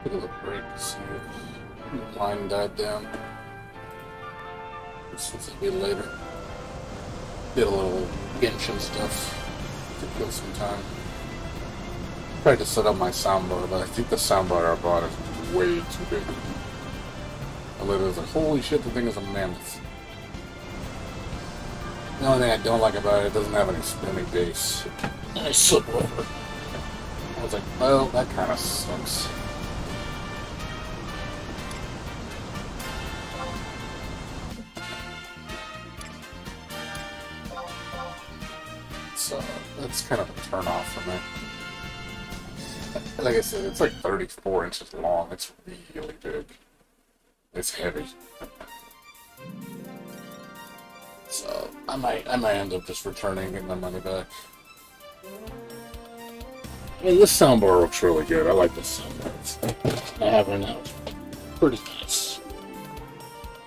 Took a little break to see if the line died down. Since it'll be later. Did a little Genshin stuff to kill some time. Tried to set up my soundbar, but I think the soundbar I bought is way too big. I literally was like, holy shit, the thing is a mammoth. The only thing I don't like about it doesn't have any spinning bass. And I slip over. I was like, well, that kind of sucks. So that's kind of a turn off for me. Like I said, it's like 34 inches long. It's really big. It's heavy. So I might end up just returning and getting my money back. I mean, this soundbar looks really good. I like this soundbar. I have right now. It's pretty nice.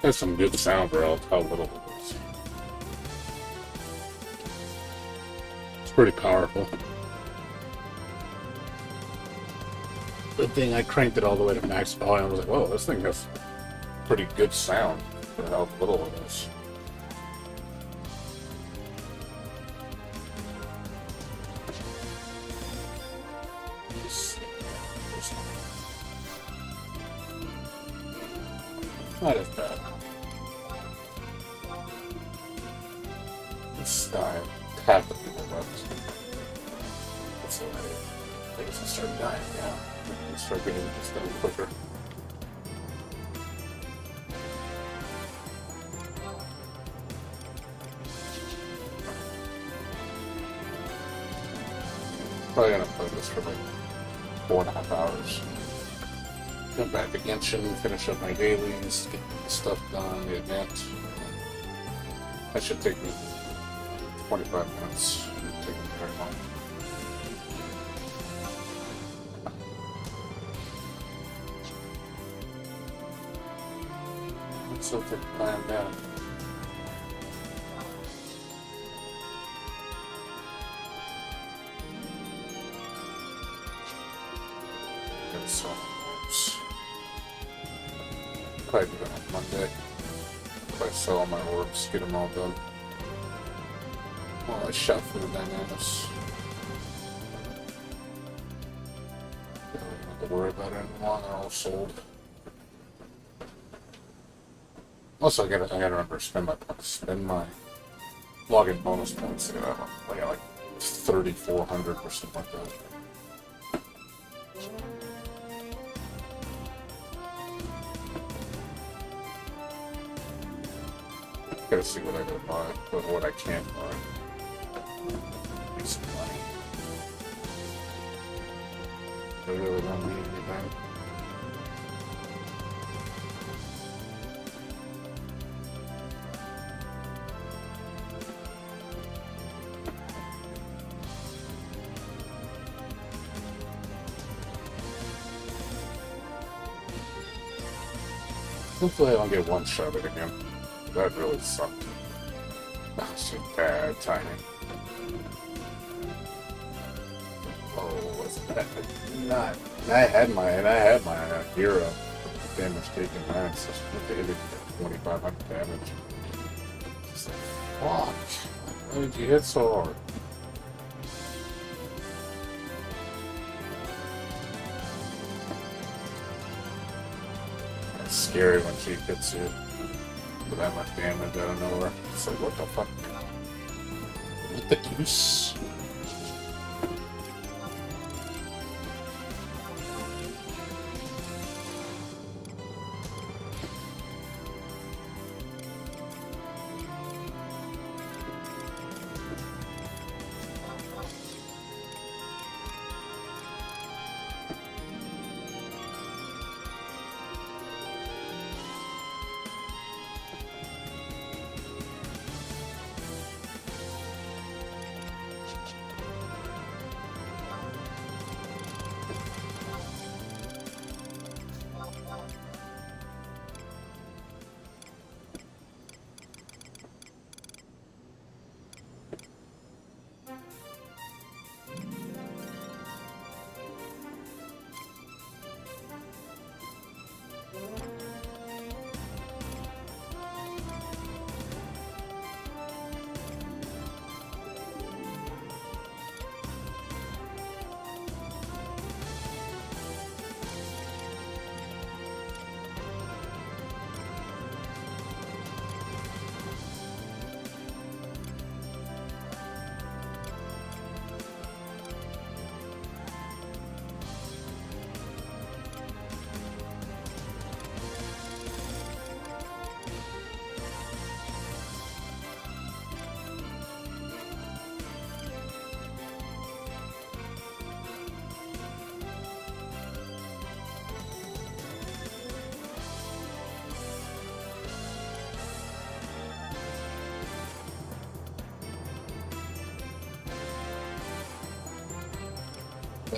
Has some good sound for how little it is. It's pretty powerful. Good thing I cranked it all the way to max volume. I was like, whoa, this thing has pretty good sound for how little it is. Not as bad. Let's die. Half the people left. That's the way things will start dying now. And start getting just done quicker. Probably gonna play this for like 4.5 hours. Jump back to Genshin, finish up my dailies, get stuff done, the event. That should take me 25 minutes. Shouldn't take me very long. Let's hope they plan that. Get some orbs. Probably do that on Monday. If I sell all my orbs, get them all done. Well, I shot for the dynamics. Don't have to worry about it anymore, they're all sold. Also, I gotta remember to spend my login bonus points. I got like 3,400 or something like that. Gotta see what I gotta buy, but what I can't buy. Need some money. I really don't need anything. Hopefully I don't get one shot at it again. That really sucked. That was just bad timing. Oh, was that not? And I had my hero damage taken. Man, it's just they did 2,500 damage. Just like, fuck. Why did you hit so hard? It's scary when she hits you with that much damage out of nowhere. It's like, what the fuck? What the deuce?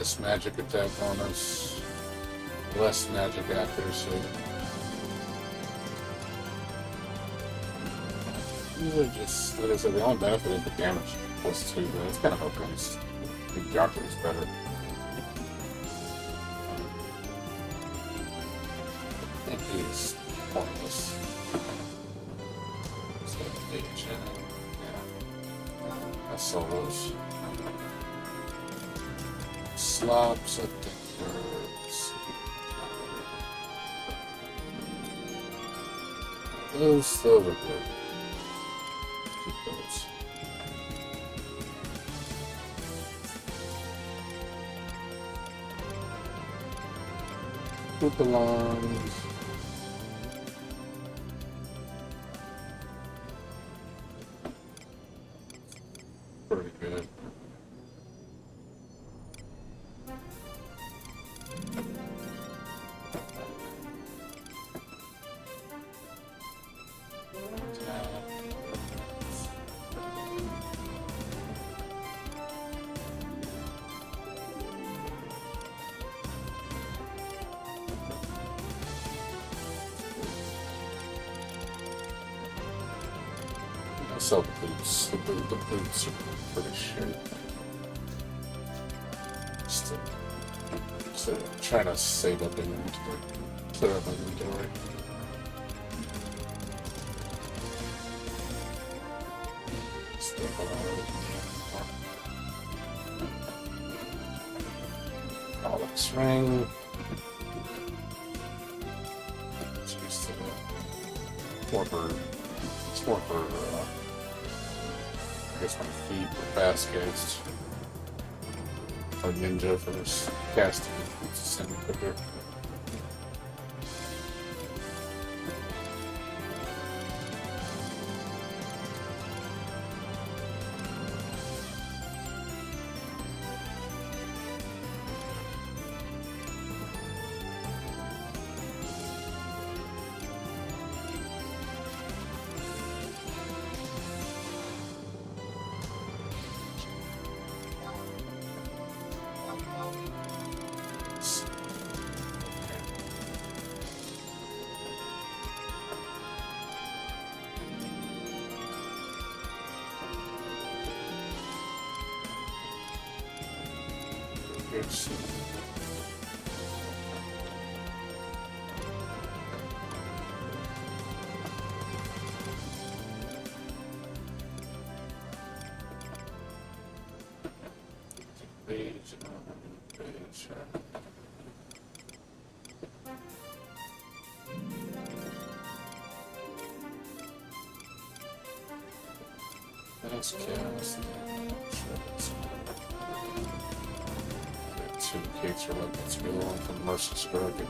Less magic attack bonus. Less magic accuracy. These are just, like I said, the only benefit is the damage plus 2, but it's kind of okay. The Yaku is better. I think he's pointless. So, yeah. That's solos. Slops, I think those are good. Keep those. Put the lines. Pretty good. Sell the boots. The boots are pretty shit. Still trying to save up inventory. Clear up inventory. Still Alex ring. It's used to the Warper. It's more for I guess my feet were fast cast. Or ninja for this casting. It's a semi quicker. Oops. Page. That's chaos. Two gates are like let's go on from Mercer's Grove.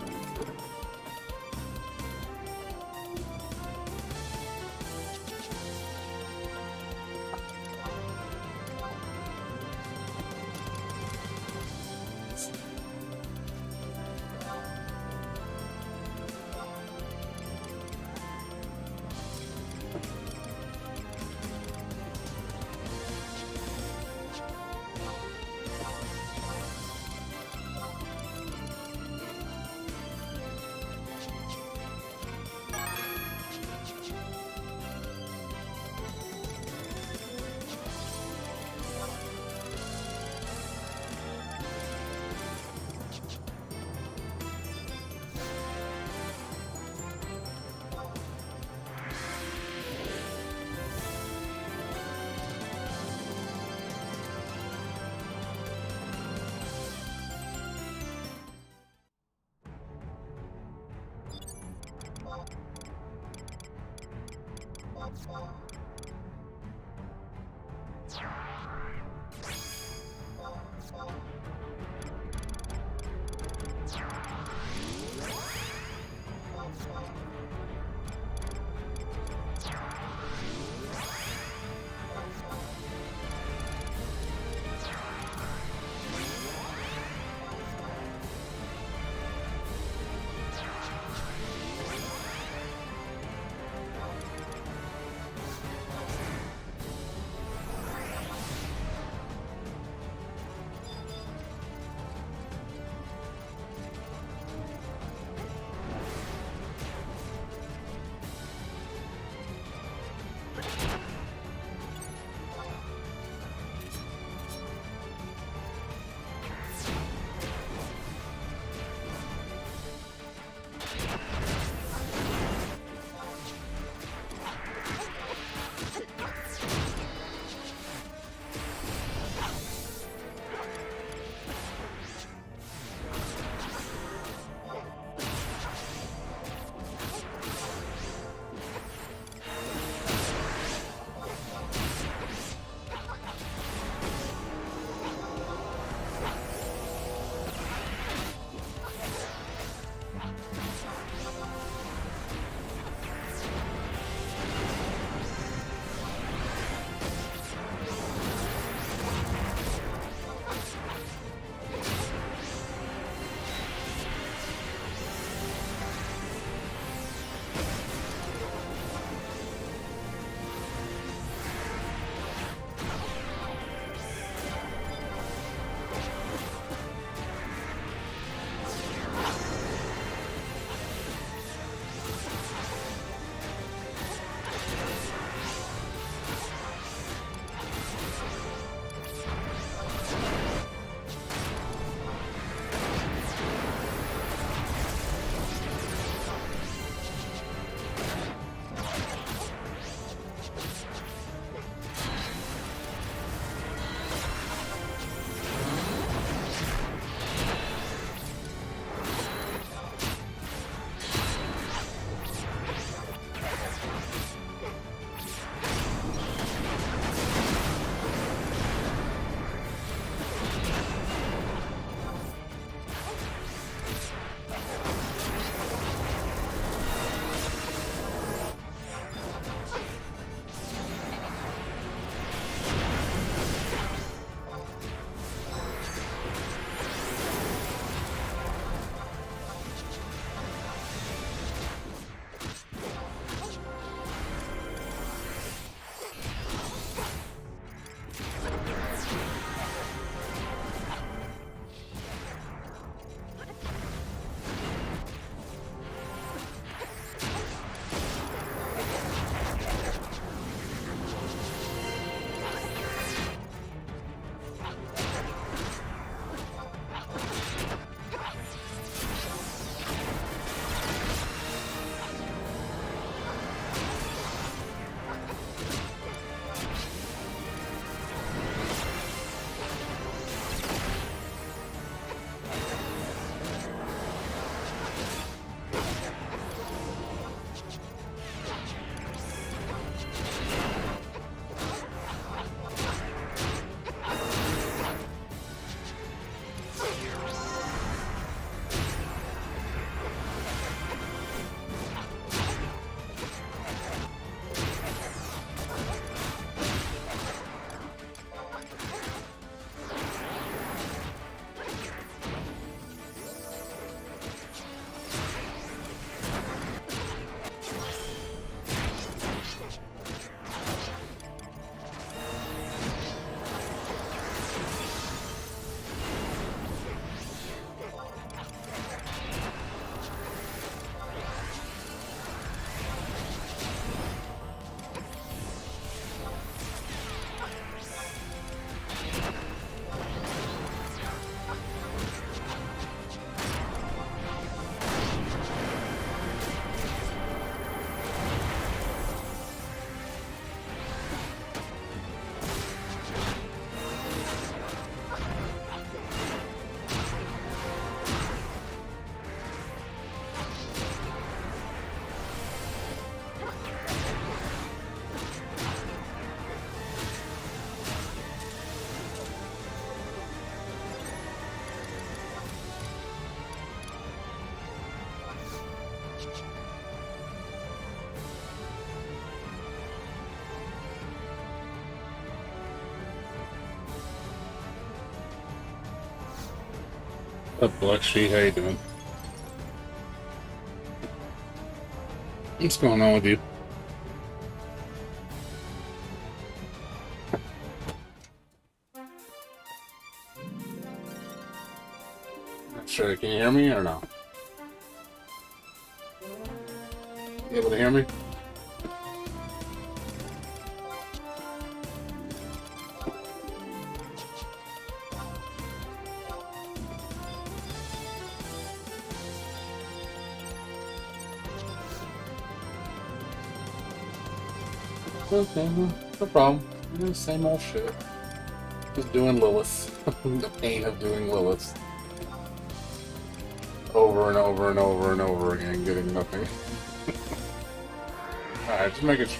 What's up, Black Sheet? How you doing? What's going on with you? Not sure. Can you hear me or no? You able to hear me? Okay, no problem. Same old shit. Just doing Lilith. The pain of doing Lilith. Over and over and over and over again, getting nothing. Alright, just make it.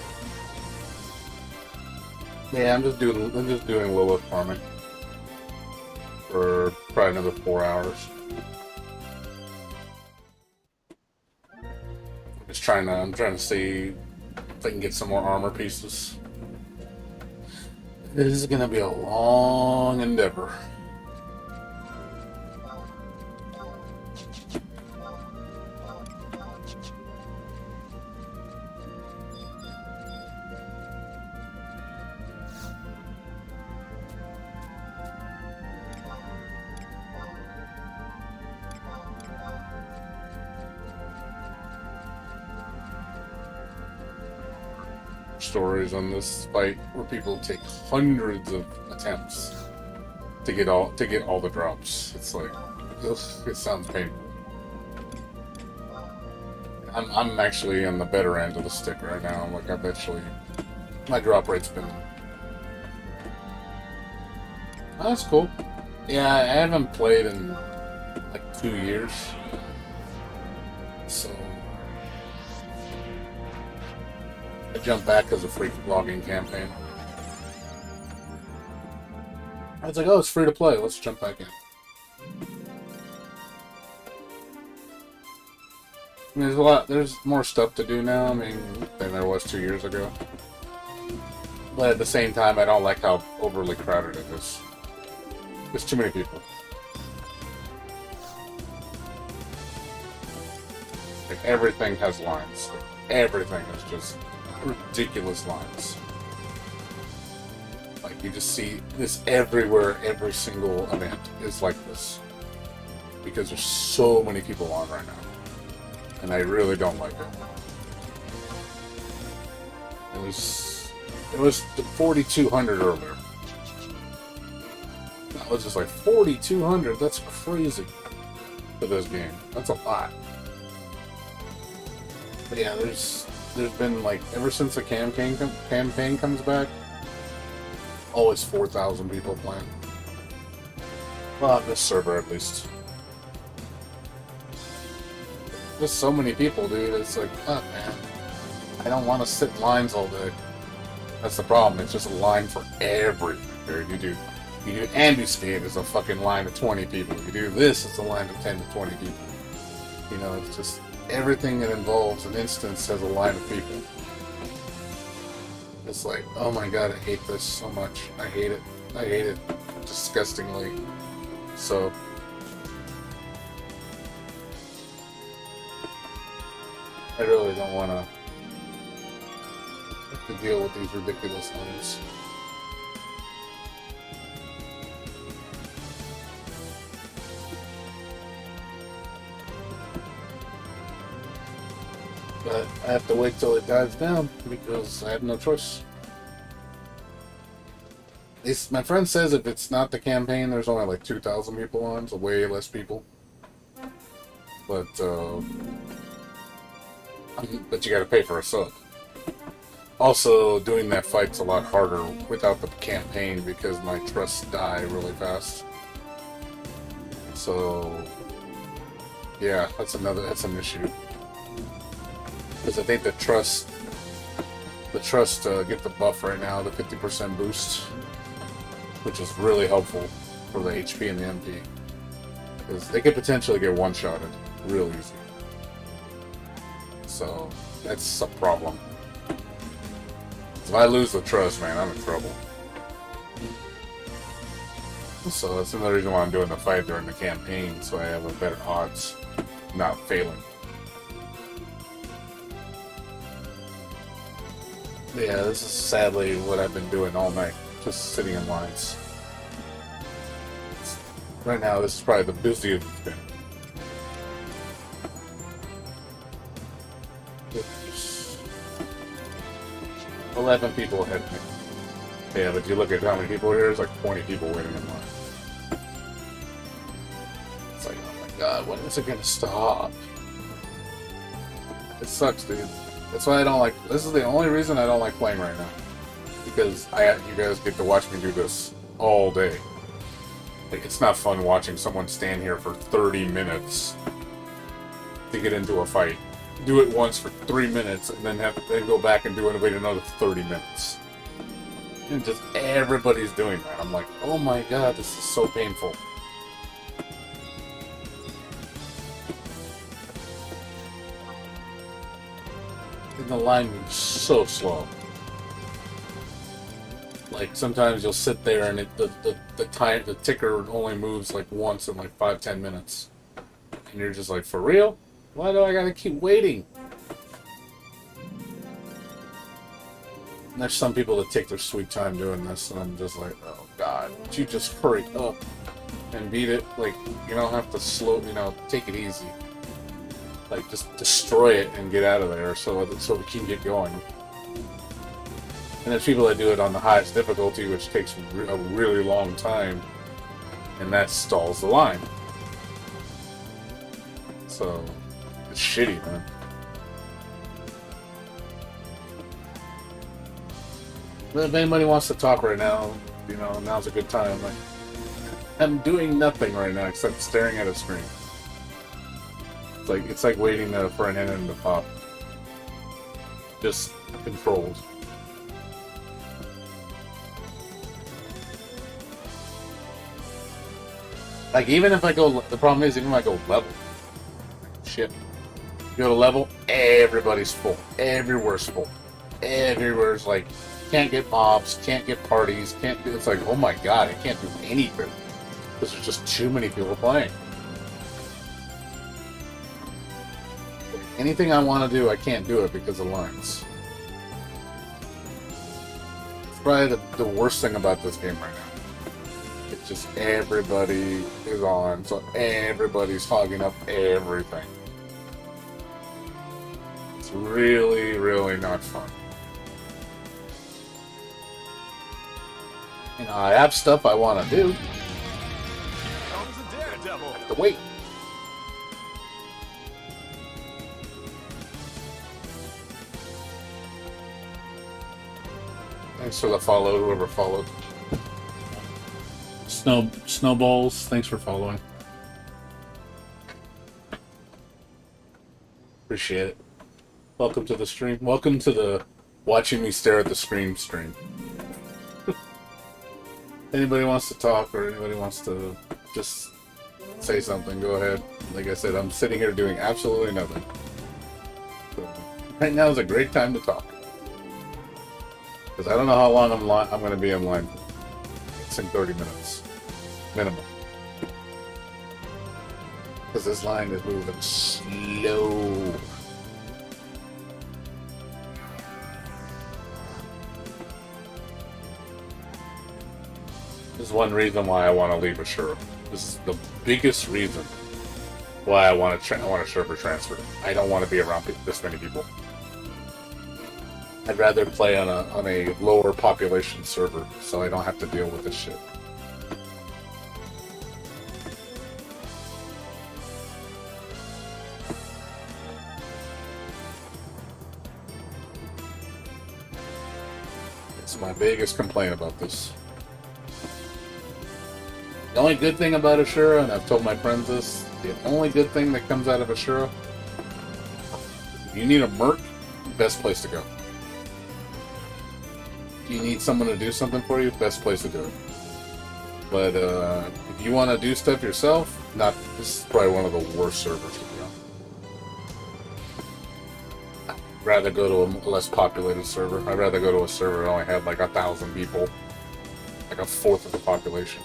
Yeah, I'm just doing Lilith farming. For probably another 4 hours. I'm trying to see if I can get some more armor pieces. This is gonna be a long endeavor. Stories on this fight where people take hundreds of attempts to get all the drops. It's like, ugh, it sounds painful. I'm actually on the better end of the stick right now. Like I've actually, my drop rate's been. Oh, that's cool. Yeah, I haven't played in like 2 years, so. I jumped back as a free vlogging campaign. I was like, oh, it's free to play. Let's jump back in. I mean, there's more stuff to do now, I mean, than there was 2 years ago. But at the same time, I don't like how overly crowded it is. There's too many people. Like, everything has lines. Like, everything is just ridiculous lines. Like, you just see this everywhere. Every single event is like this. Because there's so many people on right now. And I really don't like it. It was 4,200 earlier. That was just like 4,200. That's crazy for this game. That's a lot. But yeah, there's been like ever since the campaign comes back, always 4,000 people playing. Well, on this server at least. There's so many people, dude. It's like, fuck, man. I don't want to sit in lines all day. That's the problem. It's just a line for everything, dude. You do You do ambuscade, it's a fucking line of 20 people. You do this, it's a line of 10 to 20 people. You know, it's just everything that involves an instance has a line of people. It's like, oh my god, I hate this so much. I hate it. I hate it disgustingly. So, I really don't want to have to deal with these ridiculous lines. But I have to wait till it dies down because I have no choice. My friend says if it's not the campaign, there's only like 2,000 people on, so way less people. But you gotta pay for a sub. Also, doing that fight's a lot harder without the campaign because my trusts die really fast. So, yeah, that's an issue. Because I think the trust get the buff right now, the 50% boost, which is really helpful for the HP and the MP. Because they could potentially get one-shotted real easy. So, that's a problem. If I lose the trust, man, I'm in trouble. So that's another reason why I'm doing the fight during the campaign, so I have a better odds not failing. Yeah, this is sadly what I've been doing all night, just sitting in lines. Right now, this is probably the busiest it's been. 11 people ahead of me. Yeah, but you look at how many people are here, there's like 20 people waiting in line. It's like, oh my god, when is it gonna stop? It sucks, dude. That's why I don't like... This is the only reason I don't like playing right now. Because you guys get to watch me do this all day. Like, it's not fun watching someone stand here for 30 minutes to get into a fight. Do it once for 3 minutes, and then go back and do it wait another 30 minutes. And just everybody's doing that. I'm like, oh my god, this is so painful. And the line moves so slow. Like, sometimes you'll sit there and the ticker only moves like once in like 5-10 minutes. And you're just like, for real? Why do I gotta keep waiting? And there's some people that take their sweet time doing this, and I'm just like, oh god, would you just hurry up and beat it? Like, you don't have to take it easy. Like, just destroy it and get out of there so we can get going. And there's people that do it on the highest difficulty, which takes a really long time, and that stalls the line. So, it's shitty, man. But if anybody wants to talk right now, now's a good time. Like, I'm doing nothing right now except staring at a screen. It's like waiting for an enemy to pop. Just controlled. Like, even if I go... The problem is, even if I go level... Shit. You go to level, everybody's full. Everywhere's full. Everywhere's like... Can't get mobs, can't get parties, can't do... It's like, oh my god, I can't do anything. Because there's just too many people playing. Anything I want to do, I can't do it because of lines. It's probably the worst thing about this game right now. It's just everybody is on, so everybody's hogging up everything. It's really, really not fun. I have stuff I want to do. I have to wait. Thanks for the follow, whoever followed. Snowballs, thanks for following. Appreciate it. Welcome to the stream. Welcome to the watching me stare at the screen stream. Anybody wants to talk or anybody wants to just say something, go ahead. Like I said, I'm sitting here doing absolutely nothing. So, right now is a great time to talk. Because I don't know how long I'm going to be in line. It's in 30 minutes. Minimum. Because this line is moving slow. This is one reason why I want to leave Ashura. This is the biggest reason why I want to server transfer. I don't want to be around this many people. I'd rather play on a lower population server, so I don't have to deal with this shit. It's my biggest complaint about this. The only good thing about Ashura, and I've told my friends this, the only good thing that comes out of Ashura, if you need a merc, best place to go. If you need someone to do something for you, best place to do it. But if you want to do stuff yourself, this is probably one of the worst servers to be on. I'd rather go to a less populated server. I'd rather go to a server that only had like 1,000 people, like a fourth of the population.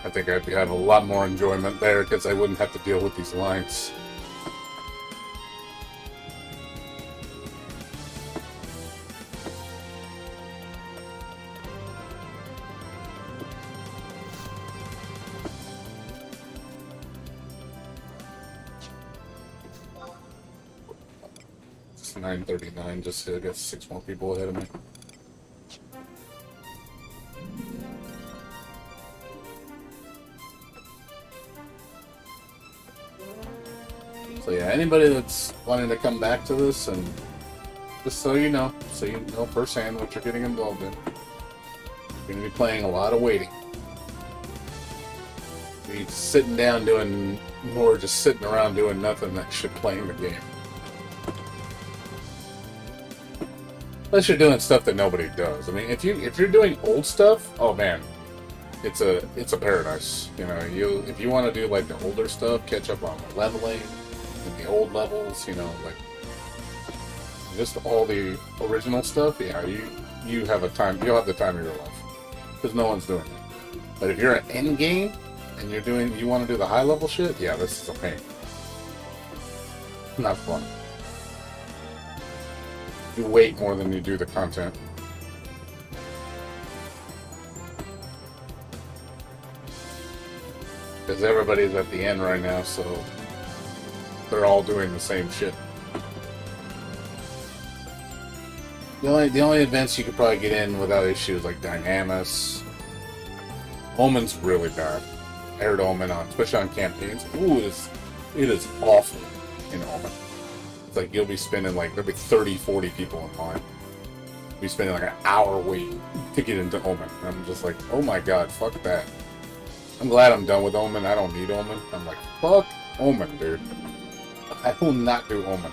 I think I'd have a lot more enjoyment there because I wouldn't have to deal with these lines. It's 9:39, just I got 6 more people ahead of me. So yeah, anybody that's wanting to come back to this, and just so you know firsthand what you're getting involved in, you're going to be playing a lot of waiting. You're sitting down doing more, just sitting around doing nothing than should playing the game. Unless you're doing stuff that nobody does. I mean, if you're doing old stuff, oh man, it's a paradise. You know, if you want to do like the older stuff, catch up on the leveling. In the old levels, you know, like just all the original stuff, yeah, you'll have the time of your life because no one's doing it. But if you're at end game and you want to do the high level shit, yeah, this is a pain. Not fun. You wait more than you do the content. Because everybody's at the end right now, so they're all doing the same shit. The only events you could probably get in without issues like Dynamis. Omen's really bad. I heard Omen especially on campaigns. Ooh, it is awful in Omen. It's like you'll be spending there'll be 30, 40 people in line. You'll be spending like an hour waiting to get into Omen. And I'm just like, oh my god, fuck that. I'm glad I'm done with Omen. I don't need Omen. I'm like, fuck Omen, dude. I will not do Omen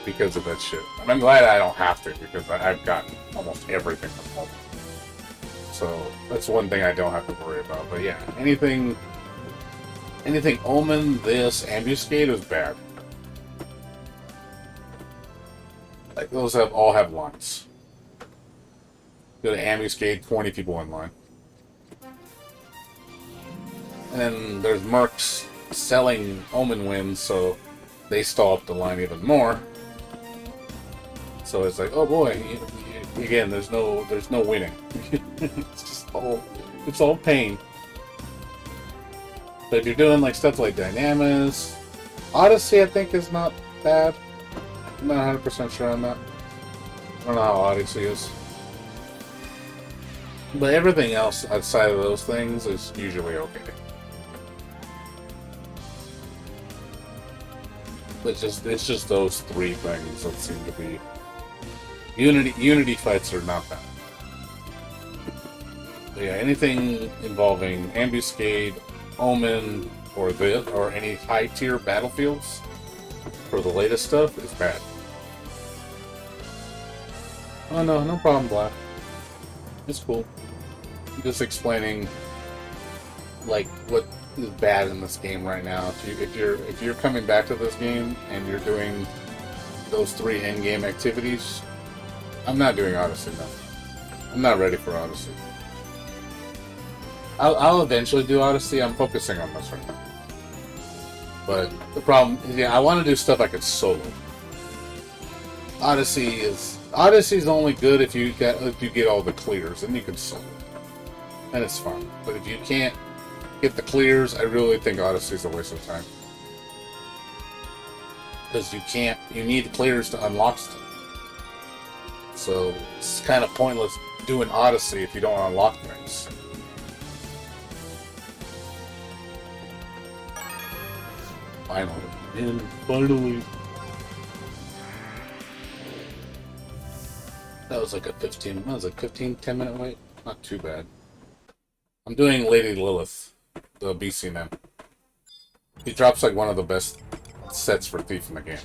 because of that shit. And I'm glad I don't have to because I've got almost everything from Omen. So that's one thing I don't have to worry about. But yeah, anything Omen, this, Ambuscade is bad. Like those all have lines. Go to Ambuscade, 20 people in line. And then there's mercs selling Omen wins, so they stall up the line even more. So it's like, oh boy, again, there's no winning. it's all pain. But if you're doing like stuff like Dynamis, Odyssey, I think is not bad. I'm not 100% sure on that. I don't know how Odyssey is. But everything else outside of those things is usually okay. It's just those three things that seem to be Unity fights are not bad. But yeah, anything involving Ambuscade, Omen, or any high tier battlefields for the latest stuff is bad. Oh no problem, Black. It's cool. Just explaining like what is bad in this game right now. If you're coming back to this game and you're doing those 3 in-game activities, I'm not doing Odyssey now. I'm not ready for Odyssey. I'll eventually do Odyssey. I'm focusing on this right now. But the problem is, I want to do stuff I could solo. Odyssey's only good if you get all the clears, and you can solo. And it's fun. But if you can't get the clears, I really think Odyssey's a waste of time. Because you need clears to unlock stuff. So it's kind of pointless doing Odyssey if you don't unlock things. Finally. That was like a 10 minute wait. Not too bad. I'm doing Lady Lilith, the BC9. He drops like one of the best sets for Thief in the game.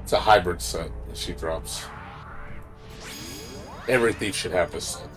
It's a hybrid set that she drops. Every Thief should have this set.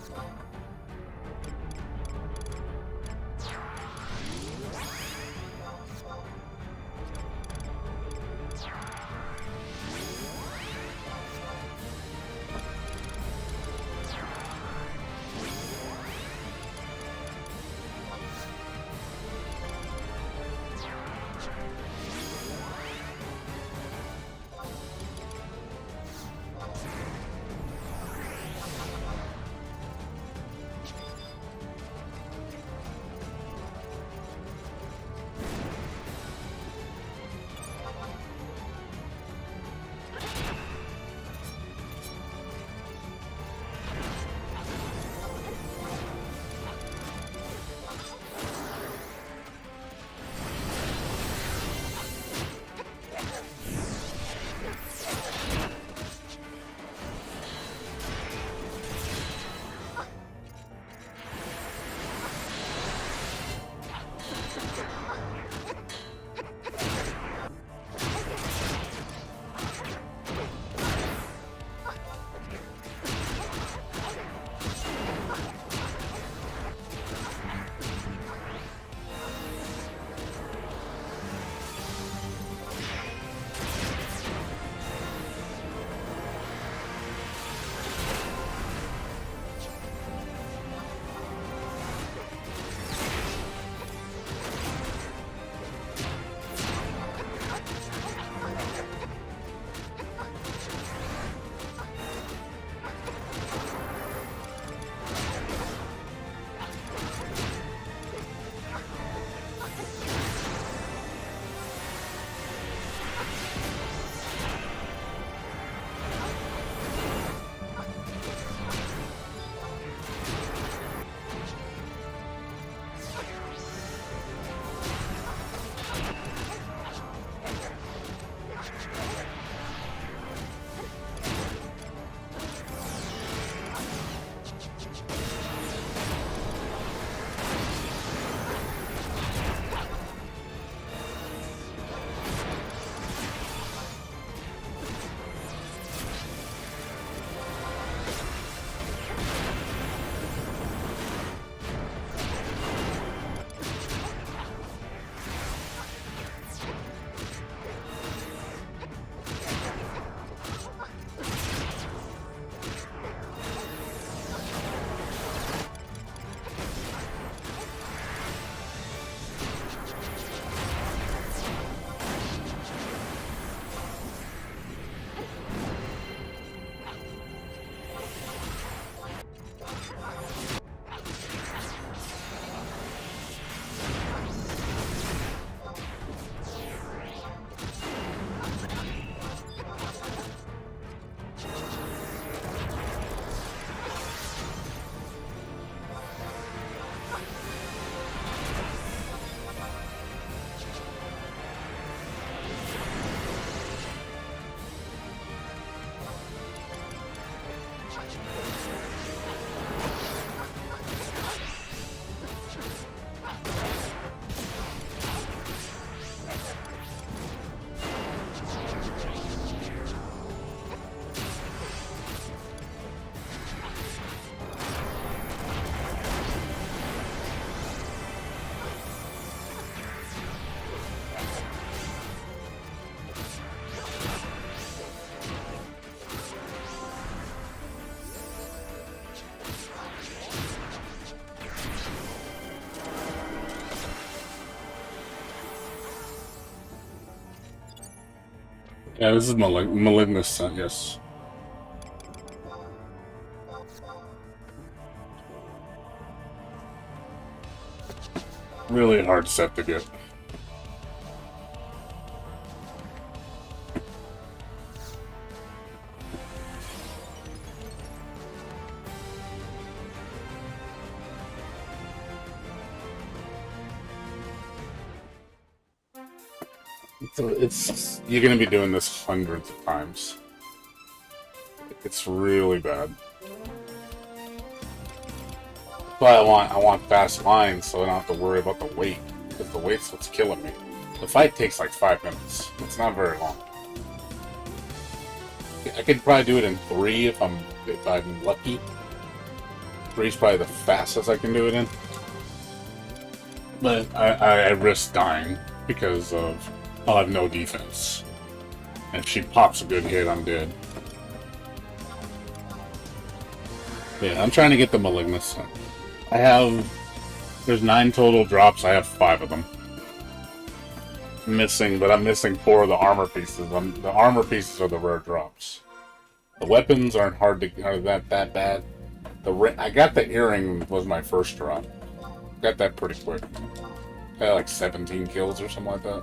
Yeah, this is Malignant Sun, yes. Really hard set to get. So you're gonna be doing this hundreds of times. It's really bad. But I want fast lines so I don't have to worry about the wait, because the wait's what's killing me. The fight takes like 5 minutes. It's not very long. I could probably do it in 3 if I'm lucky. 3's probably the fastest I can do it in. But I risk dying because I'll have no defense. And if she pops a good hit, I'm dead. Yeah, I'm trying to get the Malignus. There's 9 total drops, I have 5 of them. I'm missing 4 of the armor pieces. The armor pieces are the rare drops. The weapons aren't that bad. I got the earring was my first drop. Got that pretty quick. Got like 17 kills or something like that.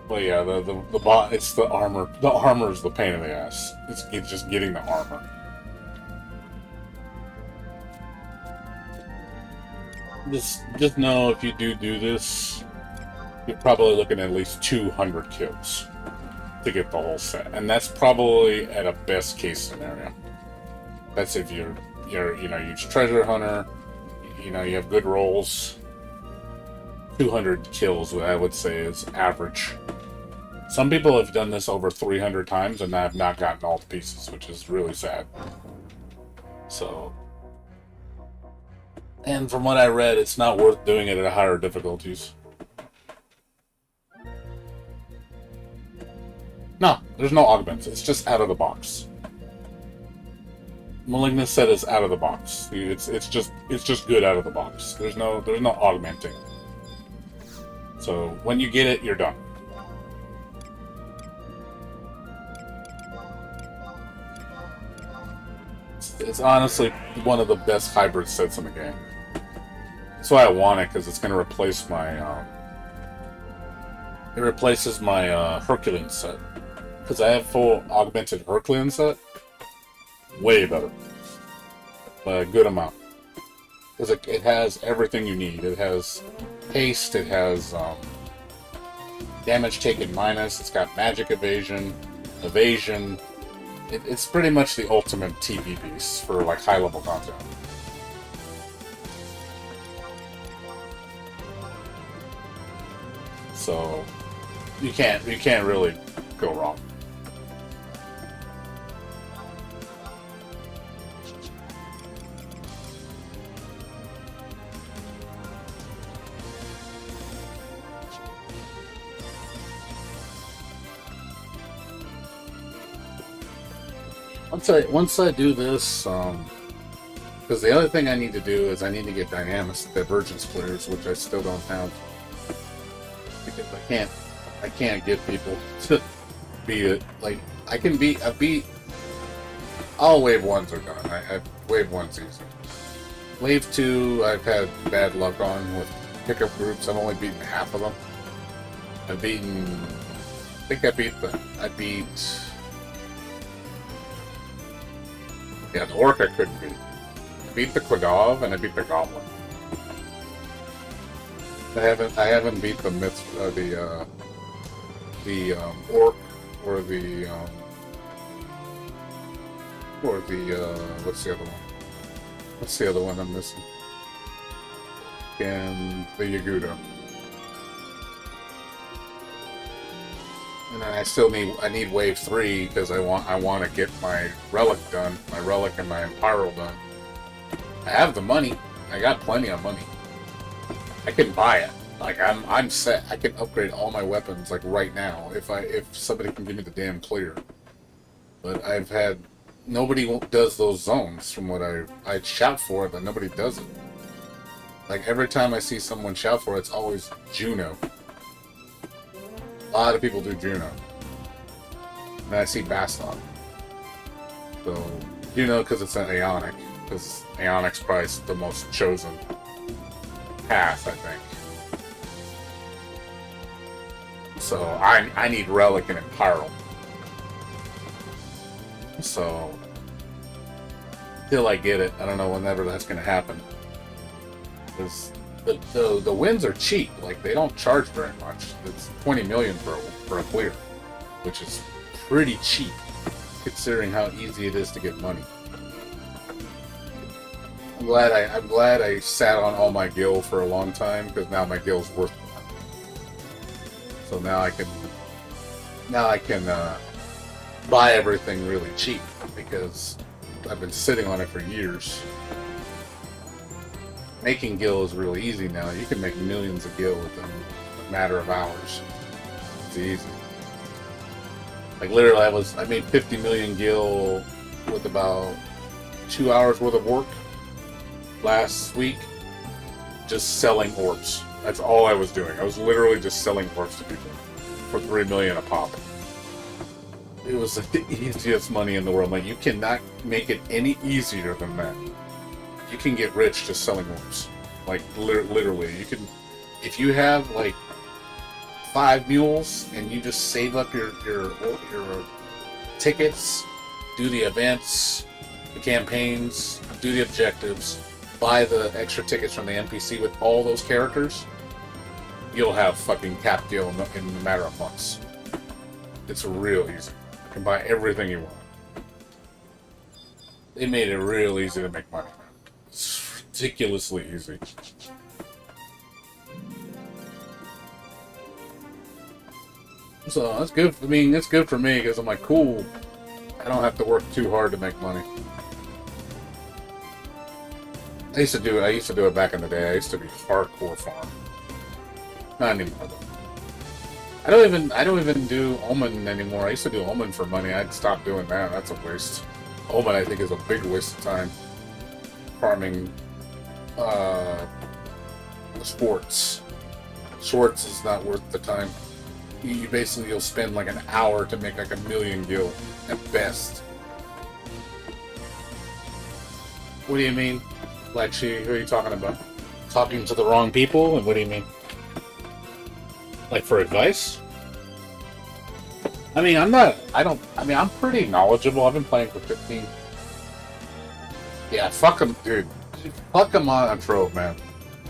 But yeah, the bot, it's the armor. The armor is the pain in the ass. It's just getting the armor. Just know if you do this, you're probably looking at least 200 kills to get the whole set, and that's probably at a best case scenario. That's if you're huge treasure hunter, you have good rolls. 200 kills, I would say, is average. Some people have done this over 300 times and have not gotten all the pieces, which is really sad. So, and from what I read, it's not worth doing it at higher difficulties. No, there's no augments. It's just out of the box. Malignant set is out of the box. It's just good out of the box. There's no augmenting. So when you get it, you're done. It's honestly one of the best hybrid sets in the game. That's why I want it, because it's going to replace my it replaces my Herculean set. Because I have full augmented Herculean set. Way better. By a good amount. Because it has everything you need. It has haste, it has damage taken minus, it's got magic evasion. It's pretty much the ultimate TV beast for like high level content. So you can't really go wrong. Once I do this, because the other thing I need to do is I need to get divergence clears, which I still don't have, because I can't get people to beat it. Like I beat. All wave 1s are done. Wave 1's easy. Wave 2, I've had bad luck on with pickup groups. I've only beaten half of them. I beat. Yeah, the orc I couldn't beat. I beat the Quadov and I beat the Goblin. I haven't beat the orc or the what's the other one? What's the other one I'm missing? And the Yagudo. And then I need wave 3 because I want to get my relic done, my relic and my Pyro done. I have the money. I got plenty of money. I can buy it. Like I'm set. I can upgrade all my weapons like right now if somebody can give me the damn clear. But I've had nobody does those zones from what I shout for it, but nobody does it. Like, every time I see someone shout for it, it's always Juno. A lot of people do Juno. And I see Baston. So, Juno because it's an Aeonic. Because Aeonic's probably the most chosen path, I think. So, I need Relic and Imperil. So, till I get it, I don't know whenever that's going to happen. Because the wins are cheap. Like, they don't charge very much. It's 20 million for a clear, which is pretty cheap considering how easy it is to get money. I'm glad I sat on all my gil for a long time, because now my gil's worth more. So now I can buy everything really cheap, because I've been sitting on it for years. Making gil is really easy now. You can make millions of gil within a matter of hours. It's easy. Like, literally, I made 50 million gil with about 2 hours worth of work last week, just selling orbs. That's all I was doing. I was literally just selling orbs to people for 3 million a pop. It was the easiest money in the world. Like, you cannot make it any easier than that. You can get rich just selling orbs. Like, literally. You can, if you have, like, 5 mules and you just save up your tickets, do the events, the campaigns, do the objectives, buy the extra tickets from the NPC with all those characters, you'll have fucking cap deal in a matter of months. It's real easy. You can buy everything you want. They made it real easy to make money. It's ridiculously easy. So that's good. I mean, it's good for me because I'm like, cool. I don't have to work too hard to make money. I used to do it back in the day. I used to be hardcore farm. Not anymore though. I don't even do Omen anymore. I used to do Omen for money. I'd stop doing that. That's a waste. Omen, I think, is a big waste of time. Farming sports. Shorts is not worth the time. You'll spend like an hour to make like 1 million gil at best. What do you mean? Like, who are you talking about? Talking to the wrong people? And what do you mean? Like, for advice? I mean, I'm pretty knowledgeable. I've been playing for 15. Yeah, fuck them, dude. Fuck them on a trove, man.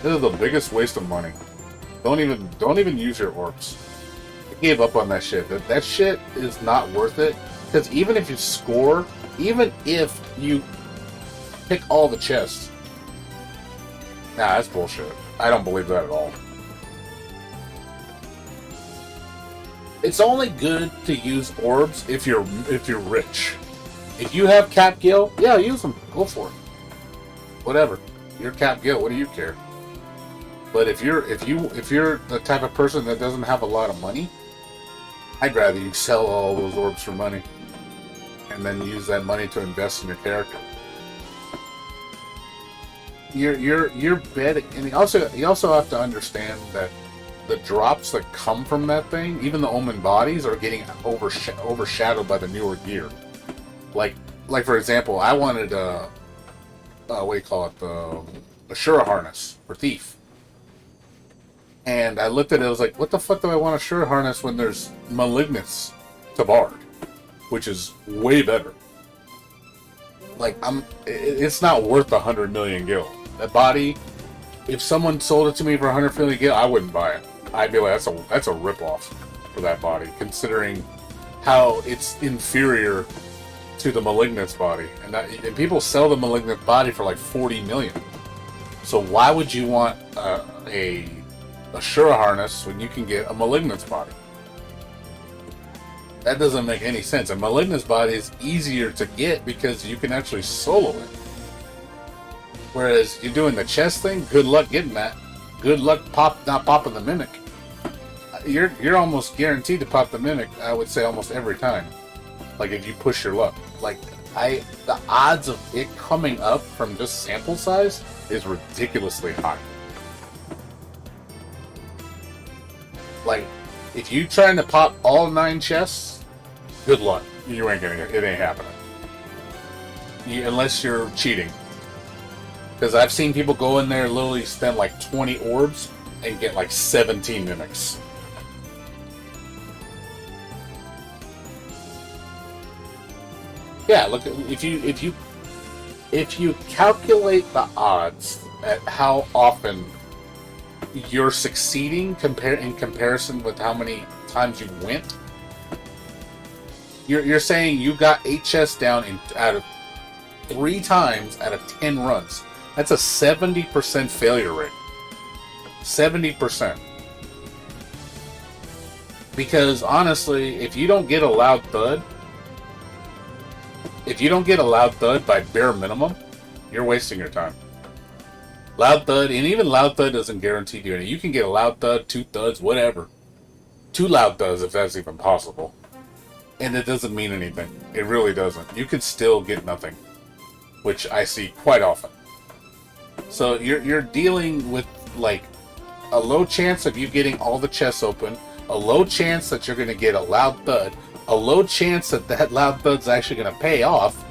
This is the biggest waste of money. Don't even use your orbs. I gave up on that shit. That shit is not worth it. Because even if you score, even if you pick all the chests, nah, that's bullshit. I don't believe that at all. It's only good to use orbs if you're rich. If you have cap gil, yeah, use them. Go for it. Whatever. You're cap gil. What do you care? But if you're the type of person that doesn't have a lot of money, I'd rather you sell all those orbs for money and then use that money to invest in your character. You're betting, and you also have to understand that the drops that come from that thing, even the Omen bodies, are getting overshadowed by the newer gear. Like for example, I wanted what do you call it, the Ashura harness for Thief. And I looked at it, I was like, what the fuck do I want a Ashura harness when there's Malignance to Bard, which is way better. Like, it's not worth 100 million gil. That body, if someone sold it to me for 100 million gil, I wouldn't buy it. I'd be like, that's a ripoff for that body, considering how it's inferior to the Malignance body. And people sell the Malignant body for like 40 million. So why would you want a Ashura harness when you can get a Malignance body? That doesn't make any sense. A Malignance body is easier to get because you can actually solo it. Whereas you're doing the chest thing, good luck getting that. Good luck not popping the Mimic. You're almost guaranteed to pop the Mimic, I would say, almost every time. Like, if you push your luck. Like, the odds of it coming up from just sample size is ridiculously high. If you trying to pop all 9 chests, good luck. You ain't gonna get it. It ain't happening. Unless you're cheating. Because I've seen people go in there and literally spend like 20 orbs and get like 17 mimics. Yeah, look, if you calculate the odds at how often you're succeeding in comparison with how many times you went, you're saying you got 8 chests down out of 3 times out of 10 runs. That's a 70% failure rate. 70%. Because honestly, if you don't get a loud thud, by bare minimum, you're wasting your time. Loud thud, and even loud thud doesn't guarantee you anything. You can get a loud thud, 2 thuds, whatever. 2 loud thuds if that's even possible. And it doesn't mean anything. It really doesn't. You could still get nothing. Which I see quite often. So you're dealing with like a low chance of you getting all the chests open, a low chance that you're going to get a loud thud, a low chance that loud thud's actually going to pay off,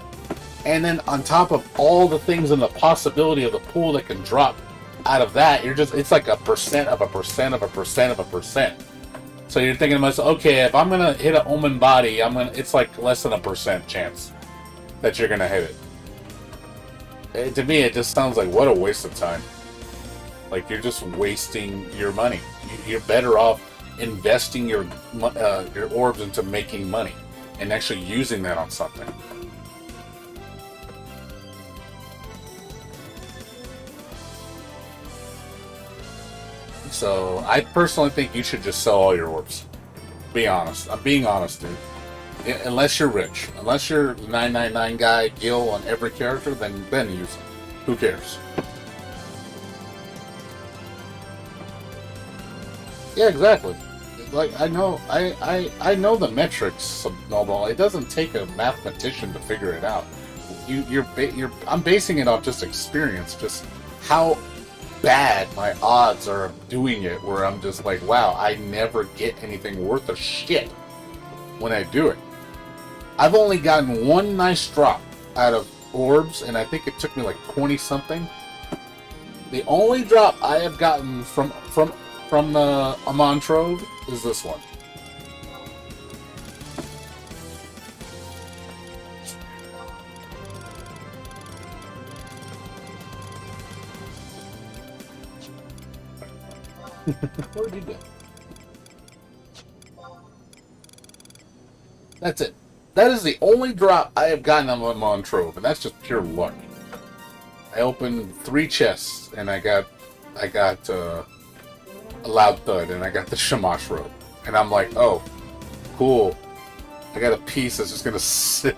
and then on top of all the things and the possibility of the pool that can drop out of that, it's like a percent of a percent of a percent of a percent. So you're thinking to myself, okay, if I'm going to hit an omen body, it's like less than a percent chance that you're going to hit it. To me, it just sounds like what a waste of time. Like you're just wasting your money. You're better off investing your orbs into making money and actually using that on something. So I personally think you should just sell all your orbs. Be honest. I'm being honest, dude. Unless you're rich. Unless you're the 999 guy, Gil on every character, then use them. Who cares? Yeah, exactly. Like I know the metrics of Snowball. It doesn't take a mathematician to figure it out. I'm basing it off just experience, just how bad my odds are of doing it, where I'm just like, wow, I never get anything worth a shit when I do it. I've only gotten one nice drop out of orbs, and I think it took me like 20 something. The only drop I have gotten from the Amon Trove is this one. Where'd you go? That's it. That is the only drop I have gotten on Amon Trove, and that's just pure luck. I opened 3 chests, and I got a loud thud, and I got the Shamash robe, and I'm like, oh, cool. I got a piece that's just gonna sit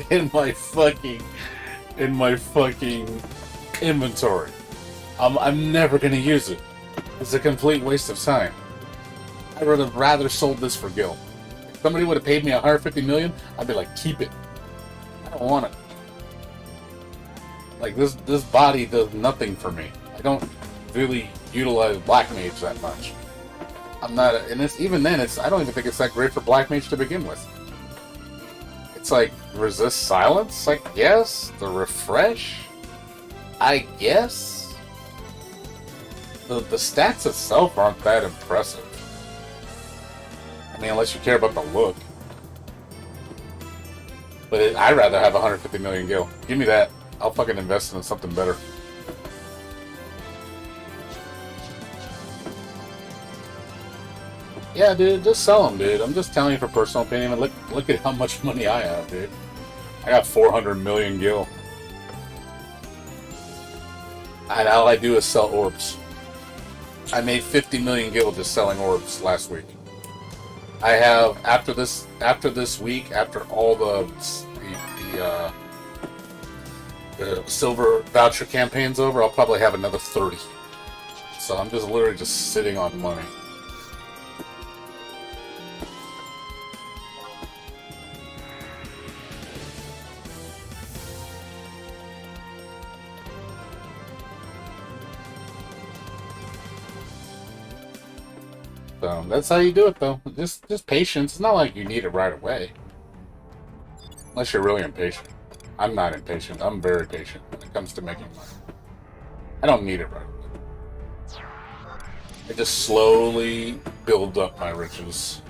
in my fucking inventory. I'm never gonna use it. It's a complete waste of time. I would have rather sold this for Gil. If somebody would have paid me $150 million, I'd be like, keep it. I don't want it. Like this body does nothing for me. I don't really utilize Black Mage that much. I'm not, and even then, I don't even think it's that great for Black Mage to begin with. It's like resist silence, I guess. The refresh, I guess. The stats itself aren't that impressive. I mean, unless you care about the look. But I'd rather have 150 million gil. Give me that. I'll fucking invest in something better. Yeah, dude, just sell them, dude. I'm just telling you for personal opinion. Look at how much money I have, dude. I got 400 million gil. And all I do is sell orbs. I made 50 million gil just selling orbs last week. I have, after this week, after all the silver voucher campaign's over, I'll probably have another 30. So I'm just literally just sitting on money. though. That's how you do it, though. Just patience. It's not like you need it right away. Unless you're really impatient. I'm not impatient. I'm very patient when it comes to making money. I don't need it right away. I just slowly build up my riches.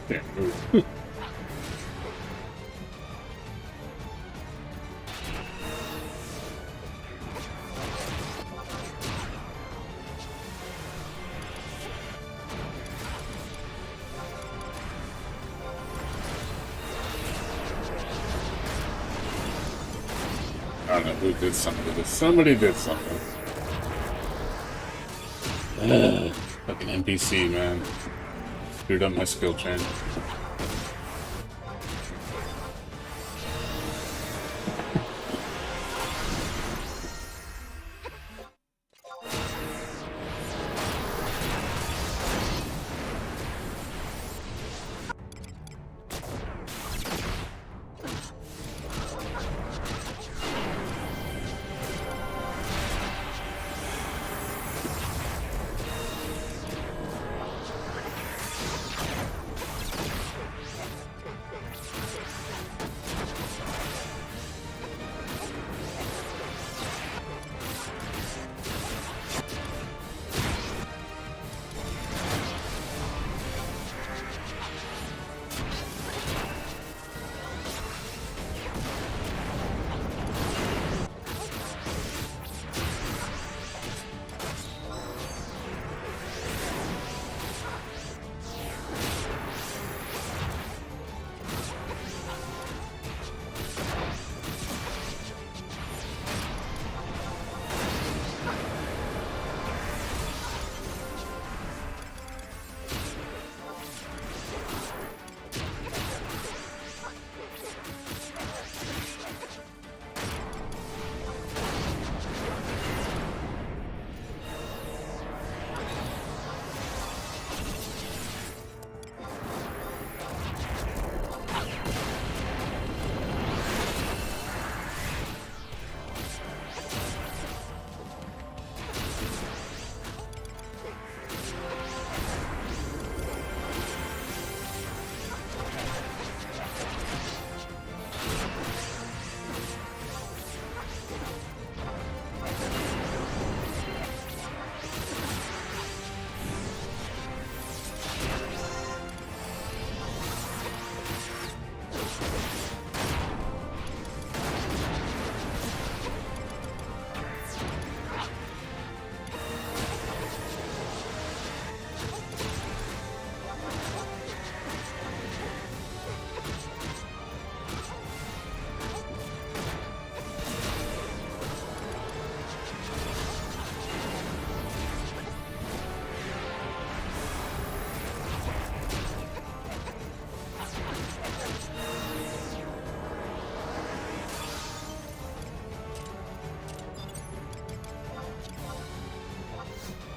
Can't move. I don't know who did something to this. Somebody did something. Fucking NPC, man. Screwed up my skill chain.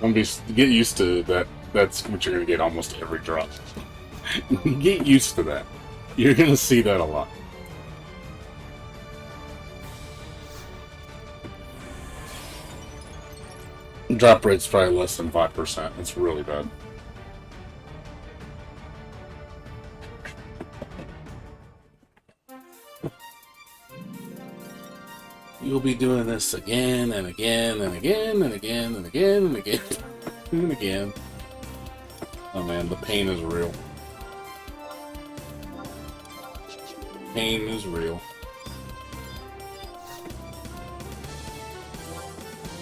Get used to that. That's what you're gonna get almost every drop. Get used to that. You're gonna see that a lot. Drop rate's probably less than 5%. It's really bad. You'll be doing this again and again and again and again and again and again and again. Oh man, the pain is real. Pain is real.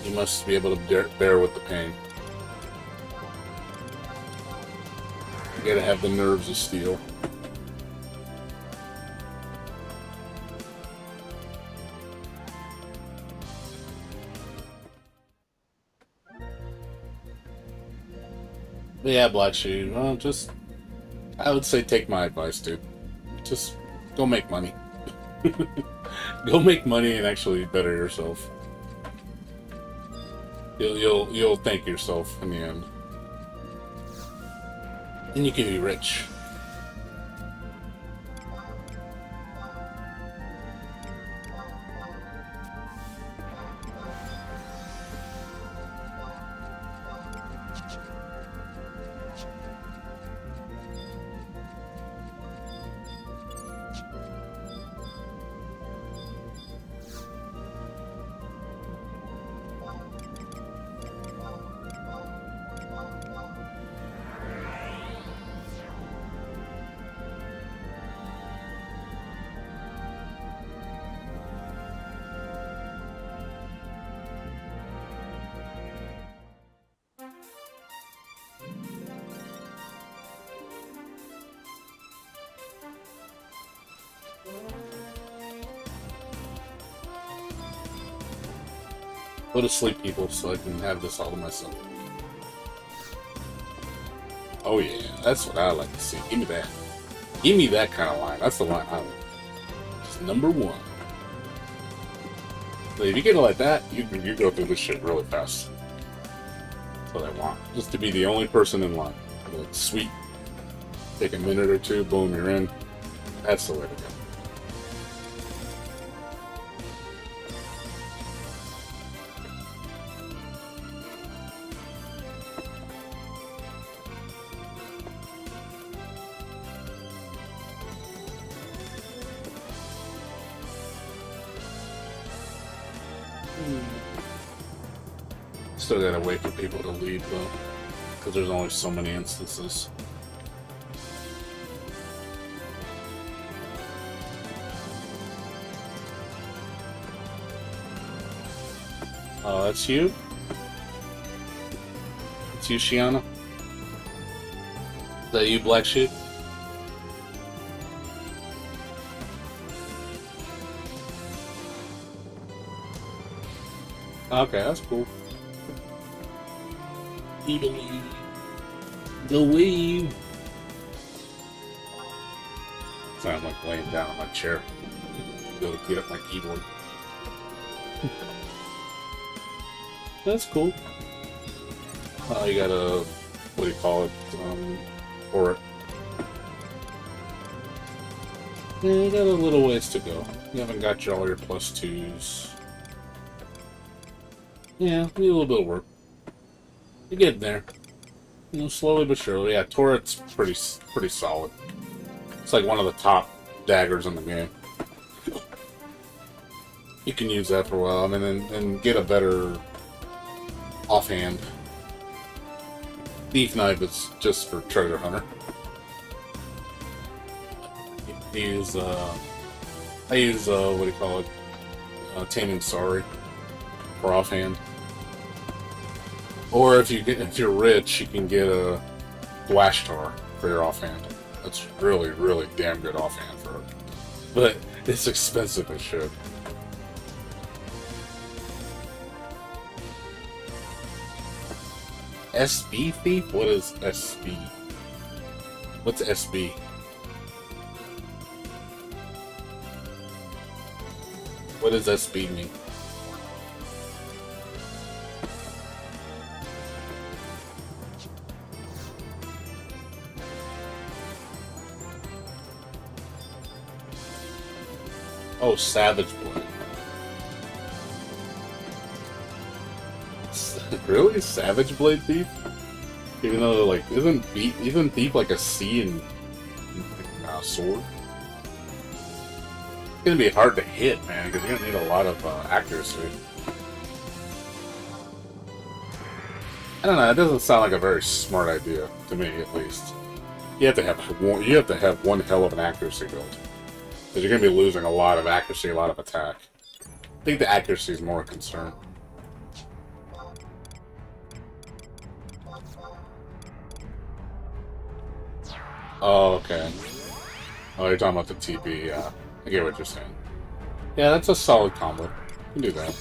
You must be able to bear with the pain. You gotta have the nerves of steel. But yeah, Black Shoe, well, I would say take my advice, dude. Just go make money. Go make money and actually better yourself. You'll thank yourself in the end. And you can be rich. Go to sleep, people, so I can have this all to myself. Oh yeah, that's what I like to see. Give me that. Give me that kind of line. That's the line I want. Just number one. So if you get it like that, you go through this shit really fast. That's what I want. Just to be the only person in line. Like, sweet. Take a minute or two, boom, you're in. That's the way to go. Still gotta wait for people to leave though, because there's only so many instances. Oh, that's you? It's you, Shiana? Is that you, Black Sheep? Okay, that's cool. The wave. Sound like laying down on my chair. Go get up my keyboard. That's cool. You got a, what do you call it? For it. Yeah, you got a little ways to go. You haven't got all your +2s. Yeah, need a little bit of work. You're getting there. You know, slowly but surely. Yeah, turret's pretty solid. It's like one of the top daggers in the game. You can use that for a while. I mean, and get a better offhand. Thief knife is just for treasure hunter. I use what do you call it? Taming Sorry for offhand. Or if you're rich, you can get a Dwashtar for your offhand. That's really, really damn good offhand for it. But it's expensive as shit. SB Thief? What is SB? What's SB? What does SB mean? Oh, Savage Blade. Really? Savage Blade Thief? Even though, like, isn't Thief like a C in Sword? It's gonna be hard to hit, man, because you're gonna need a lot of accuracy. I don't know. It doesn't sound like a very smart idea to me, at least. You have to have one. You have to have one hell of an accuracy build, because you're gonna be losing a lot of accuracy, a lot of attack. I think the accuracy is more a concern. Oh, okay. Oh, you're talking about the TP, yeah. I get what you're saying. Yeah, that's a solid combo. You can do that.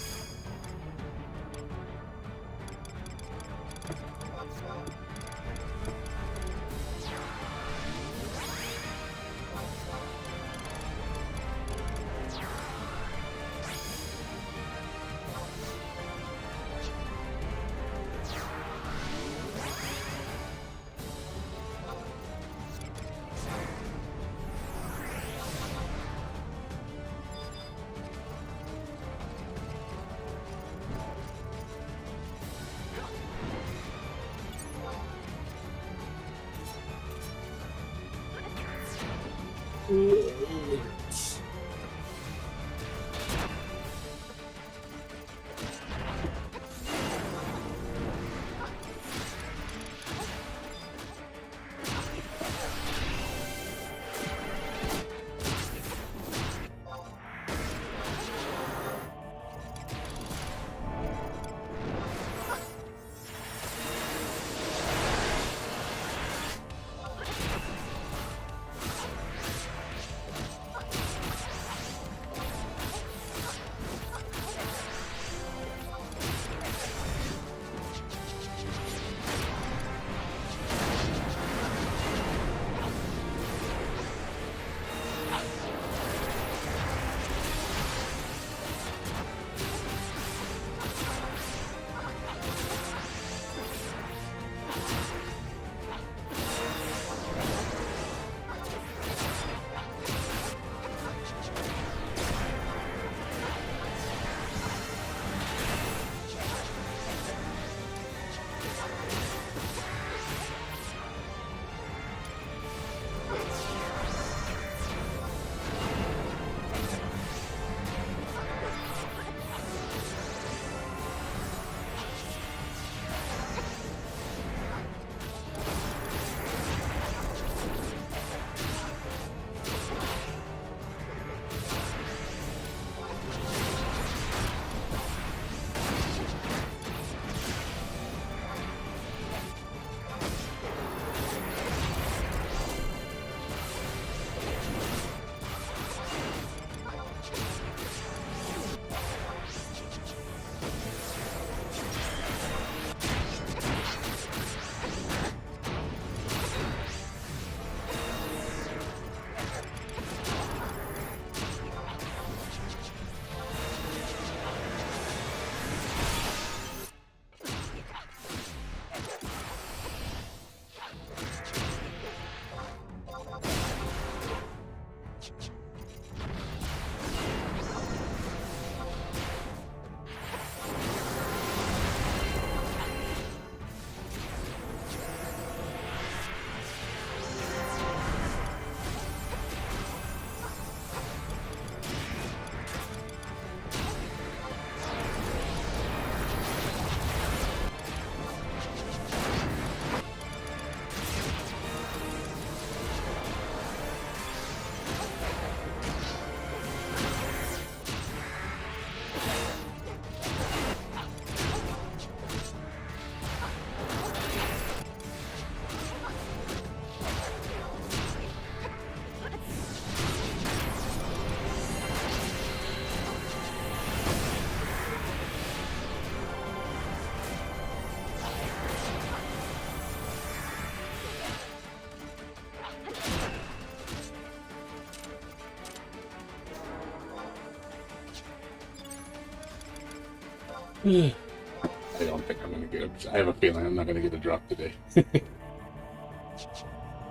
I don't think I'm gonna get. I have a feeling I'm not gonna get a drop today.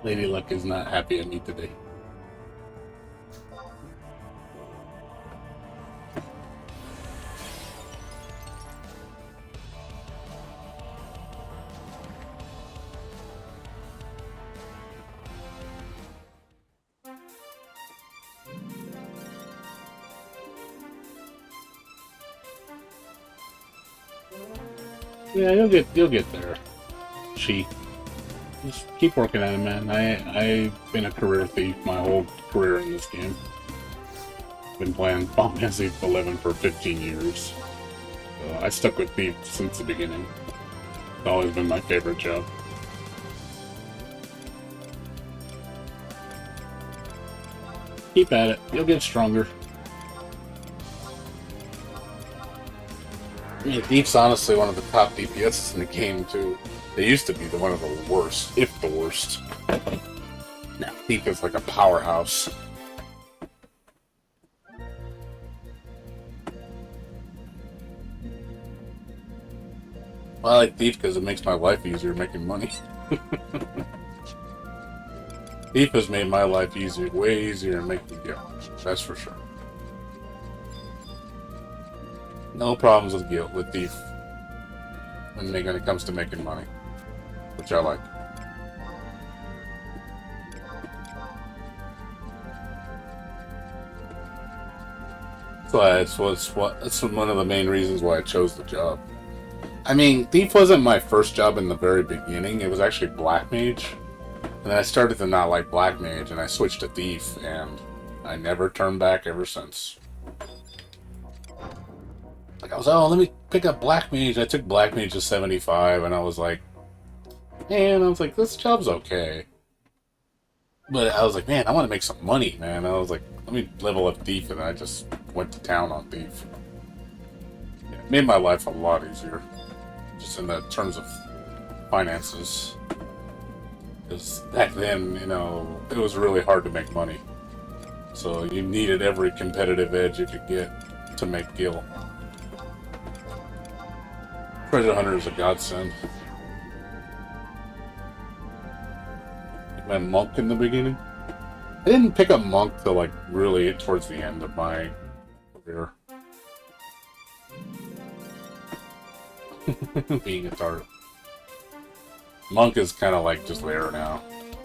Lady Luck is not happy at me today. Yeah, you'll get there. She. Just keep working at it, man. I've been a career thief my whole career in this game. Been playing Final Fantasy 11 for 15 years. So I stuck with thief since the beginning. It's always been my favorite job. Keep at it. You'll get stronger. I mean, Thief's honestly one of the top DPSs in the game, too. They used to be one of the worst, if the worst. Now, Thief is like a powerhouse. I like Thief because it makes my life easier making money. Thief has made my life easier, way easier in making guild. That's for sure. No problems with guild, with Thief. When it comes to making money. Which I like. So that's one of the main reasons why I chose the job. I mean, Thief wasn't my first job in the very beginning. It was actually Black Mage. And then I started to not like Black Mage, and I switched to Thief, and I never turned back ever since. Like, I was, oh, let me pick up Black Mage. I took Black Mage to 75, and I was like, man, this job's okay. But I was like, man, I want to make some money, man. I was like, let me level up Thief, and I just went to town on Thief. Yeah, it made my life a lot easier. Just in the terms of finances. Because back then, you know, it was really hard to make money. So you needed every competitive edge you could get to make gil. Treasure Hunter is a godsend. My monk in the beginning. I didn't pick up monk till like really towards the end of my career. Being a tart. Monk is kind of like just there now.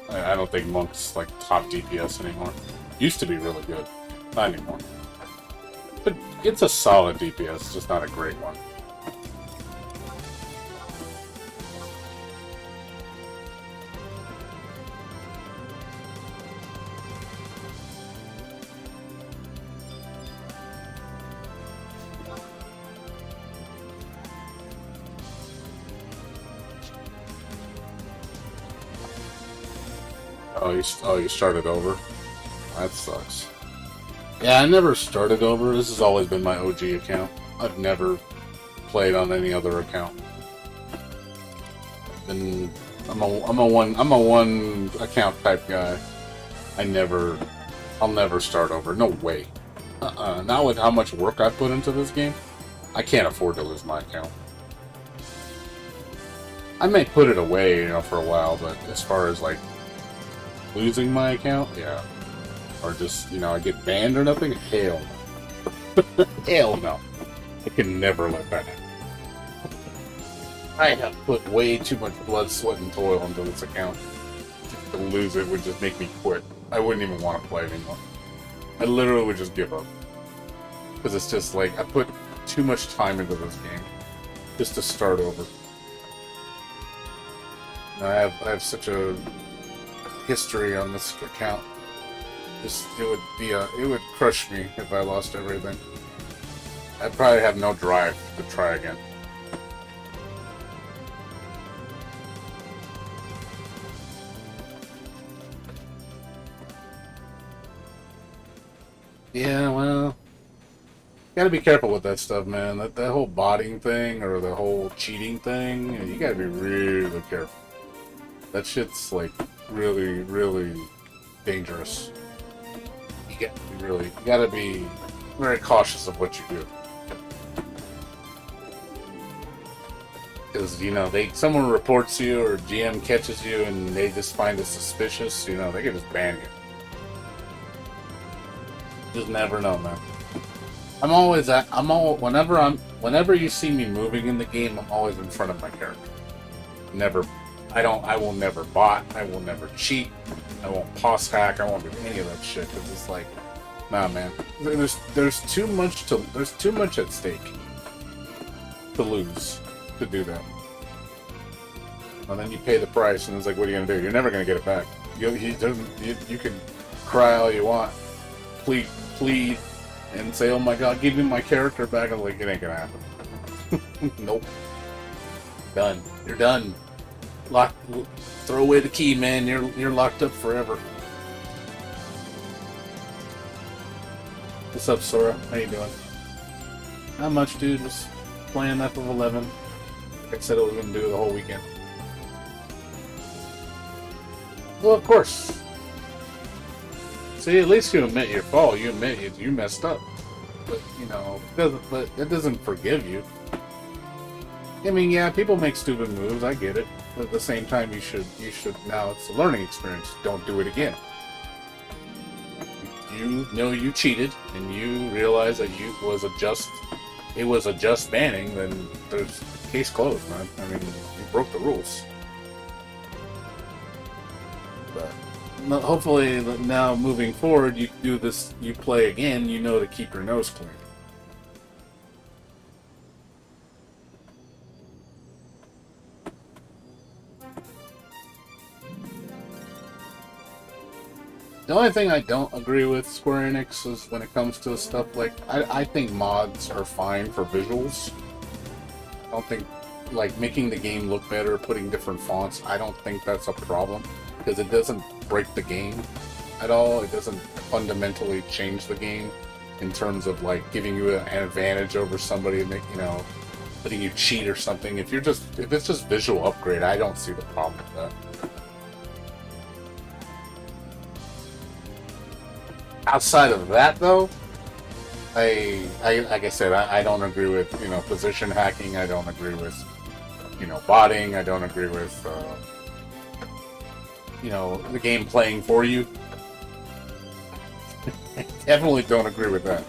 I don't think Monk's like top DPS anymore. Used to be really good. Not anymore. But it's a solid DPS, it's just not a great one. Oh, you started over? That sucks. Yeah, I never started over. This has always been my OG account. I've never played on any other account. I'm a one account type guy. I'll never start over. No way. Not with how much work I put into this game. I can't afford to lose my account. I may put it away, you know, for a while, but as far as like losing my account, yeah. Or just, you know, I get banned or nothing? Hell no. Hell no. I can never let that happen. I have put way too much blood, sweat, and toil into this account. Just to lose it would just make me quit. I wouldn't even want to play anymore. I literally would just give up. Because it's just like, I put too much time into this game. Just to start over. I have such a history on this account. It would crush me if I lost everything. I'd probably have no drive to try again. Yeah, well, gotta be careful with that stuff, man. That whole botting thing or the whole cheating thing, you gotta be really careful. That shit's like really, really dangerous. You gotta be very cautious of what you do. Because, you know, someone reports you or GM catches you and they just find it suspicious, you know, they can just ban you. Just never know, man. Whenever you see me moving in the game, I'm always in front of my character. I will never bot, I will never cheat, I won't pause hack, I won't do any of that shit, because it's like, nah, man. There's too much at stake to lose. to do that. And then you pay the price, and it's like, what are you gonna do? You're never gonna get it back. You can cry all you want, plead, and say, "Oh my God, give me my character back." I'm like, it ain't gonna happen. Nope. Done. You're done. Throw away the key, man. You're locked up forever. What's up, Sora? How you doing? Not much, dude. Just playing FF11. Like I said I was gonna do the whole weekend. Well, of course. See, at least you admit your fault. You admit you messed up. But you know, it doesn't forgive you. I mean, yeah, people make stupid moves. I get it. But at the same time, you should. Now it's a learning experience. Don't do it again. You know you cheated, and you realize that it was a just banning. Then there's case closed, man. I mean, you broke the rules. But hopefully, now moving forward, you do this. You play again. You know to keep your nose clean. The only thing I don't agree with Square Enix is when it comes to stuff like... I think mods are fine for visuals. I don't think... Like, making the game look better, putting different fonts, I don't think that's a problem. Because it doesn't break the game at all. It doesn't fundamentally change the game in terms of, like, giving you an advantage over somebody, you know, letting you cheat or something. If it's just visual upgrade, I don't see the problem with that. Outside of that, though, like I said, I don't agree with, you know, position hacking. I don't agree with, you know, botting. I don't agree with, you know, the game playing for you. I definitely don't agree with that.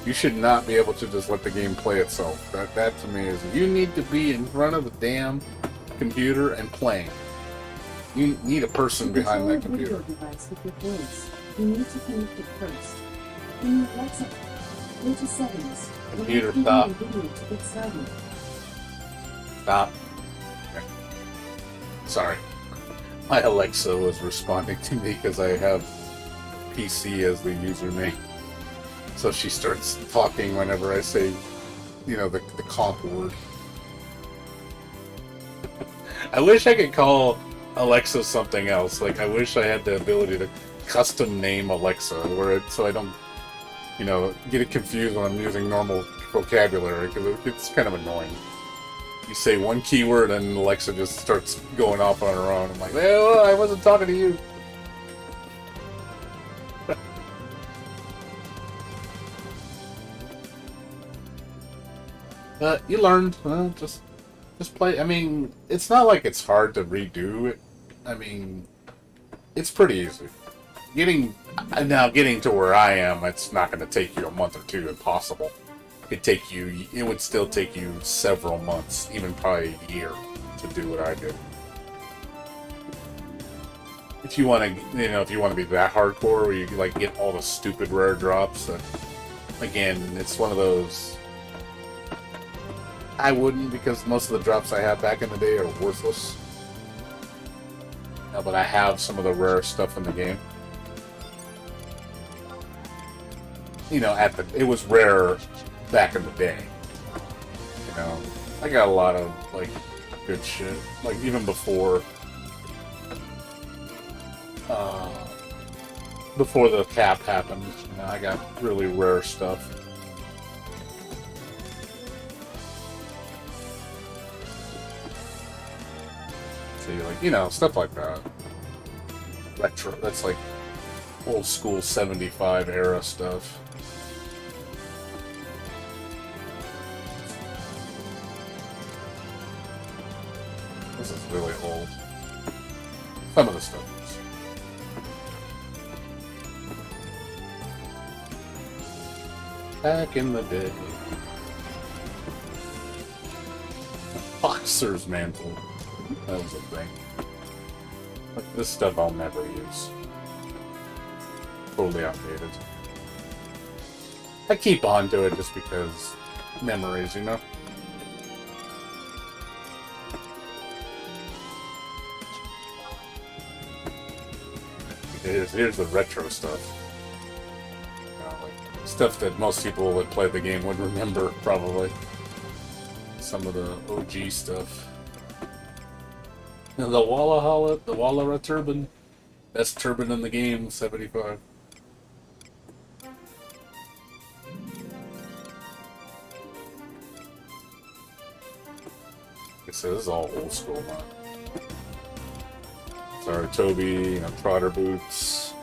You should not be able to just let the game play itself. That to me is, you need to be in front of the damn computer and playing. You need a person behind that computer. You need to connect it first. In your Alexa, go to settings. Computer, stop. Stop. Okay. Sorry. My Alexa was responding to me because I have PC as the username. So she starts talking whenever I say, you know, the comp word. I wish I could call Alexa something else. Like, I wish I had the ability to custom name Alexa, so I don't, you know, get it confused when I'm using normal vocabulary, because it's kind of annoying. You say one keyword and Alexa just starts going off on her own. I'm like, well, I wasn't talking to you. You learned. Well, just play. I mean, it's not like it's hard to redo it. I mean, it's pretty easy. Getting to where I am, it's not going to take you a month or two. Impossible. It would still take you several months, even probably a year, to do what I did. If you want to, you know, if you want to be that hardcore, where you like get all the stupid rare drops, again, it's one of those. I wouldn't, because most of the drops I had back in the day are worthless. No, but I have some of the rare stuff in the game. You know, it was rare back in the day. You know, I got a lot of, like, good shit. Like, even before the cap happened, you know, I got really rare stuff. See, like, you know, stuff like that. Retro, that's like old school 75 era stuff. This is really old. Some of the stuff is. Back in the day. Boxer's mantle. That was a thing. But this stuff I'll never use. Totally outdated. I keep on to it just because memories, you know? Here's the retro stuff. Like stuff that most people that play the game would remember, probably. Some of the OG stuff. And the Wallara turban. Best turban in the game, 75. So this is all old school, man. Sorry, Toby, Trotter boots,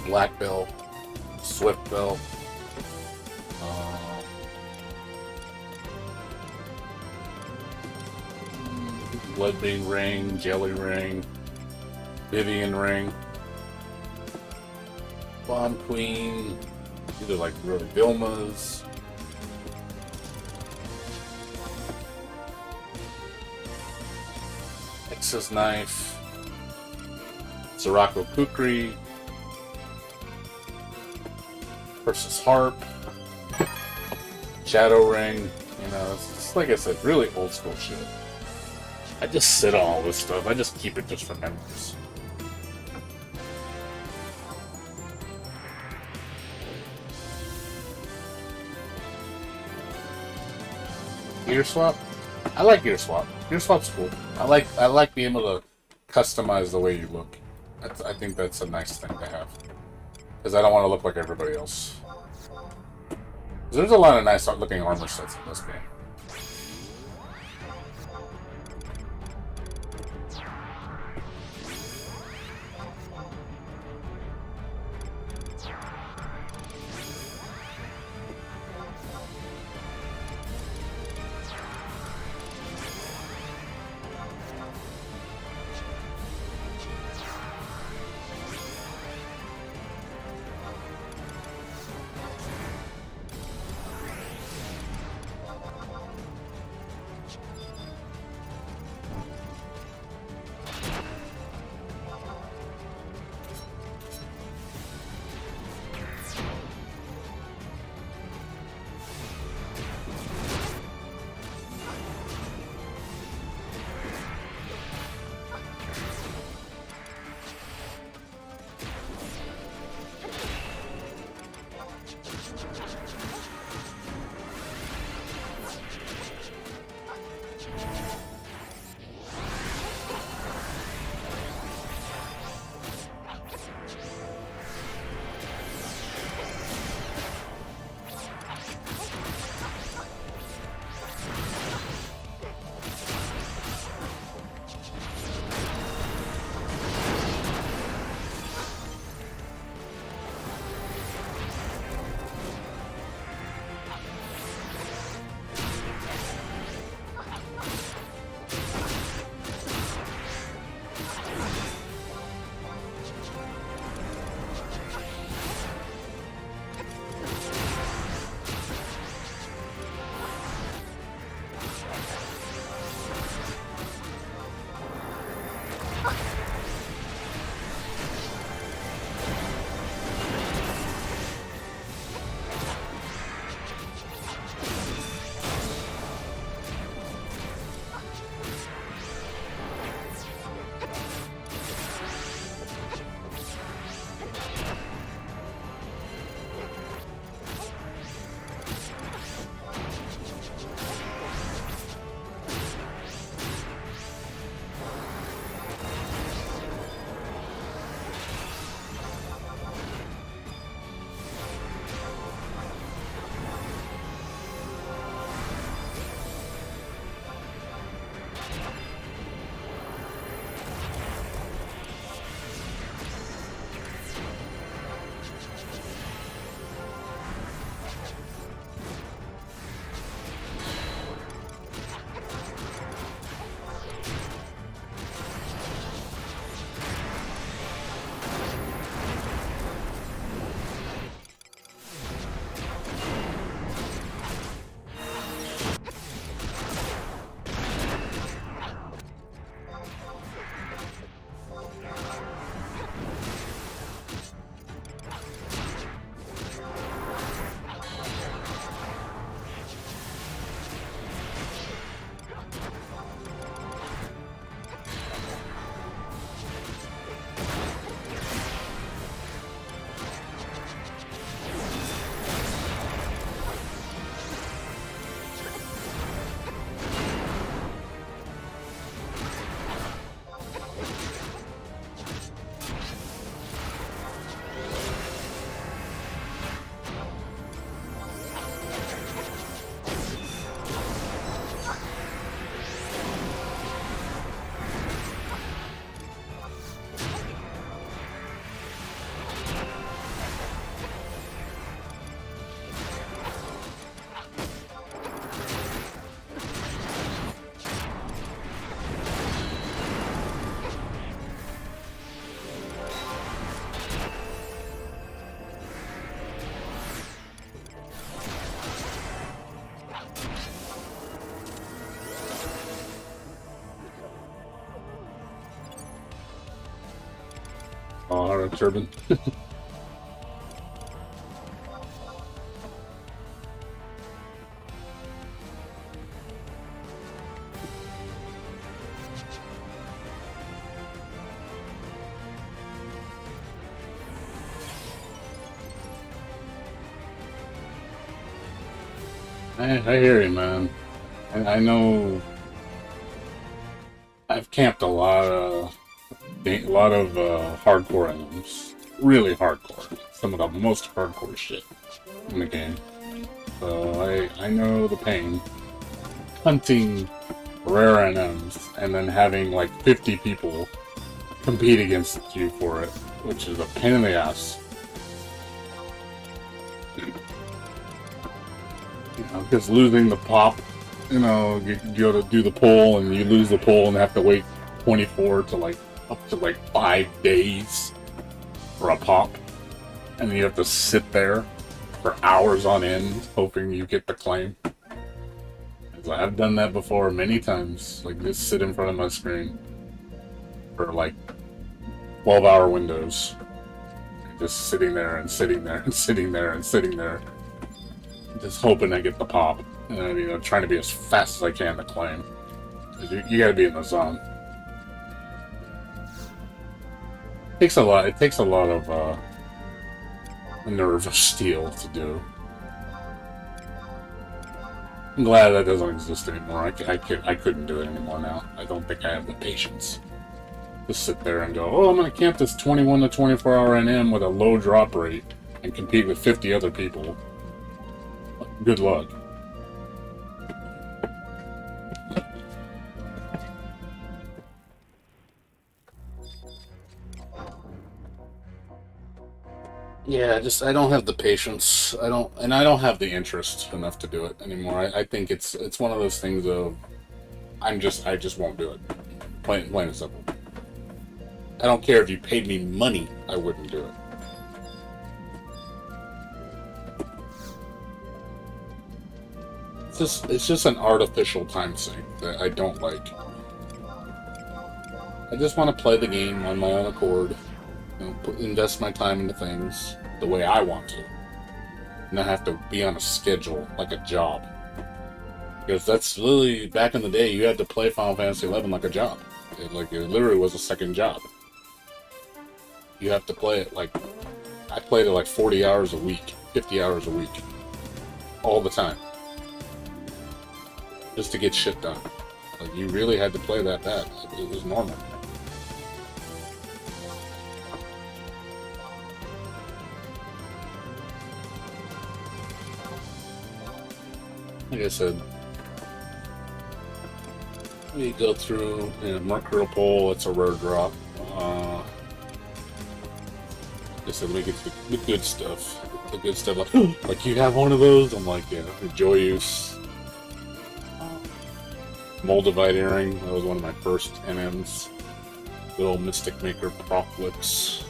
Black Belt, Swift Belt, Bloodbean ring, Jelly ring, Vivian ring, Bomb Queen, either like really Vilma's. Nexus knife, Sirocco Kukri versus Harp, Shadow Ring. You know, it's like I said, really old school shit. I just sit on all this stuff. I just keep it just for memories. Gear swap? I like gear swap. Gear swap's cool. I like being able to customize the way you look. I think that's a nice thing to have. Because I don't want to look like everybody else. There's a lot of nice looking armor sets in this game. the turban. I hear you, man. I know I've camped a lot of hardcore enemies. Really hardcore. Some of the most hardcore shit in the game. So I know the pain. Hunting rare NMs and then having like 50 people compete against you for it, which is a pain in the ass. You know, because losing the pop, you know, you go to do the pull and you lose the pull and have to wait 24 to like up to like 5 days for a pop, and then you have to sit there for hours on end hoping you get the claim. I've done that before many times, like just sit in front of my screen for like 12-hour windows, just sitting there and sitting there and sitting there and sitting there, just hoping I get the pop, and you know, trying to be as fast as I can to claim. You got to be in the zone. It takes a lot. It takes a lot of nerve of steel to do. I'm glad that doesn't exist anymore. I couldn't do it anymore now. I don't think I have the patience to sit there and go, oh, I'm going to camp this 21 to 24 hour NM with a low drop rate and compete with 50 other people. Good luck. Yeah, I don't have the patience. I don't have the interest enough to do it anymore. I think it's one of those things of I just won't do it. Plain and simple. I don't care if you paid me money, I wouldn't do it. It's just an artificial time sink that I don't like. I just want to play the game on my own accord. You know, invest my time into things the way I want to, and not have to be on a schedule like a job. Because that's literally, back in the day, you had to play Final Fantasy XI like a job. It literally was a second job. You have to play it like, I played it like 40 hours a week, 50 hours a week, all the time, just to get shit done. Like, you really had to play that bad. It was normal. Like I said, we go through, you know, Mercurial Pole, it's a rare drop. Like I said, we get the good stuff. The good stuff, like you have one of those? I'm like, yeah, the Joyous. Moldavite Earring, that was one of my first NMs. Little Mystic Maker Proplix.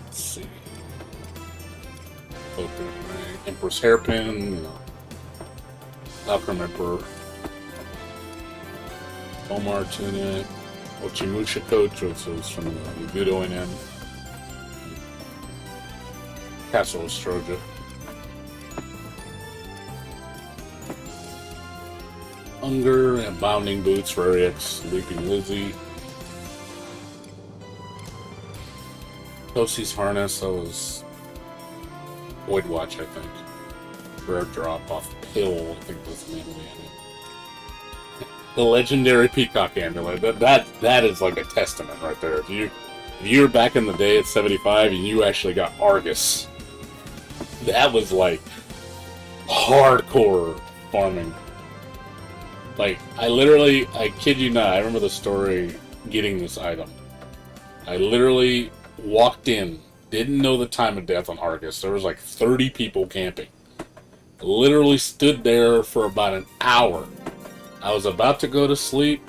Let's see. Emperor's Hairpin, you know. Alchemy Emperor. Omar Tunic. Ochimusha Coach, which was from the Budo NM. Castle Ostroja. Unger and Bounding Boots, Rarix, Leaping Lizzie. Tosi's Harness, that was Void Watch, I think. Rare drop off Pill, I think was the name of the amulet. The legendary Peacock Amulet. That is like a testament right there. If you're back in the day at 75 and you actually got Argus, that was like hardcore farming. Like, I kid you not, I remember the story getting this item. I literally walked in, didn't know the time of death on Argus. There was like 30 people camping. Literally stood there for about an hour. I was about to go to sleep.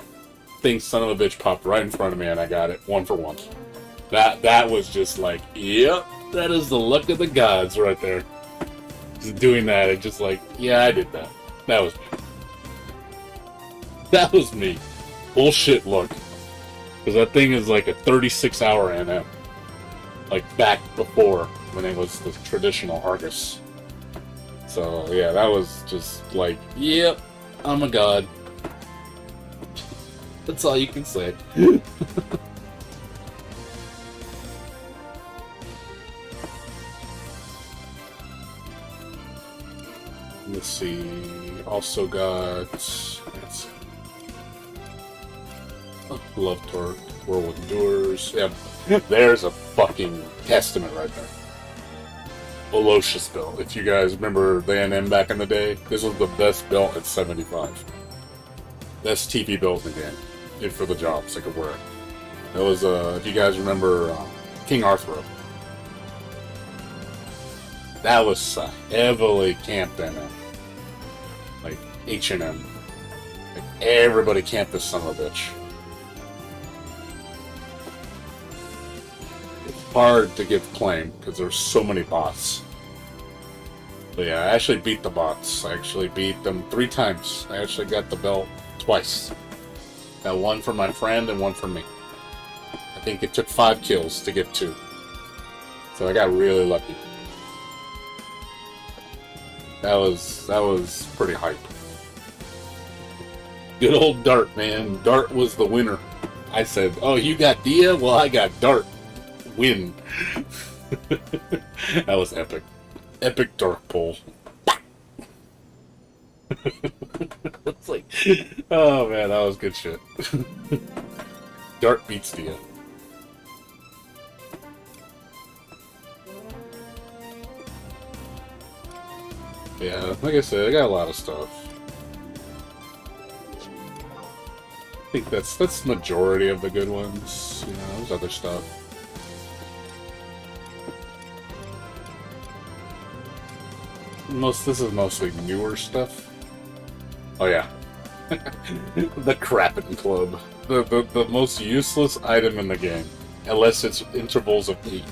Thing son of a bitch popped right in front of me and I got it 1 for 1. That was just like, yep, that is the luck of the gods right there. Just doing that, it's just like, yeah, I did that. That was me. That was me. Bullshit look. Because that thing is like a 36-hour NM. Like back before, when it was the traditional Argus. So, yeah, that was just like, yep, I'm a god. That's all you can say. Let's see. Also got... Love Torque, Whirlwind Endures. Yeah, there's a fucking testament right there. Velocious belt. If you guys remember the NM back in the day, this was the best belt at 75. Best TV belt in the game. Did for the job, so I could wear it. That was, if you guys remember, King Arthur. That was heavily camped NM. Like, H&M. Like, everybody camped this son of a bitch. Hard to give claim because there's so many bots. But yeah, I actually beat the bots. I actually beat them 3 times. I actually got the belt twice. Got one for my friend and one for me. I think it took 5 kills to get 2. So I got really lucky. That was pretty hype. Good old Dart, man. Dart was the winner. I said, oh, you got Dia? Well, I got Dart. Win. That was epic. Epic dark pull. It's like, oh man, that was good shit. Dart beats Dia. Yeah, like I said, I got a lot of stuff. I think that's the majority of the good ones. You know, there's other stuff. This is mostly newer stuff. Oh yeah. The Crappin' Club. The most useless item in the game. Unless it's intervals of 8.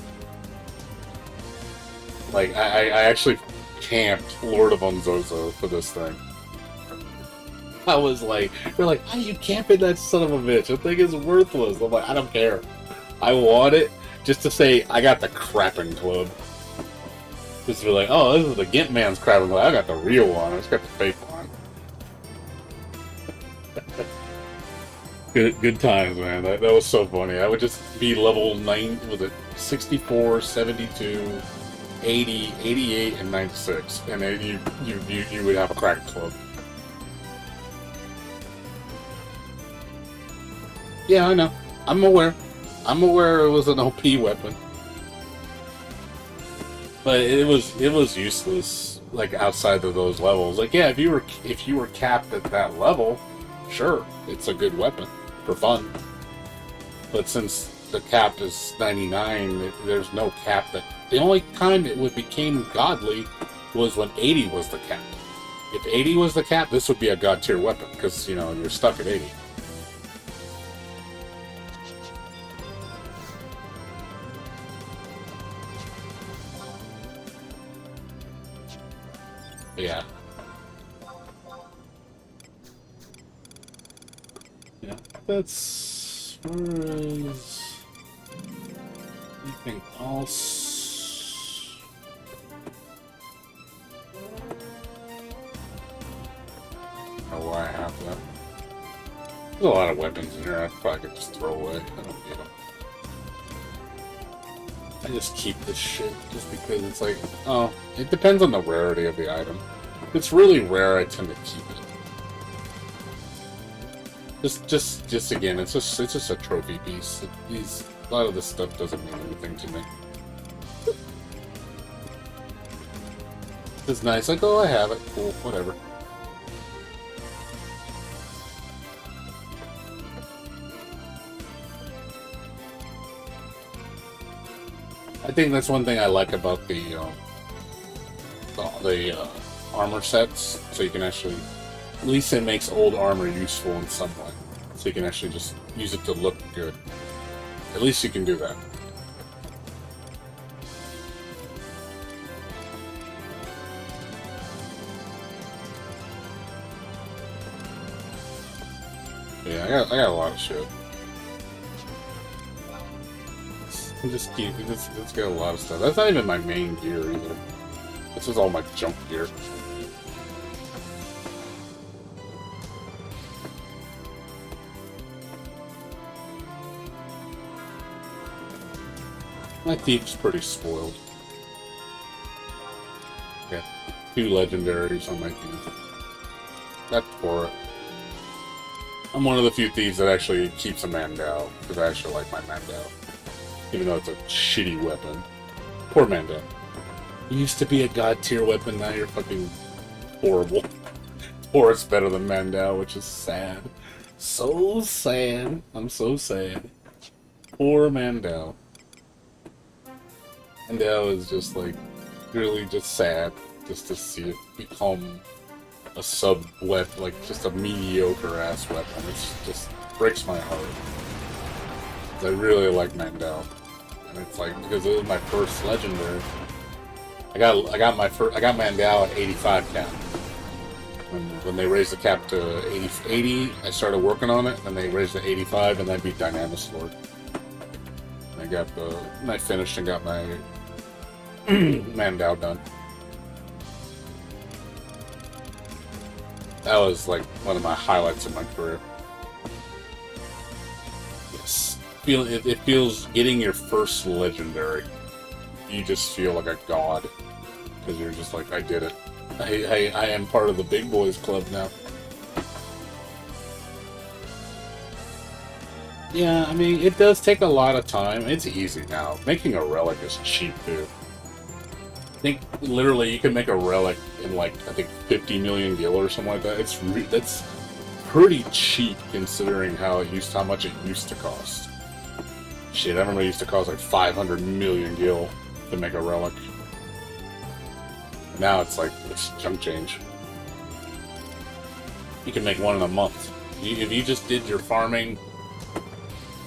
Like, I actually camped Lord of Unzozo for this thing. I was like, they're like, how are you camping that son of a bitch? The thing is worthless. I'm like, I don't care. I want it just to say, I got the Crappin' Club. Just to be like, oh, this is the Gimp Man's Crappin' Club. I got the real one. I just got the fake one. Good times, man. That was so funny. I would just be level 9, was it 64, 72, 80, 88, and 96. And then you would have a Crappin' Club. Yeah, I know. I'm aware. I'm aware it was an OP weapon. But it was useless, like, outside of those levels. Like, yeah, if you were capped at that level, sure, it's a good weapon for fun. But since the cap is 99, there's no cap. The only time it became godly was when 80 was the cap. If 80 was the cap, this would be a god tier weapon, because, you know, you're stuck at 80. Yeah. Yeah, that's... Where is... anything else? I don't know why I have that. There's a lot of weapons in here I probably could just throw away. I don't need them. I just keep this shit just because it's like, oh, it depends on the rarity of the item. If it's really rare, I tend to keep it. Just again, it's just a trophy piece. A lot of this stuff doesn't mean anything to me. It's nice, like, oh, I have it, cool, whatever. I think that's one thing I like about the armor sets. So you can actually, at least it makes old armor useful in some way. So you can actually just use it to look good. At least you can do that. I got a lot of shit. Just got a lot of stuff. That's not even my main gear either. This is all my junk gear. My thief's pretty spoiled. Got 2 legendaries on my thief. That's for it. I'm one of the few thieves that actually keeps a Mandau, because I actually like my Mandau. Even though it's a shitty weapon. Poor Mandau. You used to be a god tier weapon, now you're fucking horrible. Or it's better than Mandau, which is sad. So sad. I'm so sad. Poor Mandau. Mandau is just like, really just sad, just to see it become a sub-weapon, like just a mediocre-ass weapon. It just breaks my heart. I really like Mandau. And it's like, because it was my first legendary. I got Mandau at 85 cap. When they raised the cap to 80, I started working on it, and they raised it to 85, and I beat Dynamis Lord. And I finished and got my Mandau done. That was like one of my highlights of my career. Yes, it feels getting your first legendary. You just feel like a god because you're just like, I did it. I am part of the big boys club now. Yeah, I mean, it does take a lot of time. It's easy now. Making a relic is cheap, too. I think, literally, you can make a relic in, like, I think 50 million gil or something like that. That's pretty cheap, considering how much it used to cost. Shit, I remember it used to cost, like, 500 million gil to make a relic. Now it's chunk change. You can make one in a month. If you just did your farming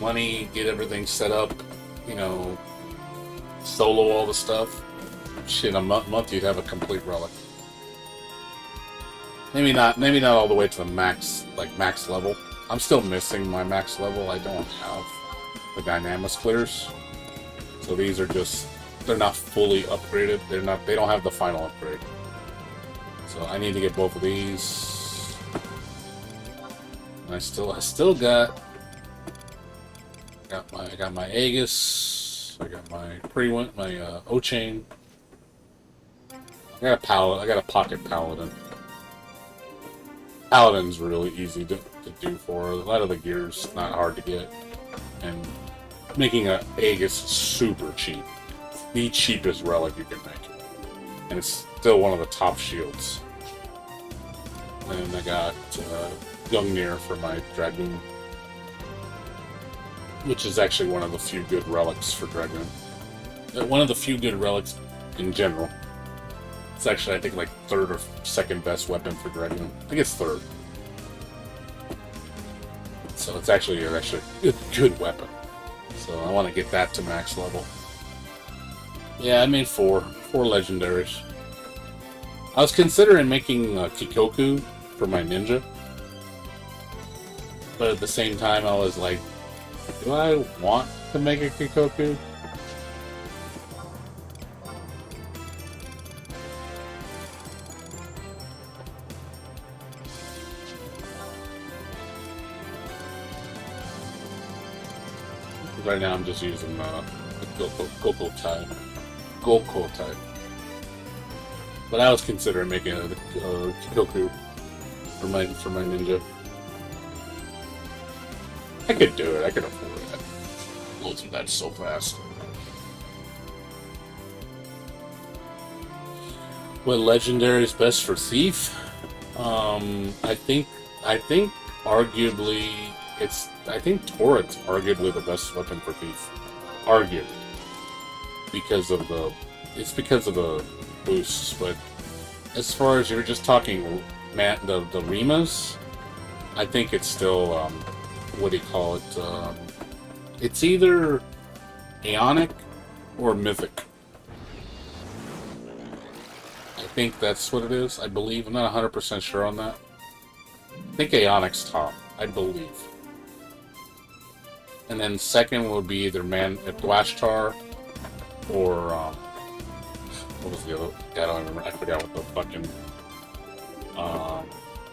money, get everything set up, you know, solo all the stuff, shit, in a month you'd have a complete relic. Maybe not all the way to the max level. I'm still missing my max level. I don't have the Dynamis clears. So these are just, they're not fully upgraded. They don't have the final upgrade. So I need to get both of these. And I still got my Aegis. I got my my O-Chain. I got a pocket Paladin. Paladin's really easy to do for. A lot of the gear's not hard to get. And making an Aegis is super cheap. The cheapest relic you can make. And it's still one of the top shields. And I got Gungnir for my Dragoon. Which is actually one of the few good relics for Dragoon. One of the few good relics in general. It's actually, I think, like third or second best weapon for Dragoon. I think it's third. So it's actually a good weapon. So I want to get that to max level. Yeah, I made four legendaries. I was considering making Kikoku for my ninja. But at the same time, I was like, do I want to make a Kikoku? Right now I'm just using the Goko type. But I was considering making a Kikoku for my ninja. I could do it. I could afford it. Go through that so fast. What legendary is best for Thief? I think arguably I think Torrent's arguably the best weapon for Thief. Arguably. Because of the boosts, but as far as you're just talking the Rimas, I think it's still what do you call it? It's either Aeonic or Mythic. I think that's what it is, I believe. I'm not 100% sure on that. I think Aeonic's top, I believe. And then second would be either Dwashtar or what was the other? I don't remember. I forgot what the fucking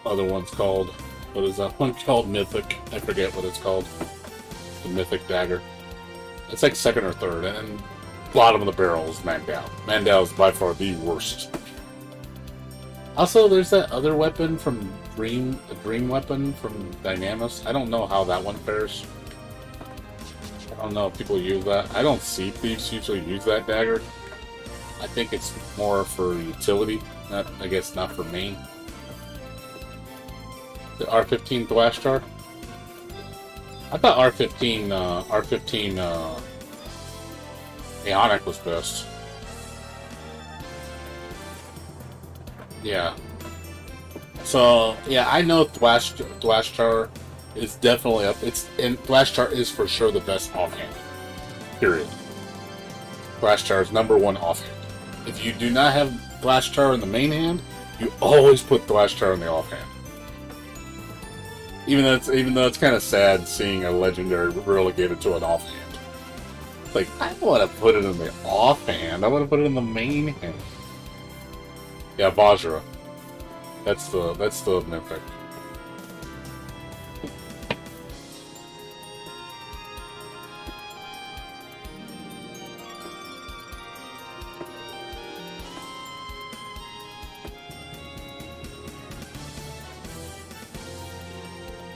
other one's called. What is that one called? Mythic. I forget what it's called. The Mythic Dagger. It's like second or third, and bottom of the barrel is Mandal. Mandal is by far the worst. Also, there's that other weapon from Dream, a Dream weapon from Dynamis. I don't know how that one fares. I don't know if people use that. I don't see thieves usually use that dagger. I think it's more for utility, not, I guess, not for main. The R15 Dwashtar. I thought R15 Aeonic was best. Yeah. So yeah, I know Dwashtar is definitely up. And Dwashtar is for sure the best offhand. Period. Dwashtar is #1 offhand. If you do not have Dwashtar in the main hand, you always put Dwashtar in the offhand. Even though it's kind of sad seeing a legendary relegated to an offhand. Like, I don't want to put it in the offhand. I want to put it in the main hand. Yeah, Vajra. That's the mythic.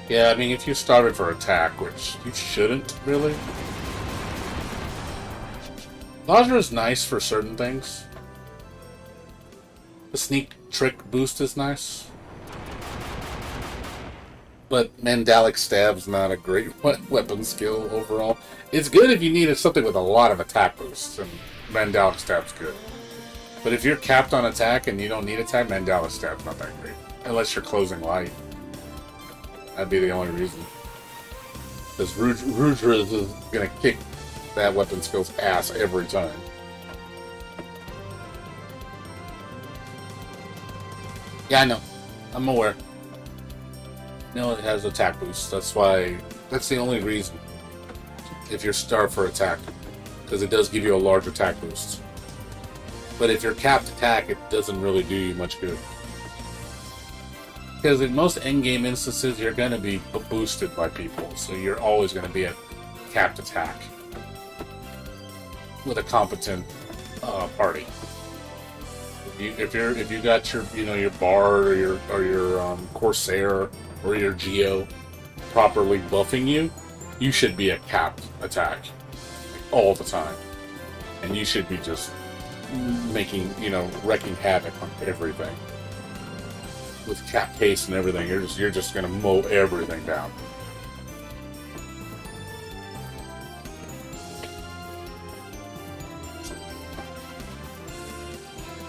Yeah, I mean, if you started for attack, which you shouldn't, really. Vajra is nice for certain things. The sneak trick boost is nice. But Mandalic Stab's not a great weapon skill overall. It's good if you needed something with a lot of attack boosts, and Mandalic Stab's good. But if you're capped on attack and you don't need attack, Mandalic Stab's not that great. Unless you're closing light. That'd be the only reason. Because Rudra is going to kick that weapon skill's ass every time. Yeah, I know. I'm aware. No, it has attack boost. That's why. That's the only reason. If you're starved for attack. Because it does give you a large attack boost. But if you're capped attack, it doesn't really do you much good. Because in most endgame instances, you're going to be boosted by people, so you're always going to be at capped attack with a competent party. If you got your your bard or your corsair or your geo properly buffing you, you should be at capped attack all the time, and you should be just making wrecking havoc on everything. With cap case and everything, you're just gonna mow everything down.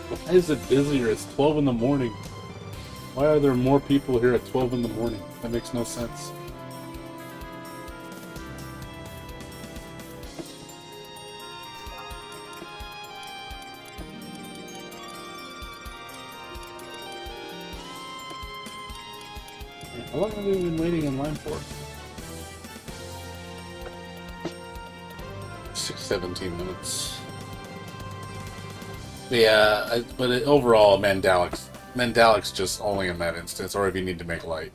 Why is it busier? It's 12 in the morning. Why are there more people here at 12 in the morning? That makes no sense. How long have we been waiting in line for? 17 minutes. But yeah, overall, Mandalic's just only in that instance, or if you need to make light.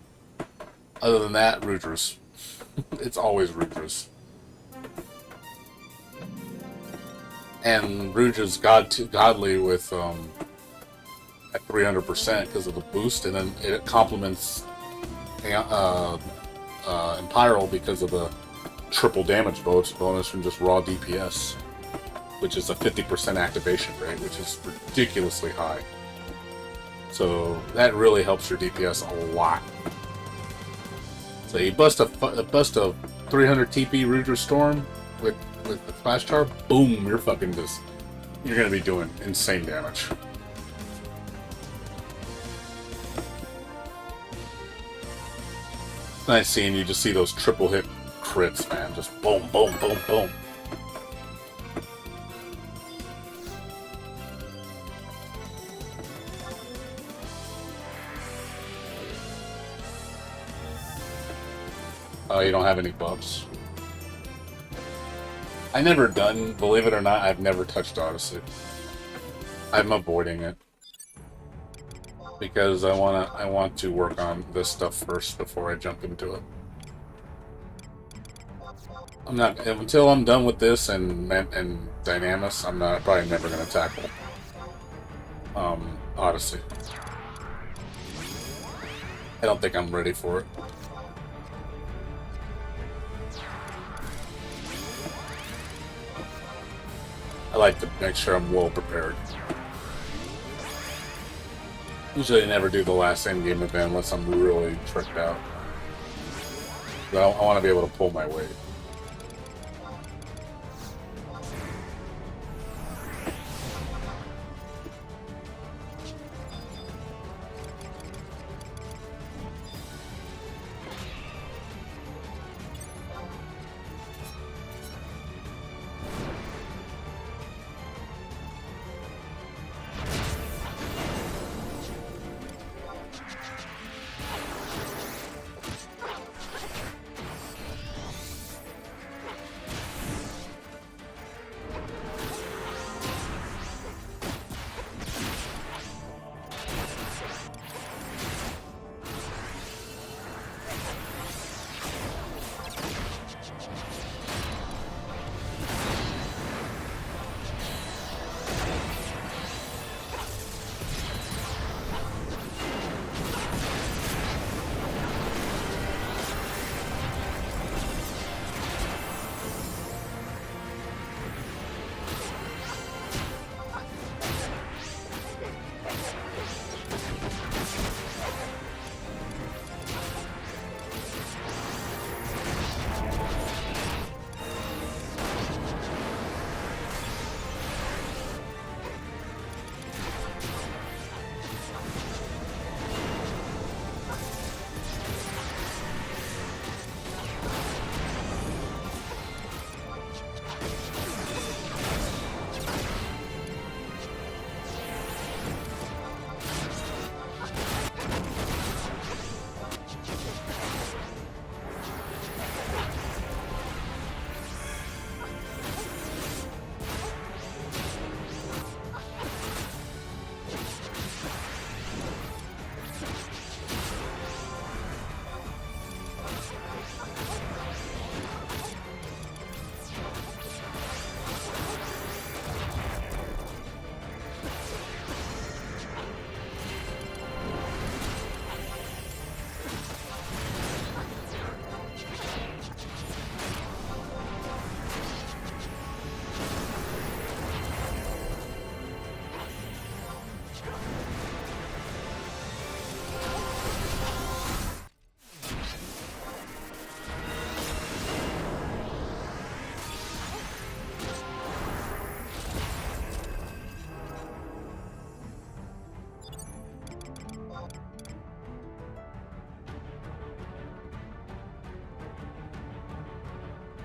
Other than that, Rudras. It's always Rudras. And Rudra's godly with at 300% because of the boost, and then it complements Imperial because of the triple damage bonus from just raw DPS, which is a 50% activation rate, which is ridiculously high. So that really helps your DPS a lot. So you bust a 300 TP Rudra Storm with the Flash Tar, boom, you're gonna be doing insane damage. It's nice seeing you just see those triple hit crits, man. Just boom, boom, boom, boom. Oh, you don't have any buffs. I never done, believe it or not, I've never touched Odyssey. I'm avoiding it. Because I want to work on this stuff first before I jump into it. I'm not, until I'm done with this and Dynamis, I'm probably never gonna tackle Odyssey. I don't think I'm ready for it. I like to make sure I'm well prepared. Usually I never do the last endgame event unless I'm really tricked out. But I want to be able to pull my weight.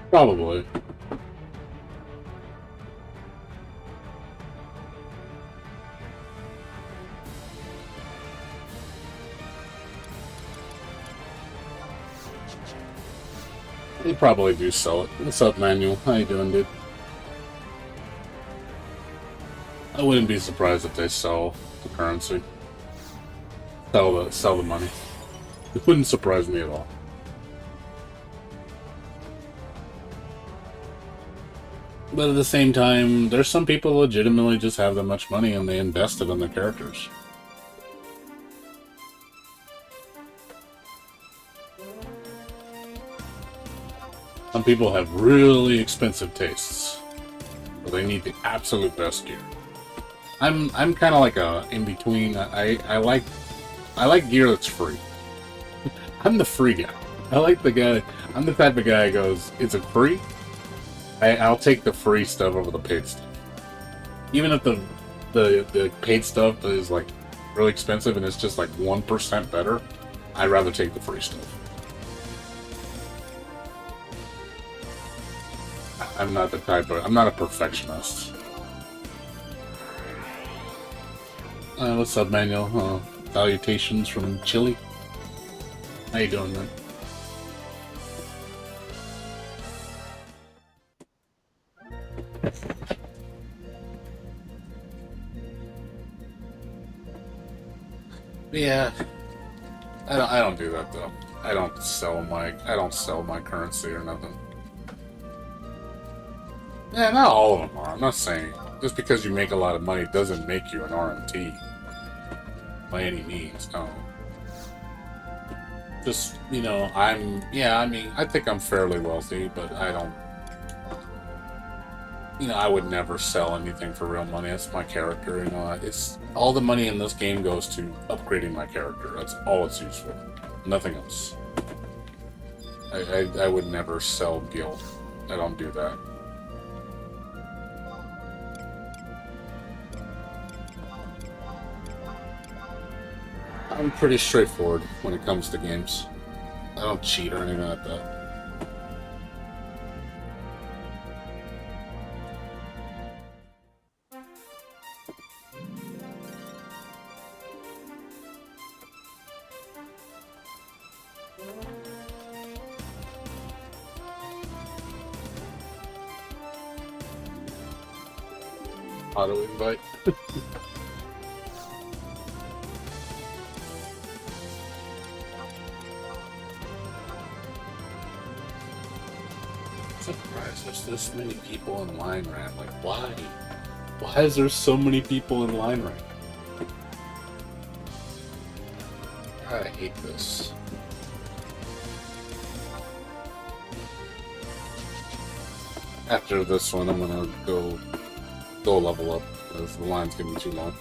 Probably. They probably do sell it. What's up, Manuel? How you doing, dude? I wouldn't be surprised if they sell the currency. Sell the money. It wouldn't surprise me at all. But at the same time, there's some people legitimately just have that much money and they invest it in their characters. Some people have really expensive tastes, but they need the absolute best gear. I'm kind of like a in between. I like gear that's free. I'm the free guy. I like the guy. I'm the type of guy who goes, "It's a free. I'll take the free stuff over the paid stuff, even if the paid stuff is like really expensive and it's just like 1% better. I'd rather take the free stuff." I'm not the type of. I'm not a perfectionist. What's up, Manuel? Salutations from Chile. How you doing, man? Yeah, I don't do that though. I don't sell my currency or nothing. Yeah, not all of them are. I'm not saying just because you make a lot of money doesn't make you an RMT by any means. No. Just, I mean, I think I'm fairly wealthy, but I don't, I would never sell anything for real money. That's my character, it's all the money in this game goes to upgrading my character. That's all it's used for. Nothing else. I would never sell guild. I don't do that. I'm pretty straightforward when it comes to games. I don't cheat or anything like that. Auto invite. Surprised there's this many people in line rank. Like, why? Why is there so many people in line rank? God, I hate this. After this one, I'm gonna go level up because the line's getting too long.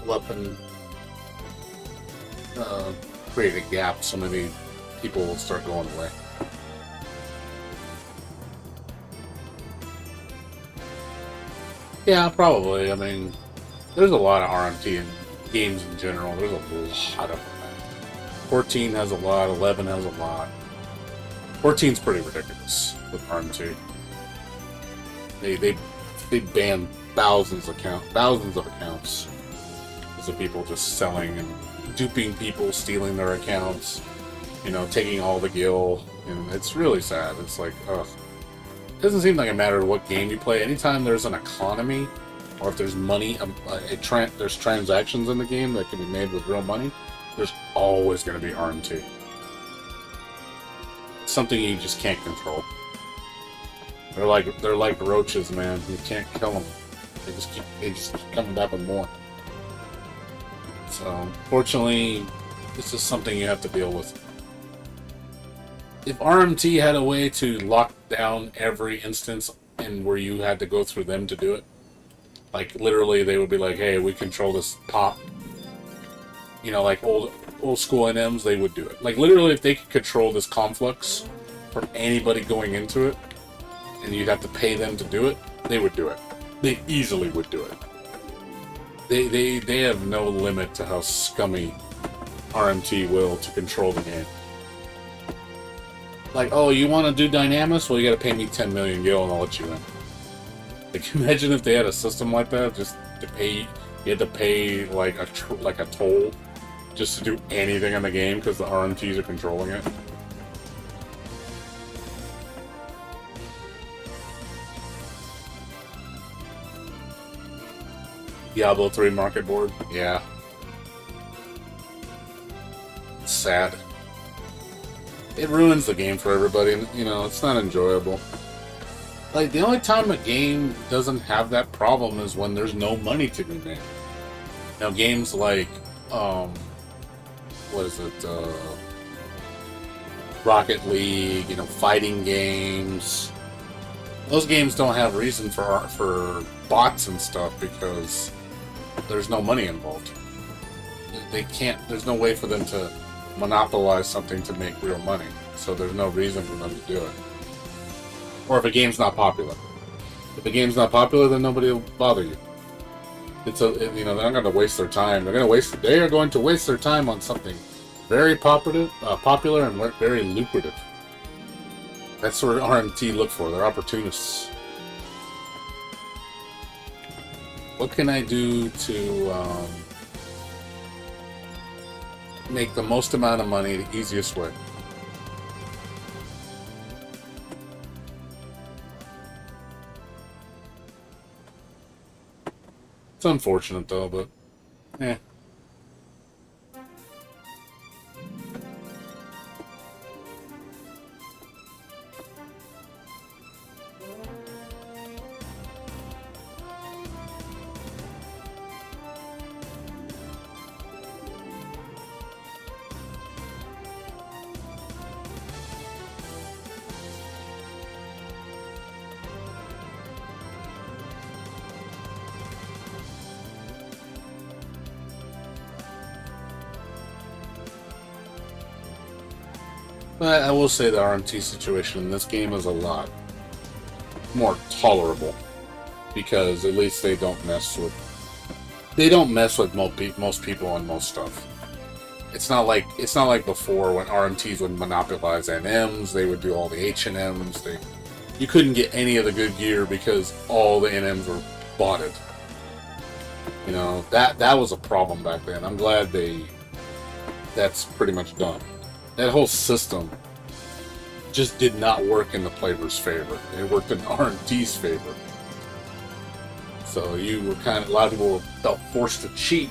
Level up and create a gap so many people will start going away. Yeah, probably. I mean, there's a lot of RMT in games in general. There's a lot of them. 14 has a lot, 11 has a lot. 14's pretty ridiculous with RMT. They ban thousands of accounts because of people just selling and duping people, stealing their accounts, taking all the gil, and it's really sad. It's like, ugh. It doesn't seem like it matters what game you play. Anytime there's an economy, or if there's money, there's transactions in the game that can be made with real money, there's always going to be RMT. It's something you just can't control. They're like roaches, man. You can't kill them. They just keep coming back with more. So, fortunately, this is something you have to deal with. If RMT had a way to lock down every instance and where you had to go through them to do it, like literally they would be like, hey, we control this pop, like old school NMs, they would do it. Like literally if they could control this conflux from anybody going into it and you'd have to pay them to do it, they would do it. They easily would do it. They have no limit to how scummy RMT will to control the game. Like, oh, you want to do Dynamis? Well, you got to pay me 10 million gil and I'll let you in. Like, imagine if they had a system like that, just to pay. You had to pay like a toll just to do anything in the game because the RMTs are controlling it. Diablo 3 market board, yeah. It's sad. It ruins the game for everybody, and it's not enjoyable. Like, the only time a game doesn't have that problem is when there's no money to be made. Games like, what is it, Rocket League, fighting games. Those games don't have reason for bots and stuff because there's no money involved. They can't, there's no way for them to monopolize something to make real money, so there's no reason for them to do it. Or if a game's not popular. If the game's not popular, then nobody will bother you. They're not going to waste their time. They are going to waste their time on something very popular and very lucrative. That's what RMT look for. They're opportunists. What can I do to make the most amount of money the easiest way? It's unfortunate though, but Eh. But I will say the RMT situation in this game is a lot more tolerable because at least they don't mess with most people and most stuff. It's not like before when RMTs would monopolize NMs. They would do all the H&Ms. You couldn't get any of the good gear because all the NMs were botted. You know, that was a problem back then. I'm glad that's pretty much done. That whole system just did not work in the player's favor. It worked in RMT's favor. So you were a lot of people felt forced to cheat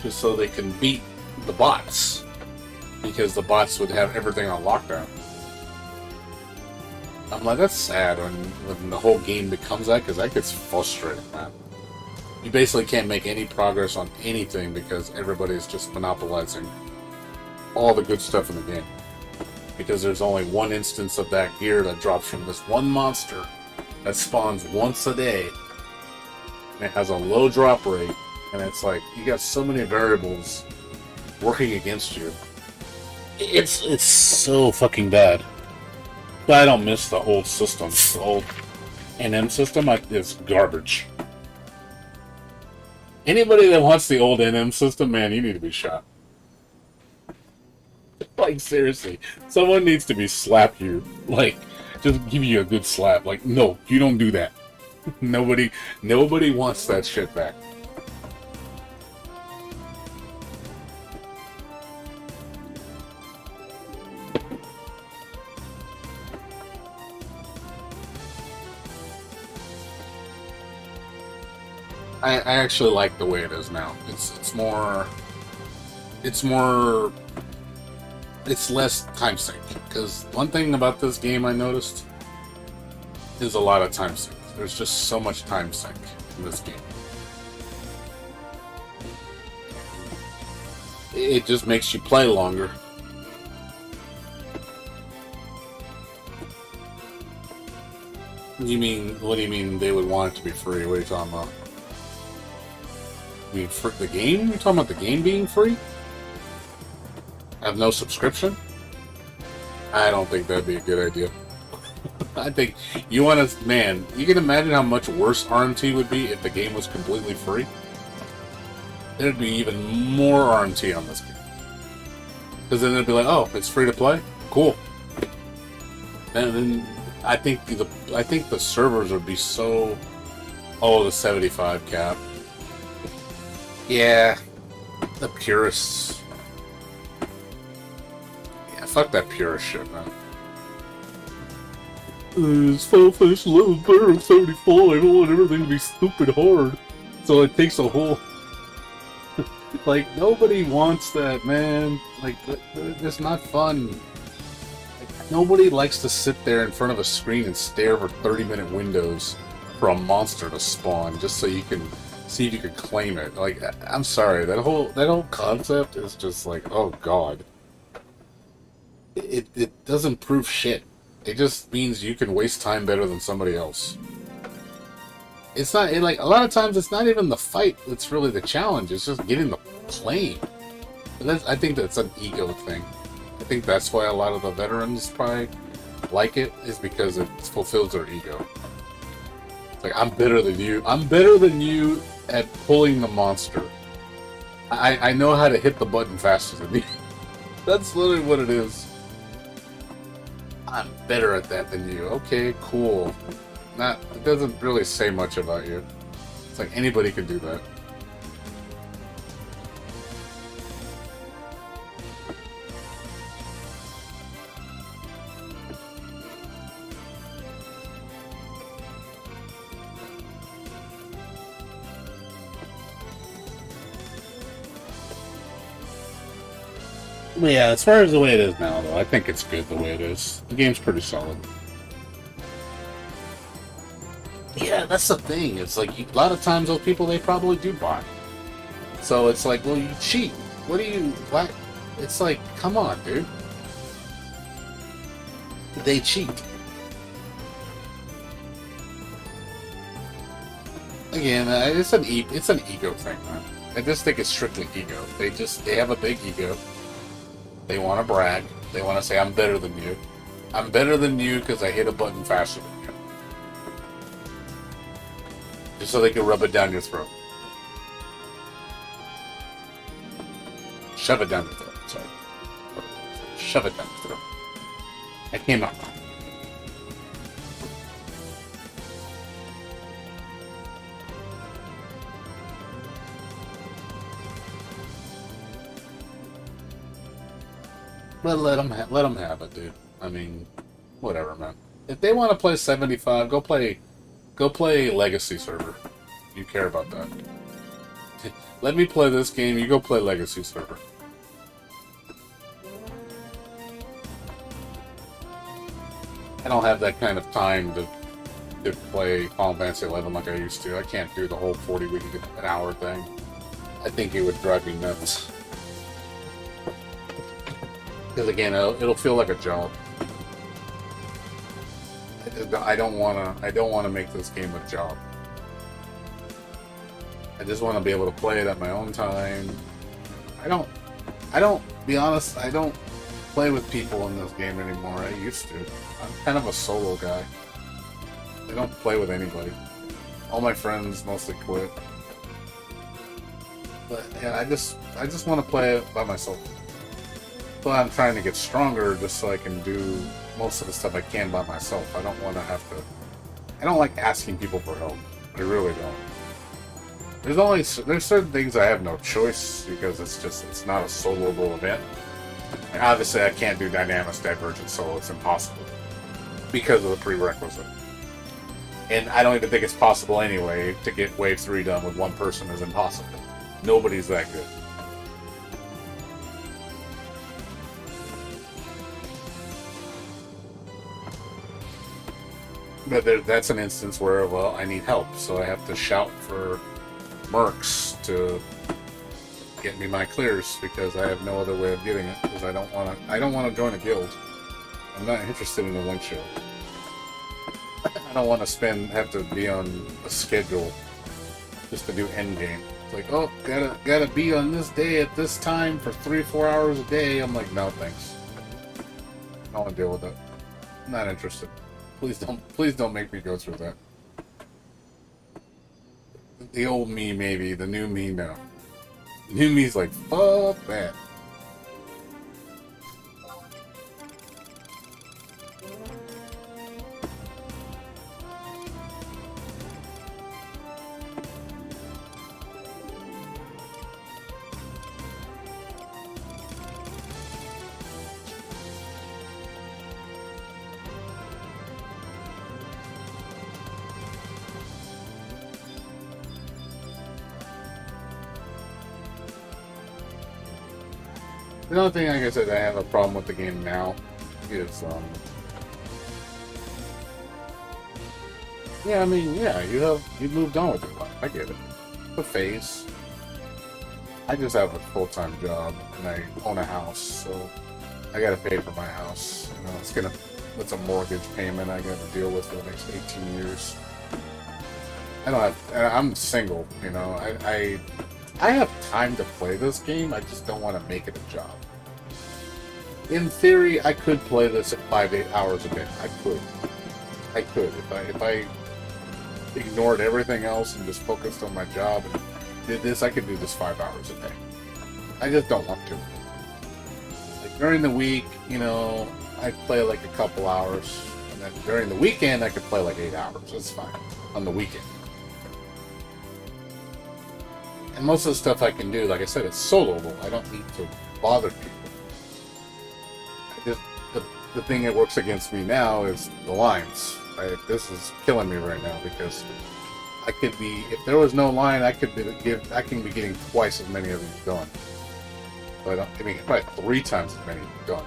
just so they can beat the bots, because the bots would have everything on lockdown. I'm like, that's sad when the whole game becomes that, because that gets frustrating, man. You basically can't make any progress on anything because everybody's just monopolizing all the good stuff in the game. Because there's only one instance of that gear that drops from this one monster that spawns once a day. And it has a low drop rate. And it's like, you got so many variables working against you. It's so fucking bad. But I don't miss the old system. The old NM system is garbage. Anybody that wants the old NM system, man, you need to be shot. Like, seriously. Someone needs to slap you. Like, just give you a good slap. Like, no, you don't do that. Nobody wants that shit back. I actually like the way it is now. It's less time sink. Because one thing about this game I noticed is a lot of time sink. There's just so much time sink in this game. It just makes you play longer. What do you mean they would want it to be free? What are you talking about? You mean for the game? You're talking about the game being free? Have no subscription? I don't think that'd be a good idea. I think you want to... Man, you can imagine how much worse RMT would be if the game was completely free? There'd be even more RMT on this game. Because then it'd be like, oh, it's free to play? Cool. And then I think the servers would be so... Oh, the 75 cap. Yeah. The purists. Yeah, fuck that purist shit, man. It's Final Fantasy 11 better than 75. I don't want everything to be stupid hard. So it takes a whole... Like, nobody wants that, man. Like, it's not fun. Like, nobody likes to sit there in front of a screen and stare for 30-minute windows for a monster to spawn just so you can see if you can claim it. Like, I'm sorry, that whole concept is just like, oh god. It doesn't prove shit. It just means you can waste time better than somebody else. It's not, like, a lot of times it's not even the fight that's really the challenge, it's just getting the claim. I think that's an ego thing. I think that's why a lot of the veterans probably like it, is because it fulfills their ego. It's like, I'm better than you. I'm better than you at pulling the monster. I know how to hit the button faster than you. That's literally what it is. I'm better at that than you. Okay, cool. It doesn't really say much about you. It's like anybody can do that. Yeah, as far as the way it is now, though, I think it's good the way it is. The game's pretty solid. Yeah, that's the thing. It's like a lot of times those people, they probably do buy. So it's like, well, you cheat. What do you... What? It's like, come on, dude. They cheat. Again, it's an ego thing, man. I just think it's strictly ego. They have a big ego. They want to brag. They want to say, I'm better than you. I'm better than you because I hit a button faster than you. Just so they can rub it down your throat. Shove it down your throat. Sorry. Shove it down your throat. I came up. But let them have it, dude. I mean, whatever, man. If they want to play 75, go play Legacy server. You care about that. Let me play this game, you go play Legacy server. I don't have that kind of time to play Final Fantasy 11 like I used to. I can't do the whole 40 week an hour thing. I think it would drive me nuts. Because again, it'll feel like a job. I don't want to make this game a job. I just want to be able to play it at my own time. Be honest, I don't play with people in this game anymore. I used to. I'm kind of a solo guy. I don't play with anybody. All my friends mostly quit. But yeah, I just want to play it by myself. But I'm trying to get stronger just so I can do most of the stuff I can by myself. I don't want to have to... I don't like asking people for help. I really don't. There's certain things I have no choice because it's not a soloable event. And obviously I can't do Dynamics Divergent solo. It's impossible. Because of the prerequisite. And I don't even think it's possible anyway. To get Wave 3 done with one person is impossible. Nobody's that good. But that's an instance where, well, I need help, so I have to shout for mercs to get me my clears because I have no other way of getting it because I don't want to join a guild. I'm not interested in a one show. I don't want to have to be on a schedule just to do endgame. It's like, oh, gotta be on this day at this time for 3-4 hours a day. I'm like, no, thanks. I don't want to deal with it. I'm not interested. Please don't make me go through that. The old me, maybe. The new me, no. The new me's like, fuck that. The only thing, like I said, I have a problem with the game now is, yeah, I mean, yeah, you've moved on with your life. I get it. It's a phase. I just have a full-time job and I own a house, so I gotta pay for my house. You know, it's a mortgage payment I gotta deal with for the next 18 years. I'm single, you know, I have time to play this game, I just don't want to make it a job. In theory, I could play this at 5-8 hours a day. I could. If I ignored everything else and just focused on my job and did this, I could do this 5 hours a day. I just don't want to. Like during the week, you know, I play like a couple hours. And then during the weekend, I could play like 8 hours. That's fine. On the weekend. And most of the stuff I can do, like I said, it's soloable. I don't need to bother people. The thing that works against me now is the lines. This is killing me right now because I could be, if there was no line, I can be getting twice as many of these done. But I mean, probably 3 times as many done.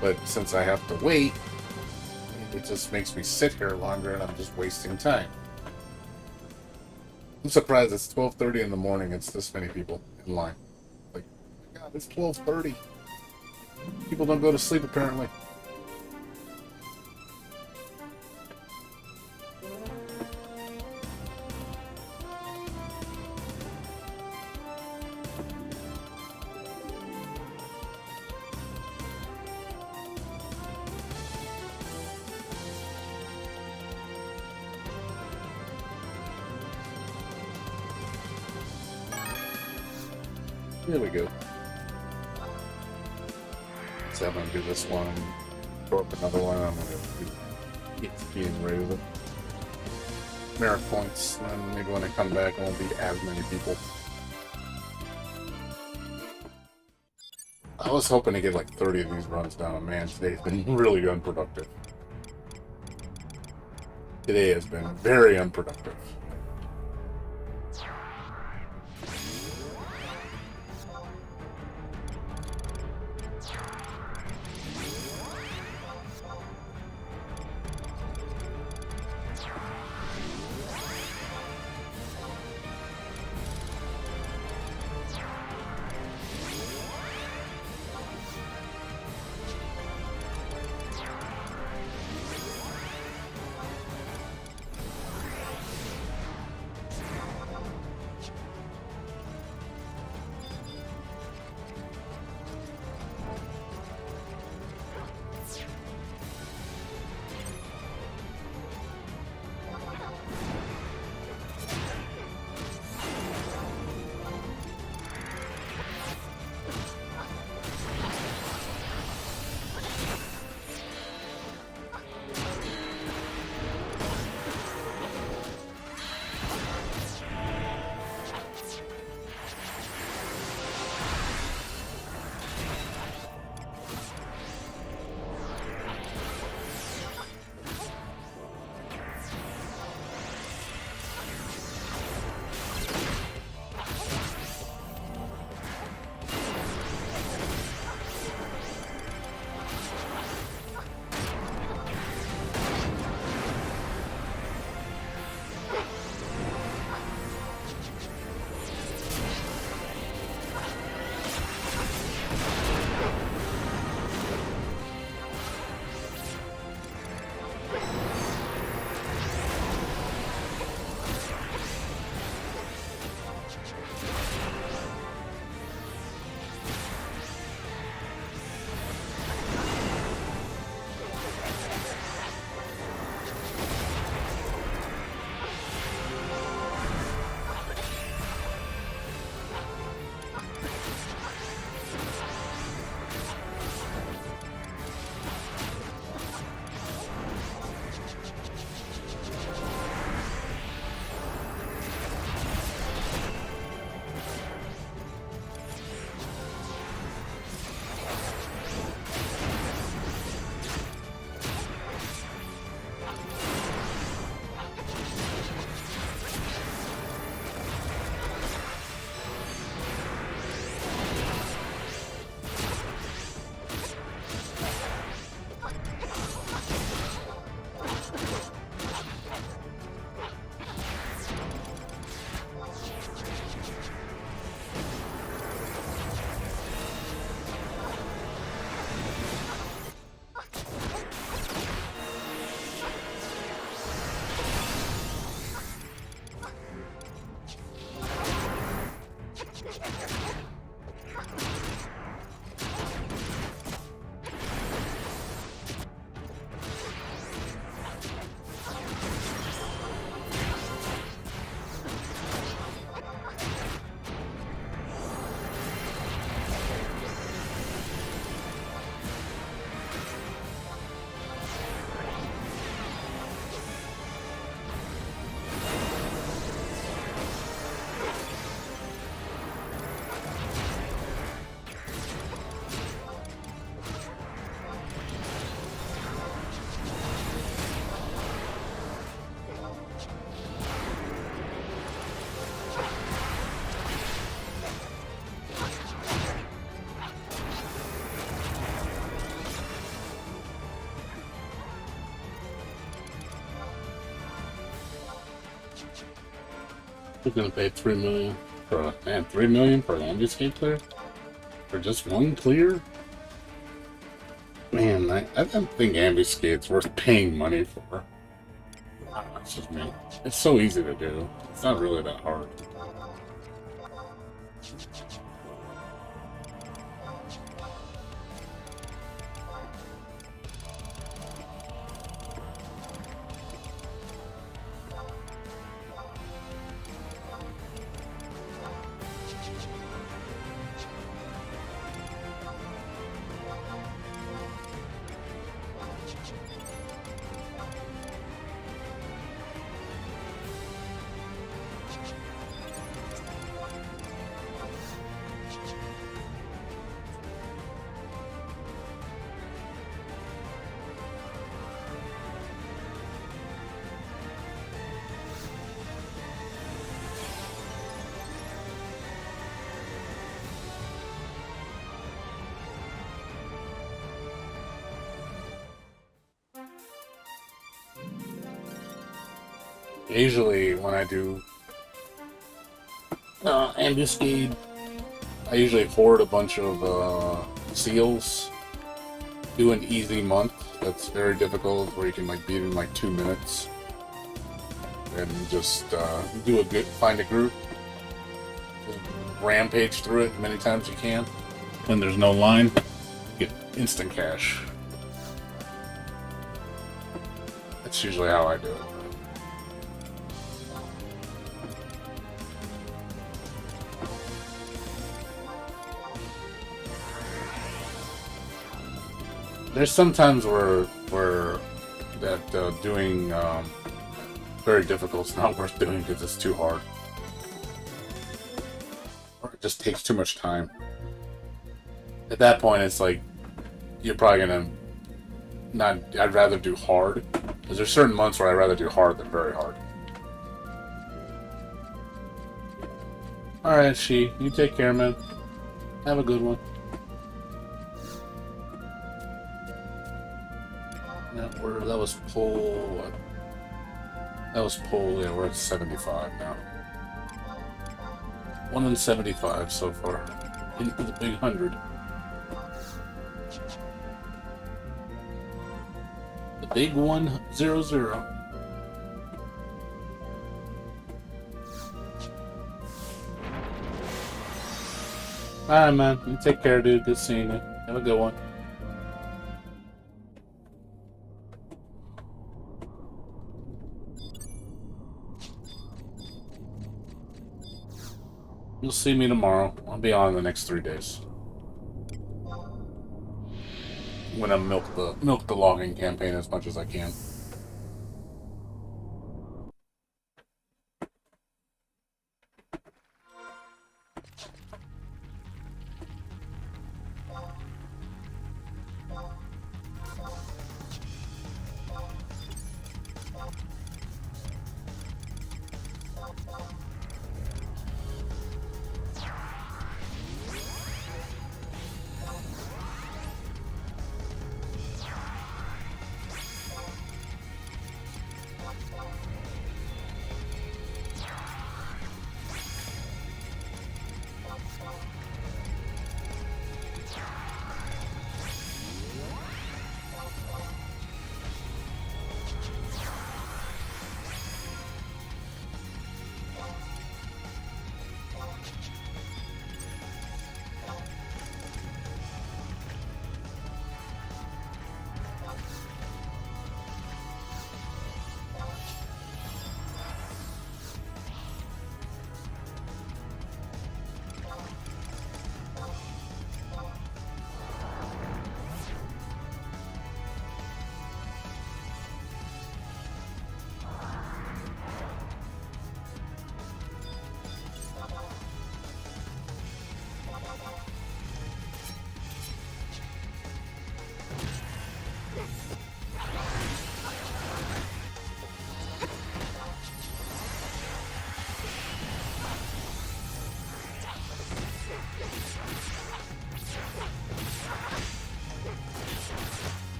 But since I have to wait, it just makes me sit here longer, and I'm just wasting time. I'm surprised it's 12:30 in the morning. It's this many people in line. Like, oh my God, it's 12:30. People don't go to sleep apparently. Here we go. So I'm gonna do this one, throw up another one. I'm gonna do EXP and raise it. Merit points, and then maybe when I come back, it won't be as many people. I was hoping to get like 30 of these runs down, and man, today's been really unproductive. Today has been very unproductive. We're gonna pay 3 million for man, 3 million for an ambuscade clear? For just one clear? Man, I don't think ambuscade's worth paying money for. That's just me. It's so easy to do. It's not really that hard. Usually, when I do ambuscade, I usually hoard a bunch of seals. Do an easy month that's very difficult, where you can like beat it in like 2 minutes, and just find a group, rampage through it as many times as you can. When there's no line, get instant cash. That's usually how I do it. There's some times where doing very difficult is not worth doing because it's too hard, or it just takes too much time. At that point, it's like you're probably gonna not. I'd rather do hard, because there's certain months where I'd rather do hard than very hard. All right, you take care, man. Have a good one. That was pull. That was pull. Yeah, we're at 75 now. 1 in 75 so far. Into the big 100. The big 100. Alright, man. You take care, dude. Good seeing you. Have a good one. You'll see me tomorrow. I'll be on the next 3 days. I'm gonna milk the logging campaign as much as I can.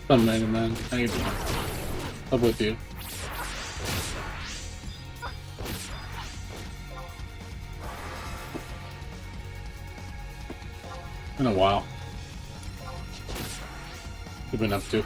What's up, Mega Man? How you doing? I'm with you. Been a while. What you been up to?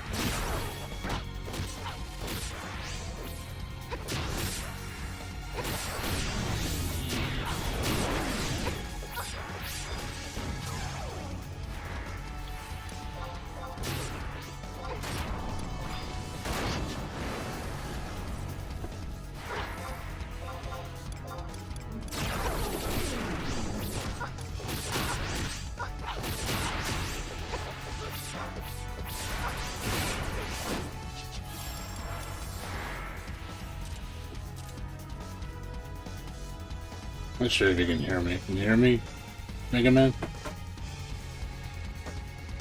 I'm not sure if you can hear me. Can you hear me, Mega Man?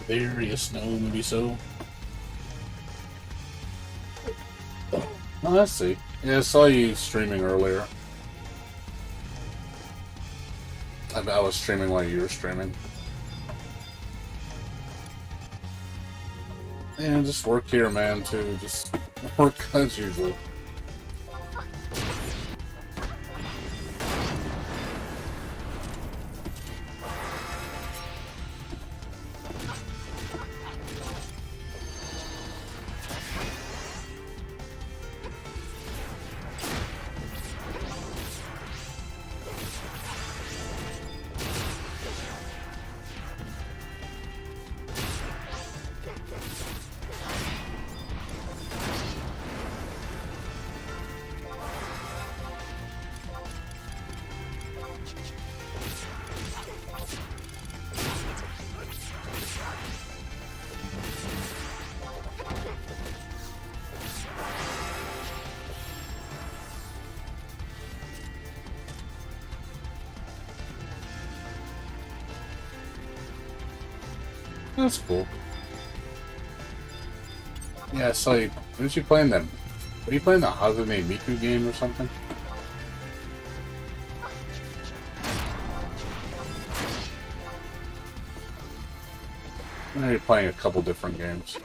There, yes, no, maybe so. Oh, I see. Yeah, I saw you streaming earlier. I was streaming while you were streaming. Yeah, just work here, man, too. Just work as usual. That's cool. Yeah, I saw you. What did you playing them? Were you playing the Hazume Miku game or something? I know you're playing a couple different games.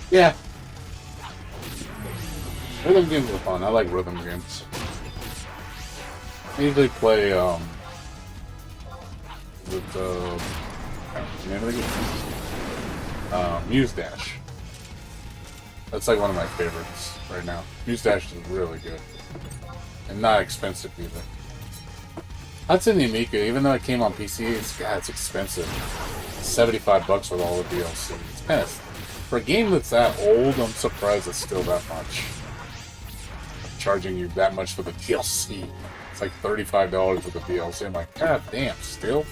Yeah. Rhythm games are fun. I like rhythm games. I usually play, with, what's the name of the game? Muse Dash. That's like one of my favorites right now. Muse Dash is really good. And not expensive either. Hatsune Miku, even though it came on PC, it's expensive. $75 with all the DLC. It's kind of, for a game that's that old, I'm surprised it's still that much. Charging you that much for the DLC. It's like $35 with the DLC. I'm like, god damn, still?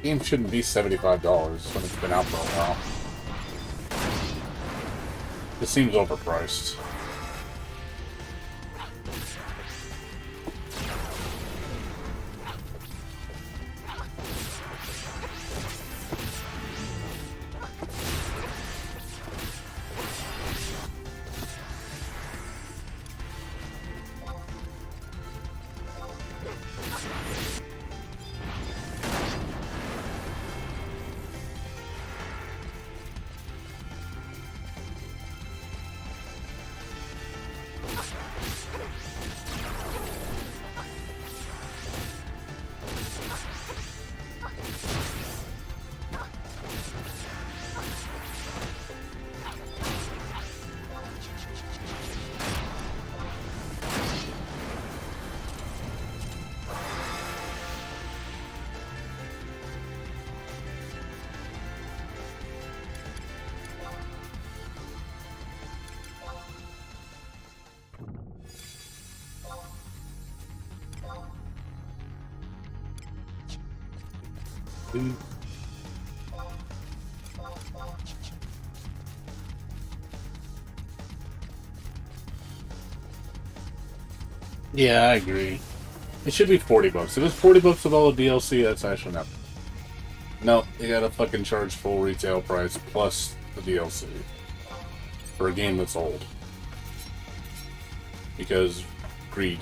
Game shouldn't be $75 when it's been out for a while. It seems overpriced. dude. Yeah, I agree. It should be 40 bucks. If it's 40 bucks with all the DLC, that's actually not. No, you gotta fucking charge full retail price plus the DLC for a game that's old. Because greed.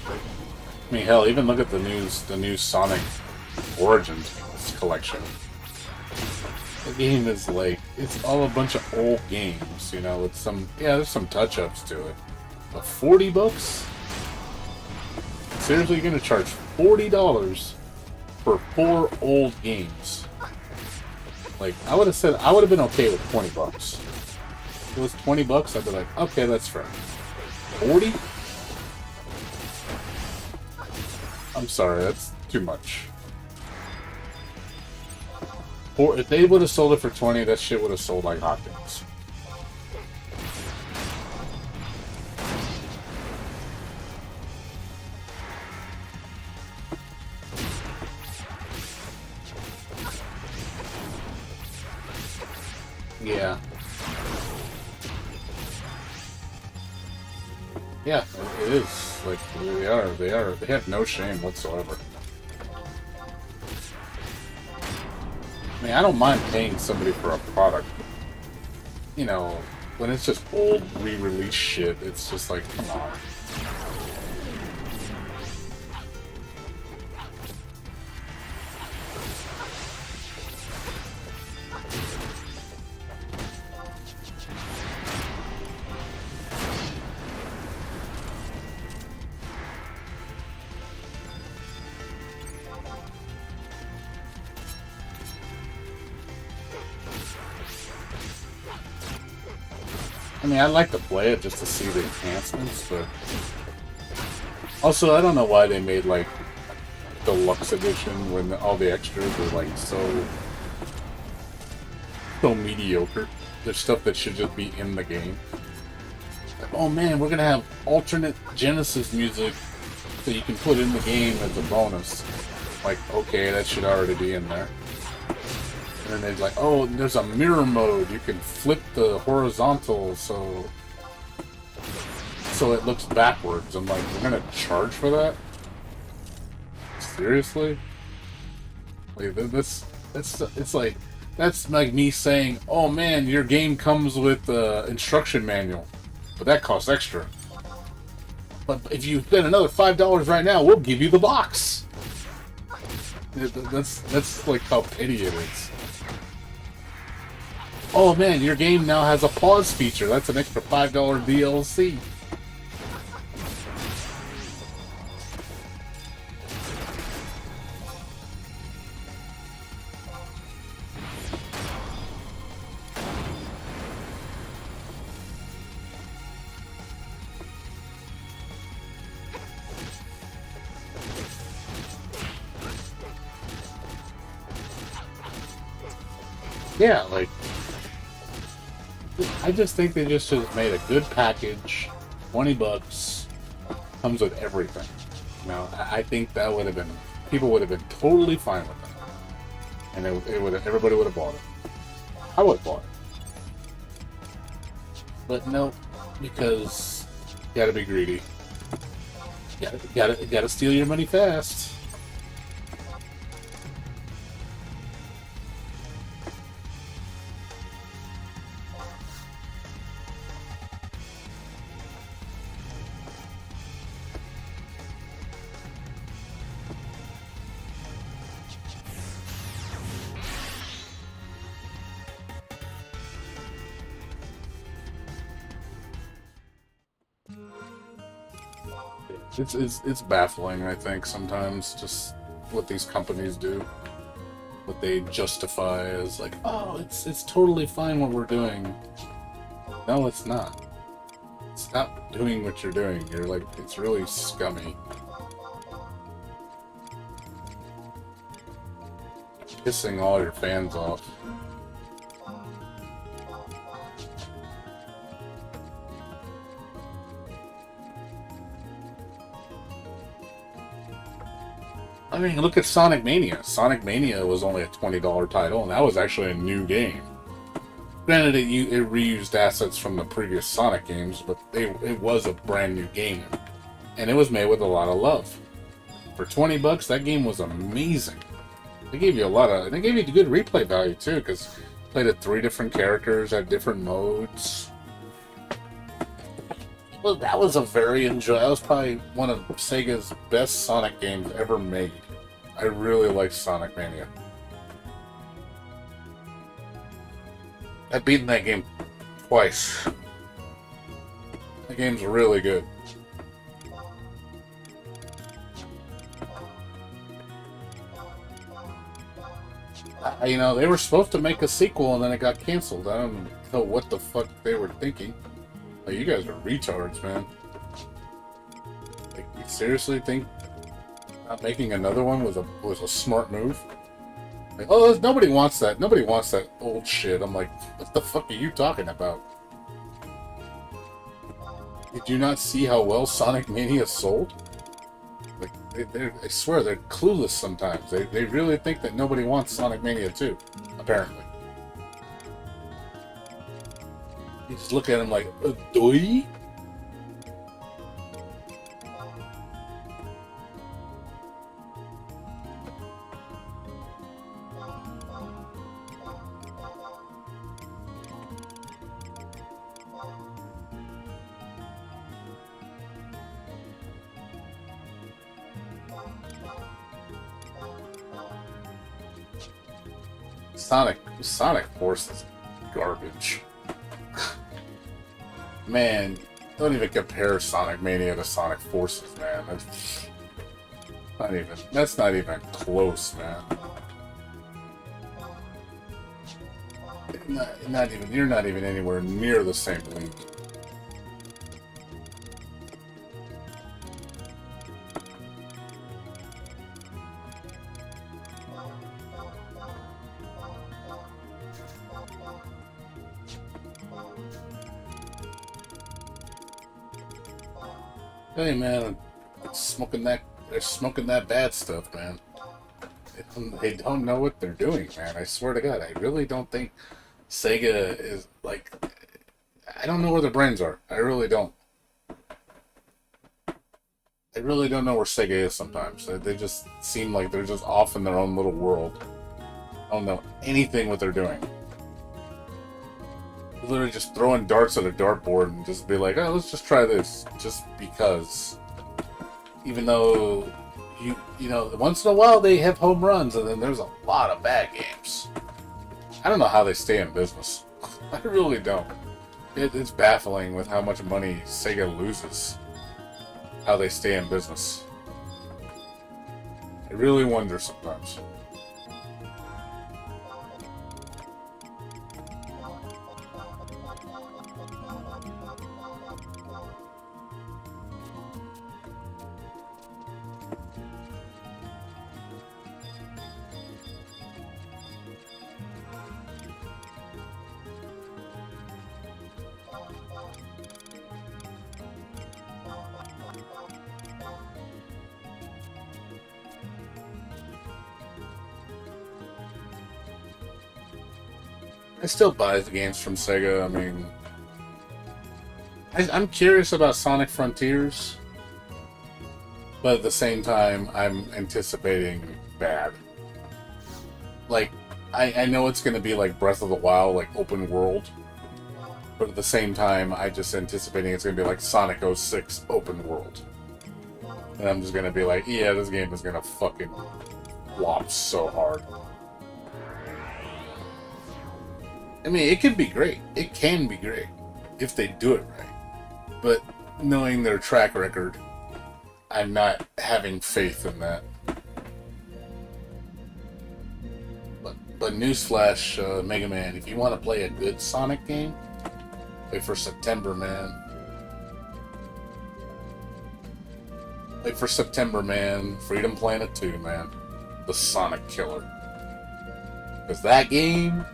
I mean, hell, even look at the new Sonic Origins collection. The game is like, it's all a bunch of old games, you know, with some, yeah, there's some touch-ups to it. But 40 bucks? Seriously, you're gonna charge $40 for 4 old games? Like, I would have been okay with 20 bucks. If it was 20 bucks, I'd be like, okay, that's fair. 40? I'm sorry, that's too much. Or if they would have sold it for 20, that shit would have sold like hotcakes. Yeah. Yeah, it is. Like, they have no shame whatsoever. I mean, I don't mind paying somebody for a product. You know, when it's just old, re-release shit, it's just like, come on. I mean, I'd like to play it just to see the enhancements, but... Also, I don't know why they made, like, Deluxe Edition when all the extras were, like, so mediocre. There's stuff that should just be in the game. Like, oh man, we're gonna have alternate Genesis music that you can put in the game as a bonus. Like, okay, that should already be in there. And then they're like, oh, there's a mirror mode. You can flip the horizontal so it looks backwards. I'm like, we're gonna charge for that? Seriously? Like, it's like, that's like me saying, oh man, your game comes with the instruction manual, but that costs extra. But if you spend another $5 right now, we'll give you the box. That's like how petty it is. Oh man, your game now has a pause feature. That's an extra $5 DLC. Yeah, like, I just think they just should have made a good package, 20 bucks, comes with everything. You know, I think that would have been, people would have been totally fine with that. And it would have, everybody would have bought it. I would have bought it. But no, because you gotta be greedy. You gotta steal your money fast. It's baffling, I think, sometimes, just what these companies do. What they justify as like, oh, it's totally fine what we're doing. No, it's not. Stop doing what you're doing. You're like, it's really scummy. Pissing all your fans off. I mean, look at Sonic Mania. Sonic Mania was only a $20 title, and that was actually a new game. Granted, it reused assets from the previous Sonic games, but it was a brand new game, and it was made with a lot of love. For $20, that game was amazing. They gave you they gave you good replay value too, because you played at 3 different characters, had different modes. Well, that was that was probably one of Sega's best Sonic games ever made. I really like Sonic Mania. I've beaten that game twice. The game's really good. You know, they were supposed to make a sequel and then it got canceled. I don't know what the fuck they were thinking. Like, you guys are retards, man. Like, you seriously think not making another one was a smart move? Like, oh, nobody wants that. Nobody wants that old shit. I'm like, what the fuck are you talking about? Did you not see how well Sonic Mania sold? Like, I swear, they're clueless sometimes. They really think that nobody wants Sonic Mania 2, apparently. You just look at him like, doy? Sonic Force is garbage. Man, don't even compare Sonic Mania to Sonic Forces, man. That's not even close, man. You're not even anywhere near the same league. Hey man, they're smoking that bad stuff, man. They don't know what they're doing, man. I swear to God, I really don't think Sega is like. I don't know where their brains are. I really don't. I really don't know where Sega is sometimes. They just seem like they're just off in their own little world. I don't know anything what they're doing. Literally just throwing darts at a dartboard and just be like, oh, let's just try this, just because. Even though you know, once in a while they have home runs, and then there's a lot of bad games. I don't know how they stay in business. I really don't. It's baffling with how much money Sega loses. How they stay in business. I really wonder sometimes. I still buy the games from Sega. I mean, I'm curious about Sonic Frontiers, but at the same time, I'm anticipating bad. Like, I know it's going to be like Breath of the Wild, like open world, but at the same time, I just anticipating it's going to be like Sonic 06 open world. And I'm just going to be like, yeah, this game is going to fucking flop so hard. I mean, it can be great. It can be great if they do it right. But knowing their track record, I'm not having faith in that. But newsflash, Mega Man, if you want to play a good Sonic game, wait for September, man. Wait for September, man. Freedom Planet 2, man. The Sonic Killer. Because that game...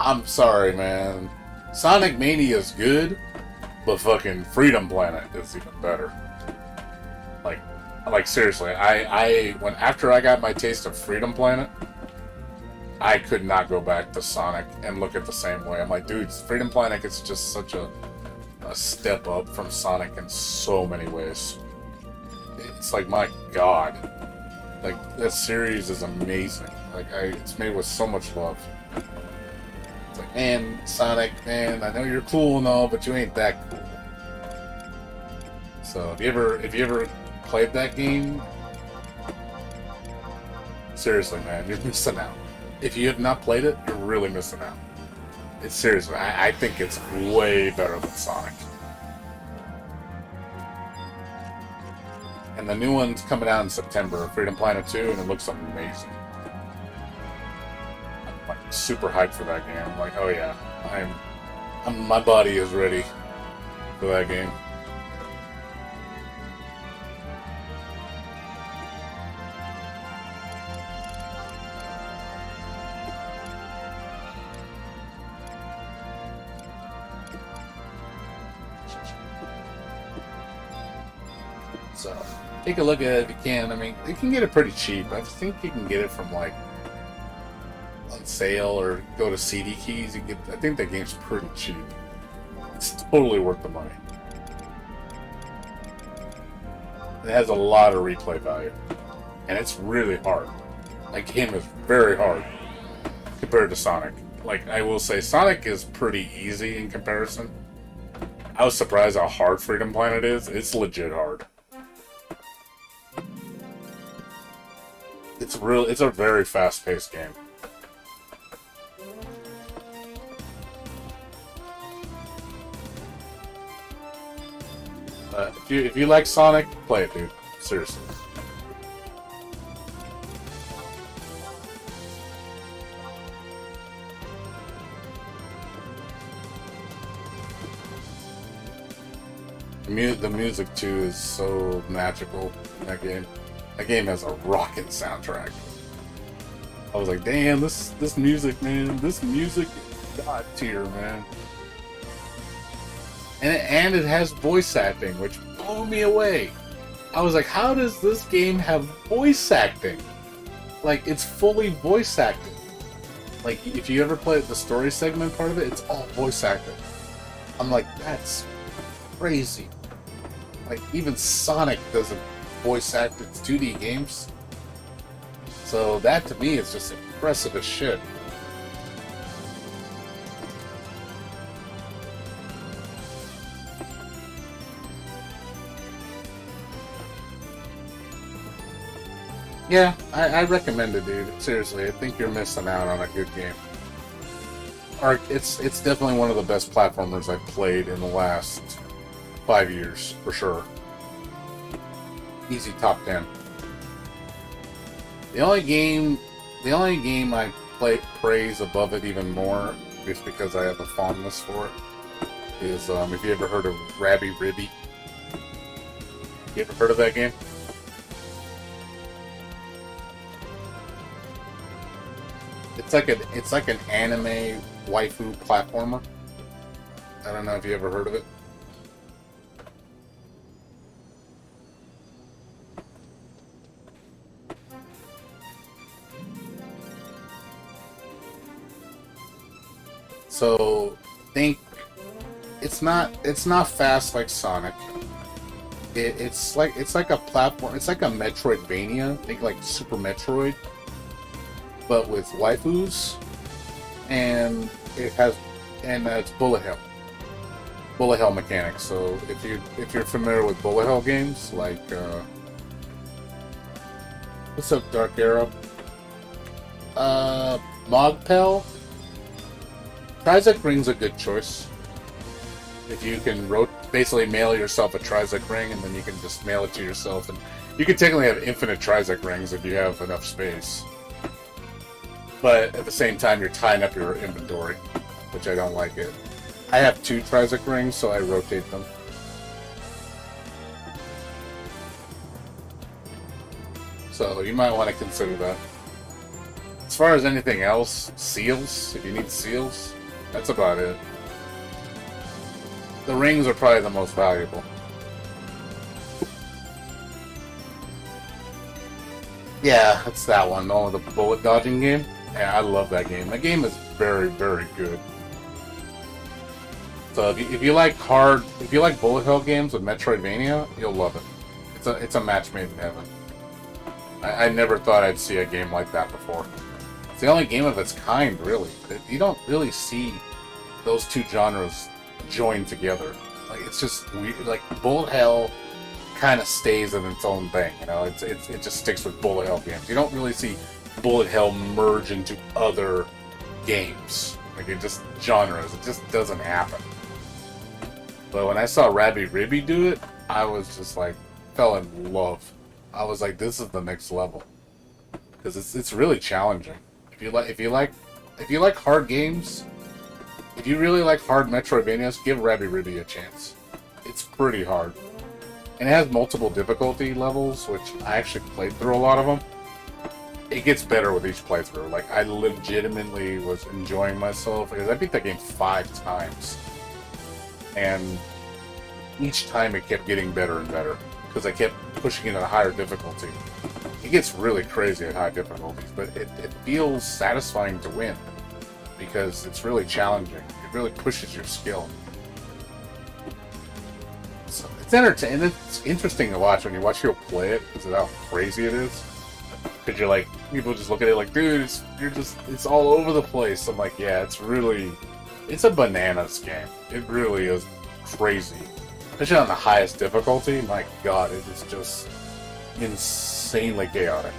I'm sorry, man. Sonic Mania is good, but fucking Freedom Planet is even better. Like, Like seriously, when after I got my taste of Freedom Planet, I could not go back to Sonic and look at the same way. I'm like, dude, Freedom Planet is just such a step up from Sonic in so many ways. It's like, my god, like that series is amazing. Like it's made with so much love. It's like, man, Sonic, man, I know you're cool and all, but you ain't that cool. So if you ever played that game, seriously, man, you're missing out. If you have not played it, you're really missing out. It's seriously, I think it's way better than Sonic. And the new one's coming out in September, Freedom Planet 2, and it looks amazing. I'm like super hyped for that game. I'm like, oh yeah, my body is ready for that game. So, take a look at it if you can. I mean, you can get it pretty cheap. I think you can get it from like on sale or go to CD Keys. I think that game's pretty cheap. It's totally worth the money. It has a lot of replay value, and it's really hard. That game is very hard compared to Sonic. Like, I will say, Sonic is pretty easy in comparison. I was surprised how hard Freedom Planet is. It's legit hard. It's a very fast-paced game. If you like Sonic, play it, dude. Seriously. The music too is so magical in that game. That game has a rockin' soundtrack. I was like, damn, this music, man, this music is god tier, man. And it has voice acting, which blew me away. I was like, how does this game have voice acting? Like, it's fully voice acted. Like, if you ever play the story segment part of it, it's all voice acted. I'm like, that's crazy. Like, even Sonic doesn't voice act its 2D games. So that, to me, is just impressive as shit. Yeah, I recommend it, dude. Seriously, I think you're missing out on a good game. Or it's definitely one of the best platformers I've played in the last 5 years, for sure. Easy top 10. The only game I praise above it even more, just because I have a fondness for it, is if you ever heard of Rabby Ribby. You ever heard of that game? It's like an anime waifu platformer. I don't know if you ever heard of it. So think it's not fast like Sonic. It's like a platform. It's like a Metroidvania. Think like Super Metroid, but with waifus, and it's bullet hell mechanics. So if you're familiar with bullet hell games, like what's up, Dark Arrow? Mogpel. Trizec Ring's a good choice. If you can basically mail yourself a Trizec Ring, and then you can just mail it to yourself, and you can technically have infinite Trizec Rings if you have enough space. But at the same time, you're tying up your inventory, which I don't like it. I have 2 Trizec Rings, so I rotate them. So you might want to consider that. As far as anything else, seals, if you need seals, that's about it. The rings are probably the most valuable. Yeah, it's that one. Oh, the bullet dodging game. Yeah, I love that game. That game is very, very good. So if you like if you like bullet hell games with Metroidvania, you'll love it. It's a match made in heaven. I never thought I'd see a game like that before. It's the only game of its kind, really. You don't really see those two genres join together. Like it's just weird. Like bullet hell kind of stays in its own thing. You know, it just sticks with bullet hell games. You don't really see bullet hell merge into other games. Like it just genres. It just doesn't happen. But when I saw Rabby Ribby do it, I was just like fell in love. I was like, this is the next level because it's really challenging. If you like hard games, if you really like hard Metroidvanias, give Rabby Ribby a chance. It's pretty hard. And it has multiple difficulty levels, which I actually played through a lot of them. It gets better with each playthrough. Like, I legitimately was enjoying myself, because I beat that game 5 times. And each time it kept getting better and better, because I kept pushing it at a higher difficulty. It gets really crazy at high difficulties, but it feels satisfying to win, because it's really challenging. It really pushes your skill. So it's entertaining. It's interesting to watch when you watch people play it because of how crazy it is. Because you're like, people just look at it like, dude, it's all over the place. I'm like, yeah, it's a bananas game. It really is crazy. Especially on the highest difficulty. My God, it is just insanely chaotic.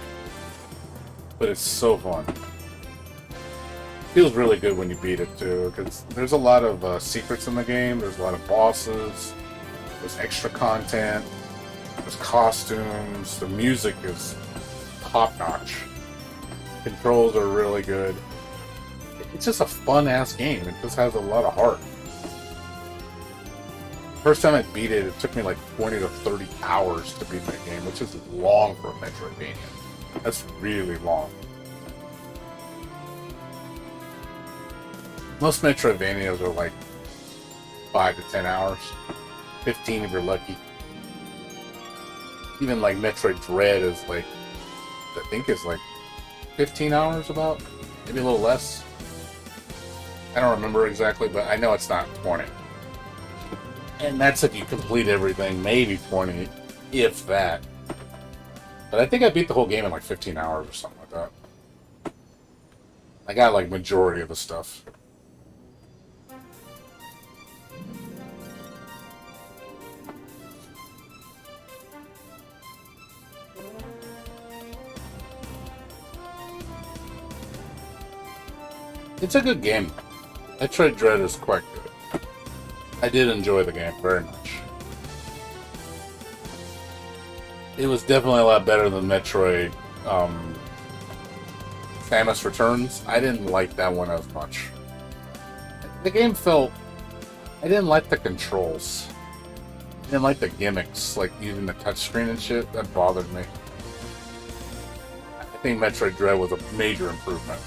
But it's so fun. Feels really good when you beat it too, because there's a lot of secrets in the game. There's a lot of bosses. There's extra content. There's costumes. The music is top-notch. Controls are really good. It's just a fun-ass game. It just has a lot of heart. First time I beat it, it took me like 20 to 30 hours to beat that game, which is long for a Metroidvania. That's really long. Most Metroidvanias are like 5 to 10 hours. 15 if you're lucky. Even like Metroid Dread is like, I think it's like 15 hours about, maybe a little less. I don't remember exactly, but I know it's not 20. And that's if you complete everything, maybe 20, if that. But I think I beat the whole game in like 15 hours or something like that. I got like majority of the stuff. It's a good game. Metroid Dread is quite good. I did enjoy the game very much. It was definitely a lot better than Metroid Samus Returns. I didn't like that one as much. The game felt... I didn't like the controls. I didn't like the gimmicks, like using the touchscreen and shit. That bothered me. I think Metroid Dread was a major improvement.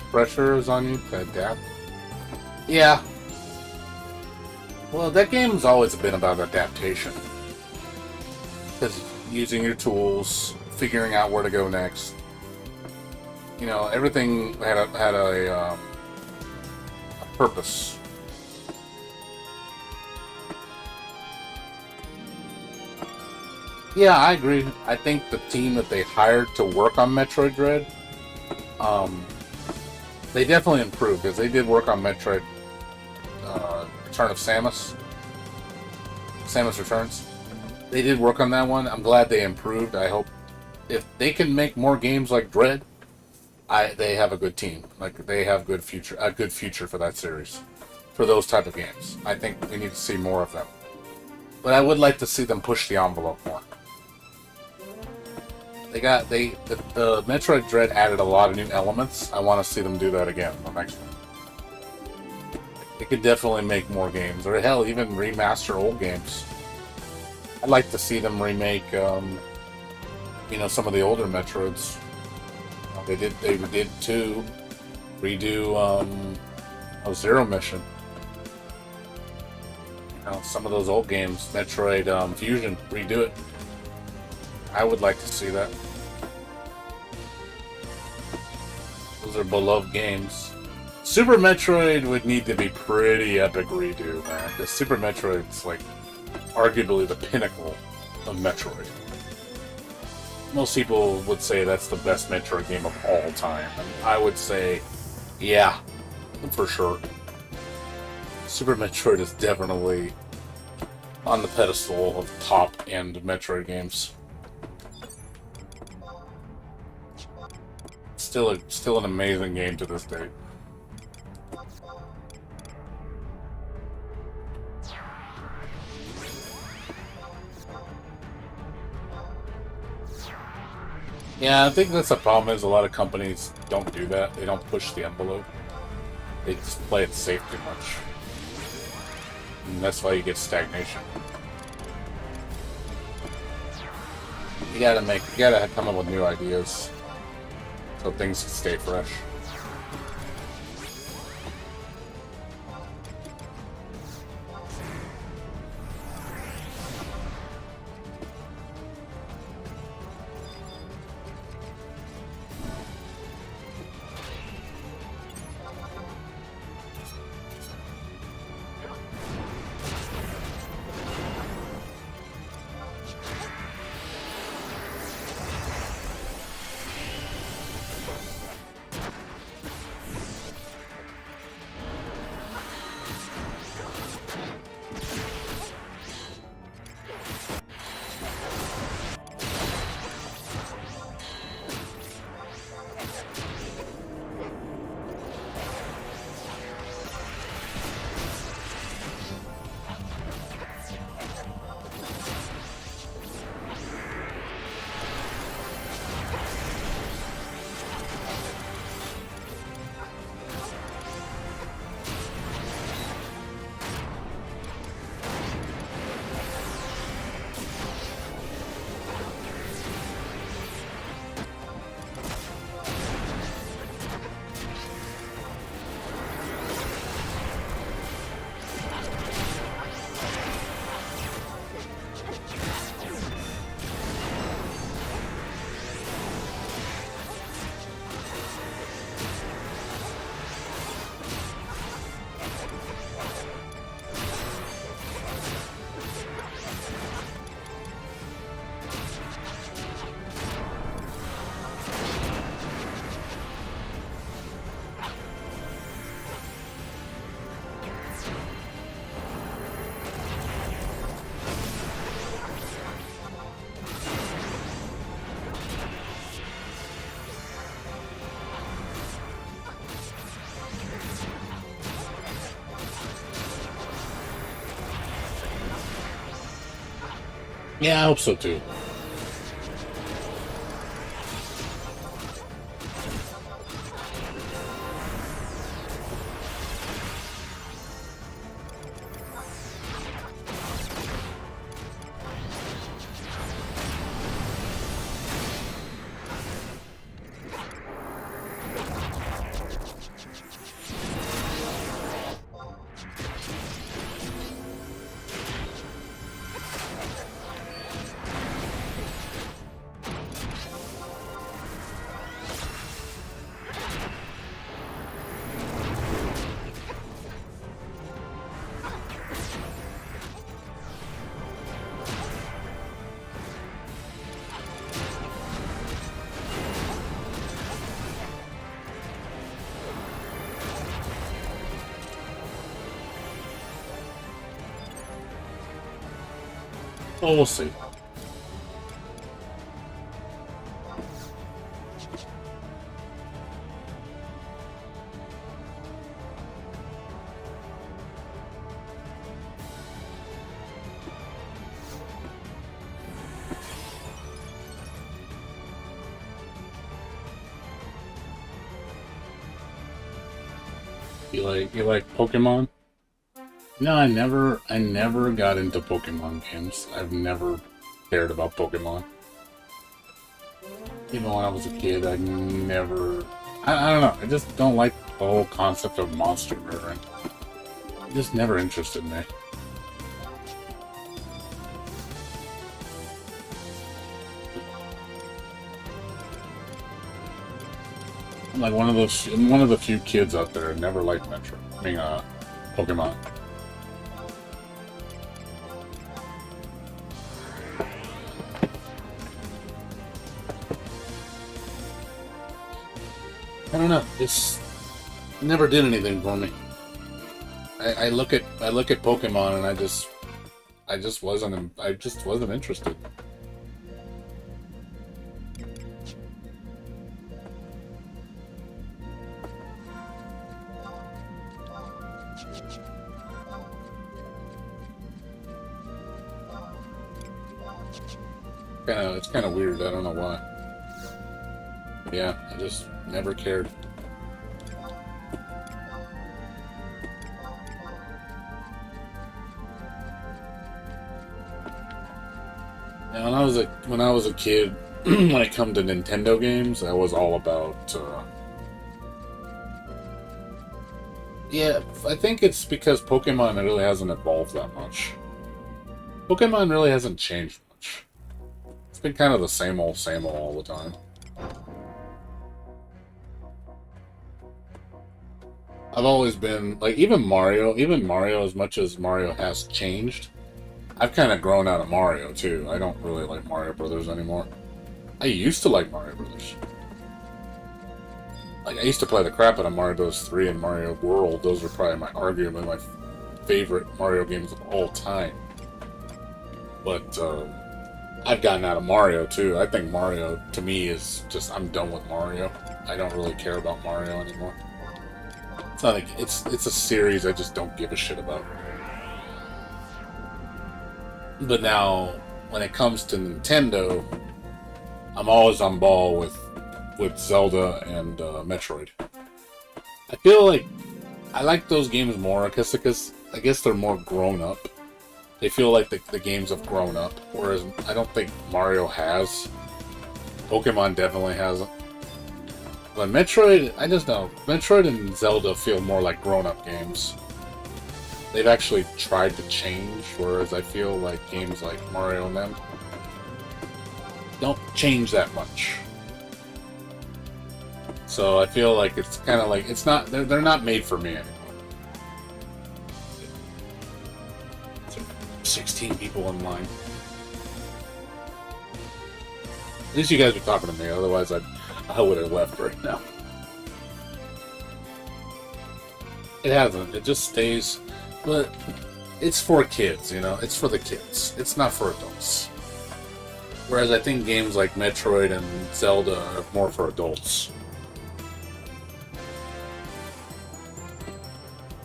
Pressure is on you to adapt. Yeah. Well, that game's always been about adaptation. Because using your tools, figuring out where to go next. You know, everything had a purpose. Yeah, I agree. I think the team that they hired to work on Metroid Dread, they definitely improved, because they did work on Metroid Return of Samus. Samus Returns. They did work on that one. I'm glad they improved. I hope if they can make more games like Dread, they have a good team. Like, they have a good future for that series. For those type of games. I think we need to see more of them. But I would like to see them push the envelope more. The Metroid Dread added a lot of new elements. I want to see them do that again in the next one. They could definitely make more games, or hell, even remaster old games. I'd like to see them remake, some of the older Metroids. They did 2, redo Zero Mission. Some of those old games, Metroid Fusion, redo it. I would like to see that. Those are beloved games. Super Metroid would need to be pretty epic redo, man. Because Super Metroid's like arguably the pinnacle of Metroid. Most people would say that's the best Metroid game of all time. And I would say, yeah, for sure. Super Metroid is definitely on the pedestal of top-end Metroid games. Still an amazing game to this day. Yeah, I think that's the problem is a lot of companies don't do that. They don't push the envelope. They just play it safe too much. And that's why you get stagnation. You gotta come up with new ideas so things stay fresh. Yeah, I hope so too. Well, we'll see. You like Pokemon? No, I never got into Pokemon games. I've never cared about Pokemon. Even when I was a kid, I never... I don't know, I just don't like the whole concept of monster murdering. It just never interested me. I'm like one of the few kids out there that never liked Metro. I mean, Pokemon. I don't know. This never did anything for me. I look at Pokemon and I just wasn't interested. It's kind of weird. I don't know why. Yeah, I just never cared. And when I was a kid, when it come to Nintendo games, I was all about. Yeah, I think it's because Pokemon really hasn't evolved that much. Pokemon really hasn't changed much. It's been kind of the same old all the time. I've always been, like, even Mario, as much as Mario has changed, I've kind of grown out of Mario, too. I don't really like Mario Brothers anymore. I used to like Mario Brothers. Like, I used to play the crap out of Mario Bros. 3 and Mario World. Those are probably arguably my favorite Mario games of all time. But, I've gotten out of Mario, too. I think Mario, to me, is just, I'm done with Mario. I don't really care about Mario anymore. It's not like, it's a series I just don't give a shit about. But now, when it comes to Nintendo, I'm always on ball with Zelda and Metroid. I feel like I like those games more because I guess they're more grown up. They feel like the games have grown up, whereas I don't think Mario has. Pokemon definitely hasn't. But Metroid, I just know. Metroid and Zelda feel more like grown-up games. They've actually tried to change, whereas I feel like games like Mario and them don't change that much. So I feel like it's kind of like, it's not, they're not made for me anymore. 16 people in line. At least you guys are talking to me, otherwise I would have left right now. It hasn't. It just stays. But it's for kids, you know? It's for the kids. It's not for adults. Whereas I think games like Metroid and Zelda are more for adults.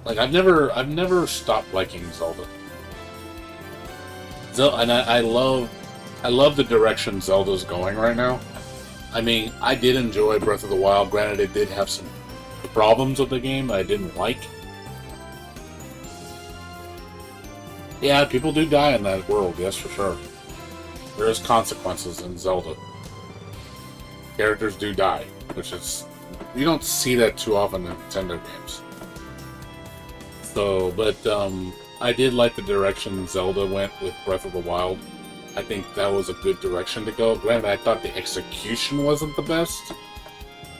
Like, I've never stopped liking Zelda. And I love the direction Zelda's going right now. I mean, I did enjoy Breath of the Wild. Granted, it did have some problems with the game that I didn't like. Yeah, people do die in that world, yes, for sure. There is consequences in Zelda. Characters do die, which is... You don't see that too often in Nintendo games. So, but, I did like the direction Zelda went with Breath of the Wild. I think that was a good direction to go. Granted, I thought the execution wasn't the best.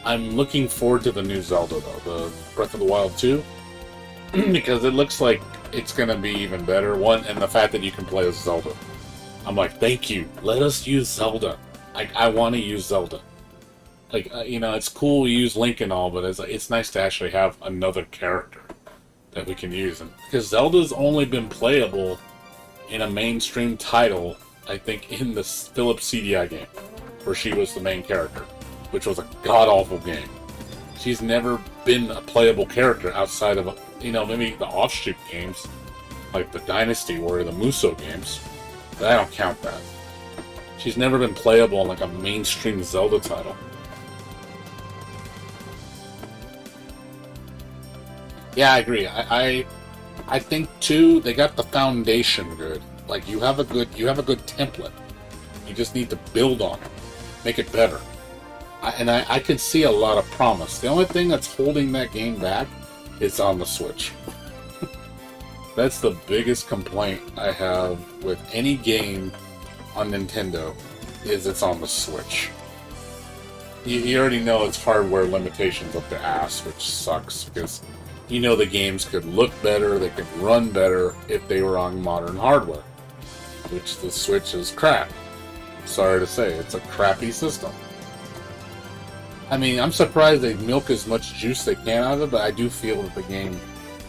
I'm looking forward to the new Zelda, though, the Breath of the Wild 2. Because it looks like it's going to be even better. One, and the fact that you can play as Zelda. I'm like, thank you. Let us use Zelda. I want to use Zelda. Like, you know, it's cool we use Link and all, but it's nice to actually have another character that we can use. And because Zelda's only been playable in a mainstream title, I think, in the Philips CDI game, where she was the main character, which was a god-awful game. She's never been a playable character outside of, you know, maybe the offshoot games, like the Dynasty or the Musou games, but I don't count that. She's never been playable in, like, a mainstream Zelda title. Yeah, I agree. I think too they got the foundation good. Like you have a good template. You just need to build on it, make it better. I can see a lot of promise. The only thing that's holding that game back is on the Switch. That's the biggest complaint I have with any game on Nintendo, is it's on the Switch. You already know it's hardware limitations up the ass, which sucks, because you know the games could look better, they could run better if they were on modern hardware, which the Switch is crap. Sorry to say, it's a crappy system. I mean, I'm surprised they milk as much juice they can out of it, but I do feel that the game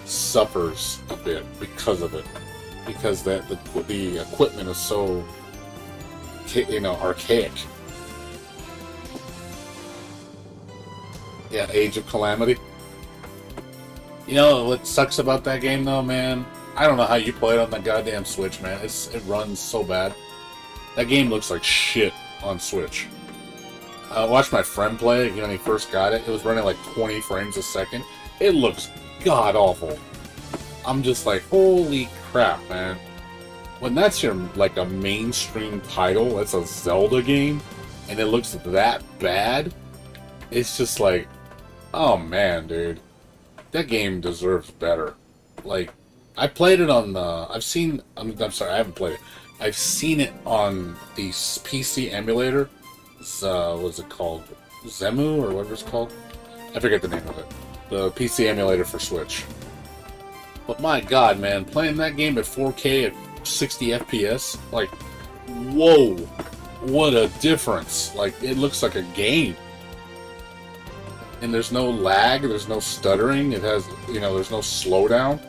suffers a bit because of it. Because the equipment is so, archaic. Yeah, Age of Calamity. You know what sucks about that game though, man? I don't know how you play it on the goddamn Switch, man. It runs so bad. That game looks like shit on Switch. I watched my friend play it when he first got it. It was running like 20 frames a second. It looks god-awful. I'm just like, holy crap, man. When that's your, like, a mainstream title, that's a Zelda game, and it looks that bad, it's just like, oh man, dude. That game deserves better. Like, I played it on the... I'm sorry, I haven't played it. I've seen it on the PC emulator. What's it called? Zemu, or whatever it's called? I forget the name of it. The PC emulator for Switch. But my god, man, playing that game at 4K at 60 FPS, like, whoa, what a difference. Like, it looks like a game. And there's no lag, there's no stuttering, it has, there's no slowdown.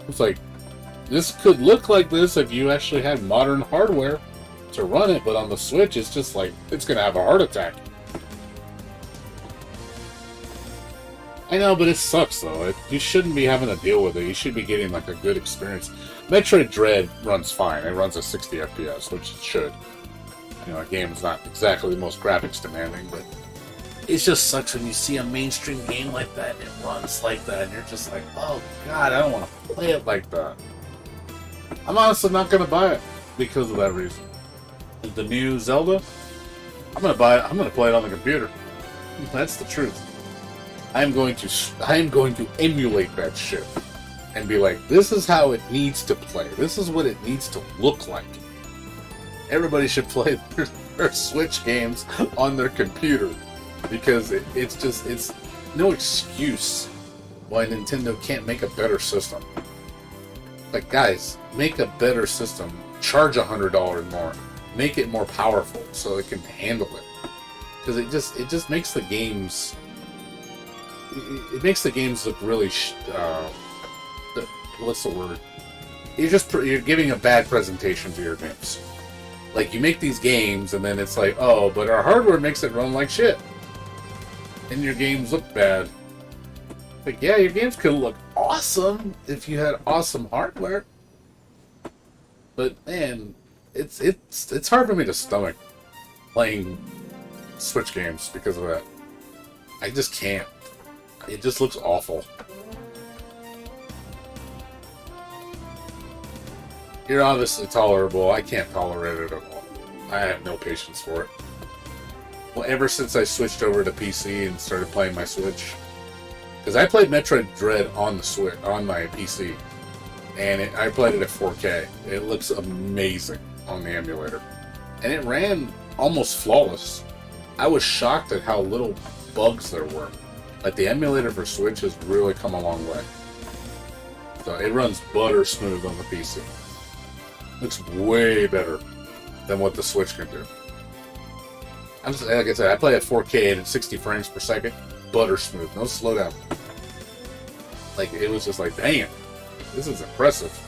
It's like, this could look like this if you actually had modern hardware to run it, but on the Switch, it's just like, it's gonna have a heart attack. I know, but it sucks, though. You shouldn't be having to deal with it. You should be getting, like, a good experience. Metroid Dread runs fine. It runs at 60 FPS, which it should. A game's not exactly the most graphics demanding, but it just sucks when you see a mainstream game like that, and it runs like that, and you're just like, oh, God, I don't want to play it like that. I'm honestly not going to buy it because of that reason. The new Zelda, I'm going to buy it. I'm going to play it on the computer. That's the truth. I am going to emulate that shit and be like, this is how it needs to play. This is what it needs to look like. Everybody should play their Switch games on their computer, because it's no excuse why Nintendo can't make a better system. Like, guys, make a better system. Charge $100 more. Make it more powerful so it can handle it. Because it just makes the games... It makes the games look really... what's the word? You're giving a bad presentation to your games. Like, you make these games, and then it's like, oh, but our hardware makes it run like shit. And your games look bad. Like, yeah, your games could look awesome if you had awesome hardware. But, man, it's hard for me to stomach playing Switch games because of that. I just can't. It just looks awful. You're obviously tolerable. I can't tolerate it at all. I have no patience for it. Well, ever since I switched over to PC and started playing my Switch, because I played Metroid Dread on the Switch, on my PC, and I played it at 4K. It looks amazing on the emulator, and it ran almost flawless. I was shocked at how little bugs there were. Like, the emulator for Switch has really come a long way. So it runs butter smooth on the PC. Looks way better than what the Switch can do. Like I said, I play at 4K and at 60 frames per second. Butter smooth, no slowdown. Like, it was just like, damn, this is impressive.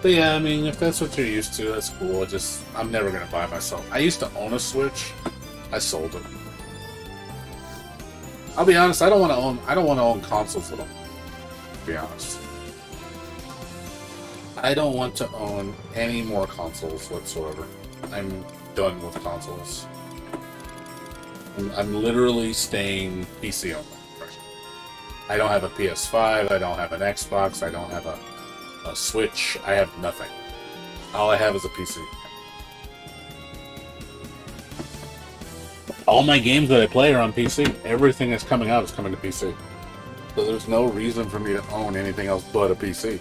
But yeah, I mean, if that's what you're used to, that's cool. I'm never gonna buy myself. I used to own a Switch. I sold it. I'll be honest. I don't want to own consoles at all. To be honest, I don't want to own any more consoles whatsoever. I'm done with consoles. I'm literally staying PC only. I don't have a PS5, I don't have an Xbox, I don't have a Switch, I have nothing. All I have is a PC. All my games that I play are on PC. Everything that's coming out is coming to PC. So there's no reason for me to own anything else but a PC.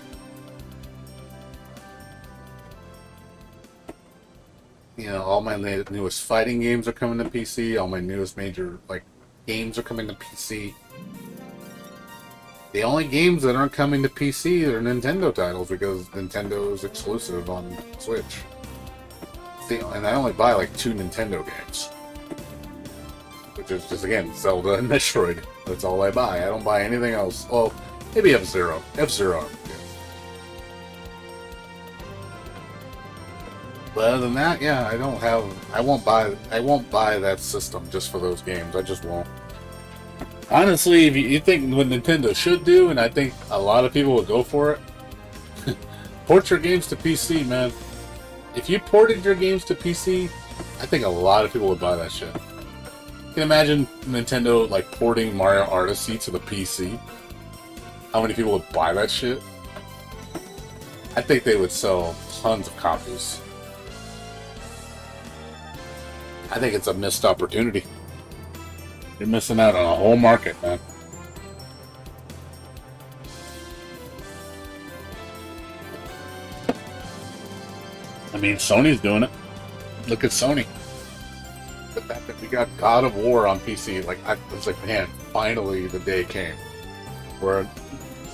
You know, all my newest fighting games are coming to PC. All my newest major games are coming to PC. The only games that aren't coming to PC are Nintendo titles because Nintendo is exclusive on Switch. And I only buy 2 Nintendo games, which is just again Zelda and Metroid. That's all I buy. I don't buy anything else. Well, maybe F-Zero. F-Zero. But other than that, yeah, I won't buy that system just for those games. I just won't. Honestly, if you think what Nintendo should do, and I think a lot of people would go for it, port your games to PC, man. If you ported your games to PC, I think a lot of people would buy that shit. You can imagine Nintendo porting Mario Odyssey to the PC. How many people would buy that shit? I think they would sell tons of copies. I think it's a missed opportunity. You're missing out on a whole market, man. I mean, Sony's doing it. Look at Sony. The fact that we got God of War on PC, I was like, man, finally the day came where,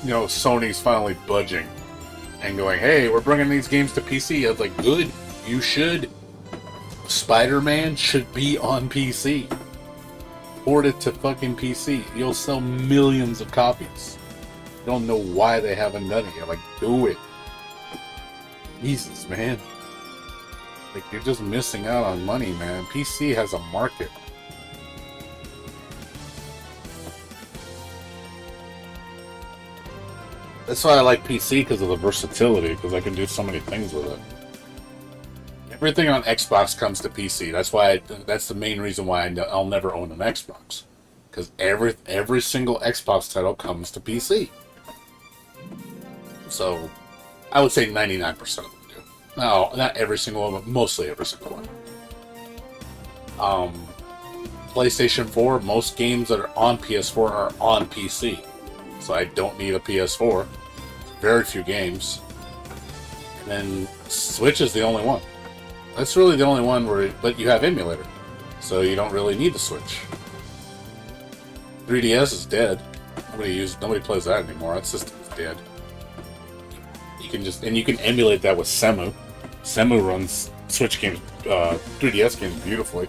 Sony's finally budging and going, hey, we're bringing these games to PC. I was like, good, you should. Spider-Man should be on PC. Port it to fucking PC. You'll sell millions of copies. I don't know why they haven't done it yet. Do it. Jesus, man. You're just missing out on money, man. PC has a market. That's why I like PC, because of the versatility, because I can do so many things with it. Everything on Xbox comes to PC. That's the main reason why I'll never own an Xbox. Because every single Xbox title comes to PC. So, I would say 99% of them do. No, not every single one, but mostly every single one. PlayStation 4, most games that are on PS4 are on PC. So I don't need a PS4. Very few games. And then Switch is the only one. That's really the only one but you have emulator, so you don't really need the Switch. 3DS is dead. Nobody plays that anymore. That system's dead. You can emulate that with Semu. Semu runs Switch games, 3DS games beautifully.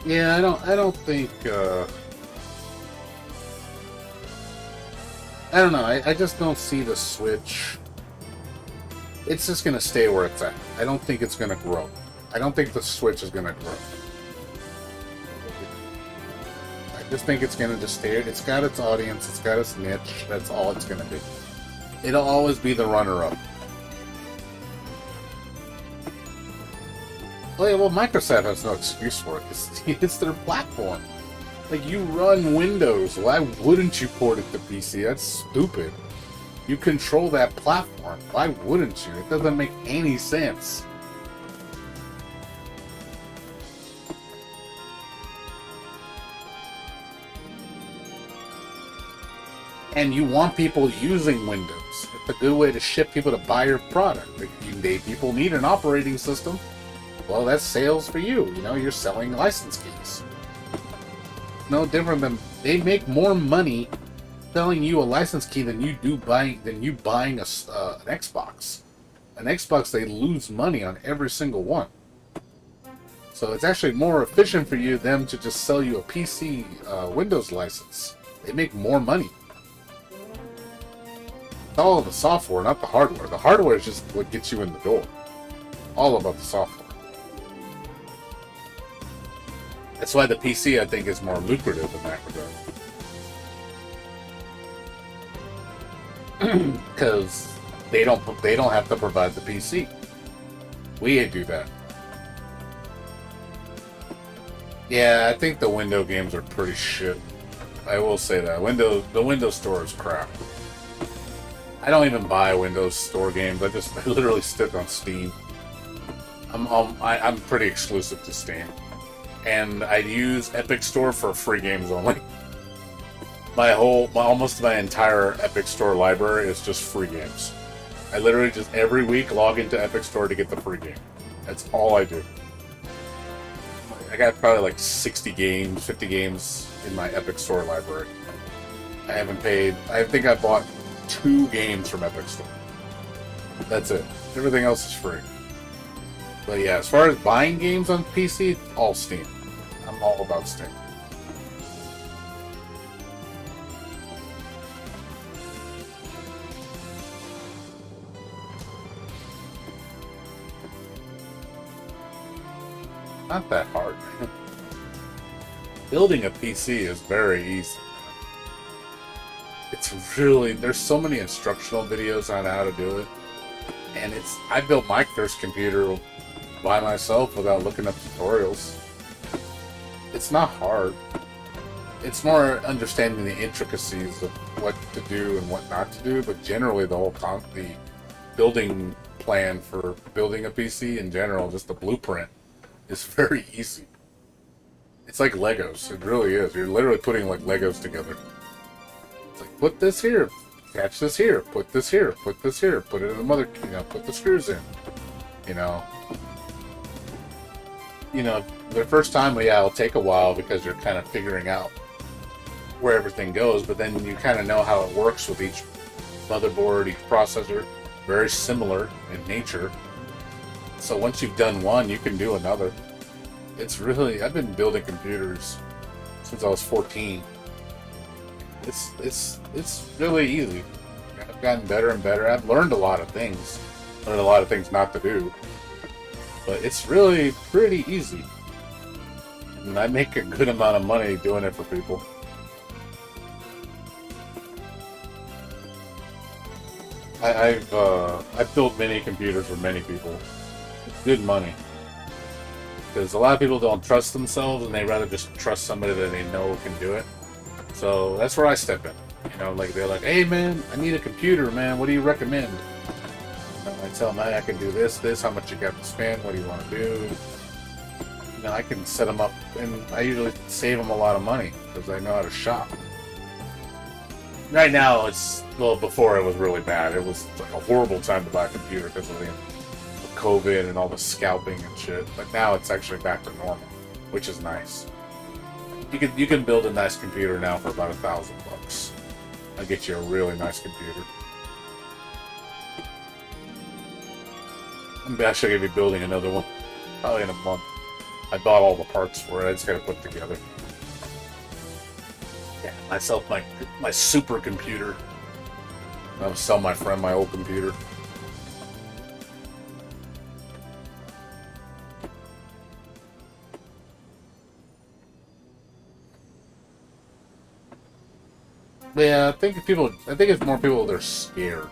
Yeah, I don't think, I don't know, I just don't see the Switch. It's just gonna stay where it's at. I don't think it's gonna grow. I don't think the Switch is gonna grow. I just think it's gonna just stay. It's got its audience, it's got its niche, that's all it's gonna be. It'll always be the runner-up. Well, Microsoft has no excuse for it. It's their platform. You run Windows. Why wouldn't you port it to PC? That's stupid. You control that platform. Why wouldn't you? It doesn't make any sense. And you want people using Windows. It's a good way to ship people to buy your product. People need an operating system. Well, that's sales for you. You're selling license keys. No different than they make more money selling you a license key than you buying an Xbox. An Xbox, they lose money on every single one. So it's actually more efficient for them to just sell you a PC Windows license. They make more money. It's all the software, not the hardware. The hardware is just what gets you in the door. All about the software. That's why the PC, I think, is more lucrative in that regard. Because they don't have to provide the PC. We do that. Yeah, I think the window games are pretty shit. I will say that. The Windows Store is crap. I don't even buy Windows Store games. I literally stick on Steam. I'm pretty exclusive to Steam. And I use Epic Store for free games only. Almost my entire Epic Store library is just free games. I literally just every week log into Epic Store to get the free game. That's all I do. I got probably like 60 games, 50 games in my Epic Store library. I haven't paid. I think I bought 2 games from Epic Store. That's it. Everything else is free. But yeah, as far as buying games on PC, all Steam. I'm all about Steam. Not that hard, man. Building a PC is very easy. It's really, there's so many instructional videos on how to do it. And I built my first computer by myself without looking up tutorials. It's not hard. It's more understanding the intricacies of what to do and what not to do, but generally the building plan for building a PC in general, just the blueprint, is very easy. It's like Legos. It really is. You're literally putting like Legos together. It's like, put this here, attach this here, put this here, put this here, put it in the mother, put the screws in. The first time, it'll take a while because you're kind of figuring out where everything goes, but then you kind of know how it works with each motherboard, each processor, very similar in nature. So once you've done one, you can do another. I've been building computers since I was 14. It's really easy. I've gotten better and better. I've learned a lot of things. Learned a lot of things not to do. But it's really pretty easy. And I make a good amount of money doing it for people. I've built many computers for many people. It's good money. Because a lot of people don't trust themselves and they rather just trust somebody that they know can do it. So that's where I step in. They're like, hey man, I need a computer, man. What do you recommend? I tell them, hey, I can do this, how much you got to spend, what do you want to do? I can set them up, and I usually save them a lot of money because I know how to shop. Right now, before it was really bad. It was like a horrible time to buy a computer because of the COVID and all the scalping and shit. But now it's actually back to normal, which is nice. You can build a nice computer now for about $1,000. I'll get you a really nice computer. I'm actually going to be building another one, probably in a month. I bought all the parts for it, I just got to put it together. Yeah, myself, my super computer. I'll sell my friend my old computer. Yeah, I think it's more people that are scared.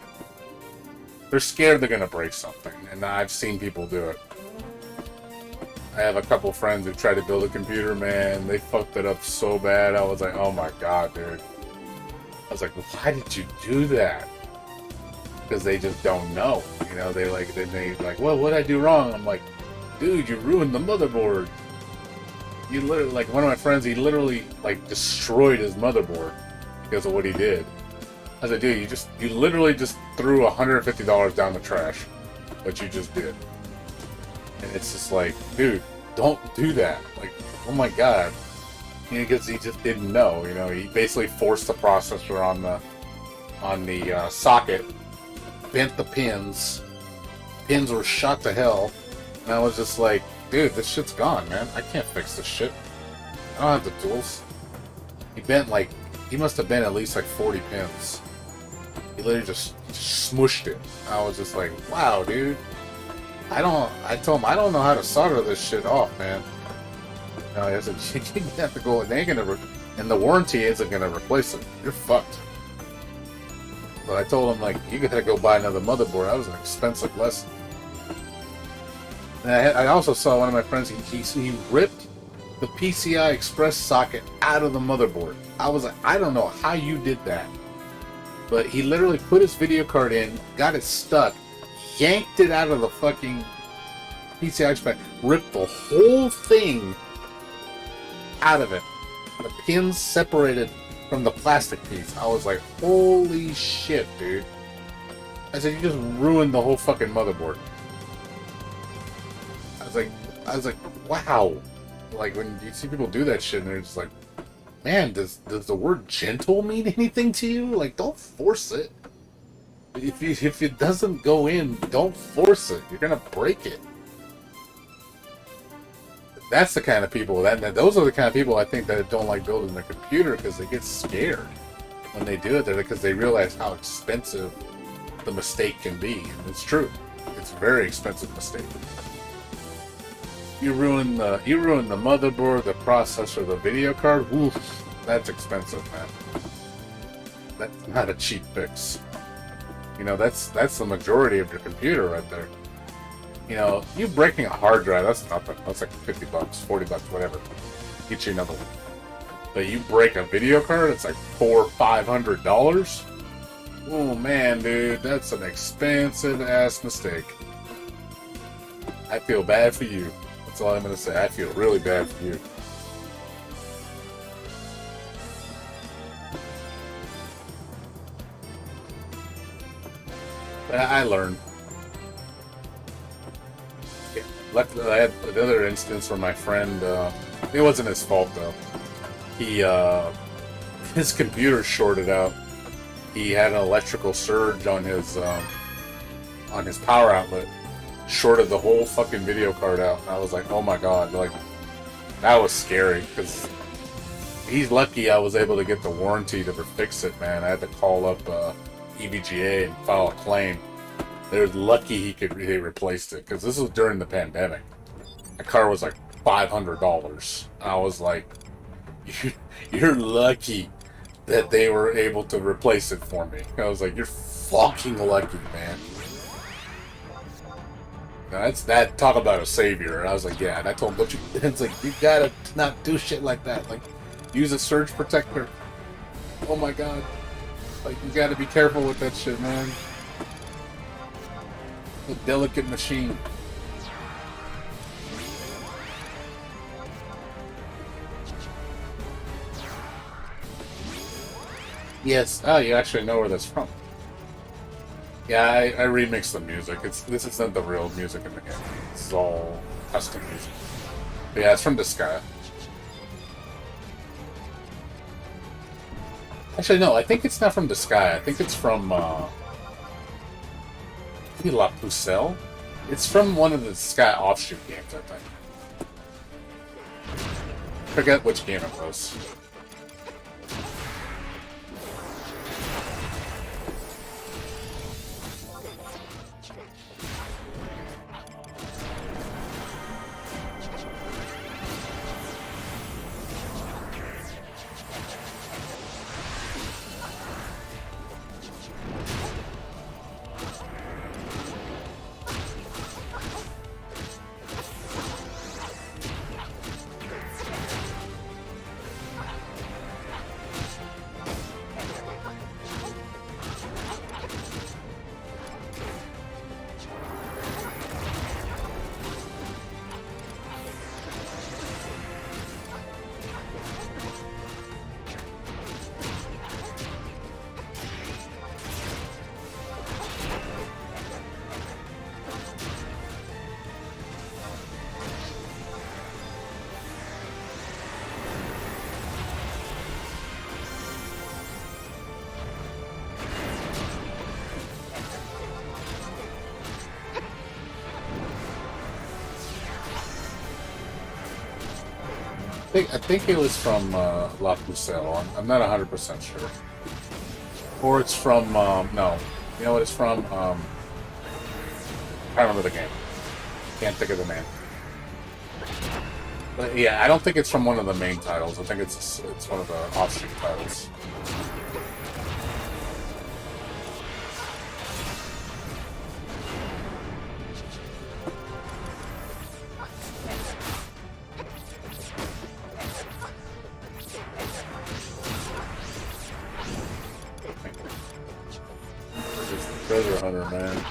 They're scared they're gonna break something, and I've seen people do it. I have a couple friends who tried to build a computer, man. They fucked it up so bad. I was like, oh my god, dude. I was like, why did you do that? Because they just don't know. They well, what'd I do wrong? I'm like, dude, you ruined the motherboard. You literally, one of my friends, he literally destroyed his motherboard because of what he did. I was like, dude, you literally just threw $150 down the trash. What you just did. And it's just like, dude, don't do that. Oh my god. Because he just didn't know. He basically forced the processor on the socket, bent the pins. Pins were shot to hell. And I was just like, dude, this shit's gone, man. I can't fix this shit. I don't have the tools. He must have bent at least 40 pins. He literally just smushed it. I was just like, wow, dude. I told him, I don't know how to solder this shit off, man. No, I said, you have to go, they ain't gonna, and the warranty isn't gonna replace it. You're fucked. But I told him, like, you gotta go buy another motherboard. That was an expensive lesson. And I also saw one of my friends, he ripped the PCI Express socket out of the motherboard. I was like, I don't know how you did that. But he literally put his video card in, got it stuck, yanked it out of the fucking PCI Express, ripped the whole thing out of it. The pins separated from the plastic piece. I was like, holy shit, dude. I said, you just ruined the whole fucking motherboard. I was like, wow. Like, when you see people do that shit, and they're just like, man, does the word gentle mean anything to you? Like, don't force it. If it doesn't go in, don't force it. You're gonna break it. That's the kind of people those are the kind of people I think that don't like building their computer, because they get scared when they do it. Because they realize how expensive the mistake can be, and it's true. It's a very expensive mistake. You ruin the motherboard, the processor, the video card. Oof, that's expensive, man. That's not a cheap fix. You know, that's the majority of your computer right there. You know, you breaking a hard drive, that's nothing. That's like $50, $40, whatever. Get you another one. But you break a video card, it's like $400, $500. Oh man, dude, that's an expensive ass mistake. I feel bad for you. That's all I'm gonna say. I feel really bad for you. But I learned. Yeah. Luckily, I had another instance where my friend, it wasn't his fault though. He, his computer shorted out. He had an electrical surge on his power outlet. Shorted the whole fucking video card out. And I was like, oh my god, like, that was scary, because he's lucky I was able to get the warranty to fix it, man. I had to call up EVGA and file a claim. They're lucky he replaced it, because this was during the pandemic. The car was like $500. I was like, you're lucky that they were able to replace it for me. I was like, you're fucking lucky, man. That's that. Talk about a savior. And I was like, yeah. And I told him, don't you? It's like, you gotta not do shit like that. Like, use a surge protector. Oh my god. Like, you gotta be careful with that shit, man. A delicate machine. Yes. Oh, you actually know where that's from. Yeah, I remixed the music. This isn't the real music in the game. This is all custom music. But yeah, it's from Disgaea. Actually, no, I think it's not from Disgaea. I think it's from maybe La Pucelle. It's from one of the Disgaea offshoot games, I think. Forget which game it was. I think it was from La Pucelle. I'm not 100% sure. Or it's from, no. You know what it's from? I can't remember the game. Can't think of the name. But yeah, I don't think it's from one of the main titles. I think it's one of the offshoot titles. Treasure hunter, man.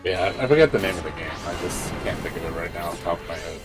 Yeah, I forget the name of the game. I just can't think of it right now off the top of my head.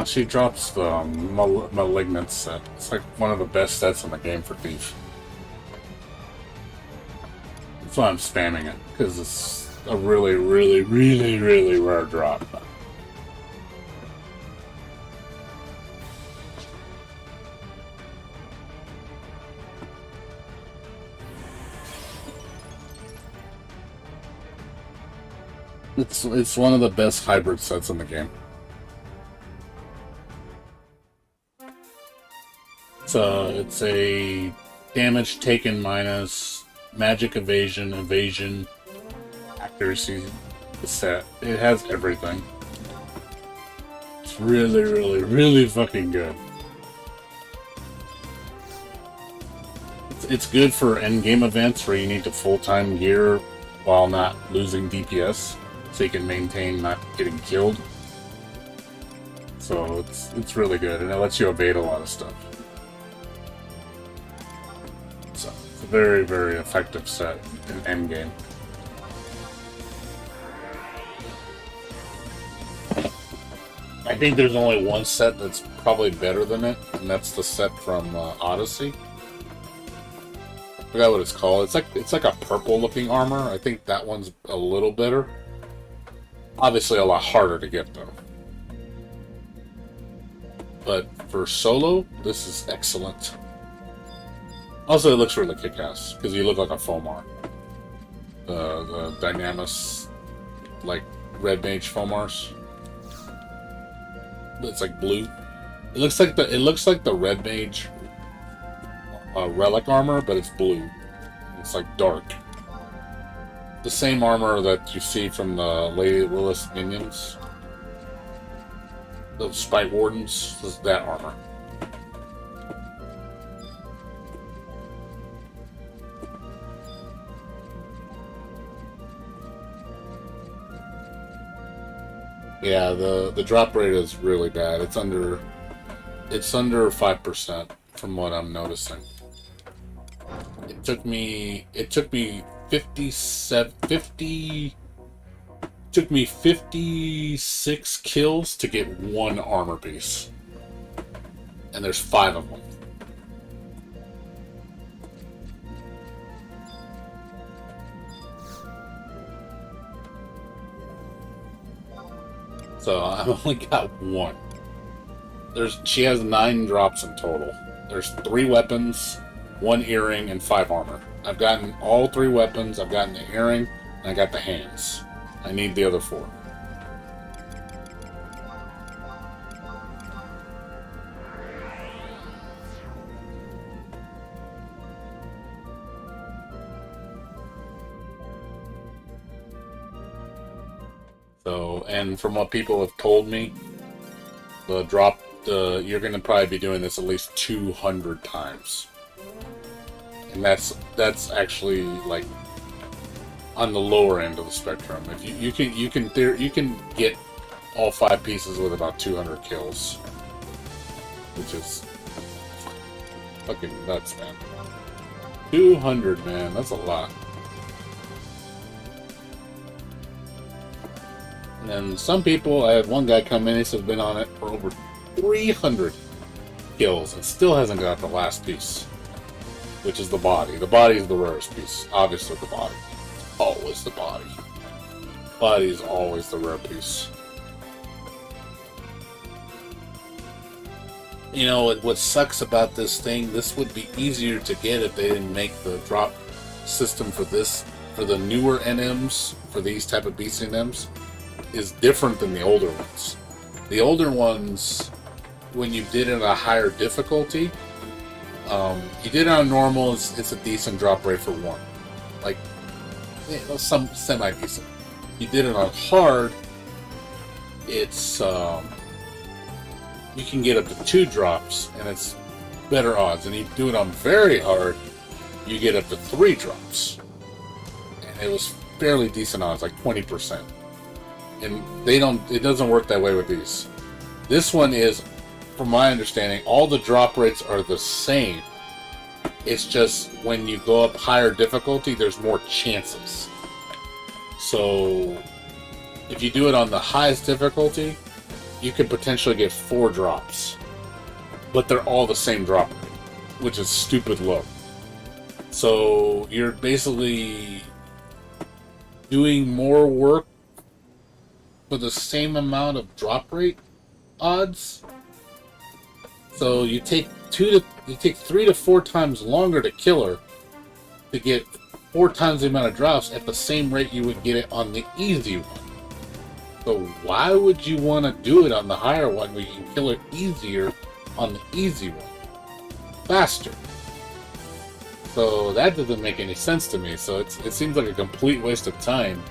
She drops the Malignant set. It's like one of the best sets in the game for Thief. That's why I'm spamming it, because it's a really, really, really, really rare drop. It's one of the best hybrid sets in the game. It's a damage taken minus magic evasion, accuracy set. It has everything. It's really, really, really fucking good. It's good for endgame events where you need to full-time gear while not losing DPS, so you can maintain not getting killed. So it's really good, and it lets you evade a lot of stuff. So it's a very, very effective set in endgame. I think there's only one set that's probably better than it, and that's the set from Odyssey. I forgot what it's called. It's like a purple-looking armor. I think that one's a little better. Obviously, a lot harder to get though. But for solo, this is excellent. Also, it looks really kick-ass, because you look like a Fomar. The Dynamis, like, red mage Fomars. It's like blue. It looks like the red mage relic armor, but it's blue. It's like dark. The same armor that you see from the Lady Lilith minions. The Spite Wardens, is that armor. Yeah, the drop rate is really bad. It's under 5% from what I'm noticing. It took me 56 kills to get one armor piece. And there's 5 of them. So I've only got one. She has 9 drops in total. There's 3 weapons, 1 earring, and 5 armor. I've gotten all 3 weapons, I've gotten the earring, and I got the hands. I need the other 4. So, and from what people have told me, you're going to probably be doing this at least 200 times. And that's actually like on the lower end of the spectrum. If you can get all 5 pieces with about 200 kills, which is fucking nuts, man. 200, man, that's a lot. And some people, I had one guy come in, he's been on it for over 300 kills and still hasn't got the last piece, which is the body. The body is the rarest piece. Obviously, the body. Always the body. Body is always the rare piece. You know, what sucks about this thing, this would be easier to get if they didn't make the drop system for the newer NMs, for these type of BCNMs. Is different than the older ones. The older ones, when you did it at a higher difficulty, you did it on normal, it's a decent drop rate for 1. Like, some semi-decent. You did it on hard, it's, you can get up to 2 drops, and it's better odds. And you do it on very hard, you get up to 3 drops. And it was fairly decent odds, like 20%. And it doesn't work that way with these. This one is, from my understanding, all the drop rates are the same. It's just when you go up higher difficulty, there's more chances. So, if you do it on the highest difficulty, you could potentially get 4 drops. But they're all the same drop rate, which is stupid low. So, you're basically doing more work for the same amount of drop rate odds. So you take 3 to 4 times longer to kill her to get 4 times the amount of drops at the same rate you would get it on the easy one. So why would you want to do it on the higher one where you can kill her easier on the easy one? Faster. So that doesn't make any sense to me. So it seems like a complete waste of time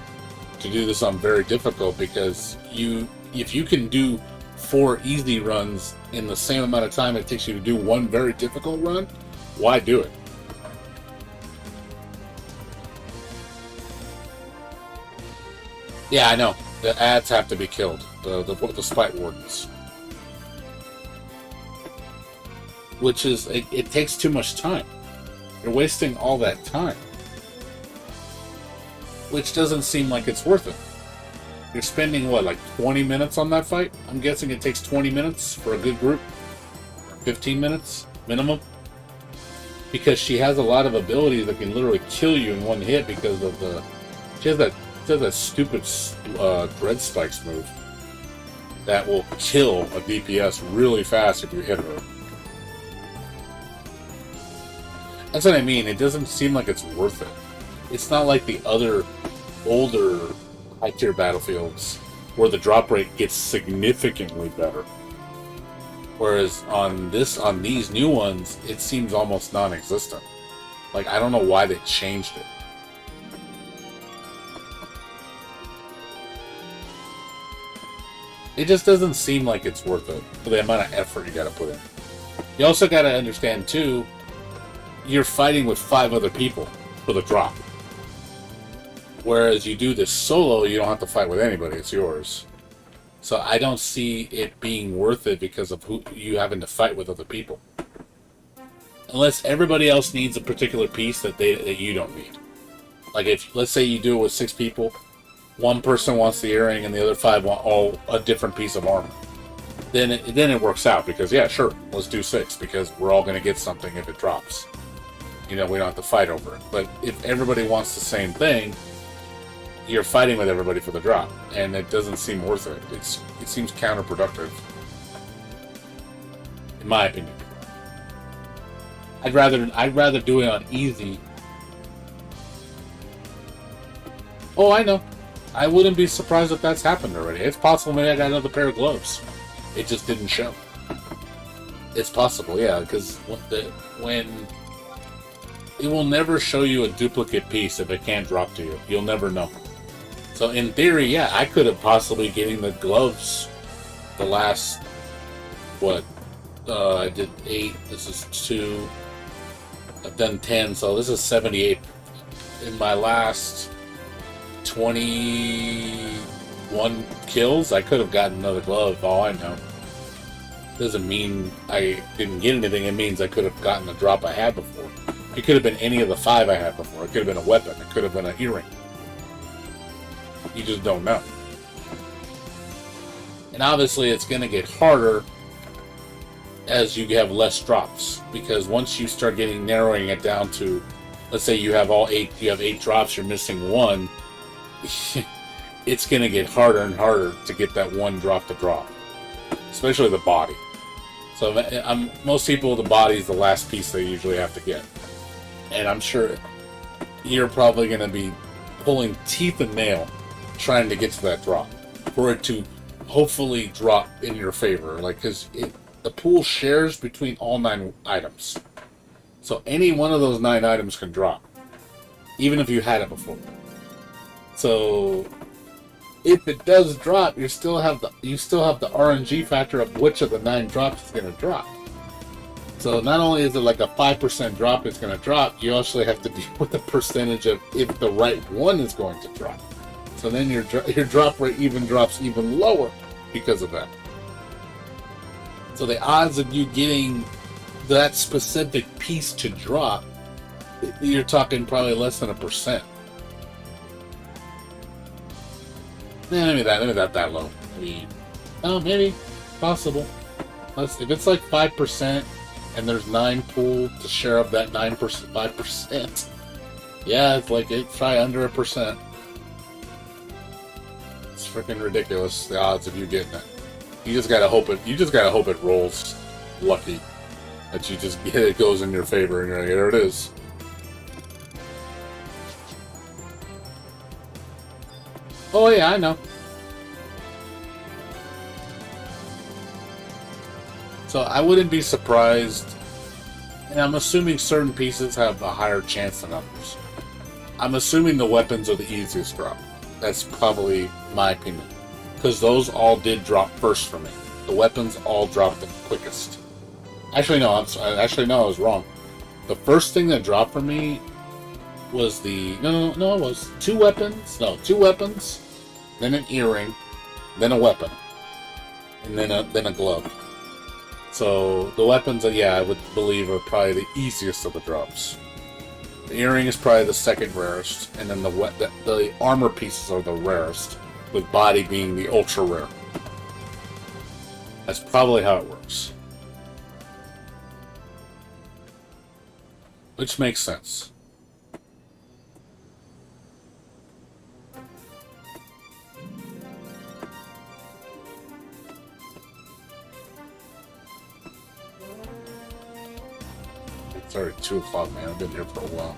to do this on very difficult, because if you can do 4 easy runs in the same amount of time it takes you to do 1 very difficult run, why do it? Yeah, I know. The ads have to be killed. The spite wardens. Which is, it takes too much time. You're wasting all that time. Which doesn't seem like it's worth it. You're spending, what, like 20 minutes on that fight? I'm guessing it takes 20 minutes for a good group. 15 minutes, minimum. Because she has a lot of abilities that can literally kill you in 1 hit because of the... She has that stupid Dread Spikes move that will kill a DPS really fast if you hit her. That's what I mean. It doesn't seem like it's worth it. It's not like the other older high-tier battlefields where the drop rate gets significantly better. Whereas on these new ones, it seems almost non-existent. Like, I don't know why they changed it. It just doesn't seem like it's worth it for the amount of effort you gotta put in. You also gotta understand, too, you're fighting with 5 other people for the drop. Whereas you do this solo, you don't have to fight with anybody, it's yours. So I don't see it being worth it because of who you having to fight with other people. Unless everybody else needs a particular piece that you don't need. Like if let's say you do it with 6 people, one person wants the earring and the other 5 want all a different piece of armor. Then it works out because yeah, sure, let's do 6 because we're all going to get something if it drops. You know, we don't have to fight over it. But if everybody wants the same thing, you're fighting with everybody for the drop, and it doesn't seem worth it. It seems counterproductive, in my opinion. I'd rather do it on easy. Oh, I know. I wouldn't be surprised if that's happened already. It's possible maybe I got another pair of gloves. It just didn't show. It's possible, yeah, because when it will never show you a duplicate piece if it can't drop to you. You'll never know. So in theory, yeah, I could have possibly getting the gloves the last, what, I did 8, this is 2, I've done 10, so this is 78. In my last 21 kills, I could have gotten another glove, all I know. Doesn't mean I didn't get anything, it means I could have gotten the drop I had before. It could have been any of the 5 I had before. It could have been a weapon, it could have been an earring. You just don't know. And obviously it's going to get harder as you have less drops, because once you start narrowing it down to, let's say you have 8 drops, you're missing 1, it's going to get harder and harder to get that 1 drop to drop, especially the body. So most people, the body is the last piece they usually have to get, and I'm sure you're probably going to be pulling teeth and nail trying to get to that drop for it to hopefully drop in your favor, like, because the pool shares between all 9 items, so any one of those 9 items can drop, even if you had it before. So if it does drop, you still have the RNG factor of which of the 9 drops is going to drop. So not only is it like a 5% drop is going to drop, you also have to deal with the percentage of if the right one is going to drop. So then your drop rate even drops even lower because of that. So the odds of you getting that specific piece to drop, you're talking probably less than 1%. Maybe that low. Maybe possible. If it's like 5% and there's 9 pool to share of that 5%. Yeah, it's probably under 1%. It's freaking ridiculous, the odds of you getting it. You just gotta hope it rolls lucky. That you just get it goes in your favor and you're like, there it is. Oh yeah, I know. So I wouldn't be surprised, and I'm assuming certain pieces have a higher chance than others. I'm assuming the weapons are the easiest drop. That's probably my opinion, because those all did drop first for me. The weapons all dropped the quickest. Actually, no. I was wrong. The first thing that dropped for me was it was 2 weapons. No, 2 weapons, then an earring, then a weapon, and then a glove. So the weapons, I would believe, are probably the easiest of the drops. The earring is probably the second rarest, and then the armor pieces are the rarest, with body being the ultra rare. That's probably how it works. Which makes sense. It's already 2 o'clock, man. I've been here for a while.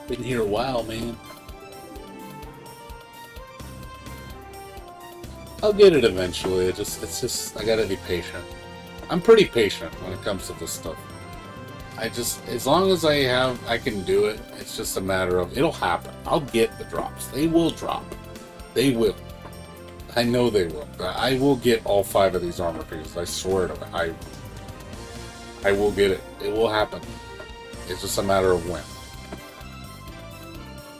Been here a while, man. I'll get it eventually. It's just I gotta be patient. I'm pretty patient when it comes to this stuff. As long as I can do it, it's just a matter of, it'll happen. I'll get the drops. They will drop. They will. I know they will. I will get all 5 of these armor pieces. I swear to it. I will get it. It will happen. It's just a matter of when.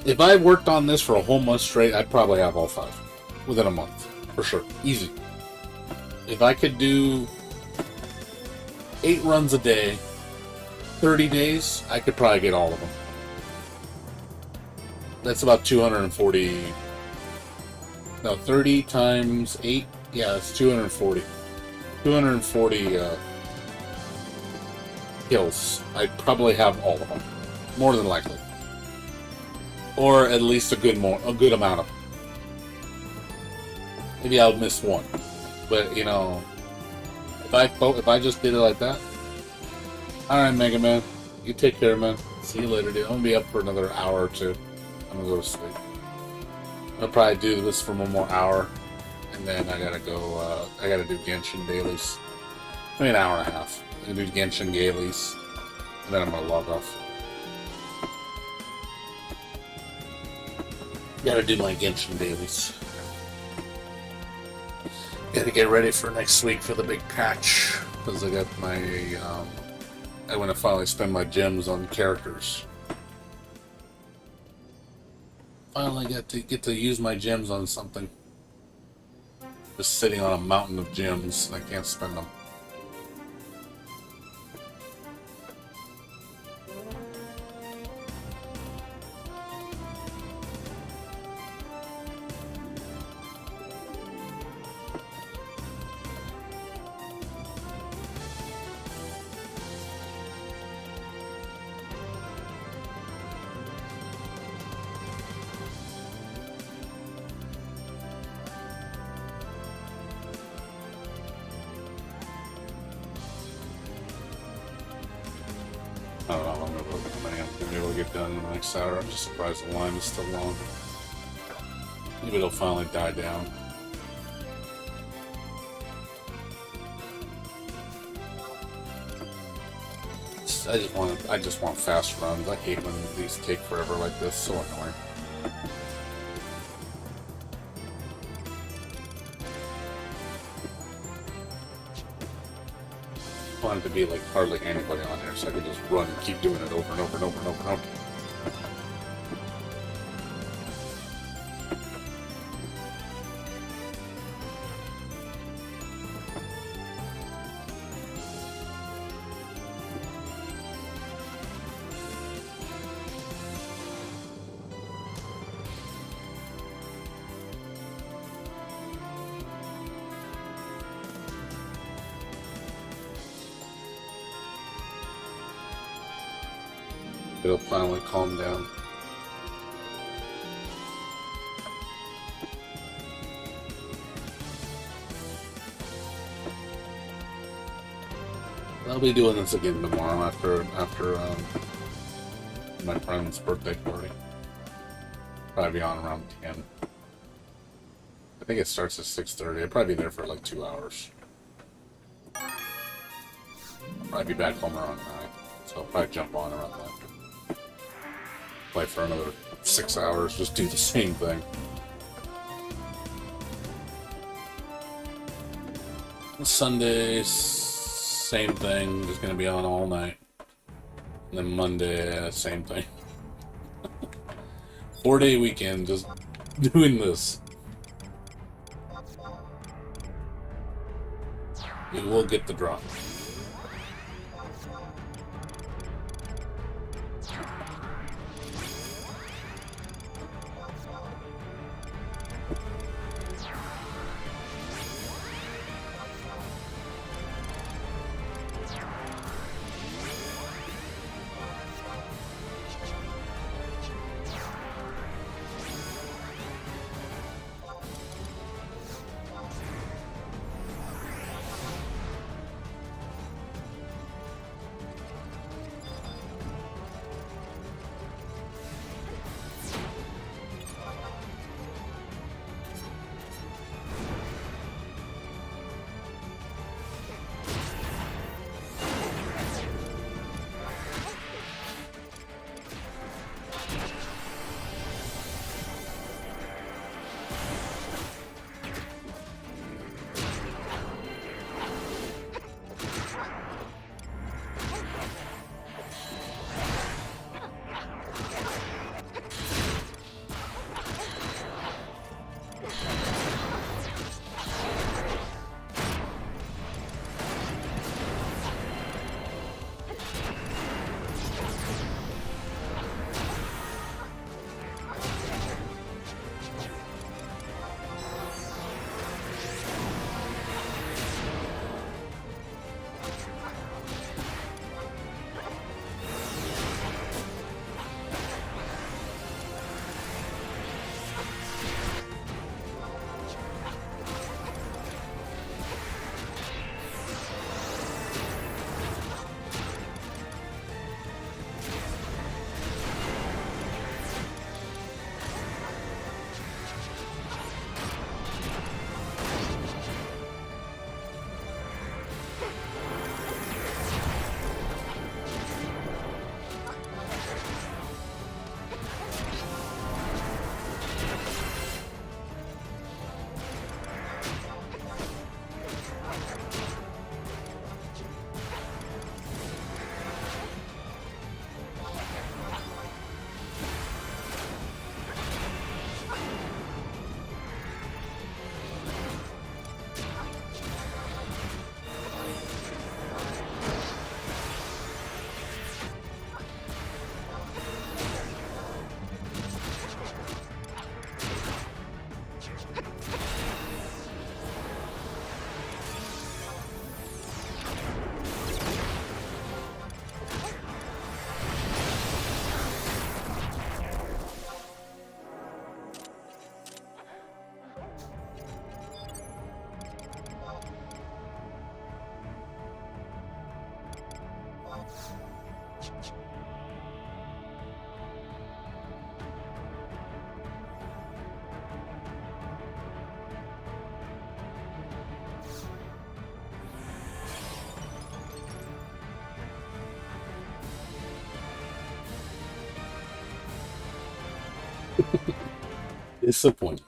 If I worked on this for a whole month straight, I'd probably have all 5 within a month. For sure. Easy. If I could do 8 runs a day, 30 days, I could probably get all of them. That's about 240. No, 30 times 8. Yeah, that's 240. 240 kills. I'd probably have all of them. More than likely. Or at least a good amount of them. Maybe I'll miss one. But, you know, if I just did it like that, alright, Mega Man, you take care, man. See you later, dude. I'm gonna be up for another hour or two. I'm gonna go to sleep. I'll probably do this for one more hour, and then I gotta go, I gotta do Genshin dailies. Maybe an hour and a half. I'm gonna do Genshin dailies, and then I'm gonna log off. Gotta do my Genshin dailies. Gotta get ready for next week for the big patch, because I got my, I want to finally spend my gems on characters. Finally get to use my gems on something. Just sitting on a mountain of gems, and I can't spend them. I don't know how long I'm going to be able to get done in the next hour. I'm just surprised the line is still long. Maybe it'll finally die down. I just want fast runs. I hate when these take forever like this. So annoying. I want it to be like hardly anybody on here, so I can just run and keep doing it over and over and over and over and over. It'll finally calm down. I'll be doing this again tomorrow after my friend's birthday party. Probably be on around 10. I think it starts at 6:30. I'll probably be there for like 2 hours. I'll probably be back home around 9. So I'll probably jump on around that. Play for another 6 hours, just do the same thing. Sunday, same thing, just gonna be on all night. And then Monday, same thing. 4-day weekend, just doing this. We will get the drop. Disappointment.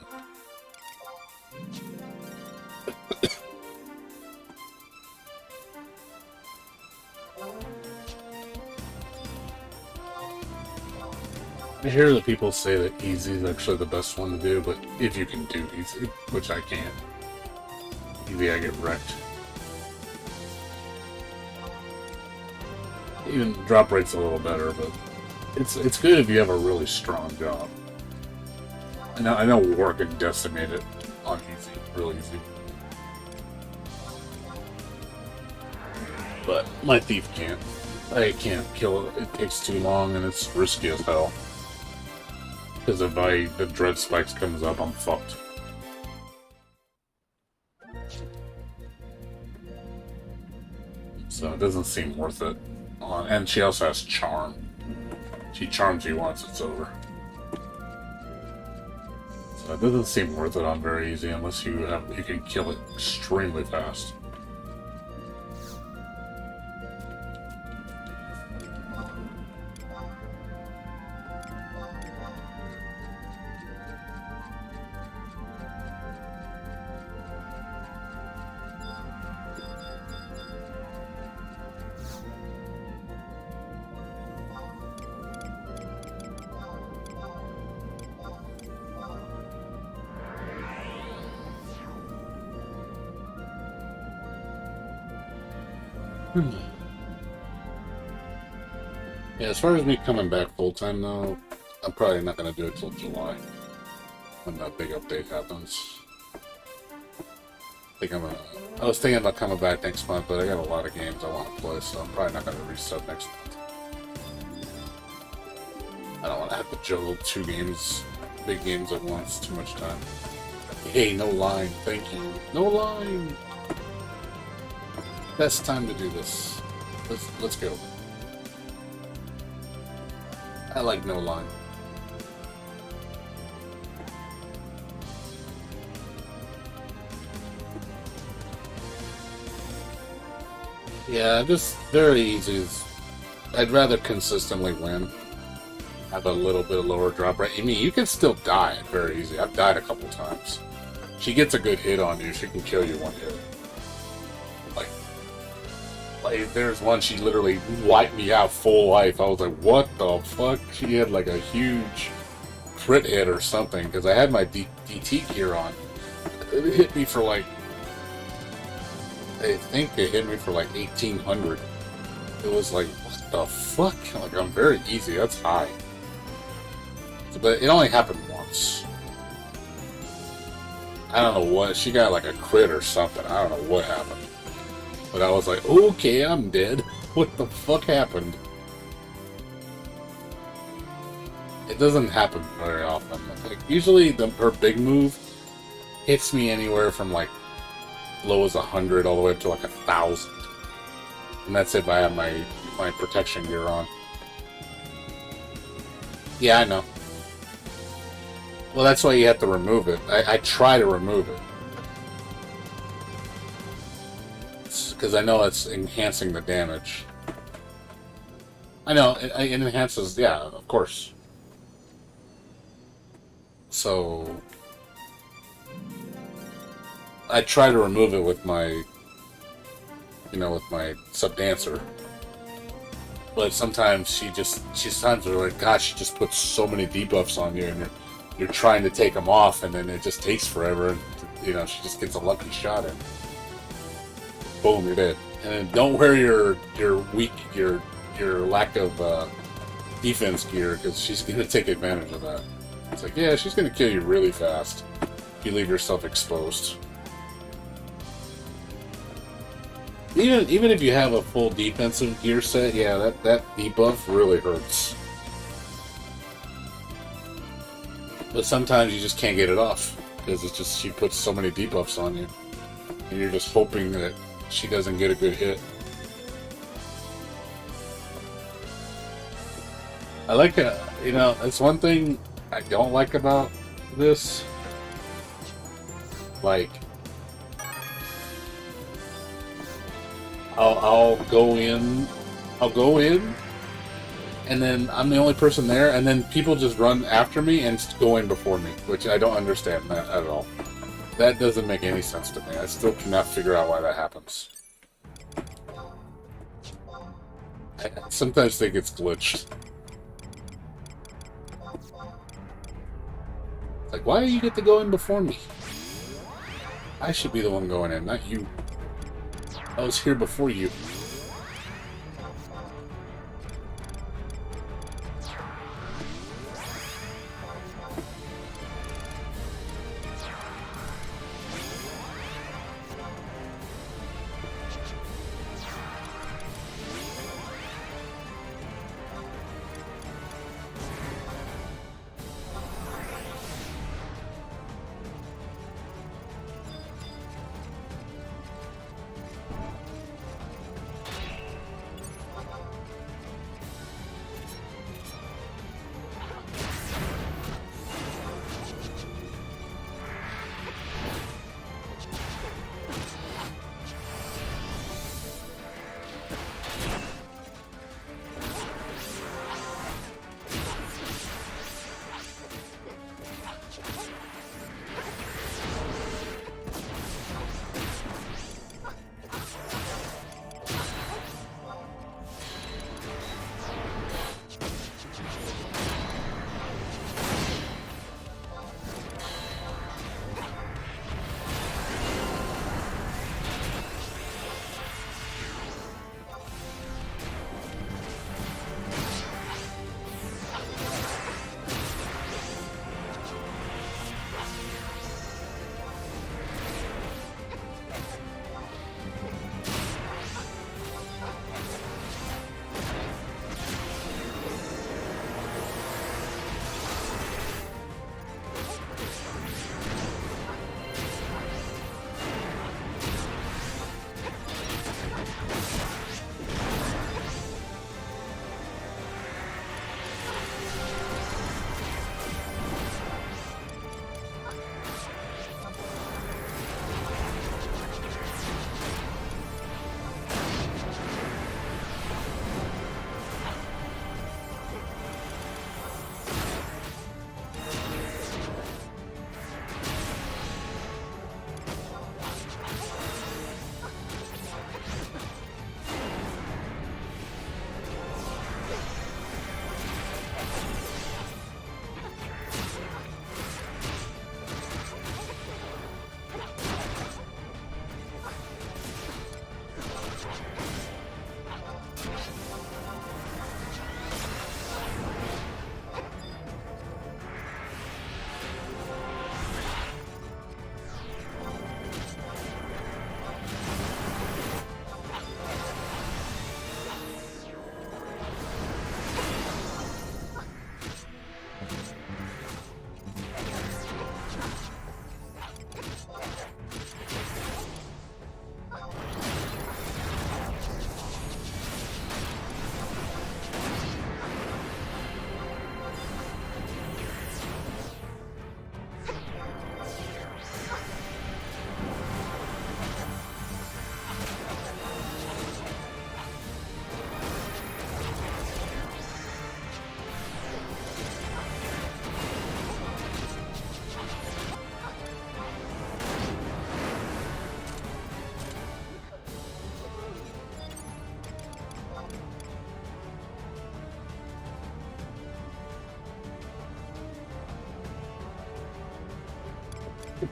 I hear that people say that easy is actually the best one to do, but if you can do easy, which I can't, easy I get wrecked. Even drop rate's a little better, but it's good if you have a really strong job. I know War can decimate it on easy, real easy. But my thief can't. I can't kill it. It takes too long and it's risky as hell. Because if the dread spikes comes up, I'm fucked. So it doesn't seem worth it. And she also has charm. She charms you once, it's over. So it doesn't seem worth it on very easy unless you can kill it extremely fast. Yeah, as far as me coming back full-time though, I'm probably not going to do it till July, when that big update happens. I was thinking about coming back next month, but I got a lot of games I want to play, so I'm probably not going to reset next month. I don't want to have to juggle 2 games, big games at once, too much time. Hey, no line, thank you. No line! Best time to do this. Let's go. I like no line. Yeah, just very easy. I'd rather consistently win. Have a little bit lower drop rate. I mean, you can still die very easy. I've died a couple times. She gets a good hit on you, she can kill you one hit. Like, there's one, she literally wiped me out full life. I was like, what the fuck? She had like a huge crit hit or something, because I had my DT gear on. It hit me for like, I think it hit me for like 1800. It was like, what the fuck? Like, I'm very easy, that's high. But it only happened once. I don't know what, she got like a crit or something. I don't know what happened. But I was like, okay, I'm dead. What the fuck happened? It doesn't happen very often. Like, usually her big move hits me anywhere from like low as 100 all the way up to like 1,000. And that's if I have my protection gear on. Yeah, I know. Well, that's why you have to remove it. I try to remove it. Because I know it's enhancing the damage. I know, it enhances, yeah, of course. So I try to remove it with my, with my sub-dancer. But sometimes she's times where like, gosh, she just puts so many debuffs on you, and you're trying to take them off, and then it just takes forever, and, she just gets a lucky shot in. Boom, you're dead. And then don't wear your lack of defense gear, because she's going to take advantage of that. It's like, yeah, she's going to kill you really fast if you leave yourself exposed. Even if you have a full defensive gear set, yeah, that debuff really hurts. But sometimes you just can't get it off, because it's just, she puts so many debuffs on you, and you're just hoping that she doesn't get a good hit. I like that's one thing I don't like about this. Like, I'll go in, and then I'm the only person there, and then people just run after me and go in before me, which I don't understand that at all. That doesn't make any sense to me. I still cannot figure out why that happens. I sometimes think it's glitched. Like, why do you get to go in before me? I should be the one going in, not you. I was here before you.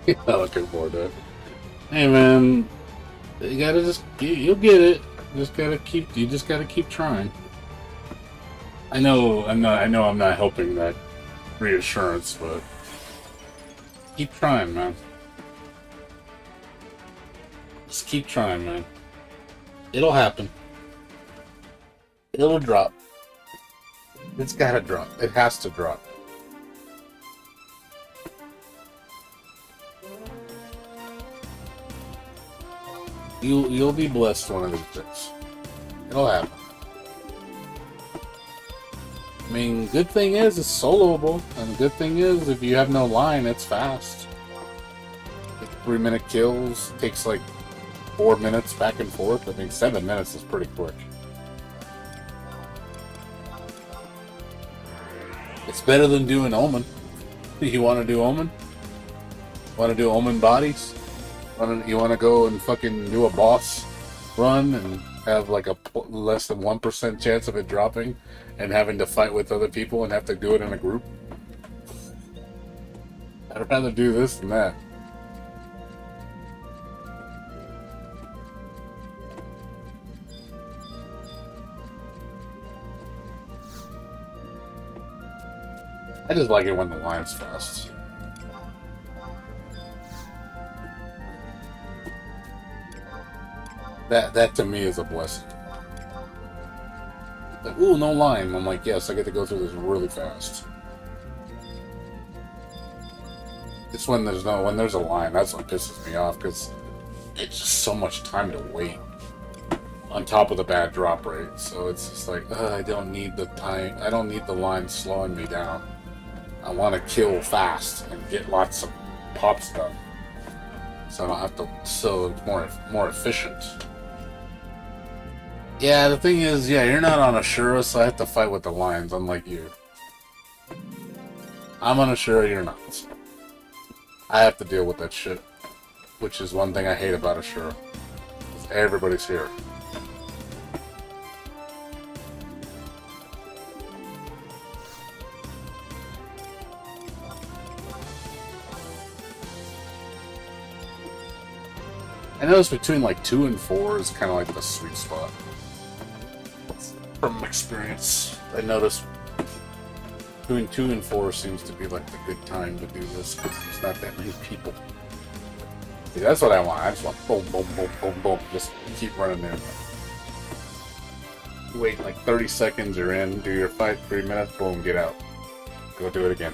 Yeah, looking forward to it. Hey man, you gotta you'll get it. You just gotta keep trying. I know I'm not helping that reassurance, but keep trying, man. Just keep trying, man. It'll happen. It'll drop. It's gotta drop. It has to drop. You'll be blessed one of these days. It'll happen. I mean, good thing is it's soloable, and the good thing is if you have no line, it's fast. Like 3-minute kills takes like 4 minutes back and forth. I mean, 7 minutes is pretty quick. It's better than doing Omen. You want to do Omen? Want to do Omen bodies? You want to go and fucking do a boss run and have like a less than 1% chance of it dropping and having to fight with other people and have to do it in a group? I'd rather do this than that. I just like it when the line's fast. That to me is a blessing. Like, ooh, no line. I'm like, yes, I get to go through this really fast. It's when there's a line, that's what pisses me off, because it's just so much time to wait on top of the bad drop rate. So it's just like, I don't need the time. I don't need the line slowing me down. I want to kill fast and get lots of pops done, so I don't have to. So it's more efficient. Yeah, the thing is, you're not on Ashura, so I have to fight with the lions, unlike you. I'm on Ashura, you're not. I have to deal with that shit, which is one thing I hate about Ashura. Everybody's here. I noticed between like 2 and 4 is kind of like the sweet spot. From experience, I noticed between 2 and 4 seems to be like the good time to do this because there's not that many people. See, that's what I want. I just want boom, boom, boom, boom, boom. Just keep running there. Wait like 30 seconds, you're in, do your fight, 3 minutes, boom, get out. Go do it again.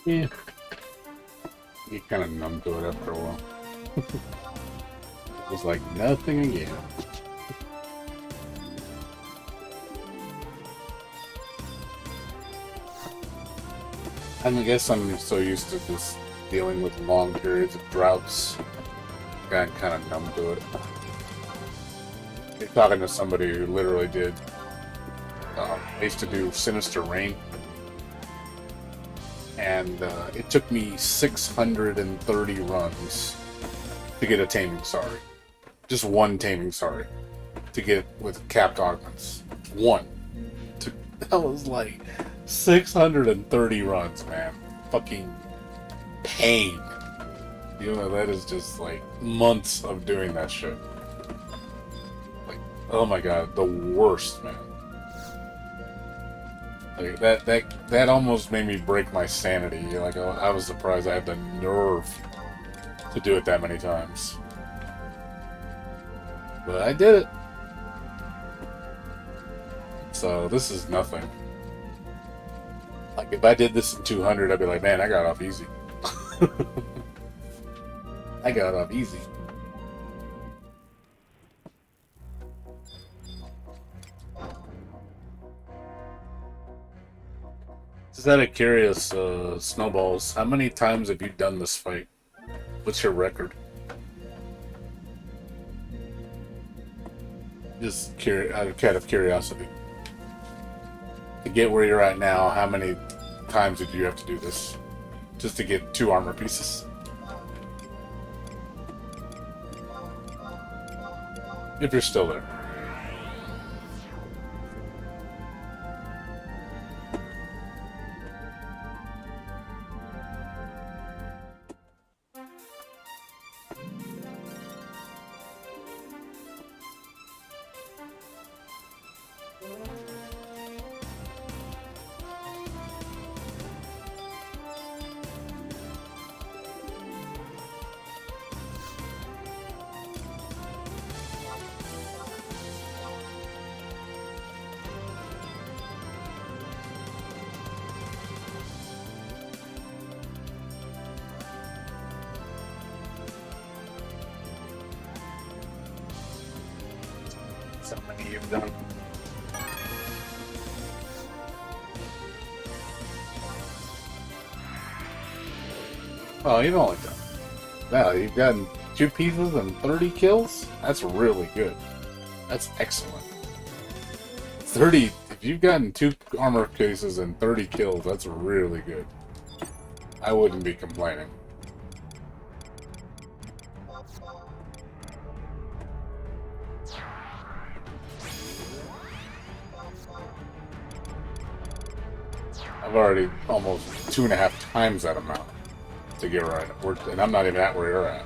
Yeah. You kind of numb to it after a while. It was like nothing again. I guess I'm so used to just dealing with long periods of droughts. Got kind of numb to it. You're talking to somebody who literally did. I used to do Sinister Rain, and it took me 630 runs to get a Taming Sorry. Just one Taming Sorry to get with capped augments. One. That was like 630 runs, man. Fucking pain. You know, that is just like months of doing that shit. Like, oh my god, the worst, man. Like that almost made me break my sanity. Like, I was surprised I had the nerve to do it that many times. But I did it. So this is nothing. Like, if I did this in 200, I'd be like, man, I got off easy. I got off easy. Just out of curious, Snowballs, how many times have you done this fight? What's your record? Just out of curiosity. To get where you're at now, how many times did you have to do this? Just to get 2 armor pieces? If you're still there. So many you've done. Oh, you've only done. Wow, you've gotten 2 pieces and 30 kills? That's really good. That's excellent. 30, if you've gotten 2 armor cases and 30 kills, that's really good. I wouldn't be complaining. I've already almost 2.5 times that amount to get right. And I'm not even at where you're at.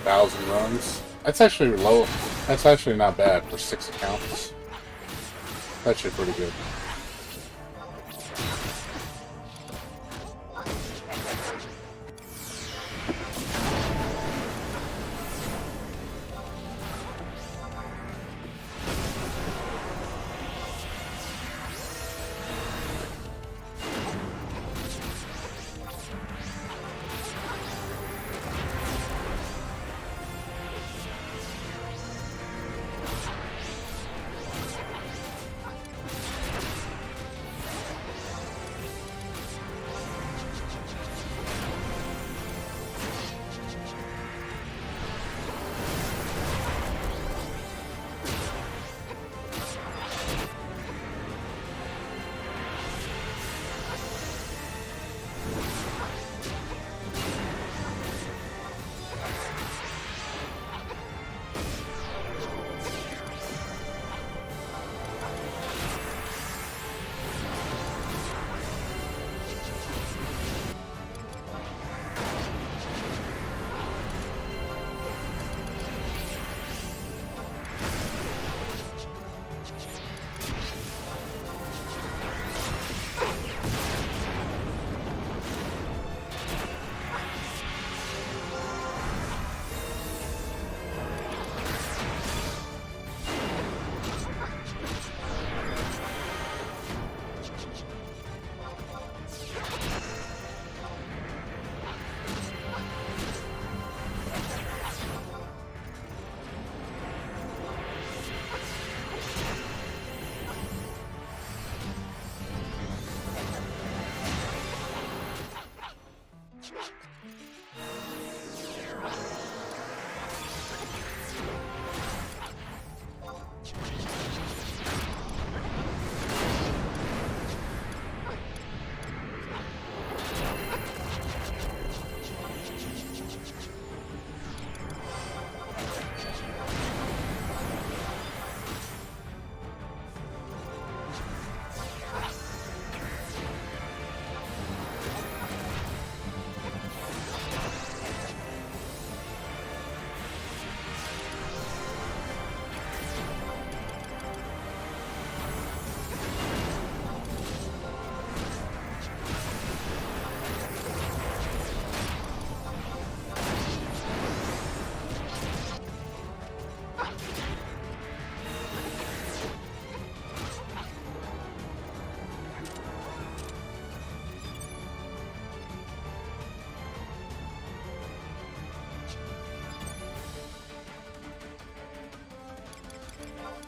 Thousand runs. That's actually low. That's actually not bad for 6 accounts. That's actually pretty good.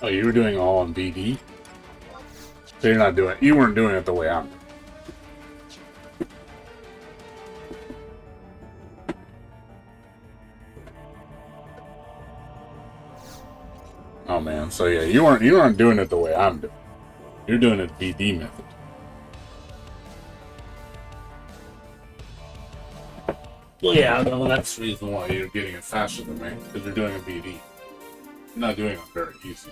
Oh, you were doing all on BD? So you're not doing, you weren't doing it the way I'm doing. Oh man, so yeah, you weren't doing it the way I'm doing. You're doing it BD method. Well, yeah, well, that's the reason why you're getting it faster than me, because you're doing a BD. You're not doing it very easy.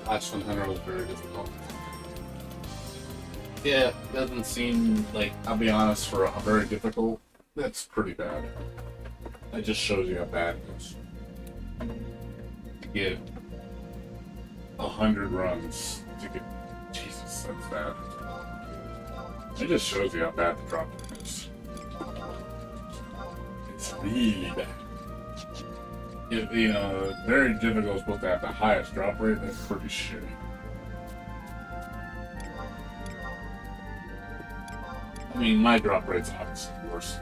Last 100 was very difficult. Yeah, it doesn't seem like, I'll be honest, for a very difficult, that's pretty bad. That just shows you how bad it is. To get 100 runs, to get, Jesus, that's bad. It just shows you how bad the drop is. It's really bad. If, you know, very difficult is supposed to have the highest drop rate, that's pretty shitty. I mean, my drop rate's obviously worse.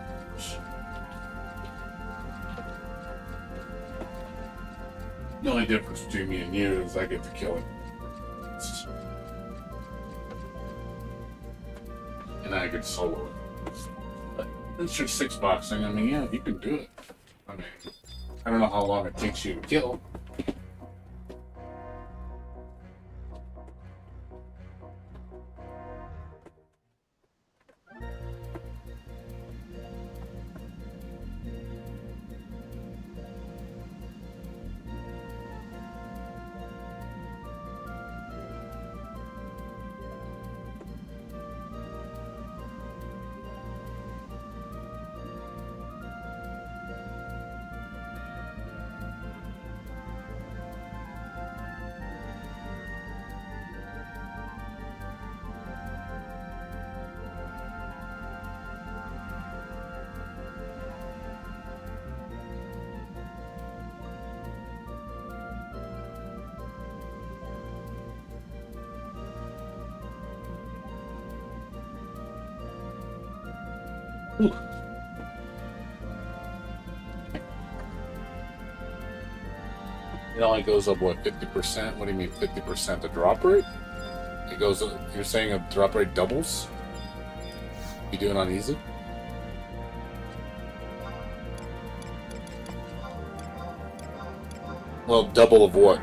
The only difference between me and you is I get to kill it. And I can solo it. But it's just 6 boxing. I mean, yeah, you can do it. I mean, I don't know how long it takes you to kill. Ooh. It only goes up, what, 50%? What do you mean 50% the drop rate? It goes up, you're saying a drop rate doubles? You do it on easy? Well, double of what?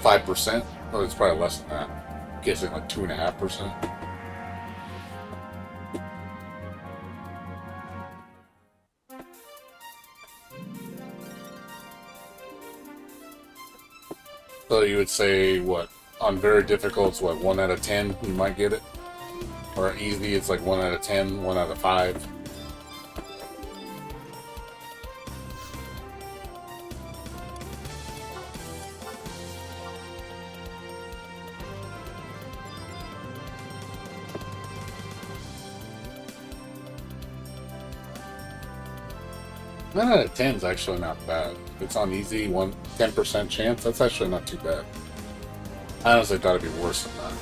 5%? Oh, it's probably less than that. I'm guessing like 2.5%. So you would say, what, on very difficult, it's what, 1 out of 10 you might get it? Or easy, it's like 1 out of 10, 1 out of 5. 9 out of 10 is actually not bad. If it's on easy, 10% chance, that's actually not too bad. I honestly thought it'd be worse than that.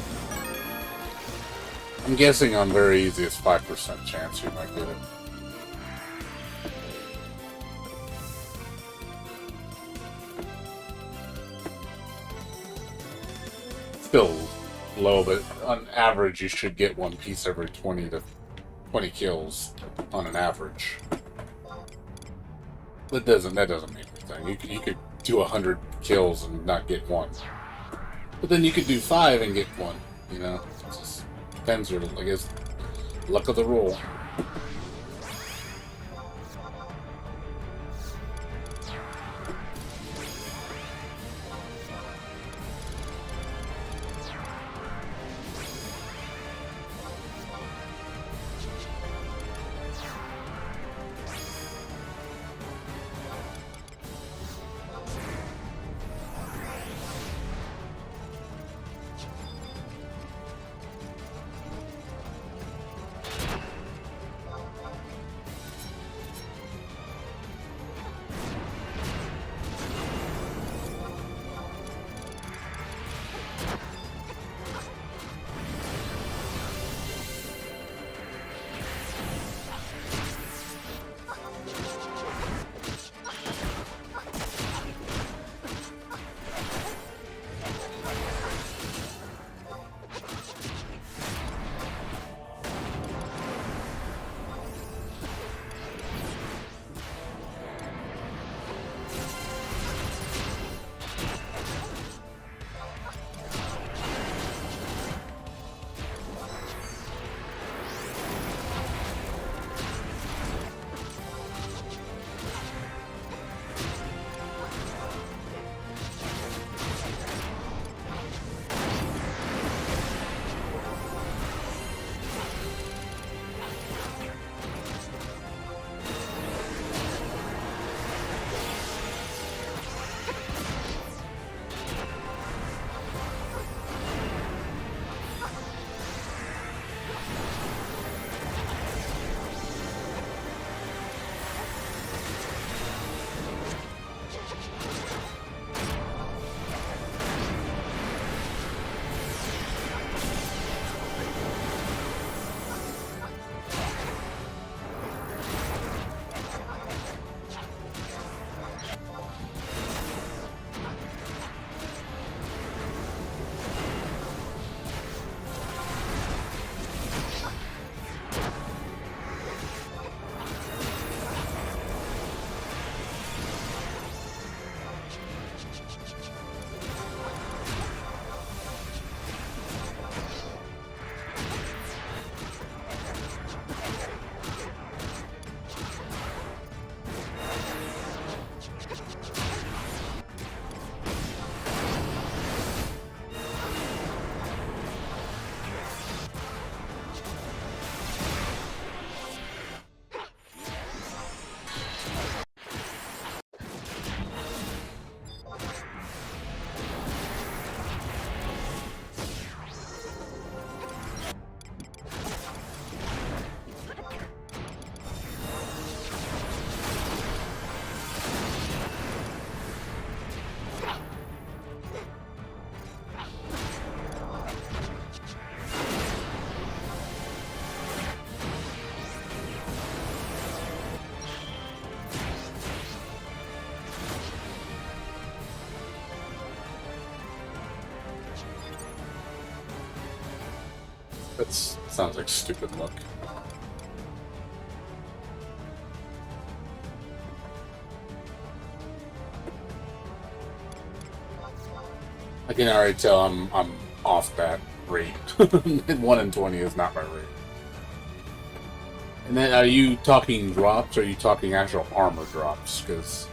I'm guessing on very easy it's 5% chance you might get it. Still low, but on average you should get one piece every 20 to 20 kills on an average. That doesn't mean anything. You could do 100 kills and not get one, but then you could do 5 and get one. You know, it just depends. Your, I guess, luck of the roll. That sounds like stupid luck. I can already tell I'm off that rate. 1 in 20 is not my rate. And then, are you talking drops, or are you talking actual armor drops? Because,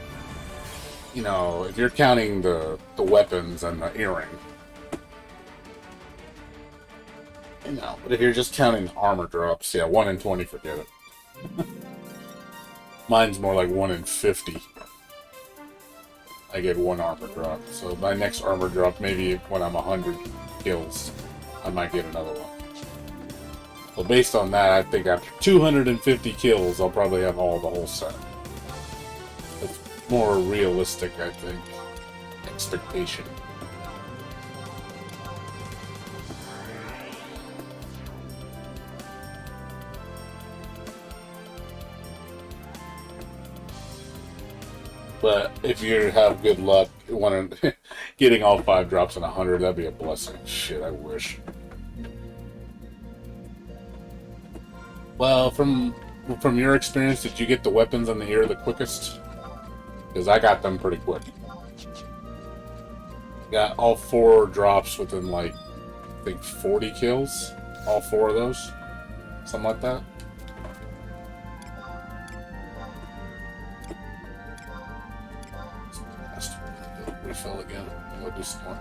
you know, if you're counting the weapons and the earring, you know, but if you're just counting armor drops, yeah, 1 in 20, forget it. Mine's more like 1 in 50. I get 1 armor drop. So my next armor drop, maybe when I'm 100 kills, I might get another one. So based on that, I think after 250 kills, I'll probably have the whole set. more realistic, I think, expectation. But if you have good luck getting all 5 drops in 100, that'd be a blessing. Shit, I wish. Well, from your experience, did you get the weapons in the ear the quickest? Because I got them pretty quick. Got all 4 drops within, like, I think 40 kills. All 4 of those. Something like that. Refill again. We'll do some more.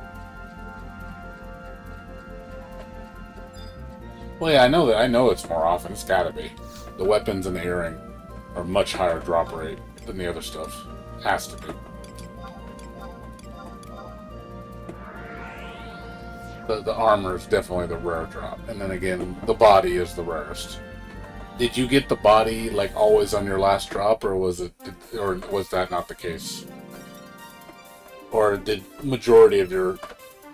Well, yeah, I know that. I know it's more often. It's gotta be. The weapons and the earring are much higher drop rate than the other stuff. Has to be. The armor is definitely the rare drop, and then again, the body is the rarest. Did you get the body like always on your last drop, or was that not the case? Or did majority of your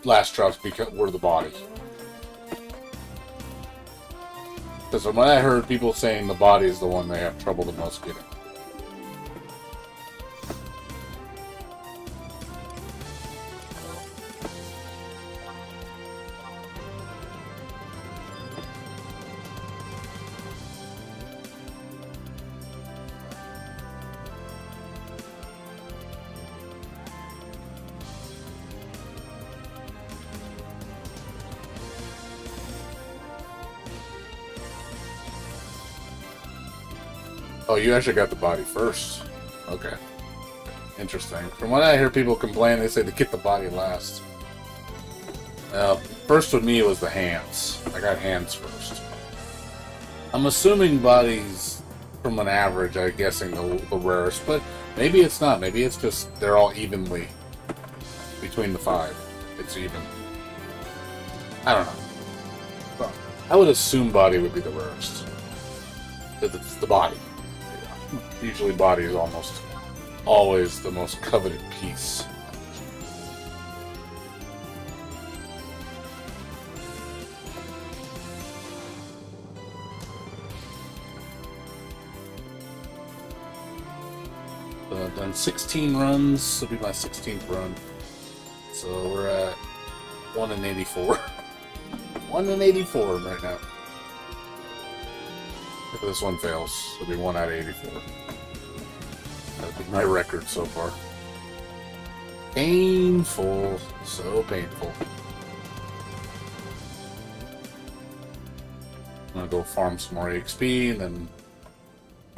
last drops were the body? Because when I heard people saying the body is the one they have trouble the most getting. Oh, you actually got the body first. Okay. Interesting. From what I hear people complain, they say to get the body last. First with me was the hands. I got hands first. I'm assuming bodies, from an average, I'm guessing the rarest, but maybe it's not. Maybe it's just they're all evenly between the 5. It's even. I don't know. Well, I would assume body would be the rarest. Because it's the body. Usually body is almost always the most coveted piece. So I've done 16 runs. This will be my 16th run. So we're at 1 in 84. 1 in 84 right now. If this one fails, it'll be 1 out of 84. That'll be my record so far. Painful. So painful. I'm gonna go farm some more XP and then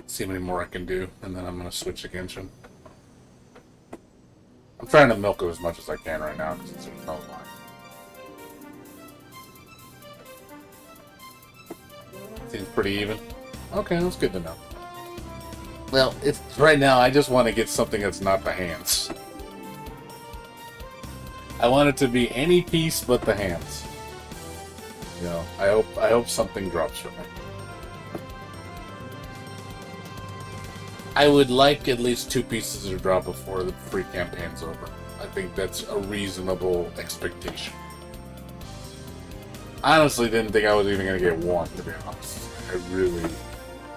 see how many more I can do, and then I'm gonna switch against him. I'm trying to milk it as much as I can right now because there's no line. Seems pretty even. Okay, that's good to know. Well, it's right now. I just want to get something that's not the hands. I want it to be any piece but the hands. You know, I hope something drops for me. I would like at least 2 pieces to drop before the free campaign's over. I think that's a reasonable expectation. I honestly didn't think I was even going to get 1, to be honest. I really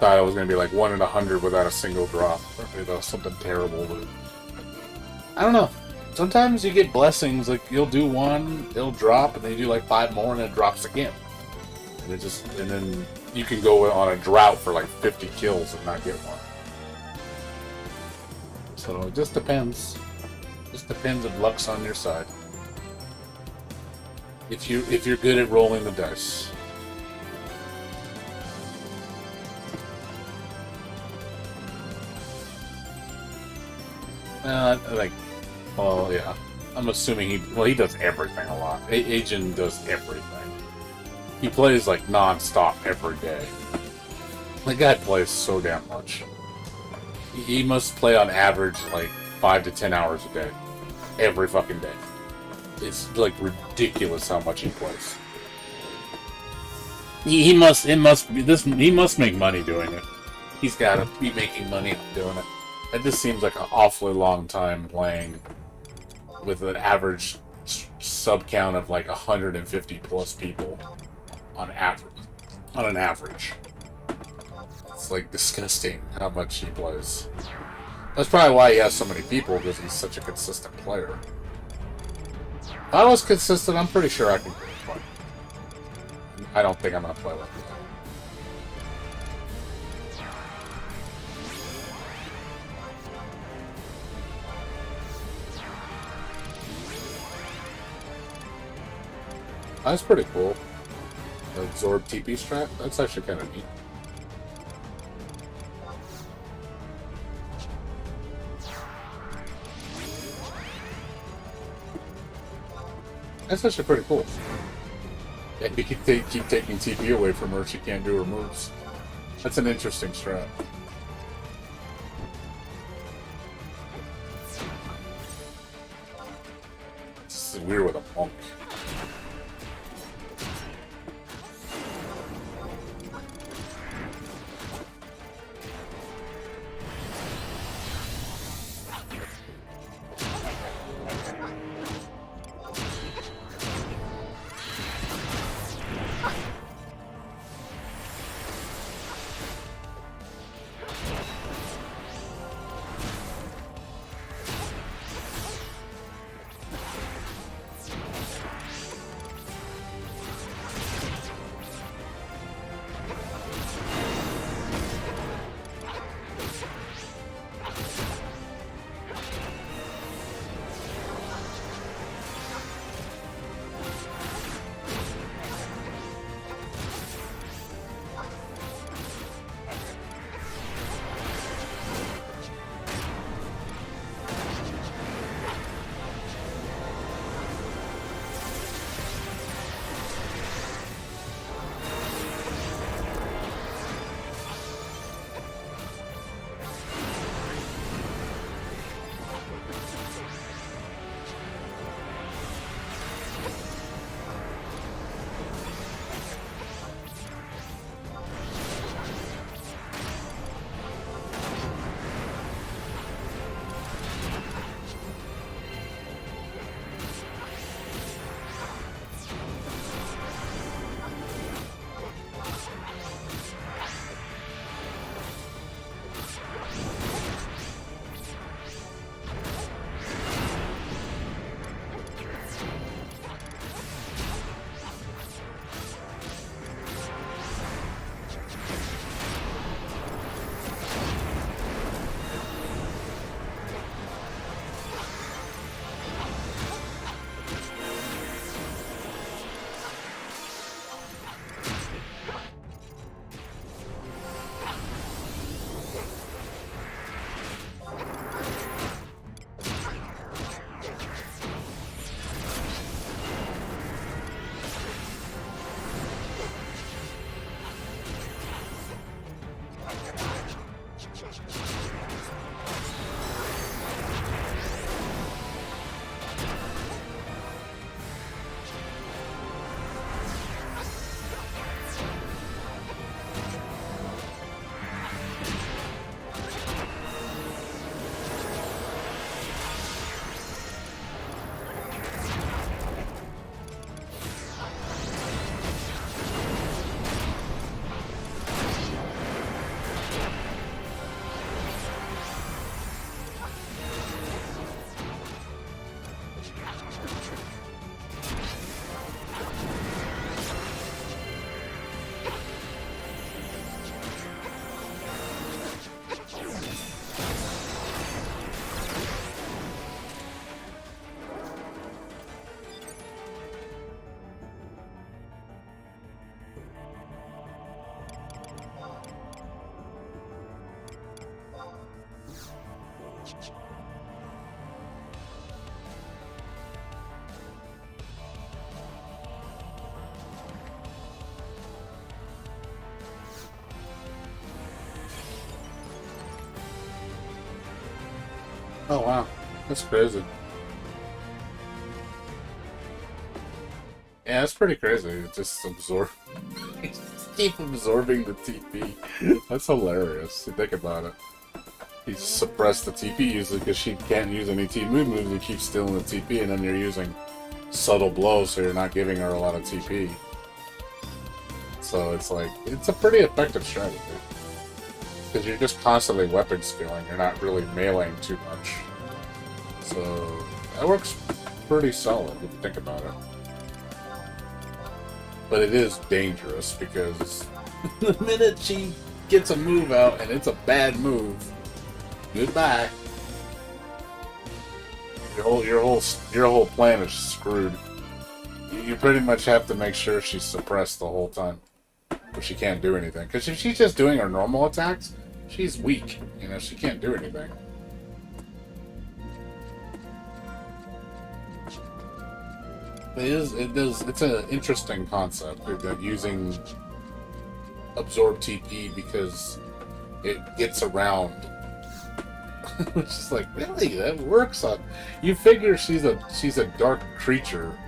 thought I was going to be like 1 in 100 without a single drop. Or maybe something terrible. But I don't know. Sometimes you get blessings, like you'll do 1, it'll drop, and then you do like 5 more, and it drops again. And then you can go on a drought for like 50 kills and not get 1. So it just depends. Just depends if luck's on your side. If you're good at rolling the dice. Well, yeah. I'm assuming he does everything a lot. Agent does everything. He plays like non-stop every day. The guy plays so damn much. He must play on average like 5 to 10 hours a day. Every fucking day. It's like ridiculous how much he plays. He must make money doing it. He's gotta be making money doing it. It just seems like an awfully long time playing with an average sub count of like 150 plus people on average. On an average. It's like disgusting how much he plays. That's probably why he has so many people, because he's such a consistent player. If I was consistent, I'm pretty sure I could play. I don't think I'm going to play like that. That's pretty cool. The absorb TP strat? That's actually kind of neat. That's actually pretty cool. And you can keep taking TP away from her, she can't do her moves. That's an interesting strat. This is weird with a monk. Oh wow, that's crazy. Yeah, that's pretty crazy. It just absorb, keep absorbing the TP. That's hilarious. You think about it. You suppress the TP usually because she can't use any TP moves. You keep stealing the TP, and then you're using subtle blows, so you're not giving her a lot of TP. So it's like, it's a pretty effective strategy. Because you're just constantly weapon skilling, you're not really meleeing too much. So that works pretty solid if you think about it. But it is dangerous because the minute she gets a move out and it's a bad move, goodbye. Your whole plan is screwed. You pretty much have to make sure she's suppressed the whole time, but she can't do anything. Because if she's just doing her normal attacks, she's weak. You know, she can't do anything. It's an interesting concept that using absorb TP because it gets around. Which is like, really, that works on. You figure she's a dark creature,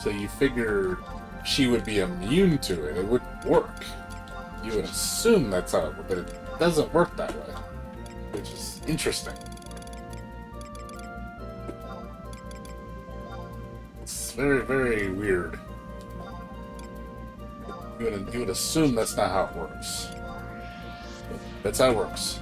so you figure she would be immune to it. It would work. You would assume that's how it would, but it doesn't work that way, which is interesting. It's very, very weird. You would assume that's not how it works. But that's how it works.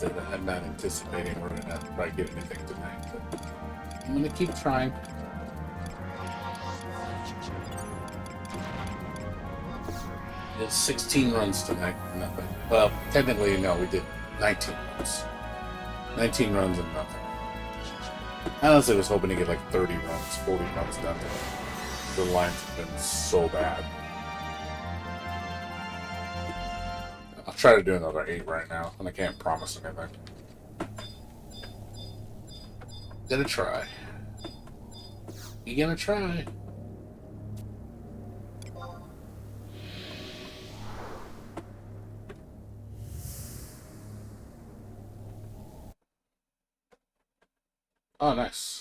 That I'm not anticipating we're gonna probably get anything tonight, but I'm gonna keep trying. It's 16 runs tonight, nothing. Well, technically, no, we did 19 runs. 19 runs and nothing. I honestly was hoping to get like 30 runs, 40 runs done today. The lines have been so bad. I'll try to do another 8 right now, and I can't promise anything. Gonna try. You gonna try? Oh, nice.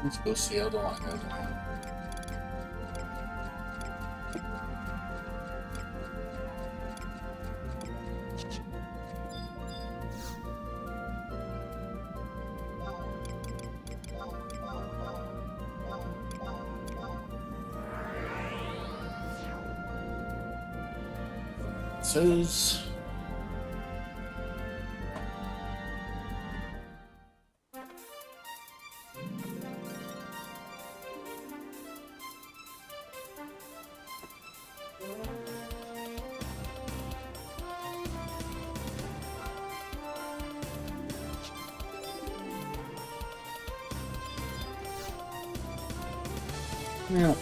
Let's go see how the line is. Says yeah.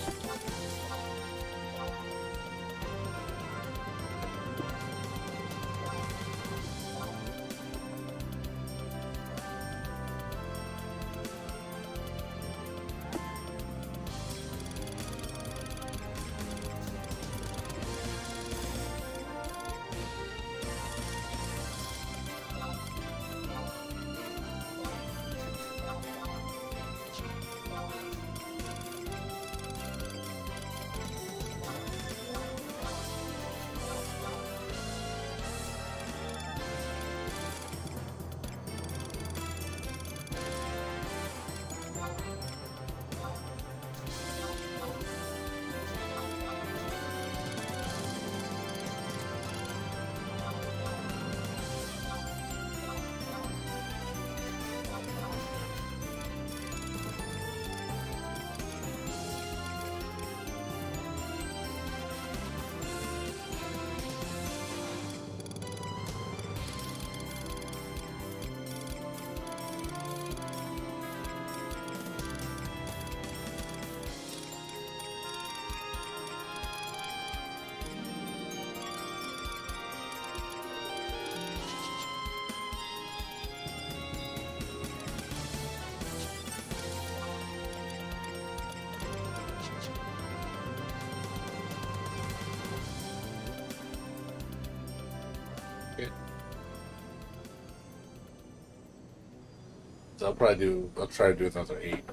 So I'll try to do another 8.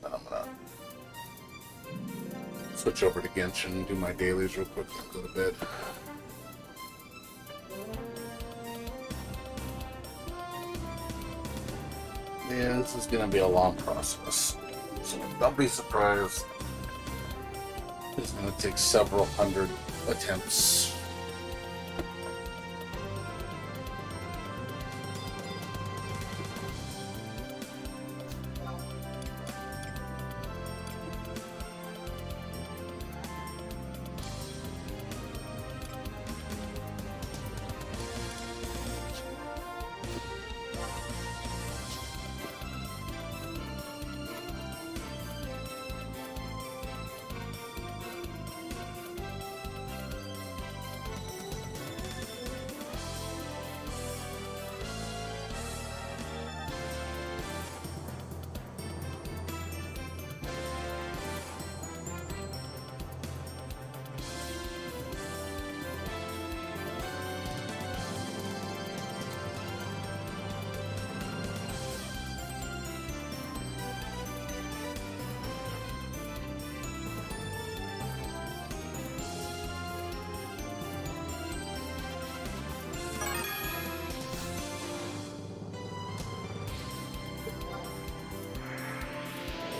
Then I'm gonna switch over to Genshin and do my dailies real quick and go to bed. Yeah, this is gonna be a long process. So don't be surprised. It's gonna take several hundred attempts.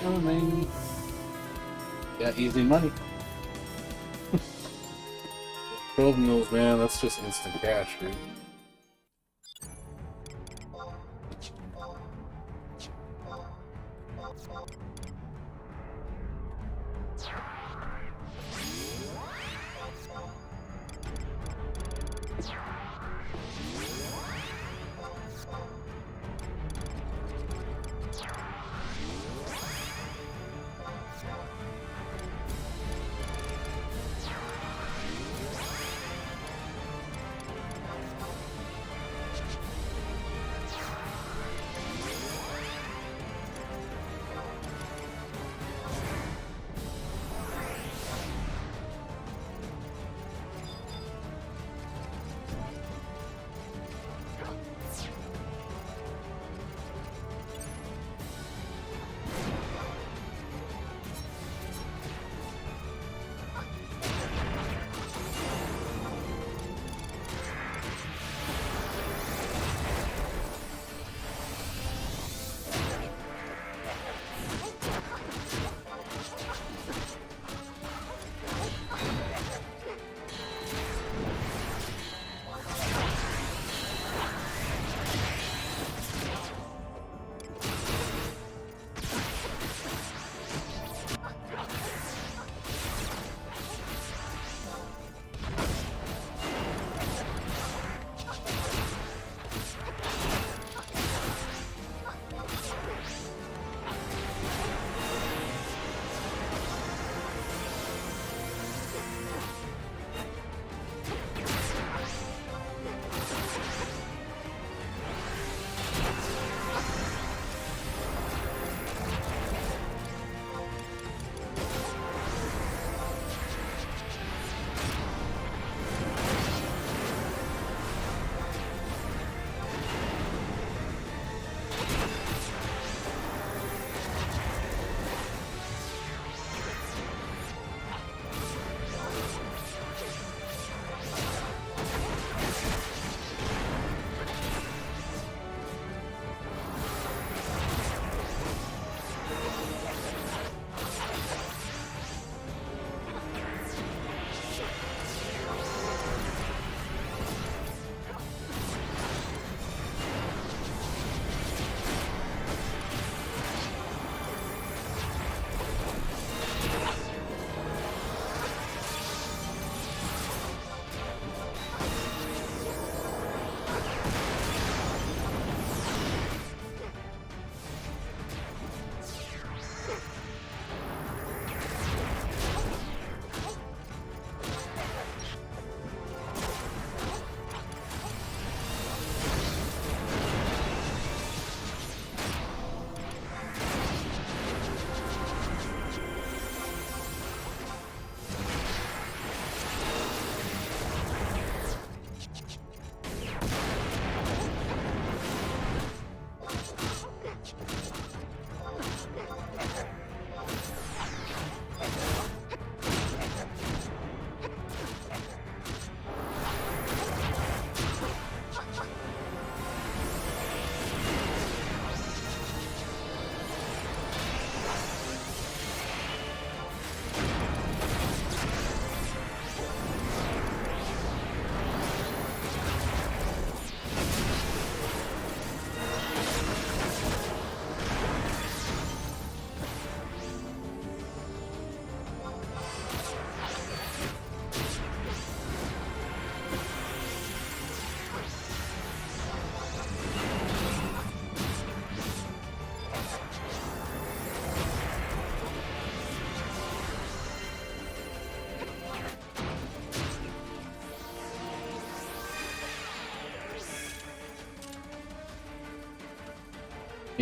Oh, man. Got easy money. 12 mils, man, that's just instant cash, dude.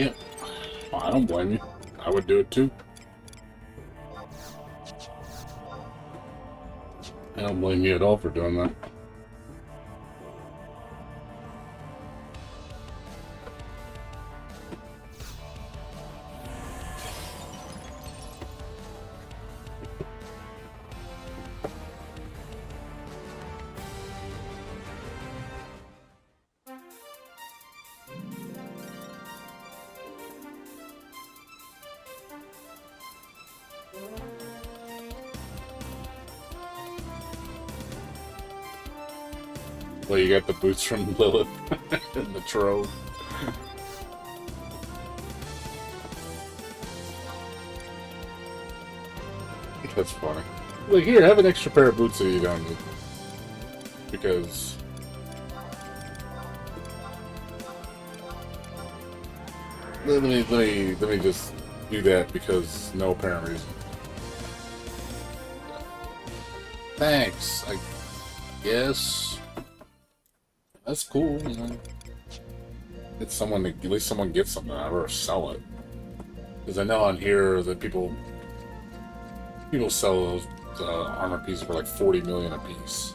Yeah. Well, I don't blame you. I would do it too. I don't blame you at all for doing that. Well, you got the boots from Lilith and the trove. That's funny. Like, here, have an extra pair of boots that you don't need. Because... Let me just do that because no apparent reason. Thanks, I guess. That's cool, you know. Get someone to, at least someone gets something out of it or sell it. Because I know on here that people sell those armor pieces for like 40 million a piece,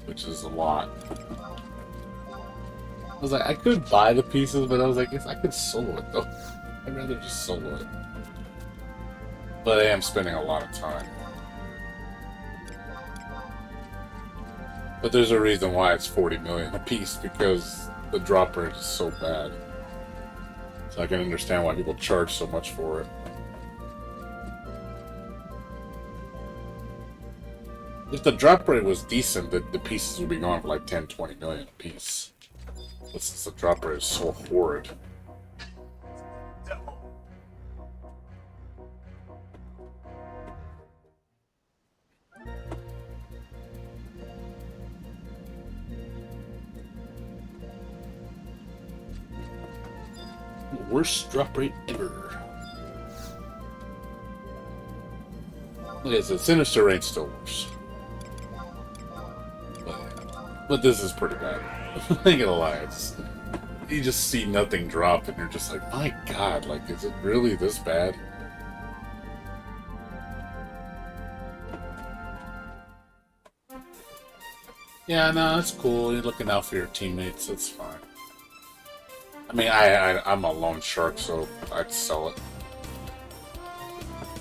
which is a lot. I was like, I could buy the pieces, but I was like, if I could solo it though, I'd rather just solo it. But I am spending a lot of time. But there's a reason why it's 40 million a piece, because the drop rate is so bad. So I can understand why people charge so much for it. If the drop rate was decent, the pieces would be gone for like 10, 20 million a piece. But since the drop rate is so horrid. Worst drop rate ever. Look at this, Sinister Rain's still worse. But this is pretty bad. I ain't gonna lie, you just see nothing drop and you're just like, my god, like, is it really this bad? Yeah, no, that's cool. You're looking out for your teammates, that's fine. I mean, I'm a lone shark, so I'd sell it.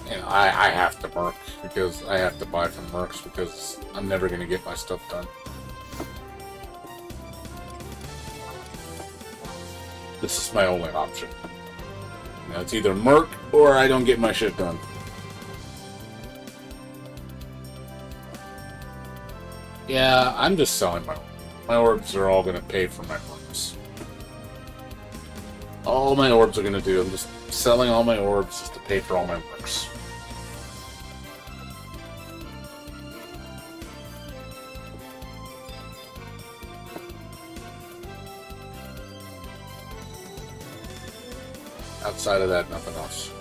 You know, I have to merc, because I have to buy from mercs, because I'm never going to get my stuff done. This is my only option. You know, it's either merc, or I don't get my shit done. Yeah, I'm just selling my orbs. My orbs are all going to pay for my mercs. All my orbs are going to do, I'm just selling all my orbs just to pay for all my mercs. Outside of that, nothing else.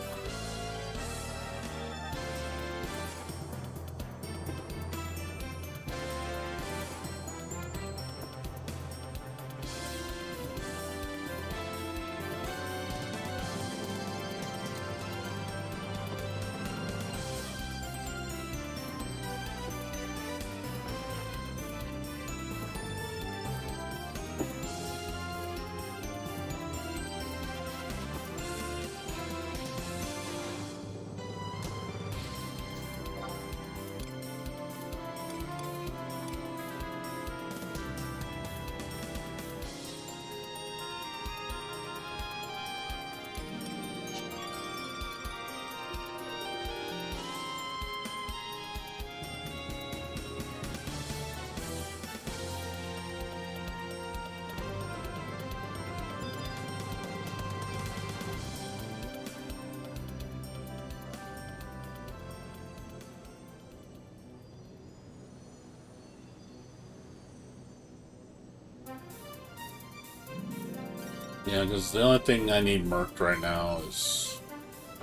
Yeah, because the only thing I need merked right now is...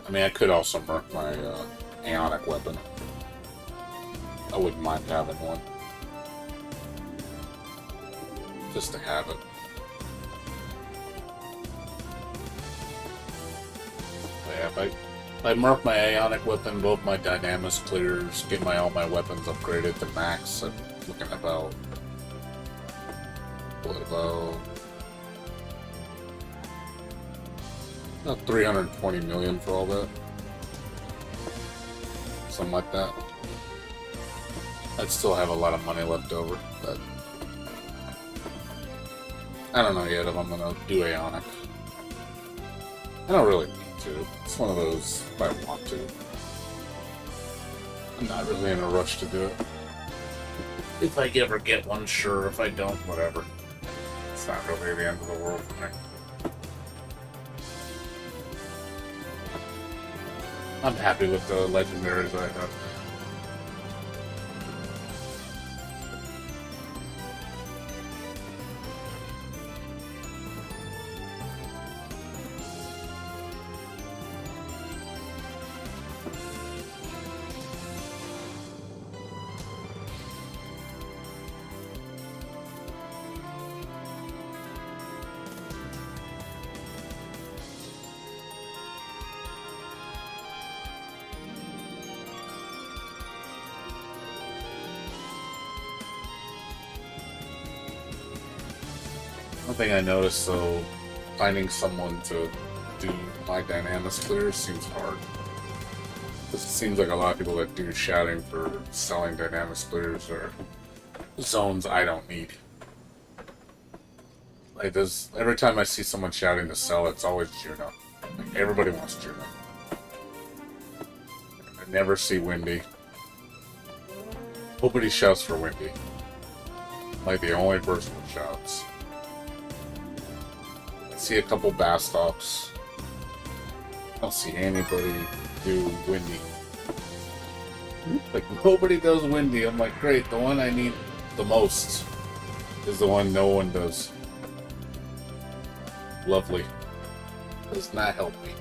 I mean, I could also merc my Aeonic weapon. I wouldn't mind having one. Just to have it. Yeah, if I mark my Ionic weapon, both my Dynamis clears, get all my weapons upgraded to max, I'm looking about... What about... About 320 million for all that. Something like that. I'd still have a lot of money left over, but... I don't know yet if I'm gonna do Ionic. I don't really need to. It's one of those if I want to. I'm not really in a rush to do it. If I ever get one, sure. If I don't, whatever. It's not really the end of the world for me. I'm happy with the legendaries I have. One thing I noticed, though, finding someone to do my Dynamis clears seems hard. Because it seems like a lot of people that do shouting for selling Dynamis clears are zones I don't need. Like, every time I see someone shouting to sell, it's always Juno. Like, everybody wants Juno. I never see Windy. Nobody shouts for Windy. Like, the only person who shouts. See a couple Bastops. I don't see anybody do Windy. Like, nobody does Windy. I'm like, great, the one I need the most is the one no one does. Lovely. Does not help me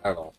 at all.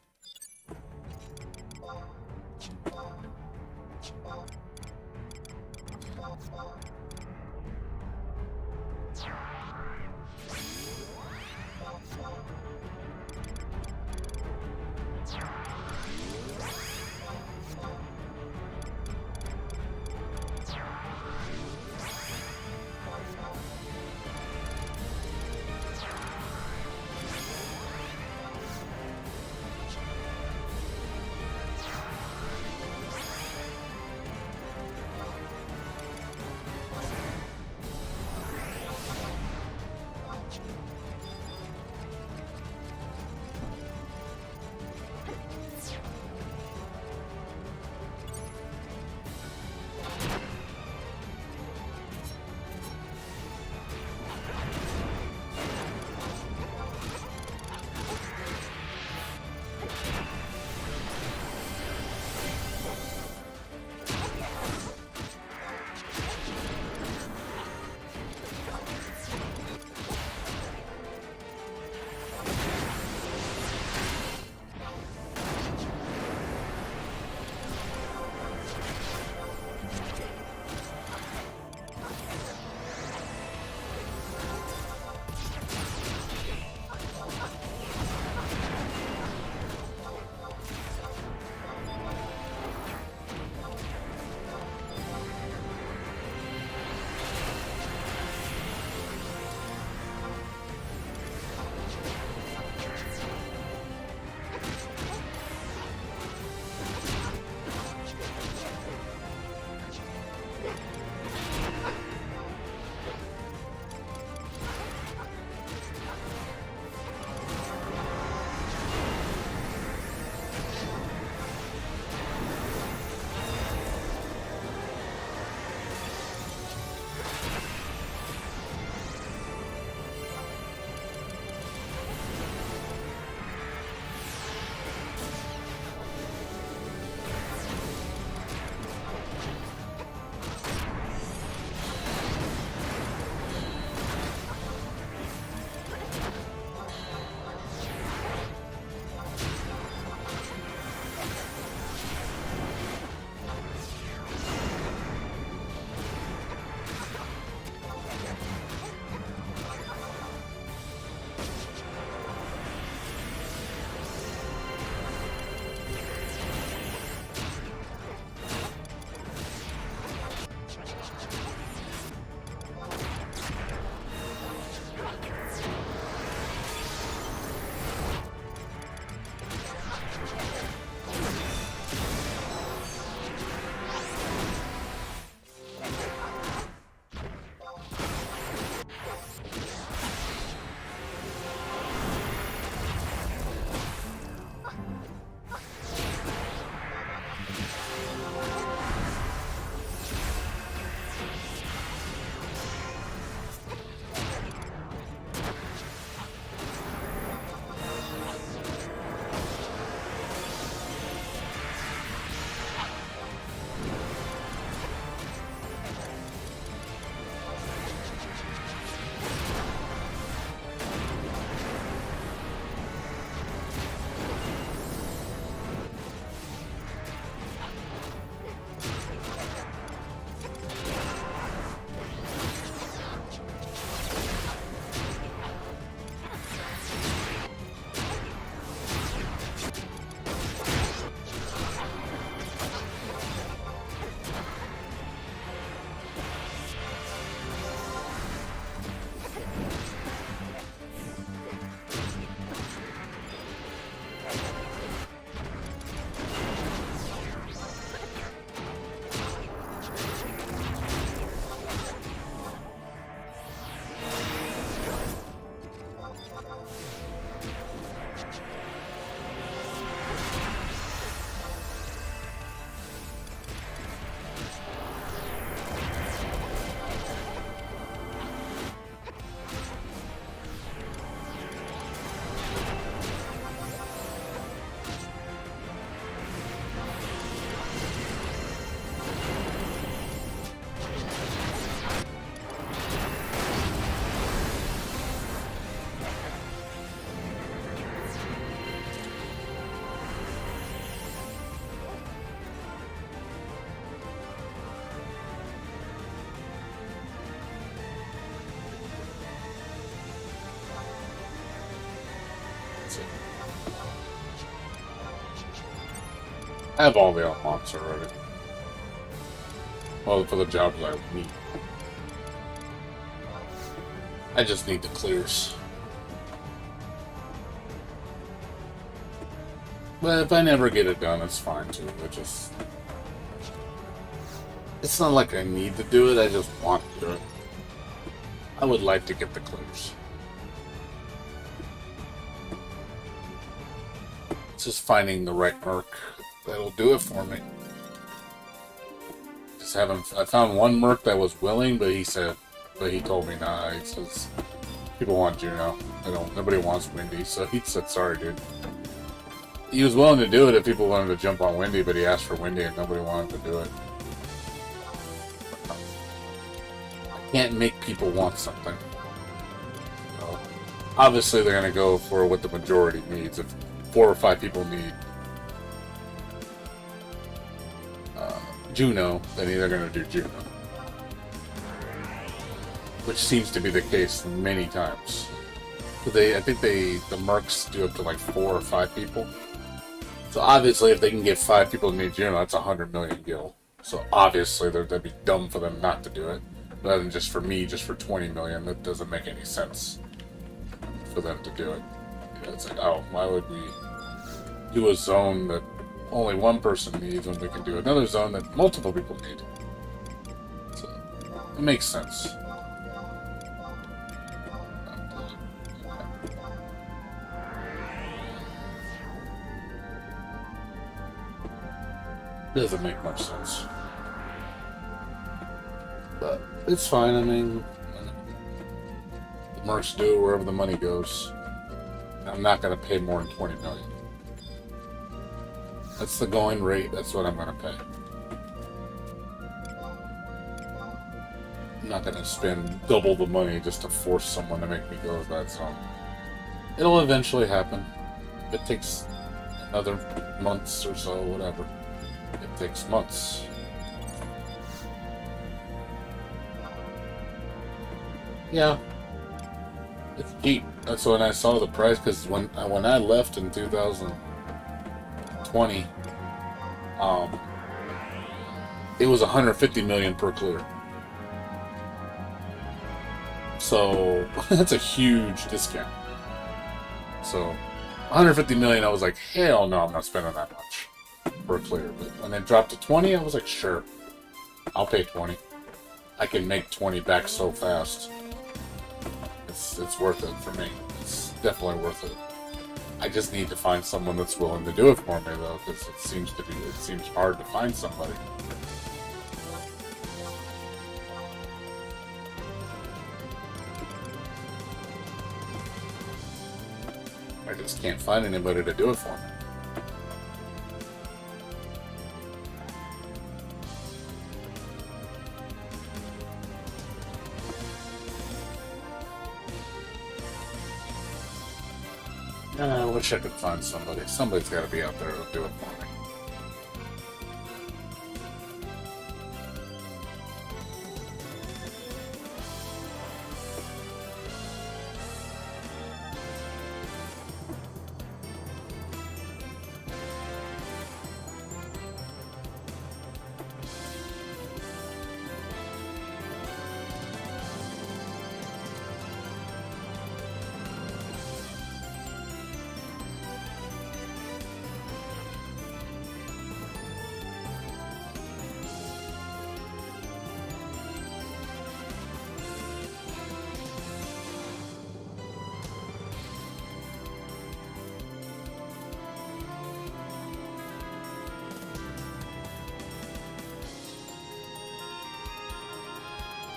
I have all the unlocks already. Well, for the jobs I need. I just need the clears. But if I never get it done, it's fine too. It's not like I need to do it, I just want to do it. I would like to get the clears. It's just finding the right merc that'll do it for me. I found one merc that was willing, but he told me nah. He says people want Juno. Nobody wants Windy, so he said sorry, dude. He was willing to do it if people wanted to jump on Windy, but he asked for Windy and nobody wanted to do it. I can't make people want something. So, obviously, they're going to go for what the majority needs. If 4 or 5 people need Juno, then they're going to do Juno. Which seems to be the case many times. I think the mercs do up to like 4 or 5 people. So obviously, if they can get 5 people to need Juno, that's 100 million gil. So obviously, that'd be dumb for them not to do it. Rather than just for me, just for 20 million, that doesn't make any sense for them to do it. It's like, oh, why would we do a zone that only one person needs when we can do another zone that multiple people need? So it makes sense. It doesn't make much sense. But it's fine, I mean, the mercs do it wherever the money goes. I'm not going to pay more than 20 million. That's the going rate, that's what I'm going to pay. I'm not going to spend double the money just to force someone to make me go to that zone. It'll eventually happen. It takes another months or so, whatever. It takes months. Yeah. It's cheap. That's when I saw the price, because when I left in 2020, it was 150 million per clear. So that's a huge discount. So 150 million, I was like, hell no, I'm not spending that much per clear. But when it dropped to 20, I was like, sure, I'll pay 20. I can make 20 back so fast. It's worth it for me. It's definitely worth it. I just need to find someone that's willing to do it for me, though, because it seems hard to find somebody. I just can't find anybody to do it for me. I wish I could find somebody. Somebody's got to be out there to do it for me.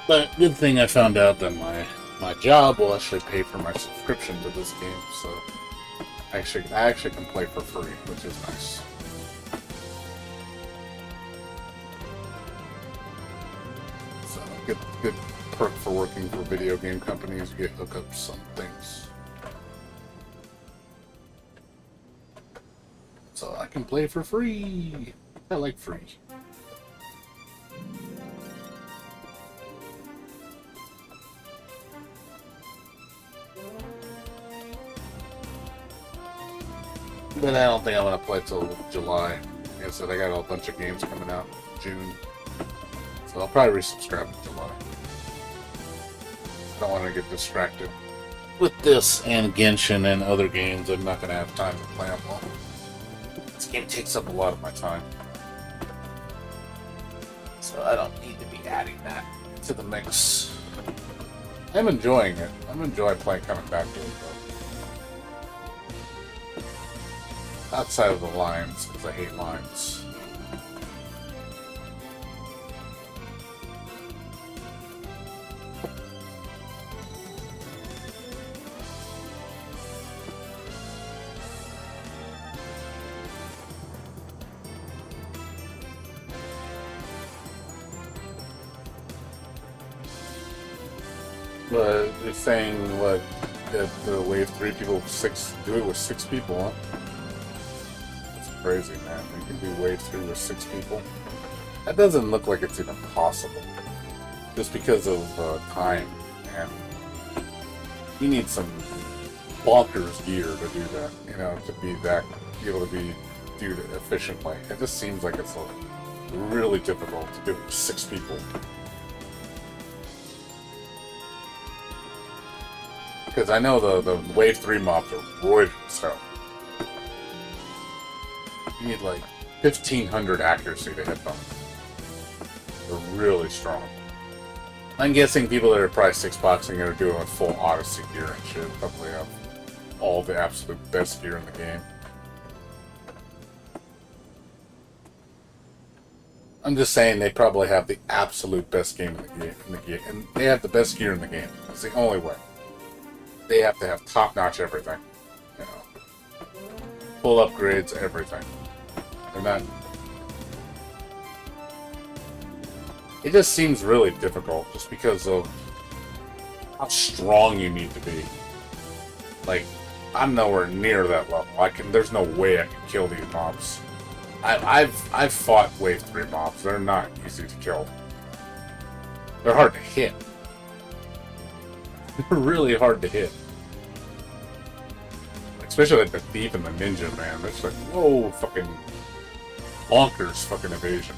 But good thing I found out that my job will actually pay for my subscription to this game, so I actually can play for free, which is nice. So good perk for working for video game companies. You get hookups on things. So I can play for free. I like free. But I don't think I'm going to play till July, Like I said, I got a bunch of games coming out in June. So I'll probably resubscribe in July. I don't want to get distracted with this and Genshin and other games. I'm not going to have time to play them all. This game takes up a lot of my time. So I don't need to be adding that to the mix. I'm enjoying it. I'm enjoying coming back to it, though. Outside of the lines, because I hate lines. But you're saying what that the wave 3 people do it with 6 people, huh? That's crazy, man. You can do wave 3 with 6 people. That doesn't look like it's even possible. Just because of time, and you need some bonkers gear to do that. You know, to be able to do it efficiently. It just seems like it's really difficult to do it with 6 people. Because I know the Wave 3 mobs are roided as hell. You need like 1500 accuracy to hit them. They're really strong. I'm guessing people that are probably 6-boxing are doing full Odyssey gear and shit. Probably have all the absolute best gear in the game. I'm just saying they probably have the absolute best game in the game. And they have the best gear in the game. It's the only way. They have to have top-notch everything, you know, full upgrades, everything. They're not. It just seems really difficult, just because of how strong you need to be. Like, I'm nowhere near that level. There's no way I can kill these mobs. I've fought Wave 3 mobs. They're not easy to kill. They're hard to hit. They're really hard to hit. Especially like the thief and the ninja, man. It's like, whoa, fucking bonkers fucking evasion.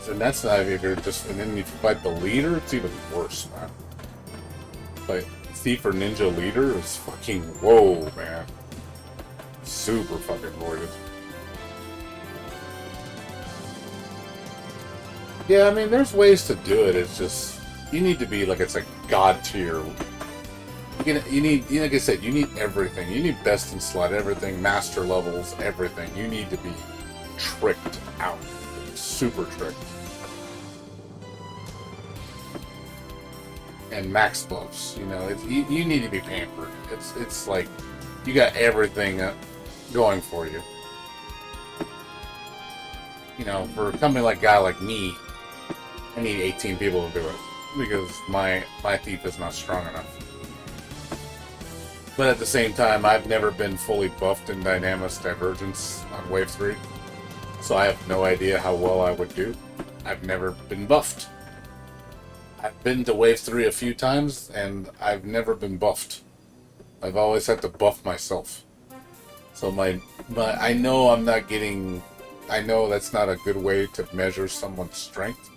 And that's not even just, and then if you fight the leader, it's even worse, man. Like, thief or ninja leader is fucking, whoa, man. Super fucking roided. Yeah, I mean, there's ways to do it. It's just, you need to be, like, it's like god tier. You need, like I said, you need everything. You need best in slot, everything, master levels, everything. You need to be tricked out. Super tricked. And max buffs, you know, you need to be pampered. It's like, you got everything going for you. You know, for a company like a guy like me, I need 18 people to do it, because my thief is not strong enough. But at the same time, I've never been fully buffed in Dynamis Divergence on Wave 3, so I have no idea how well I would do. I've never been buffed. I've been to Wave 3 a few times, and I've never been buffed. I've always had to buff myself. So I know I'm not getting... I know that's not a good way to measure someone's strength.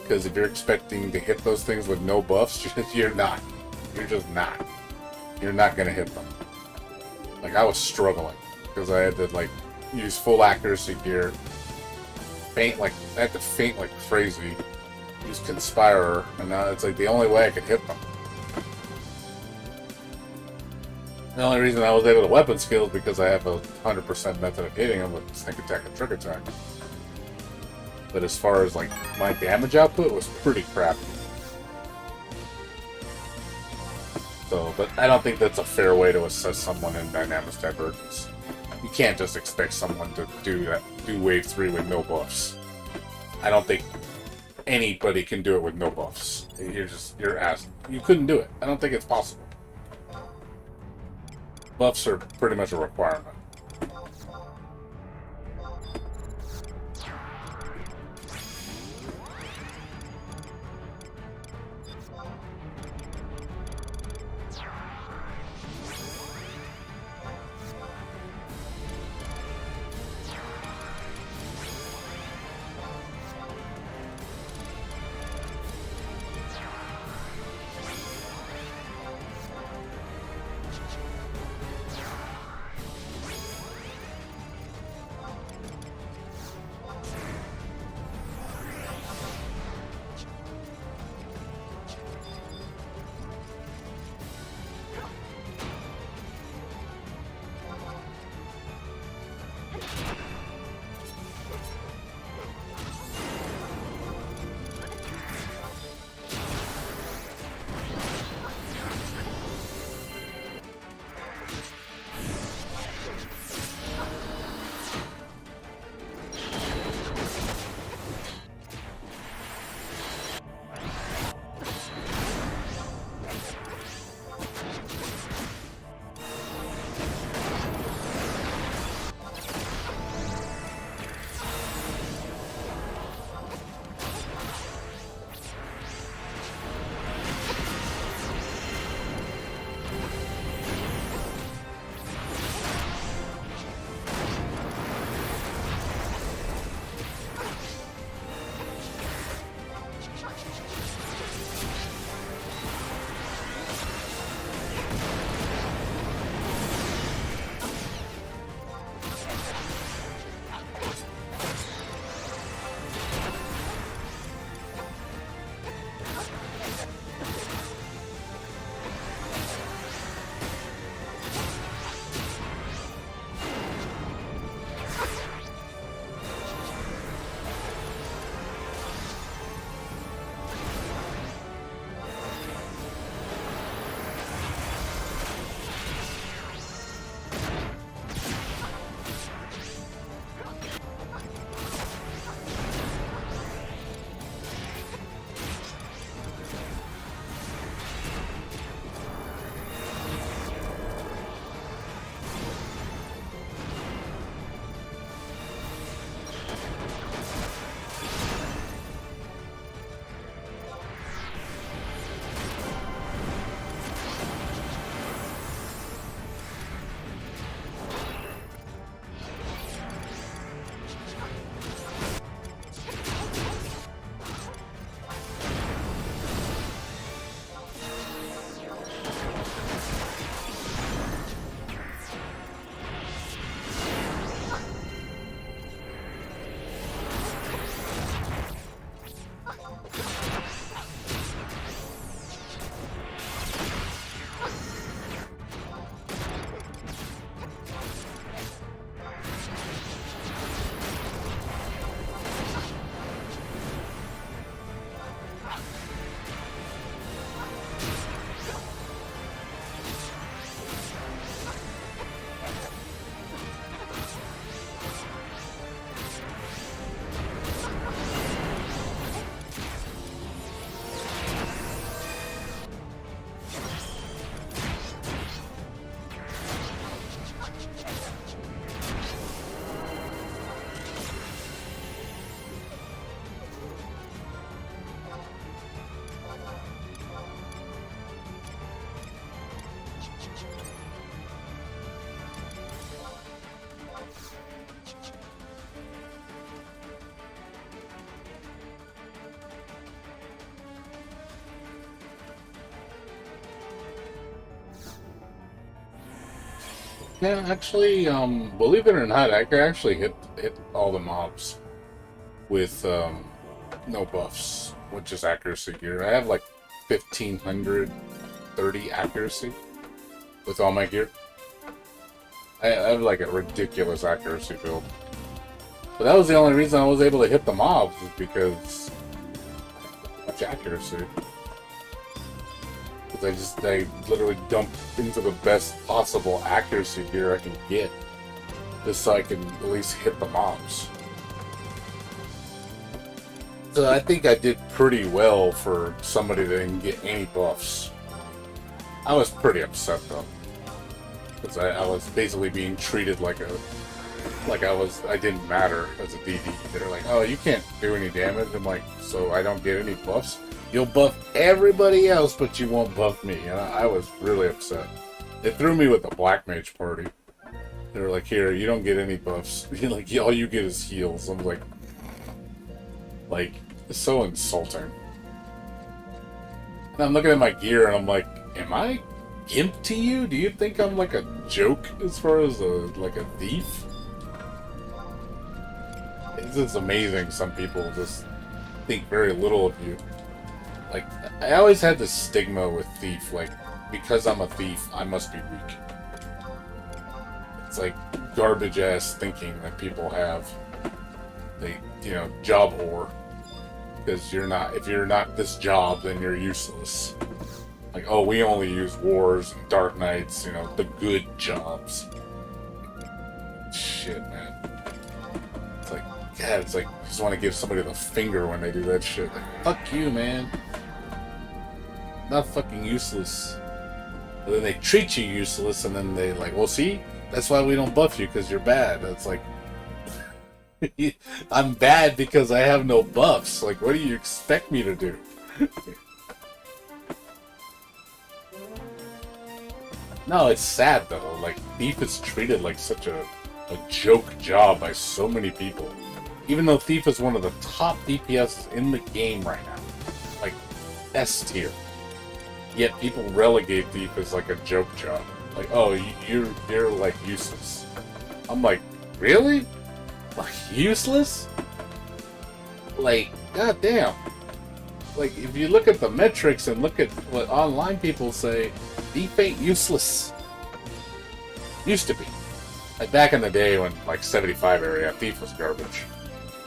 Because if you're expecting to hit those things with no buffs, you're not. You're just not. You're not going to hit them. Like, I was struggling. Because I had to, like, use full accuracy gear. Faint, like, I had to faint like crazy. Use Conspirer. And now it's like the only way I could hit them. The only reason I was able to weapon skill is because I have a 100% method of hitting them with sneak attack and trick attack. But as far as like my damage output was pretty crappy. So, but I don't think that's a fair way to assess someone in Dynamis Divergence. You can't just expect someone to do Wave 3 with no buffs. I don't think anybody can do it with no buffs. You're asked. You couldn't do it. I don't think it's possible. Buffs are pretty much a requirement. Yeah, actually, believe it or not, I could actually hit all the mobs with no buffs, with just accuracy gear. I have like 1530 accuracy with all my gear. I have like a ridiculous accuracy build. But that was the only reason I was able to hit the mobs, is because much accuracy. Because I literally dumped into the best possible accuracy gear I can get, just so I can at least hit the mobs. So I think I did pretty well for somebody that didn't get any buffs. I was pretty upset though, because I was basically being treated like I didn't matter as a DD. They're like, oh, you can't do any damage. I'm like, so I don't get any buffs? You'll buff everybody else, but you won't buff me. And I was really upset. They threw me with the Black Mage party. They were like, here, you don't get any buffs. Like, all you get is heals. I'm like, it's so insulting. And I'm looking at my gear and I'm like, am I imp to you? Do you think I'm like a joke as far as a thief? It's just amazing. Some people just think very little of you. Like, I always had this stigma with thief, like, because I'm a thief, I must be weak. It's like garbage ass thinking that people have. They, job whore. Because if you're not this job, then you're useless. Like, oh, we only use wars and dark knights, the good jobs. Shit, man. It's like, God, it's like, you just want to give somebody the finger when they do that shit. Like, fuck you, man. Not fucking useless. But then they treat you useless, and then they like, well, see, that's why we don't buff you, because you're bad. It's like, I'm bad because I have no buffs. Like, what do you expect me to do? No, it's sad though. Like, Thief is treated like such a joke job by so many people. Even though Thief is one of the top DPS in the game right now. Like, S tier. Yet people relegate Thief as like a joke job. Like, oh, you're like useless. I'm like, really? Like, useless? Like, goddamn. Like, if you look at the metrics and look at what online people say, Thief ain't useless. Used to be. Like, back in the day when, like, 75 area, Thief was garbage.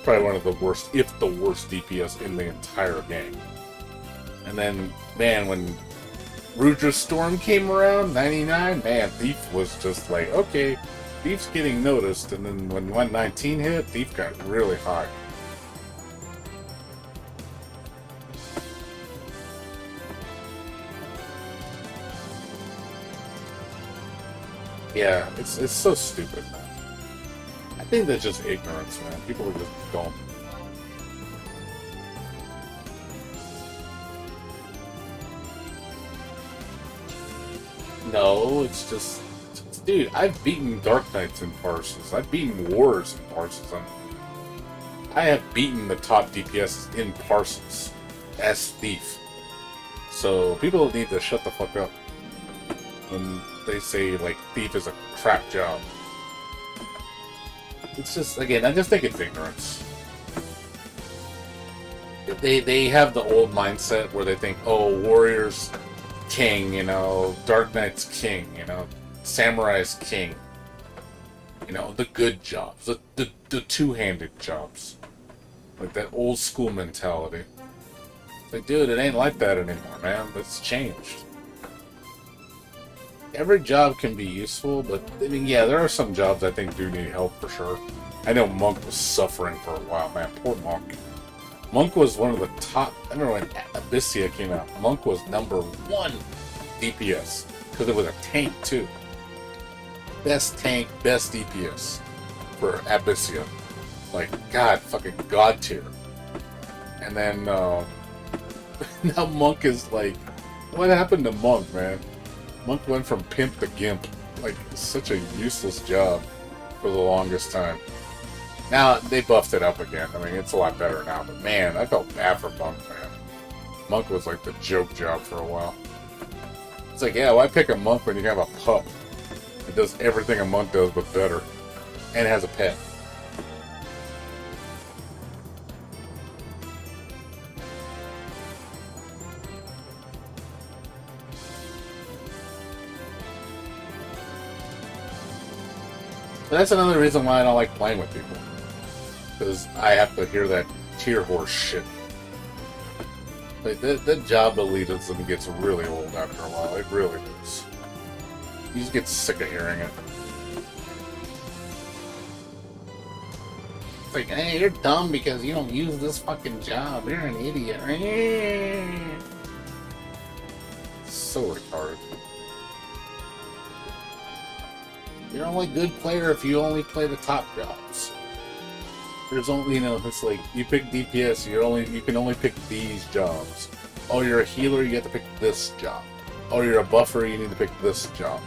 Probably one of the worst, if the worst DPS in the entire game. And then, man, when Rudra's Storm came around, 99, man, Thief was just like, okay, Thief's getting noticed. And then when 119 hit, Thief got really high. Yeah, it's so stupid, man. I think that's just ignorance, man. People are just dumb. No, it's just... Dude, I've beaten Dark Knights in Parses. I've beaten Wars in Parses. I have beaten the top DPS in Parses as Thief. So, people need to shut the fuck up when they say, like, Thief is a crap job. It's just, again, I just think it's ignorance. They have the old mindset where they think, oh, Warrior's king, Dark Knight's king, Samurai's king. The good jobs, the two-handed jobs. Like that old school mentality. Like, dude, it ain't like that anymore, man. That's changed. Every job can be useful, but, I mean, yeah, there are some jobs I think do need help for sure. I know Monk was suffering for a while, man. Poor Monk. Monk was one of the top... I remember when Abyssia came out. Monk was #1 DPS. Because it was a tank, too. Best tank, best DPS for Abyssia. Like, God, fucking God tier. And then, now Monk is like... What happened to Monk, man? Monk went from pimp to gimp. Like, such a useless job for the longest time. Now, they buffed it up again. I mean, it's a lot better now. But man, I felt bad for Monk, man. Monk was like the joke job for a while. It's like, yeah, why pick a Monk when you have a pup? It does everything a monk does, but better. And it has a pet. But that's another reason why I don't like playing with people. Because I have to hear that tier horse shit. Like, that job elitism gets really old after a while. It really does. You just get sick of hearing it. It's like, hey, you're dumb because you don't use this fucking job. You're an idiot. So retarded. You're only a good player if you only play the top jobs. There's only, you know, it's like you pick DPS, you can only pick these jobs. Oh, you're a healer, you have to pick this job. Oh, you're a buffer, you need to pick this job.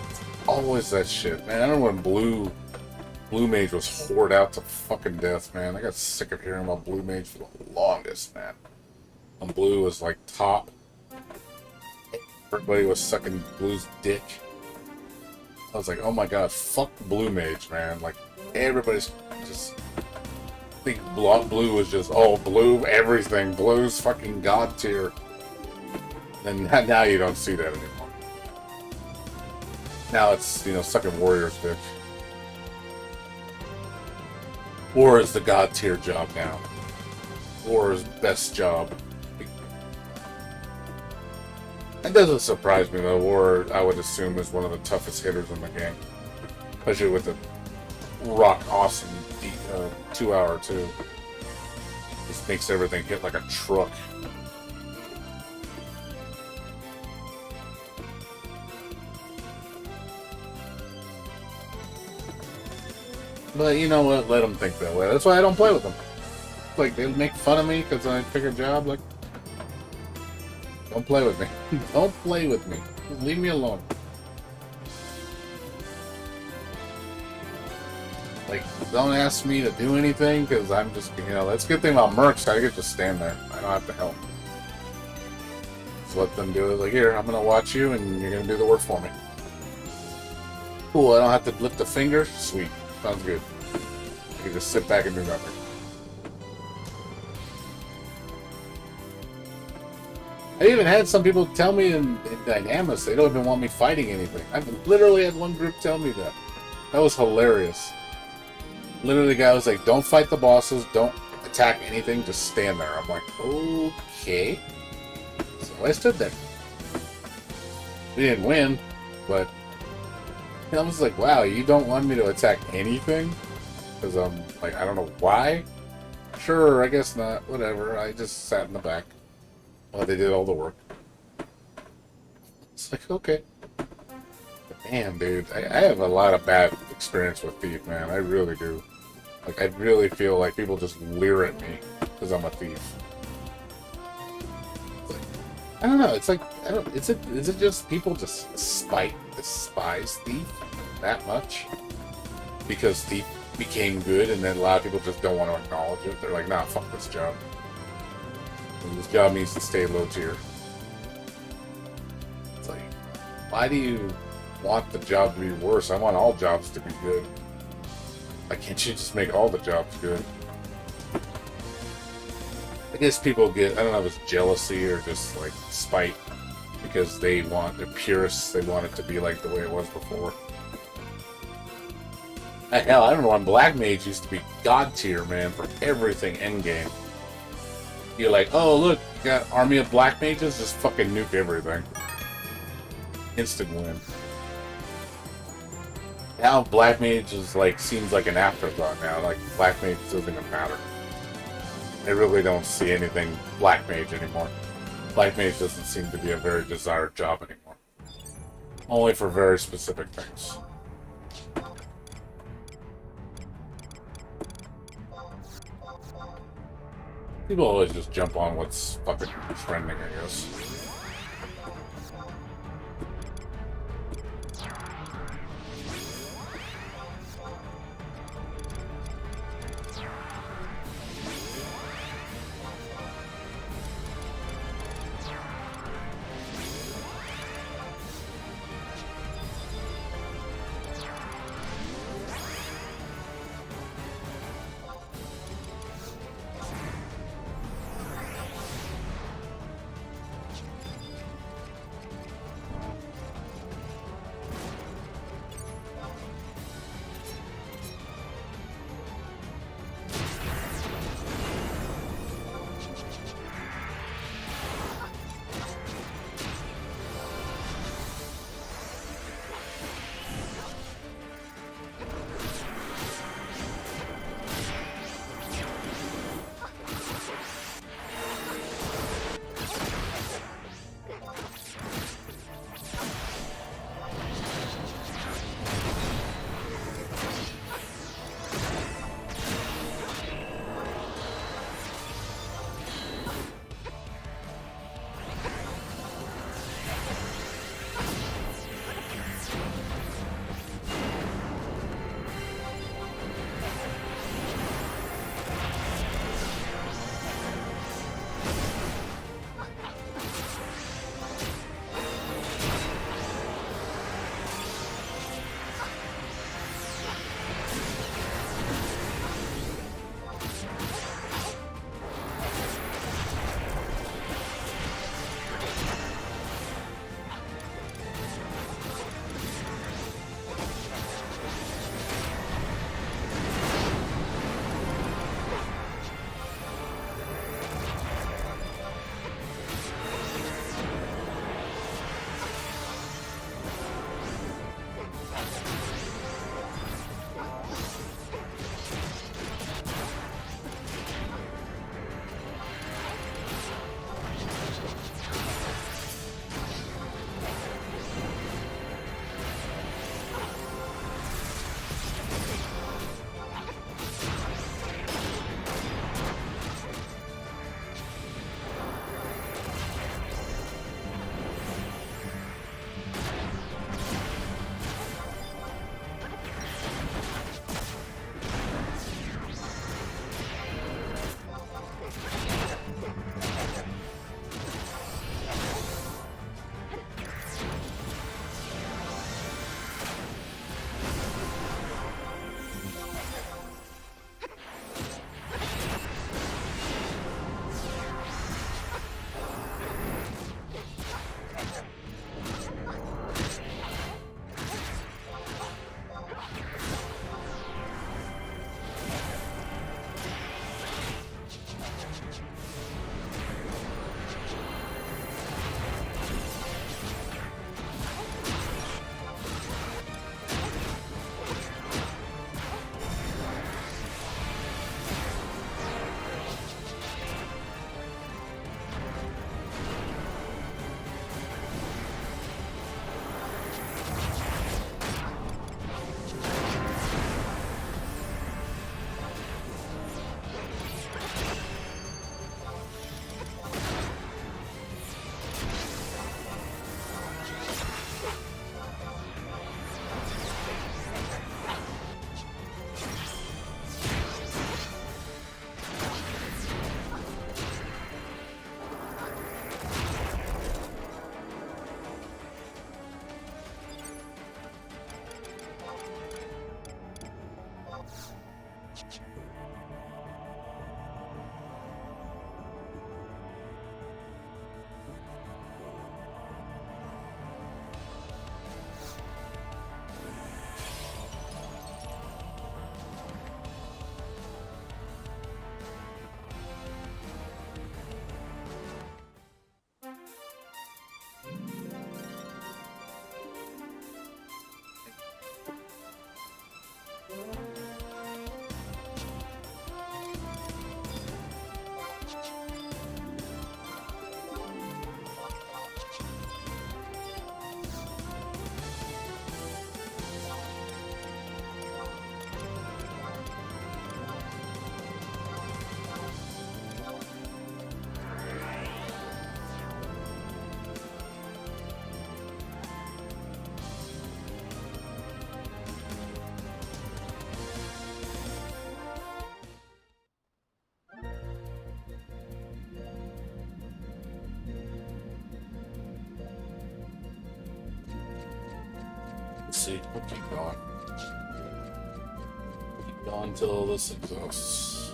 It's always that shit, man. I remember when Blue Mage was whored out to fucking death, man. I got sick of hearing about Blue Mage for the longest, man. When Blue was like top, everybody was sucking Blue's dick. I was like, oh my god, fuck Blue Mage, man. Like, everybody's just think Blue was just, oh, Blue, everything. Blue's fucking god tier. And now you don't see that anymore. Now it's, you know, sucking Warrior's dick. War is the god tier job now. War is best job. It doesn't surprise me though. War, I would assume, is one of the toughest hitters in the game. Especially with the rock awesome 2-hour too. Just makes everything hit like a truck. But you know what? Let them think that way. That's why I don't play with them. Like, they make fun of me because I pick a job. Like, don't play with me. Don't play with me. Just leave me alone. Like, don't ask me to do anything, because I'm just, you know, that's a good thing about mercs. I get to stand there. I don't have to help. Just let them do it. Like, here, I'm going to watch you, and you're going to do the work for me. Cool, I don't have to lift a finger? Sweet. Sounds good. I can just sit back and do nothing. I even had some people tell me in Dynamis they don't even want me fighting anything. I've literally had one group tell me that. That was hilarious. Literally, the guy was like, don't fight the bosses, don't attack anything, just stand there. I'm like, okay. So I stood there. We didn't win, but I was like, wow, you don't want me to attack anything? Because I'm like, I don't know why. Sure, I guess not. Whatever. I just sat in the back while they did all the work. It's like, okay. But damn, dude, I have a lot of bad experience with Thief, man. I really do. Like, I really feel like people just leer at me because I'm a thief. It's like, I don't know. It's like, I don't. Is it just people just despise Thief that much because Thief became good, and then a lot of people just don't want to acknowledge it. They're like, nah, fuck this job. And this job needs to stay low tier. It's like, why do you want the job to be worse? I want all jobs to be good. Why can't you just make all the jobs good? I guess people get, I don't know if it's jealousy or just like spite, because they're purists, they want it to be like the way it was before. Hell, I don't know when Black Mage used to be god tier, man, for everything endgame. You're like, oh look, you got army of Black Mages, just fucking nuke everything. Instant win. Now Black Mage is like, seems like an afterthought now. Like, Black Mage doesn't even matter. I really don't see anything Black Mage anymore. Black Mage doesn't seem to be a very desired job anymore. Only for very specific things. People always just jump on what's fucking trending, I guess. see. We'll keep going. Keep going till this exhausts.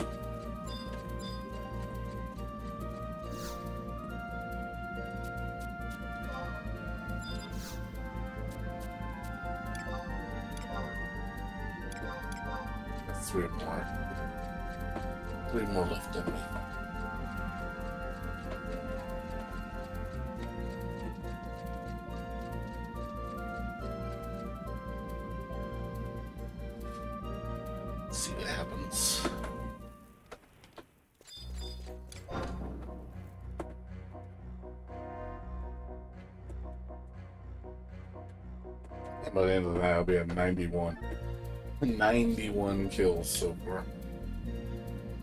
Three more. Three more left in me. Let's see what happens. And by the end of the night, I'll be at 91. 91 kills so far.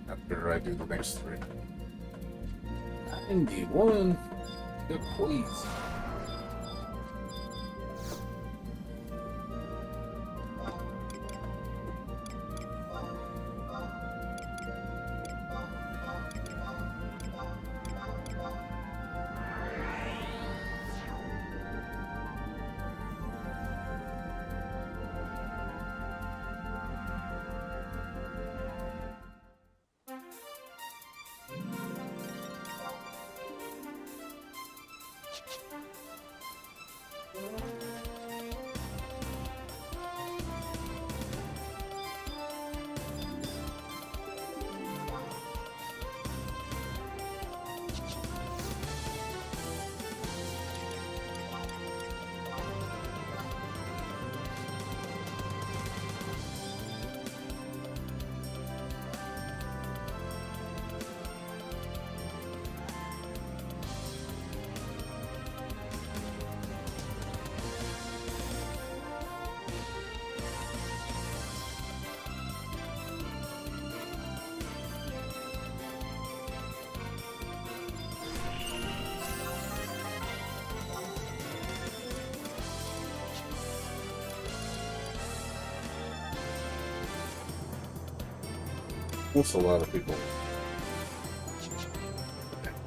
After I do the next three. 91? Good please. That's a lot of people.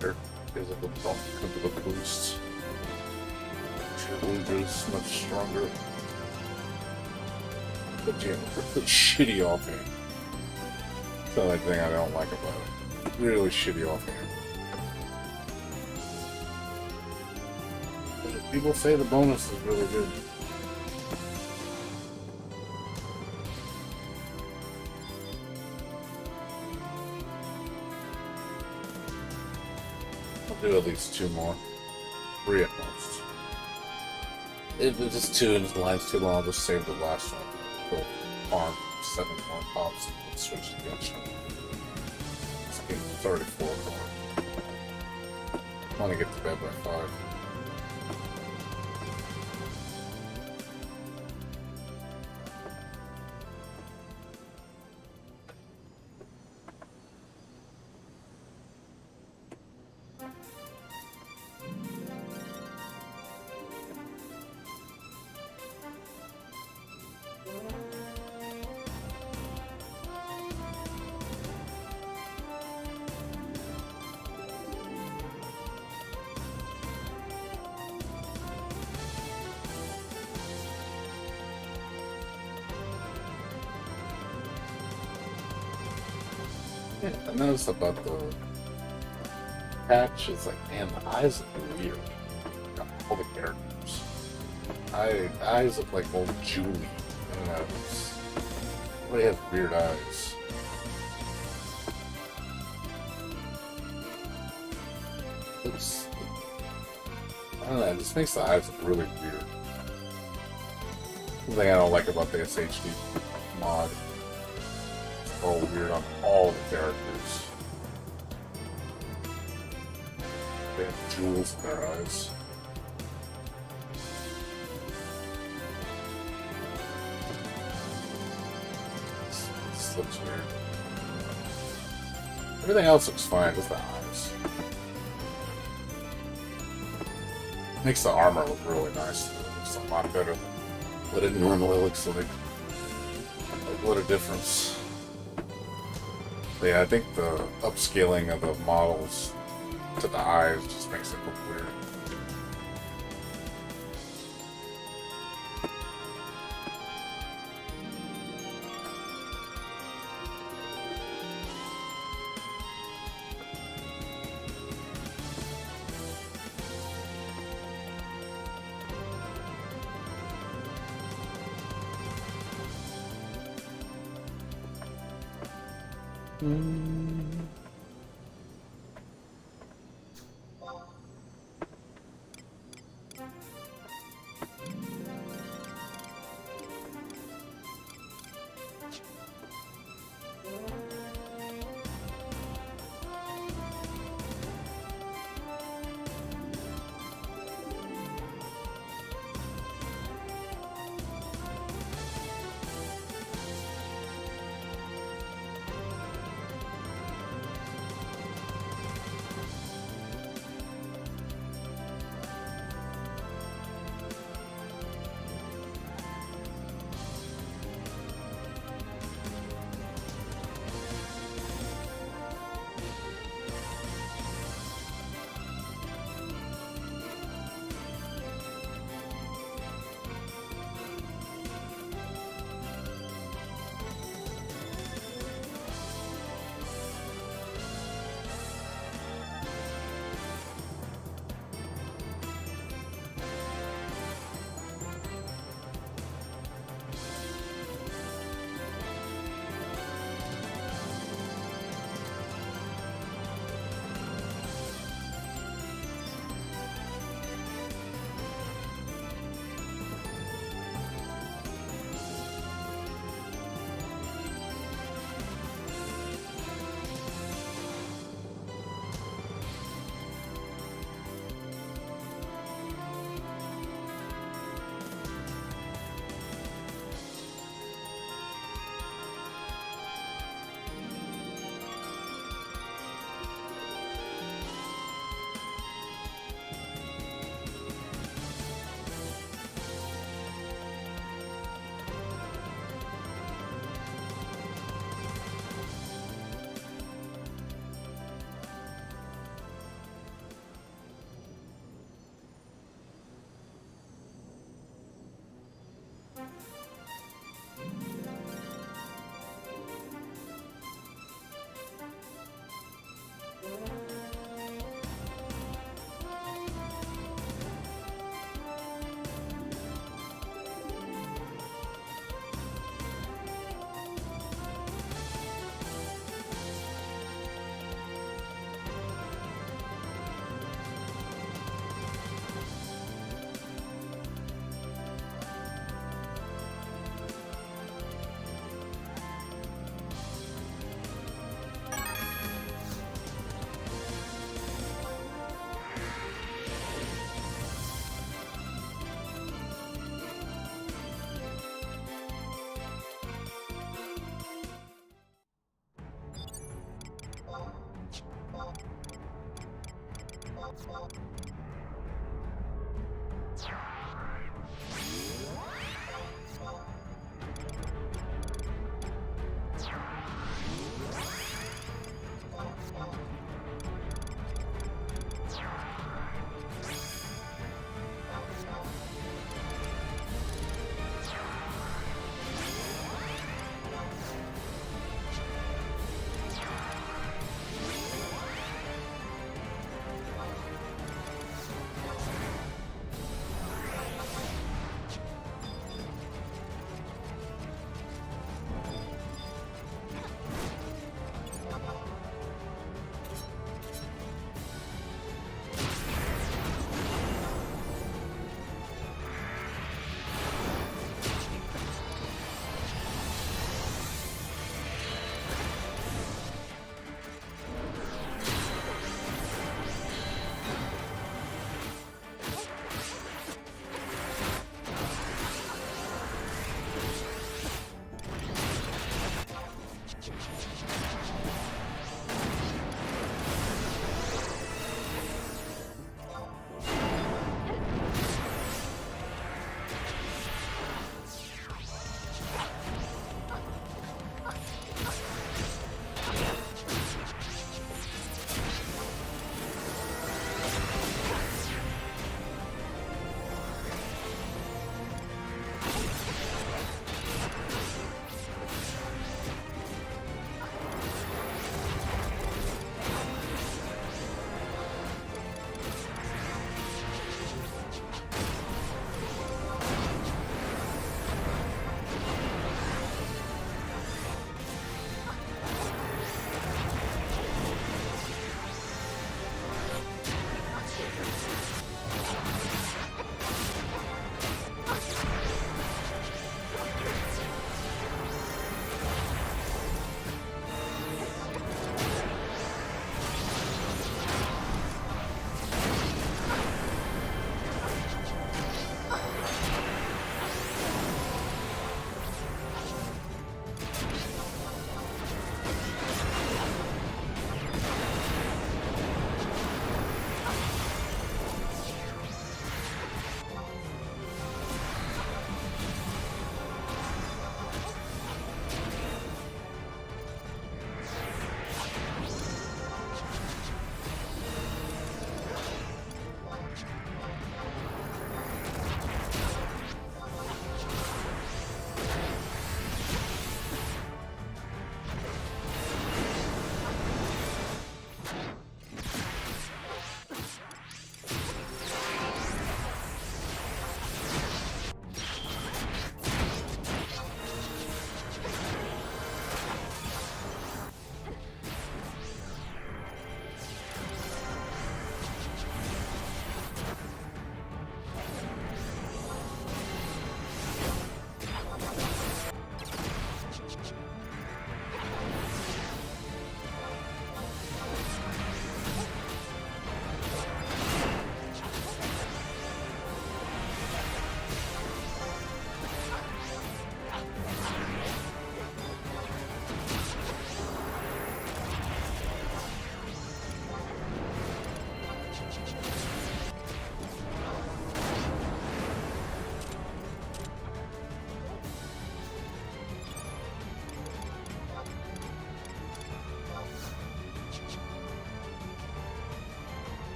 There is a good bump because of the boost. Cheerleader's much stronger. But yeah, really shitty offhand. That's the only thing I don't like about it. Really shitty offhand. People say the bonus is really good. Do at least two more. Three at most. If it's just two and the line's too long, I'll just save the last one. Go farm 7 more pops and switch to the other one. It's already 4 o'clock. I want to get to bed by 5. I noticed about the patch is like, man, the eyes look weird. Got all the characters. Eyes look like old Julie. I don't know. They have weird eyes. Looks, I don't know. It just makes the eyes look really weird. Something I don't like about the SHD mod. All weird on all the characters. They have jewels in their eyes. This looks weird. Everything else looks fine, just the eyes. Makes the armor look really nice. It looks a lot better than what it normally looks like. Like, what a difference. Yeah, I think the upscaling of the models to the eyes just makes it look weird. Mm.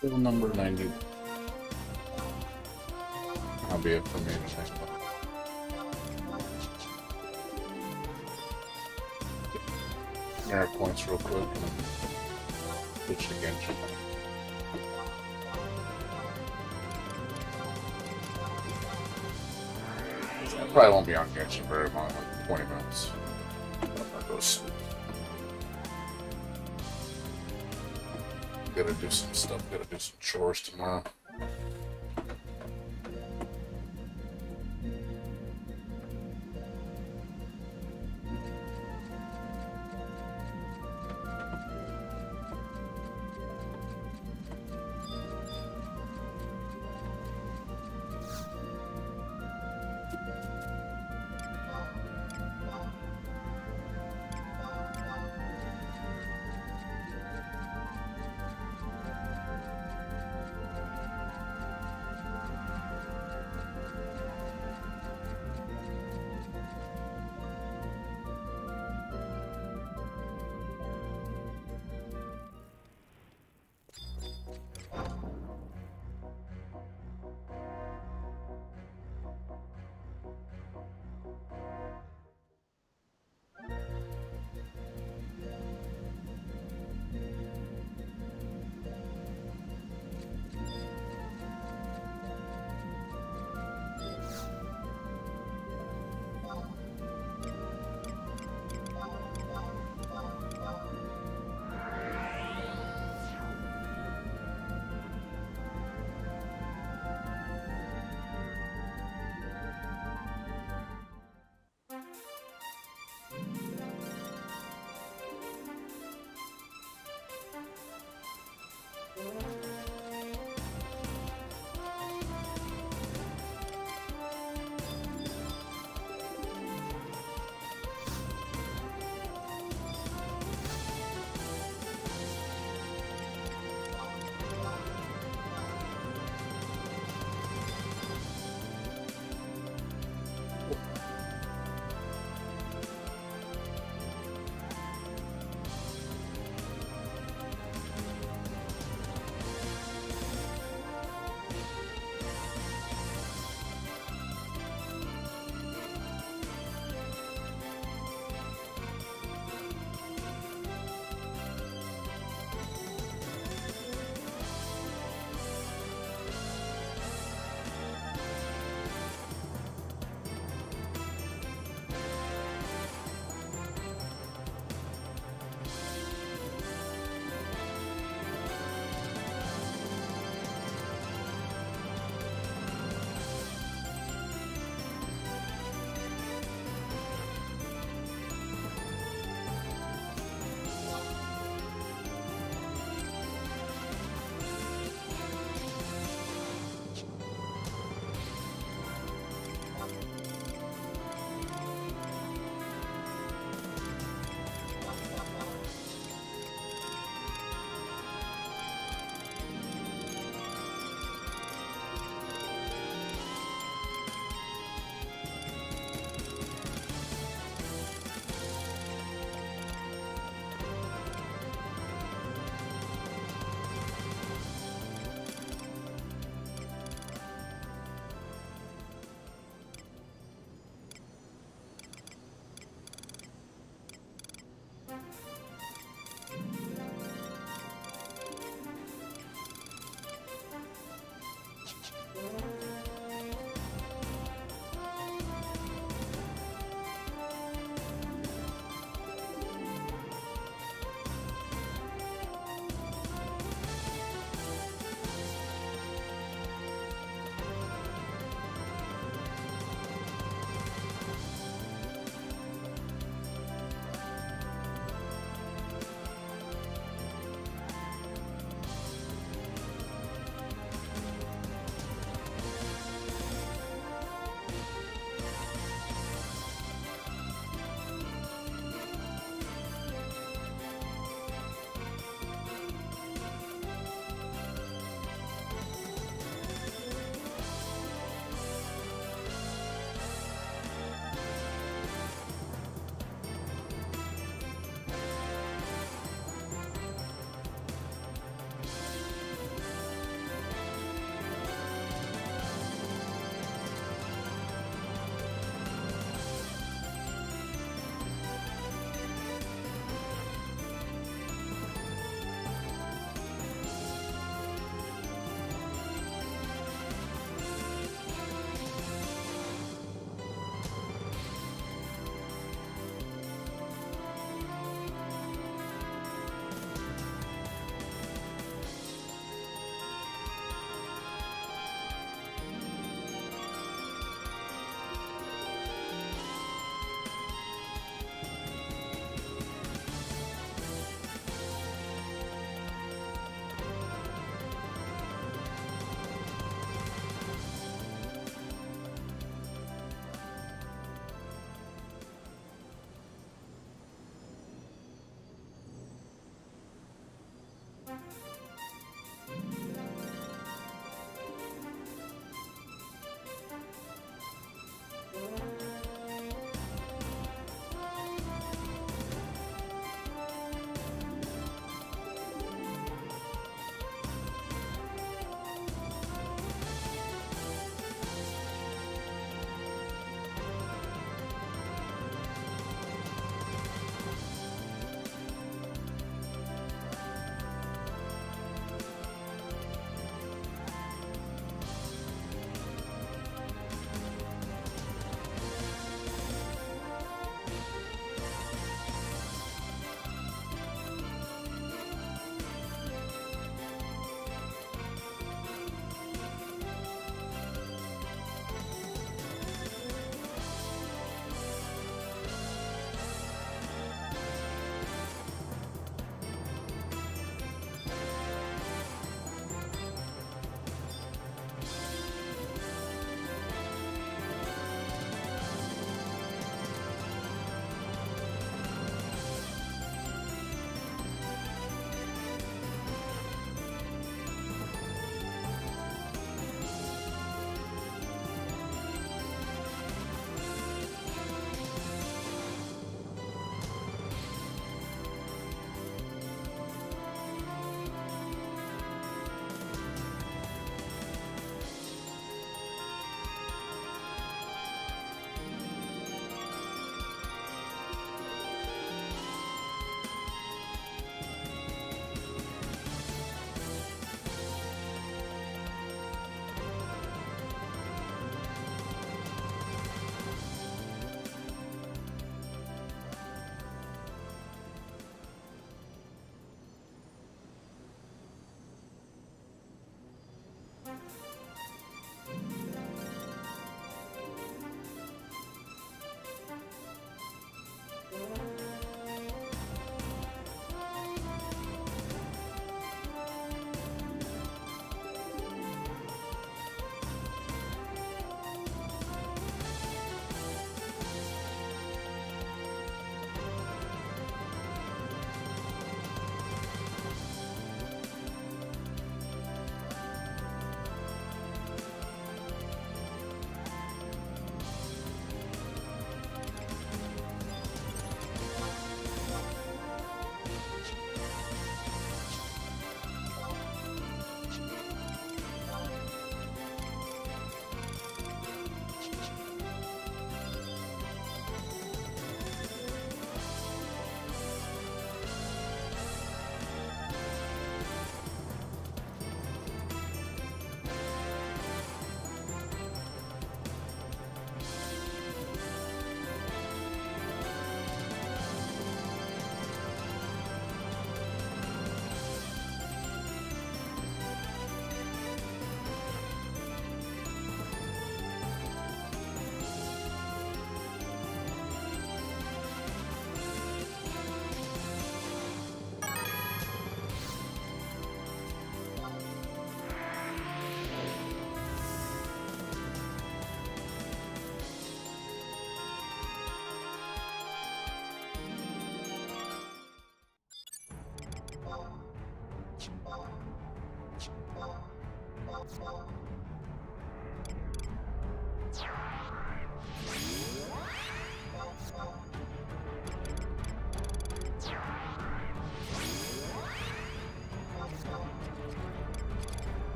Bill number 90. That'll be it for me today. Merit points real quick and then switch to Genshin. I probably won't be on Genshin very long, like 20 minutes. I'll go to sleep. Gotta do some stuff, gotta do some chores tomorrow.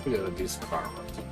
We got a decent car rental.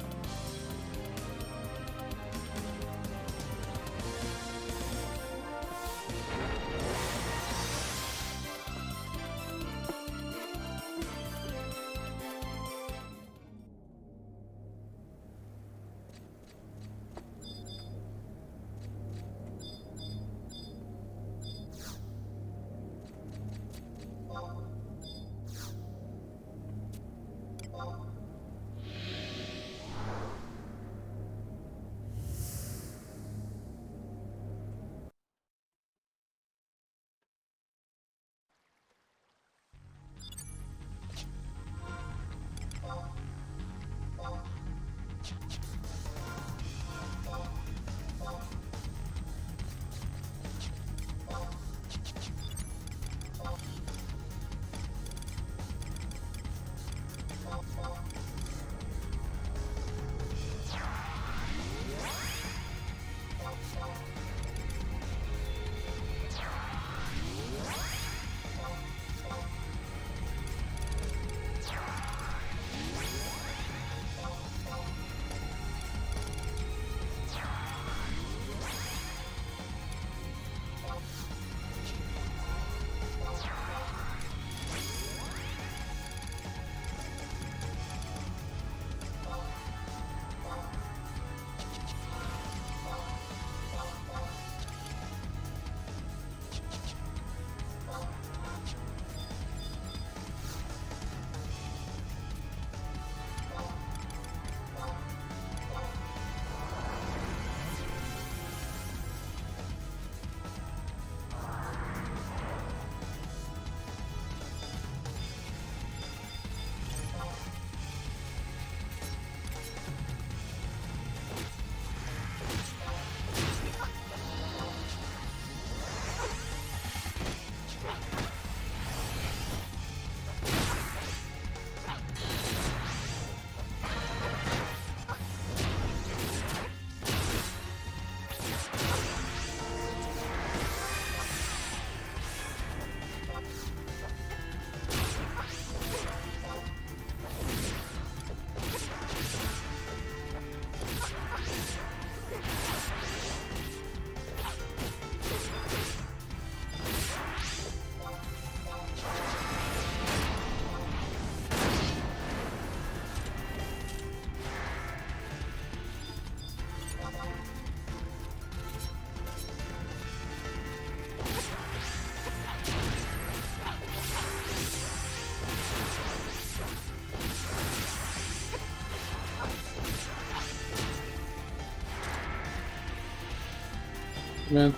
Man.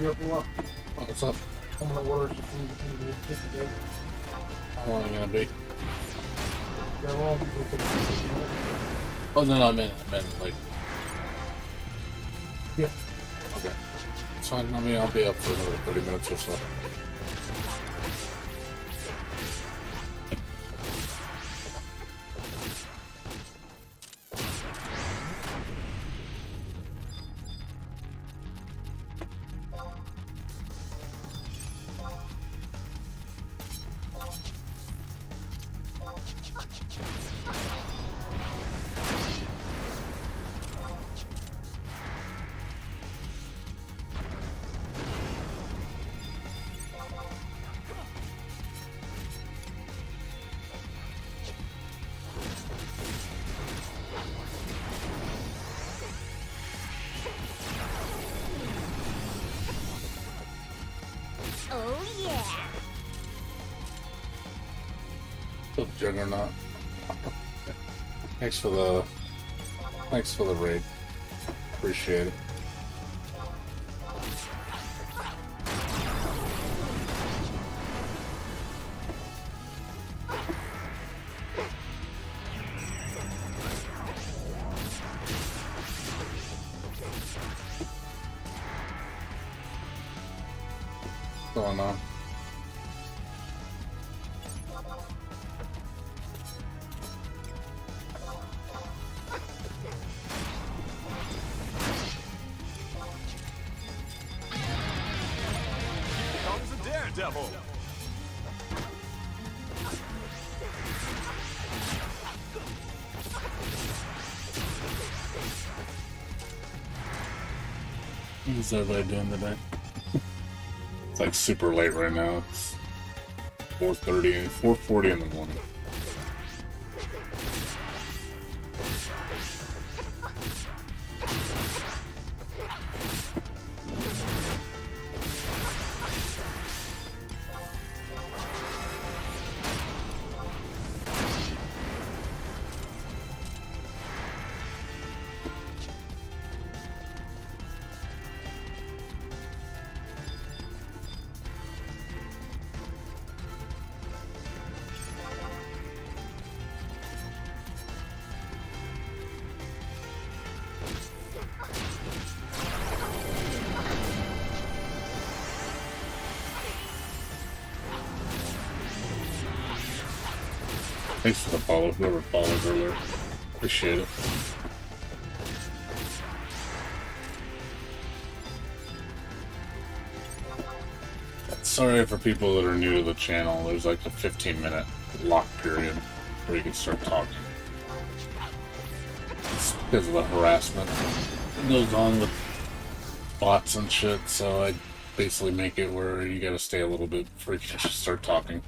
Oh, what's up? I'm gonna order some food. How long are you gonna be? Oh, no, I meant like. Yeah. Okay. It's fine. I mean, I'll be up for another 30 minutes or so. Oh yeah. The Juggernaut. Thanks for the raid. Appreciate it. What's going on? Comes a daredevil. What's everybody doing today? It's like super late right now. It's 4:30, 4:40 in the morning. Thanks for the follow, whoever followed earlier. Appreciate it. Sorry for people that are new to the channel. There's like a 15-minute lock period where you can start talking. It's because of the harassment that goes on with bots and shit, so I basically make it where you gotta stay a little bit before you can just start talking.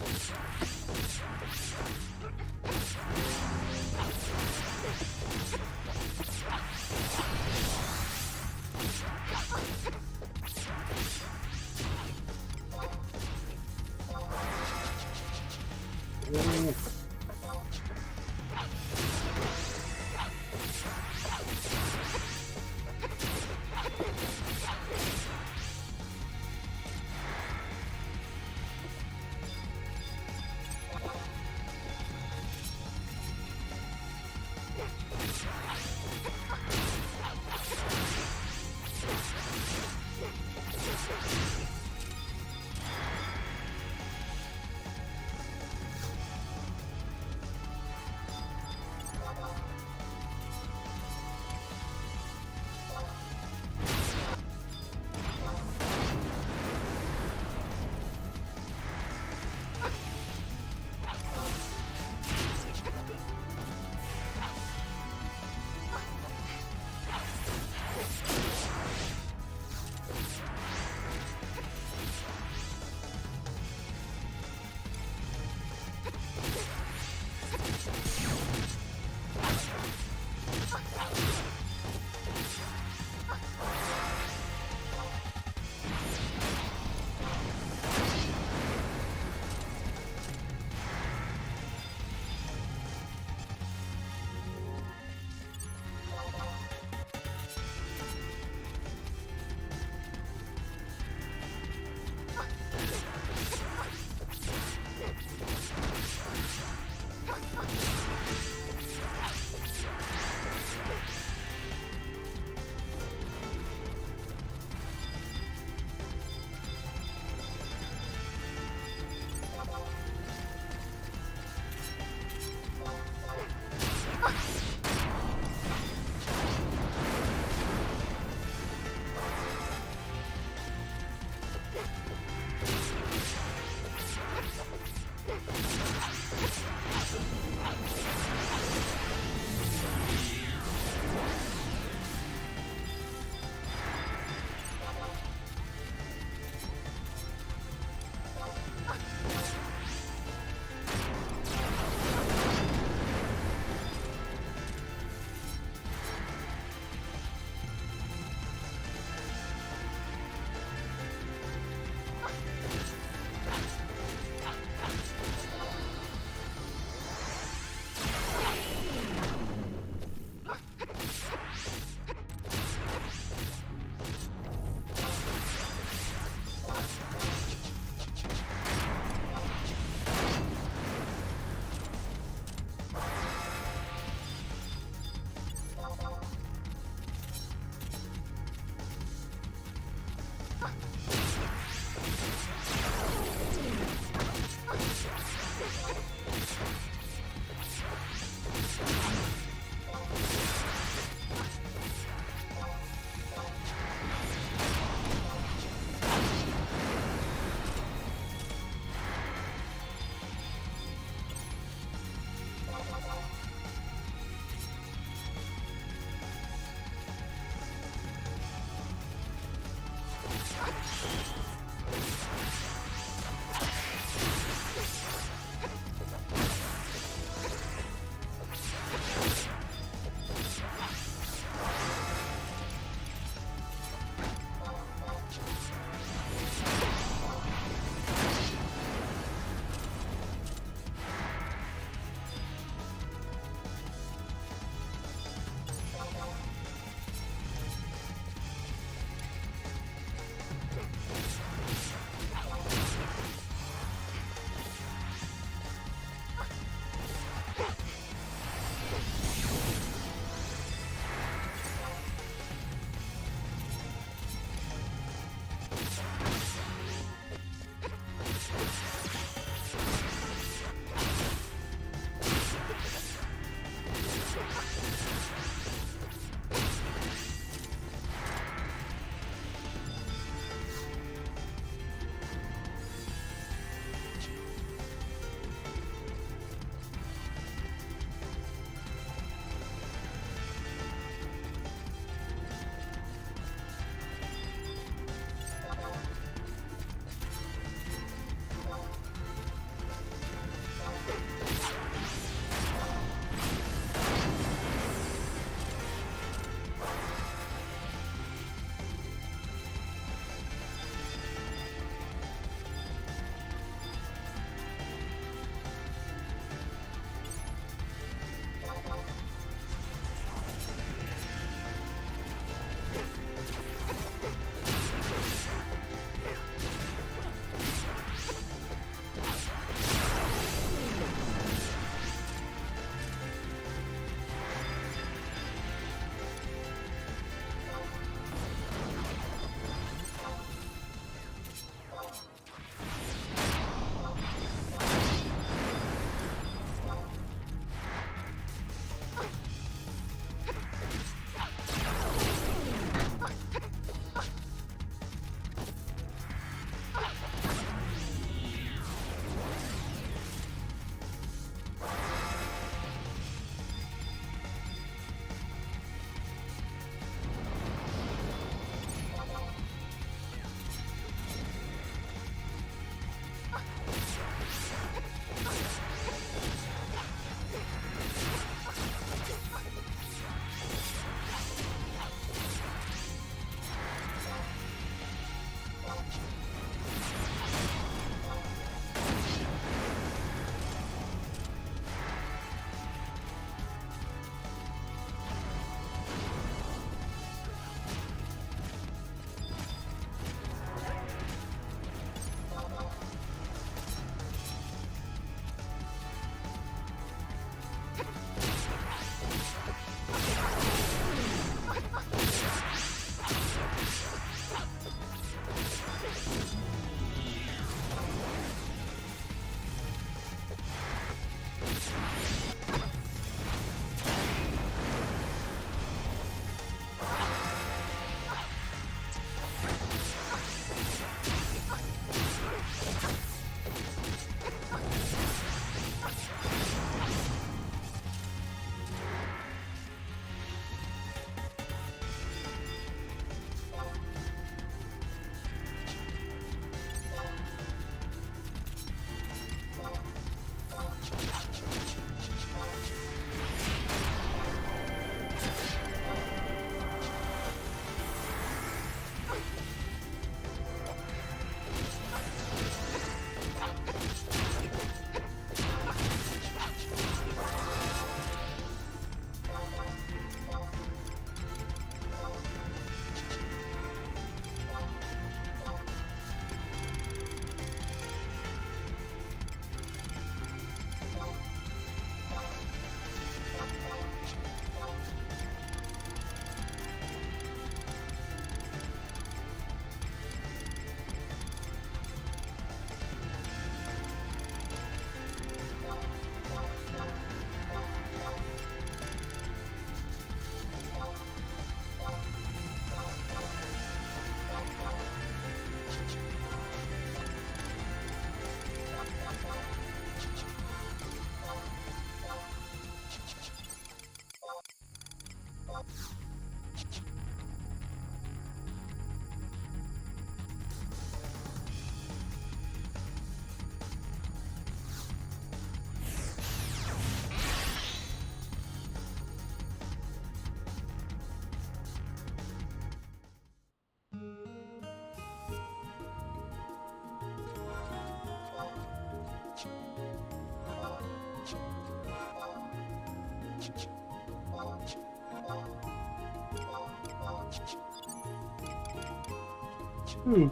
Hmm.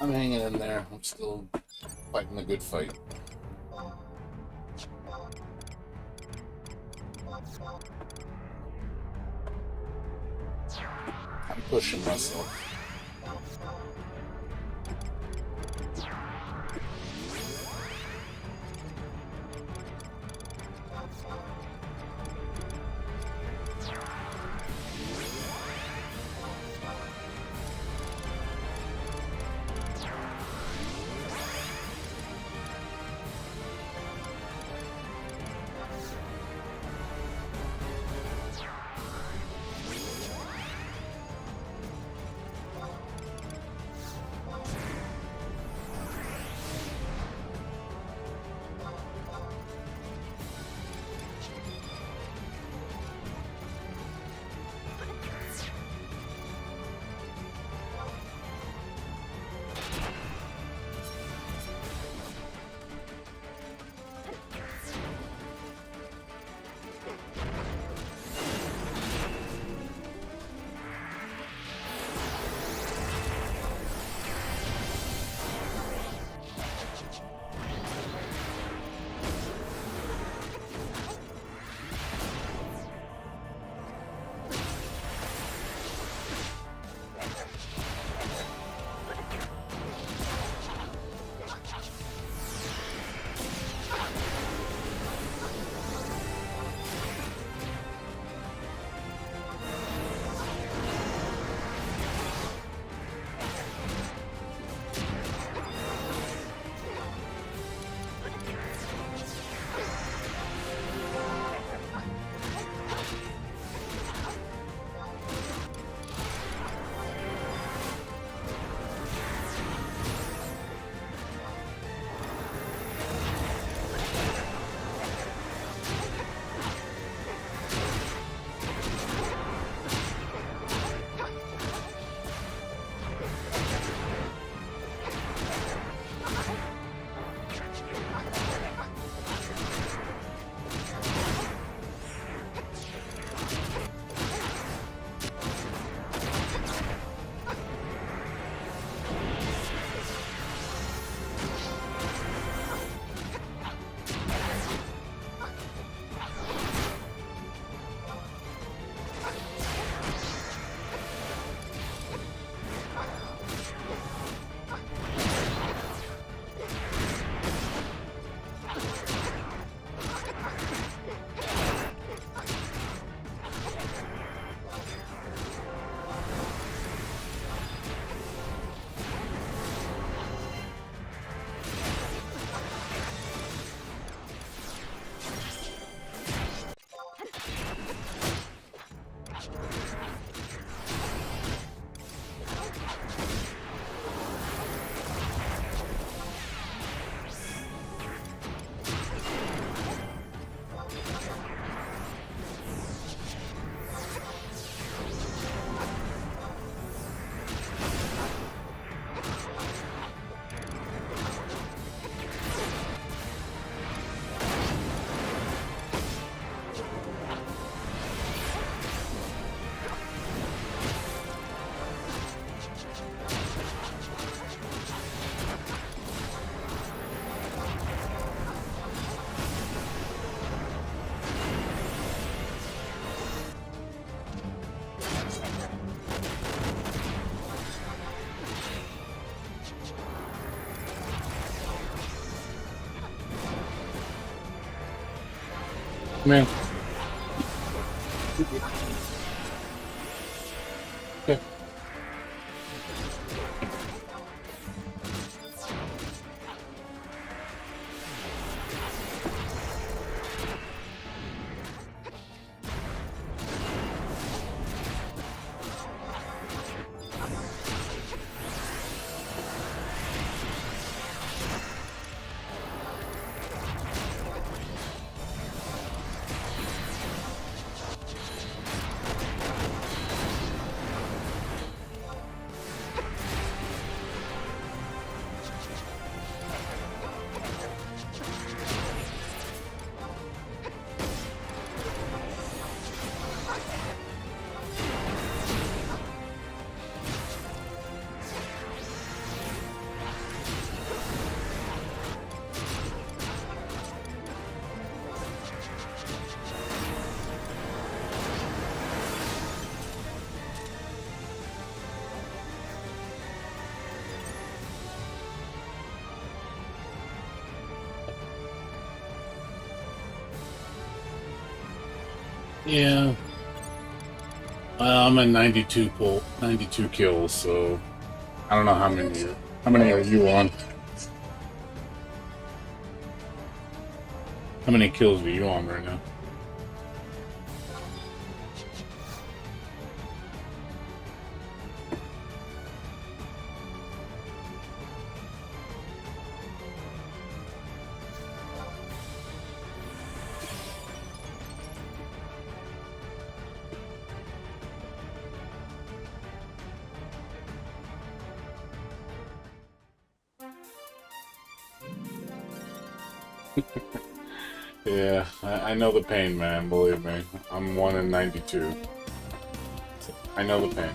I'm hanging in there. I'm still fighting a good fight. I'm pushing myself. Man. Okay. Yeah. I'm at 92 kills, so I don't know how many are you on? How many kills are you on right now? Yeah, I know the pain, man, believe me. I'm 1 in 92. I know the pain.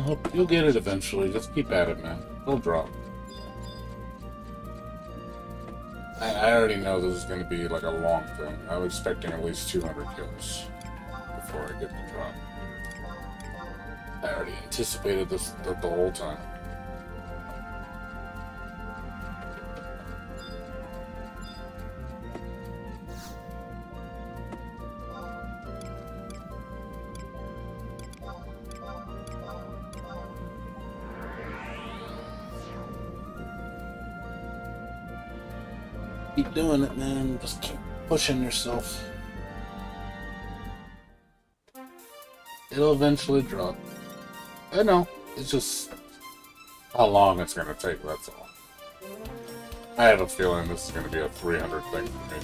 Hope you'll get it eventually. Just keep at it, man. It'll drop. I already know this is going to be like a long thing. I was expecting at least 200 kills before I get the drop. I already anticipated this the whole time. Keep doing it, man. Just keep pushing yourself. It'll eventually drop. I know. It's just how long it's gonna take, that's all. I have a feeling this is gonna be a 300 thing for me,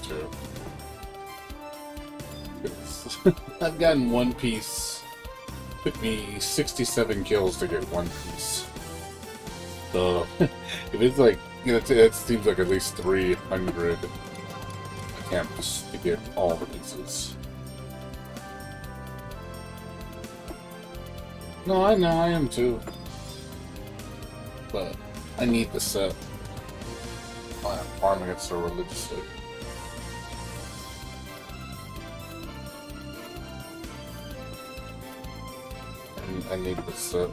too. I've gotten One Piece. Took me 67 kills to get One Piece. So, if it's like, you know, it seems like at least 300 attempts to get all the pieces. No, I know, I am too. But I need the set. I'm farming it so religiously. I need the set.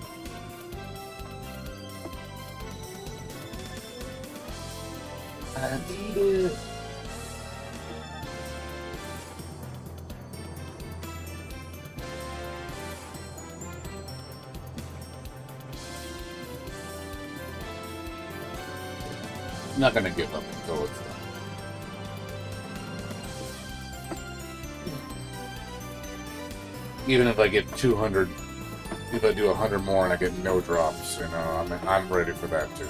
I need it. I'm not gonna give up until it's done. Even if I get 200, if I do 100 more and I get no drops, you know, I'm ready for that too.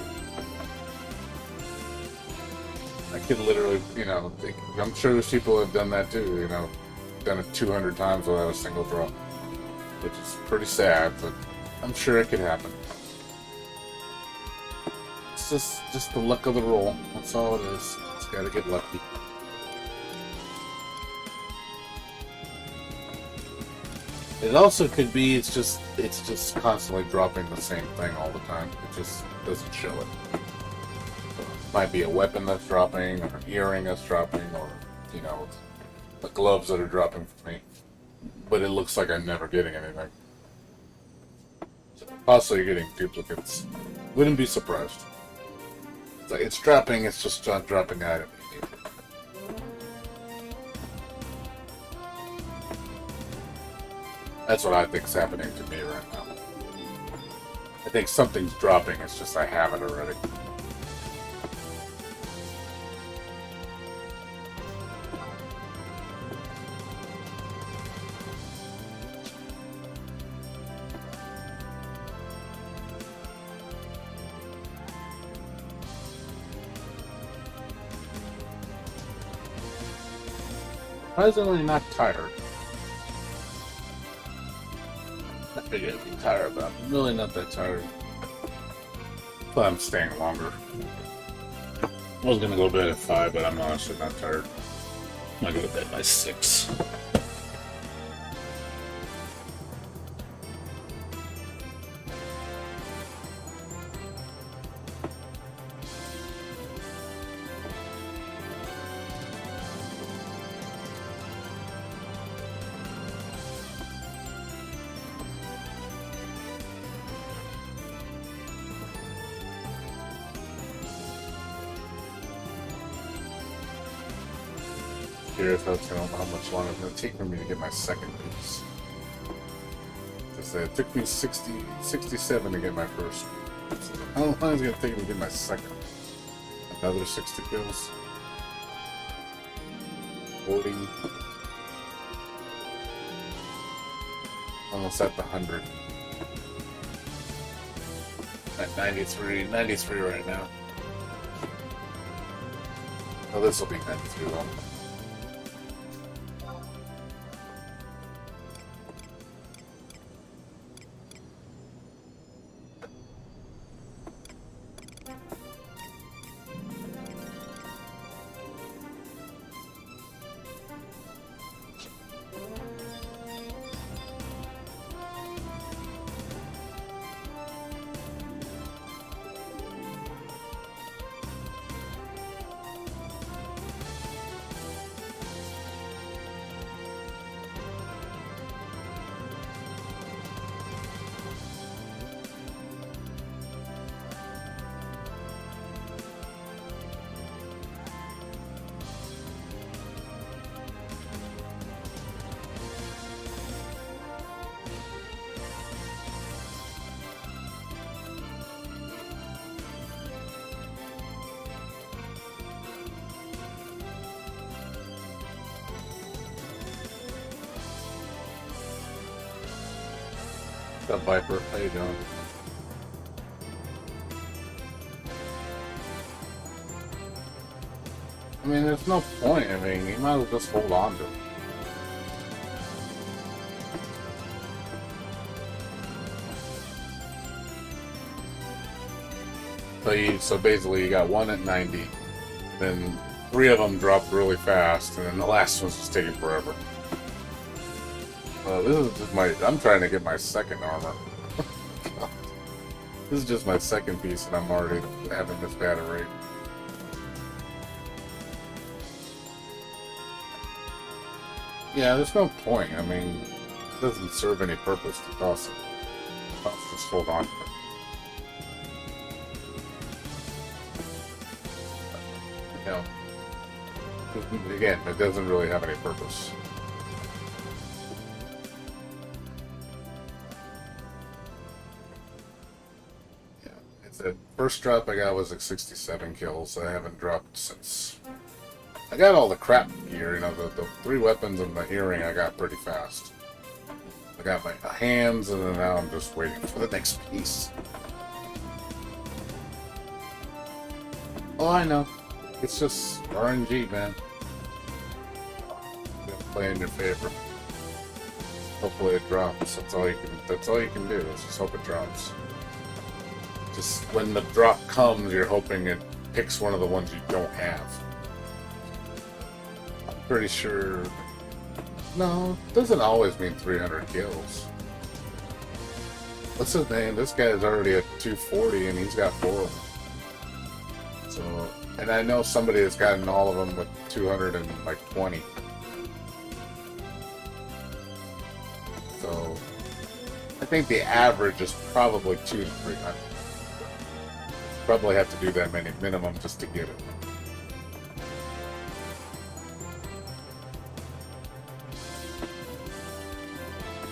I could literally, you know, I'm sure there's people who have done that too, you know, done it 200 times without a single drop, which is pretty sad, but I'm sure it could happen. It's just the luck of the roll. That's all it is. It's gotta get lucky. It also could be it's just constantly dropping the same thing all the time. It just doesn't show it. So it might be a weapon that's dropping, or an earring that's dropping, or, you know, the gloves that are dropping for me. But it looks like I'm never getting anything. So possibly getting duplicates. Wouldn't be surprised. It's like it's dropping, it's just not dropping item. That's what I think's happening to me right now. I think something's dropping, it's just I have it already. Surprisingly not tired. figure I'd be tired, but I'm really not that tired. But I'm staying longer. I was gonna go to bed at 5, but I'm honestly not tired. I'm gonna go to bed by 6. Curious how much longer it's going to take for me to get my second piece. It took me 67 to get my first. So how long is it going to take me to get my second? Another 60 kills? 40? Almost at the 100. At 93 right now. Oh, this will be 93 though. What's up, Viper? How you doing? I mean, there's no point. I mean, you might as well just hold on to it. So basically, you got one at 90, then 3 of them dropped really fast, and then the last one's just taking forever. This is just I'm trying to get my second armor. This is just my second piece, and I'm already having this bad a rate. Yeah, there's no point. I mean, it doesn't serve any purpose to toss it. Just hold on to it. You know, again, it doesn't really have any purpose. The first drop I got was like 67 kills. I haven't dropped since. I got all the crap gear, you know, the 3 weapons and the hearing I got pretty fast. I got my hands, and then now I'm just waiting for the next piece. Oh, I know. It's just RNG, man. Play in your favor. Hopefully it drops. That's all you can do. Is just hope it drops. Just when the drop comes, you're hoping it picks one of the ones you don't have. I'm pretty sure... No, it doesn't always mean 300 kills. What's his name? This guy's already at 240 and he's got 4 of them. So, and I know somebody that's gotten all of them with 220. So, I think the average is probably 200 to 300. Probably have to do that many minimum just to get it.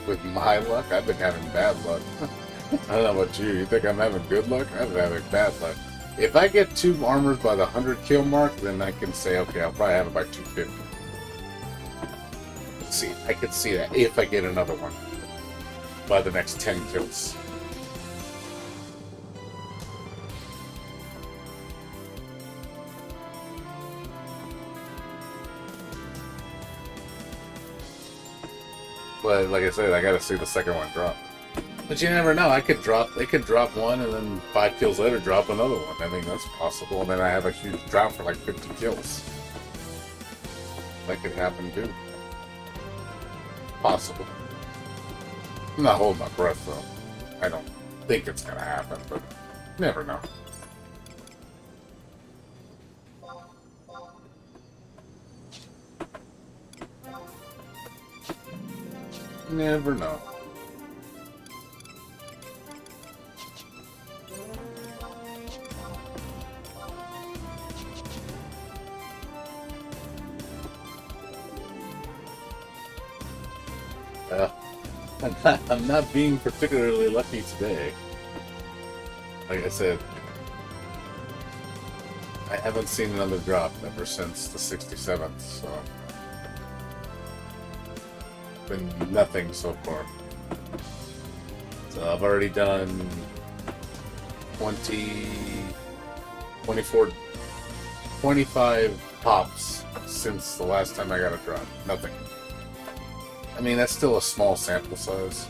With my luck, I've been having bad luck. I don't know about you. You think I'm having good luck? I've been having bad luck. If I get 2 armors by the 100 kill mark, then I can say, okay, I'll probably have it by 250. Let's see, I could see that if I get another one by the next 10 kills. But like I said, I gotta see the second one drop. But you never know. They could drop one and then 5 kills later drop another one. I mean, that's possible. And then I have a huge drop for like 50 kills. That could happen too. Possible. I'm not holding my breath though. I don't think it's gonna happen, but you never know. Never know. I'm not being particularly lucky today. Like I said, I haven't seen another drop ever since the 67th, so been nothing so far. So I've already done 25 pops since the last time I got a drop. Nothing. I mean, that's still a small sample size.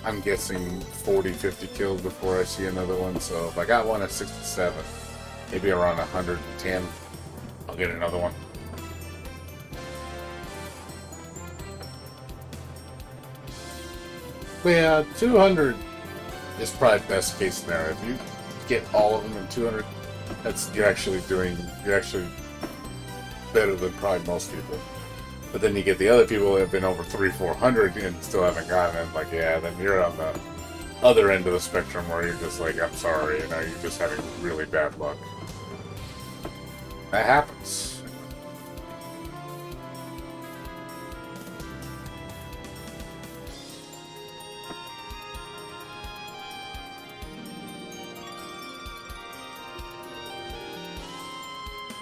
I'm guessing 40, 50 kills before I see another one, so if I got one at 67, maybe around 110, I'll get another one. But yeah, 200 is probably best case scenario. If you get all of them in 200, you're actually better than probably most people. But then you get the other people that have been over 300-400 and still haven't gotten it. Like, yeah, then you're on the other end of the spectrum where you're just like, I'm sorry, you know, you're just having really bad luck. That happens.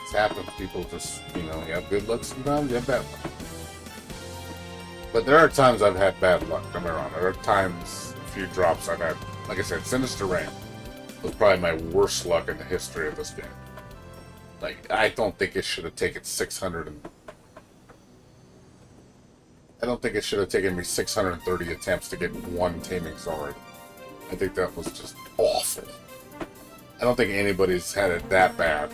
It's happened. People just, you know, you have good luck sometimes, you have bad luck. But there are times I've had bad luck, don't get me wrong. There are times, a few drops I've had. Like I said, Sinister Rain was probably my worst luck in the history of this game. Like, I don't think it should have taken 600 and... I don't think it should have taken me 630 attempts to get one Taming Sword. I think that was just awful. I don't think anybody's had it that bad.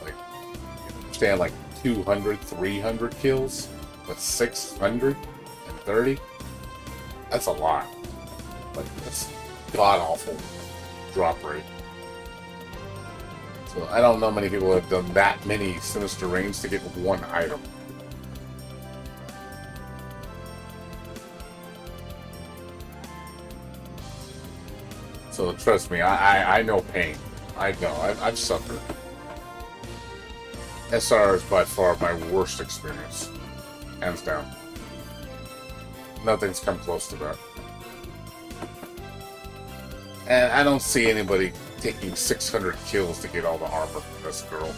Like, you understand, like 200, 300 kills? But 630? That's a lot. Like, that's god-awful drop rate. So I don't know many people have done that many Sinister Rains to get one item. So trust me, I know pain. I know, I've suffered. SR is by far my worst experience. Hands down. Nothing's come close to that. And I don't see anybody taking 600 kills to get all the armor from this girl.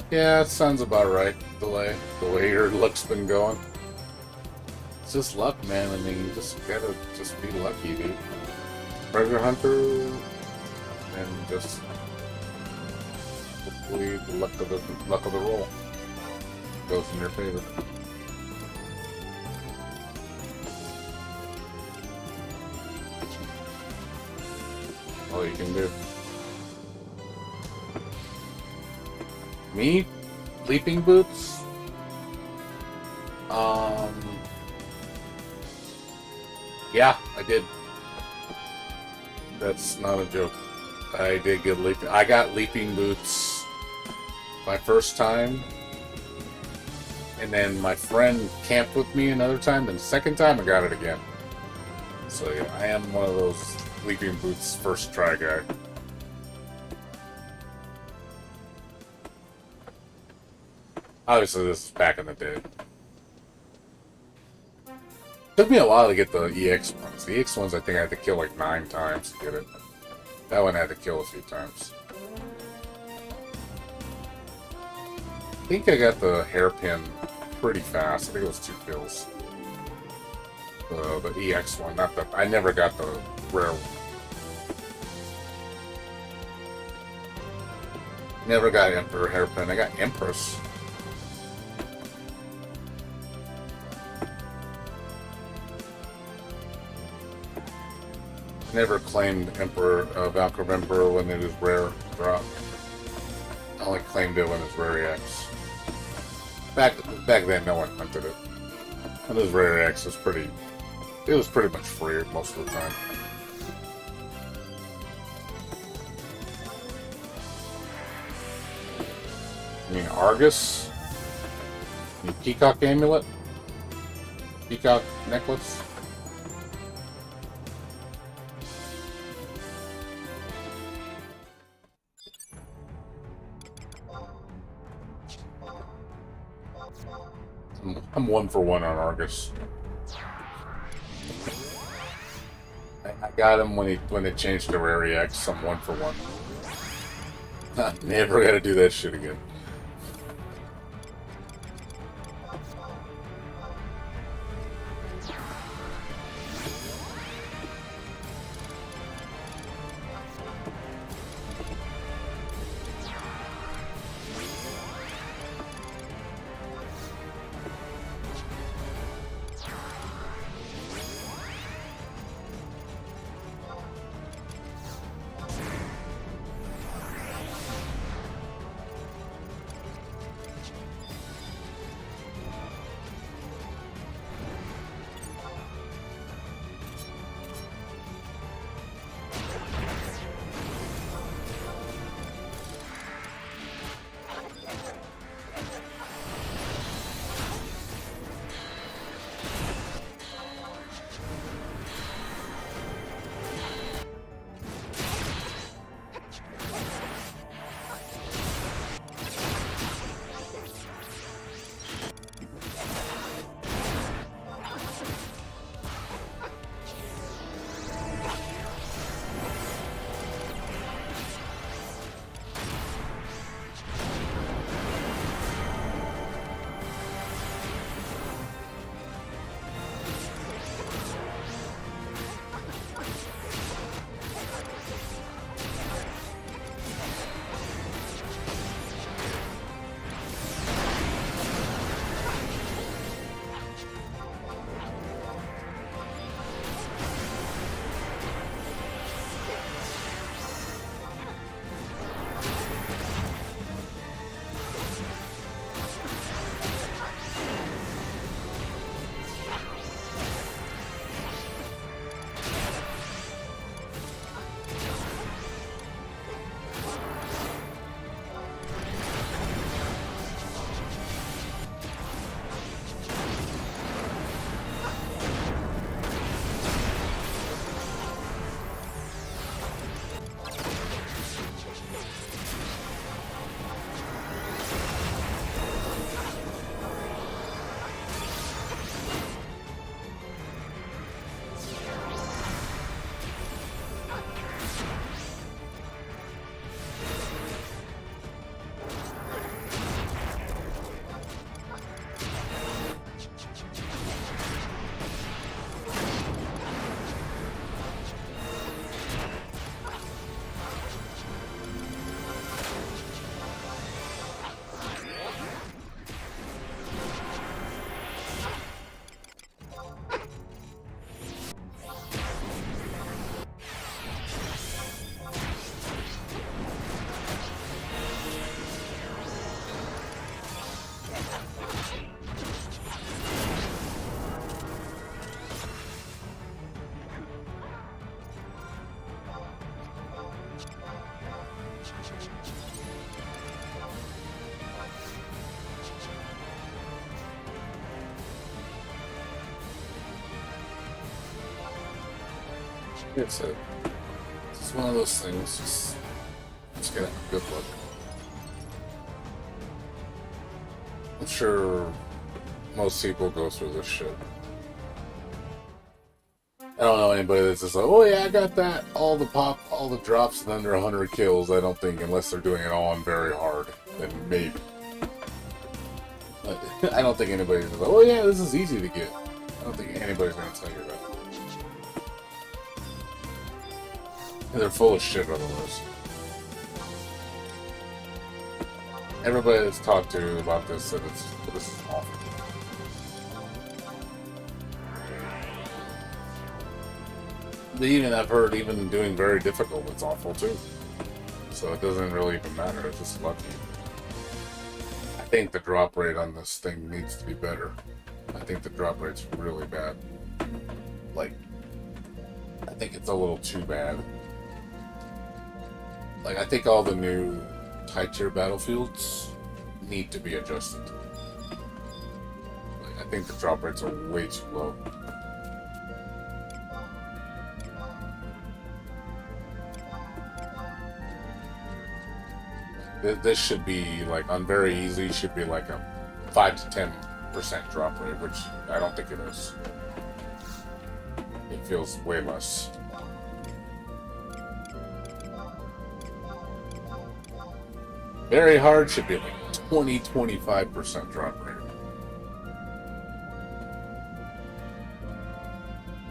Yeah, it sounds about right, the way your luck's been going. It's just luck, man. I mean, you just gotta just be lucky, dude. Treasure hunter, and just hopefully the luck of the roll goes in your favor. All you can do. Me? Leaping boots? Yeah, I did. That's not a joke. I did get leaping. I got leaping boots my first time, and then my friend camped with me another time. Then the second time, I got it again. So yeah, I am one of those leaping boots first try guy. Obviously, this is back in the day. Took me a while to get the EX ones. The EX ones, I think I had to kill like 9 times to get it. That one I had to kill a few times. I think I got the hairpin pretty fast. I think it was 2 kills. The EX one, not the... I never got the rare one. Never got Emperor hairpin. I got Empress. Never claimed Emperor Valkyrie Emperor when it was rare drop. I only claimed it when it was rare X. Back then, no one hunted it. And this rare X was pretty. It was pretty much free most of the time. I mean, Argus? I mean, Peacock Amulet? Peacock Necklace? I'm 1 for 1 on Argus. I got him when it changed to Rare EX. I'm 1 for 1. Never gotta do that shit again. It's one of those things. Just get a good look. I'm sure most people go through this shit. I don't know anybody that's just like, oh yeah, I got that, all the drops and under 100 kills. I don't think, unless they're doing it all on very hard, then maybe. But I don't think anybody's like, oh yeah, this is easy to get. I don't think anybody's gonna tell you that. And they're full of shit otherwise. Everybody that's talked to about this said this is awful. Even I've heard even doing very difficult it's awful too. So it doesn't really even matter. It's just lucky. I think the drop rate on this thing needs to be better. I think the drop rate's really bad. Like, I think it's a little too bad. Like, I think all the new high-tier battlefields need to be adjusted. Like, I think the drop rates are way too low. This should be, like, on very easy, should be like a 5 to 10% drop rate, which I don't think it is. It feels way less. Very hard should be like 20-25% drop rate.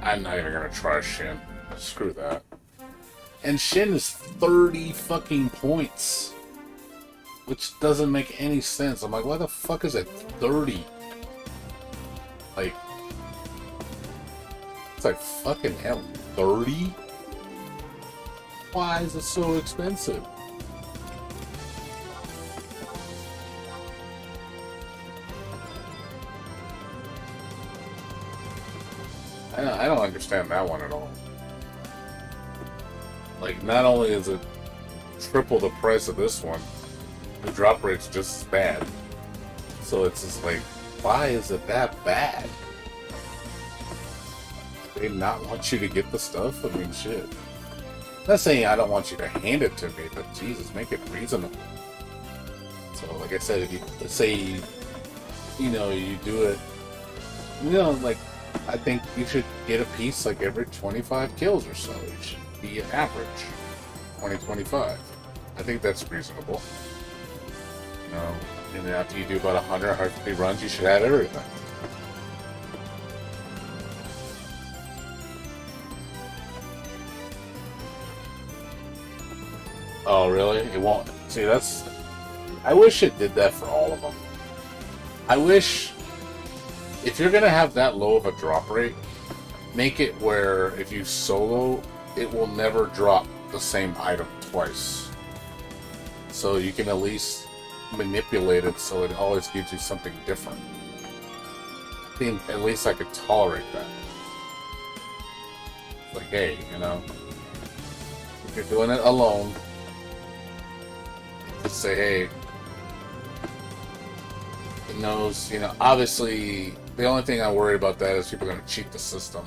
I'm not even gonna try Shin. Screw that. And Shin is 30 fucking points. Which doesn't make any sense. I'm like, why the fuck is it 30? Like, it's like fucking hell, 30? Why is it so expensive? I don't understand that one at all. Like, not only is it triple the price of this one, the drop rate's just as bad. So it's just like, why is it that bad? Do they not want you to get the stuff? I mean, shit. I'm not saying I don't want you to hand it to me, but Jesus, make it reasonable. So, like I said, if you, let's say, you know, you do it, you know, like, I think you should get a piece like every 25 kills or so. It should be an average. 20-25. I think that's reasonable. You know, and then after you do about 100, 150 runs, you should have everything. Oh, really? It won't. See, that's... I wish it did that for all of them. I wish... If you're going to have that low of a drop rate, make it where if you solo, it will never drop the same item twice. So you can at least manipulate it so it always gives you something different. I think at least I could tolerate that. It's like, hey, you know, if you're doing it alone, just say, hey, it knows, you know, obviously the only thing I worry about that is people are going to cheat the system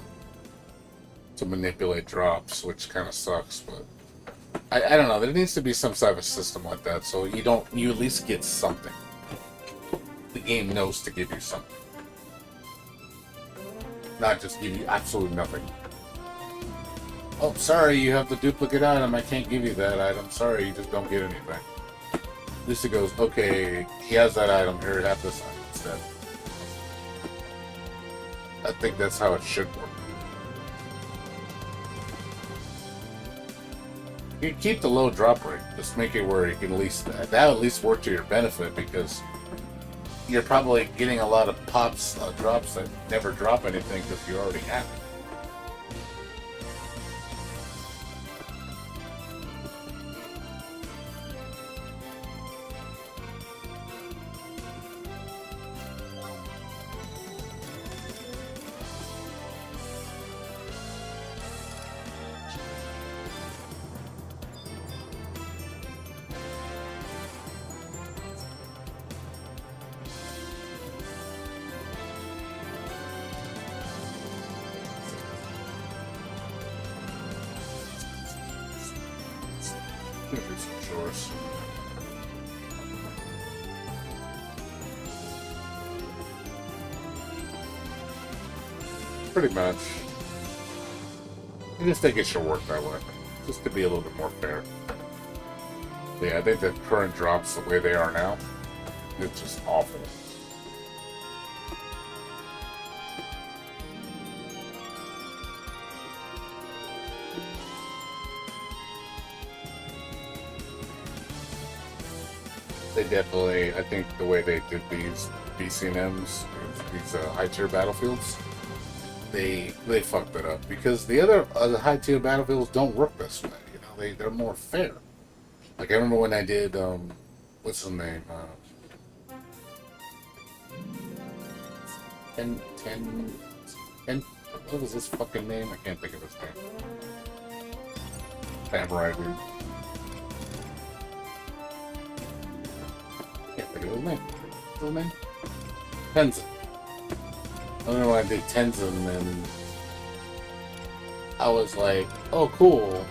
to manipulate drops, which kind of sucks, but I don't know, there needs to be some type of system like that so you at least get something. The game knows to give you something. Not just give you absolutely nothing. Oh, sorry, you have the duplicate item, I can't give you that item, sorry, you just don't get anything. At least it goes, okay, he has that item, here, have this item instead. I think that's how it should work. You keep the low drop rate, just make it where you can at least, that'll at least work to your benefit because you're probably getting a lot of pops, drops that never drop anything because you already have it. Gonna do some chores. Pretty much. I just think it should work that way. Just to be a little bit more fair. But yeah, I think the current drops the way they are now, it's just awful. They definitely, I think the way they did these BCNMs, these high tier battlefields, they fucked it up because the other high tier battlefields don't work this way. You know, they're more fair. Like I remember when I did what's his name? 10, what was his fucking name? I can't think of his name. Samurai dude. Can't think of his name. What's his name? Tenzin. I remember when I did Tenzin and I was like, oh cool.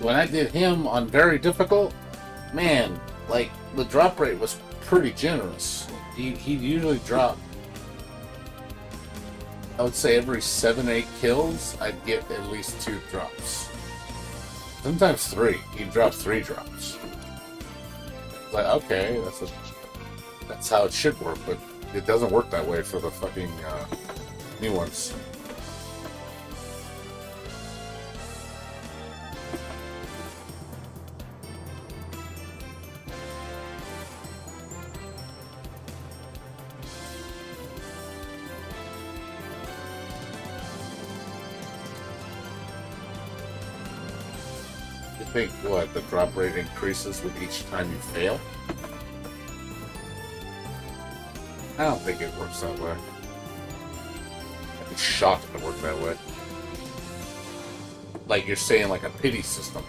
When I did him on very difficult, man, like the drop rate was pretty generous. He usually dropped, I would say every 7-8 kills, I'd get at least 2 drops. Sometimes 3. He'd drop 3 drops. Like, okay, that's how it should work, but it doesn't work that way for the fucking new ones. You think what, the drop rate increases with each time you fail? I don't think it works that way. I'd be shocked if it worked that way. Like you're saying, like a pity system.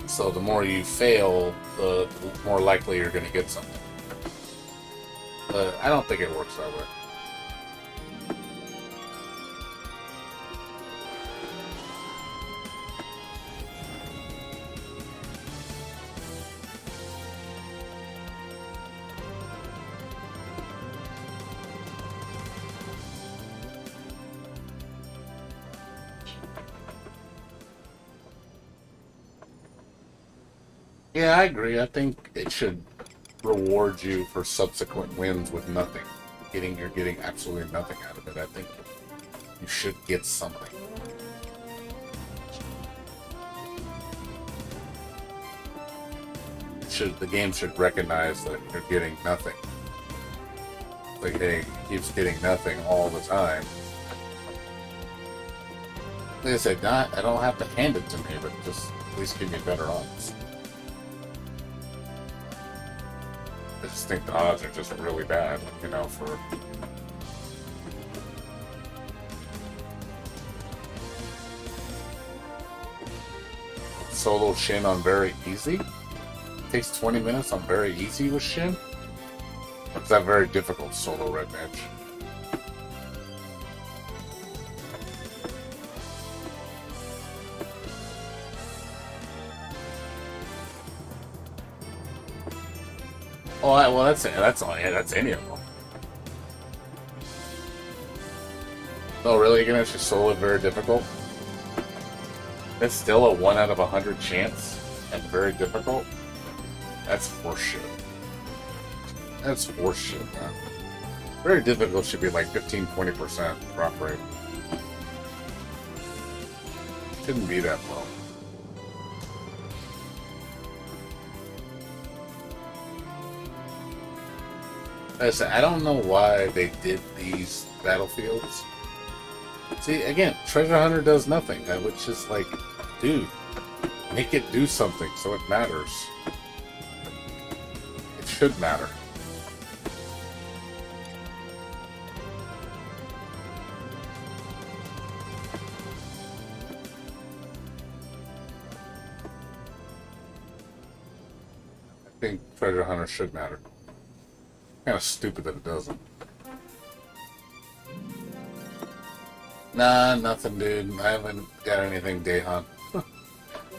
So the more you fail, the more likely you're going to get something. But I don't think it works that way. Yeah, I agree. I think it should reward you for subsequent wins with nothing. You're getting absolutely nothing out of it. I think you should get something. The game should recognize that you're getting nothing. Like, hey, it keeps getting nothing all the time. Like I said, I don't have to hand it to me, but just at least give me better odds. I just think the odds are just really bad, you know, for... Solo Shin on very easy? Takes 20 minutes on very easy with Shin? Or is that very difficult solo Red Mage? Oh, well, that's any of them. Oh, really? You're gonna actually solo it very difficult? That's still a 1 out of 100 chance, and very difficult? That's horseshit. That's horseshit, man. Very difficult should be like 15-20% drop rate. Shouldn't be that low. Like I said, I don't know why they did these battlefields. See, again, Treasure Hunter does nothing. Which is like, dude, make it do something so it matters. It should matter. I think Treasure Hunter should matter. Kind of stupid that it doesn't. Nah, nothing, dude. I haven't got anything day hunt.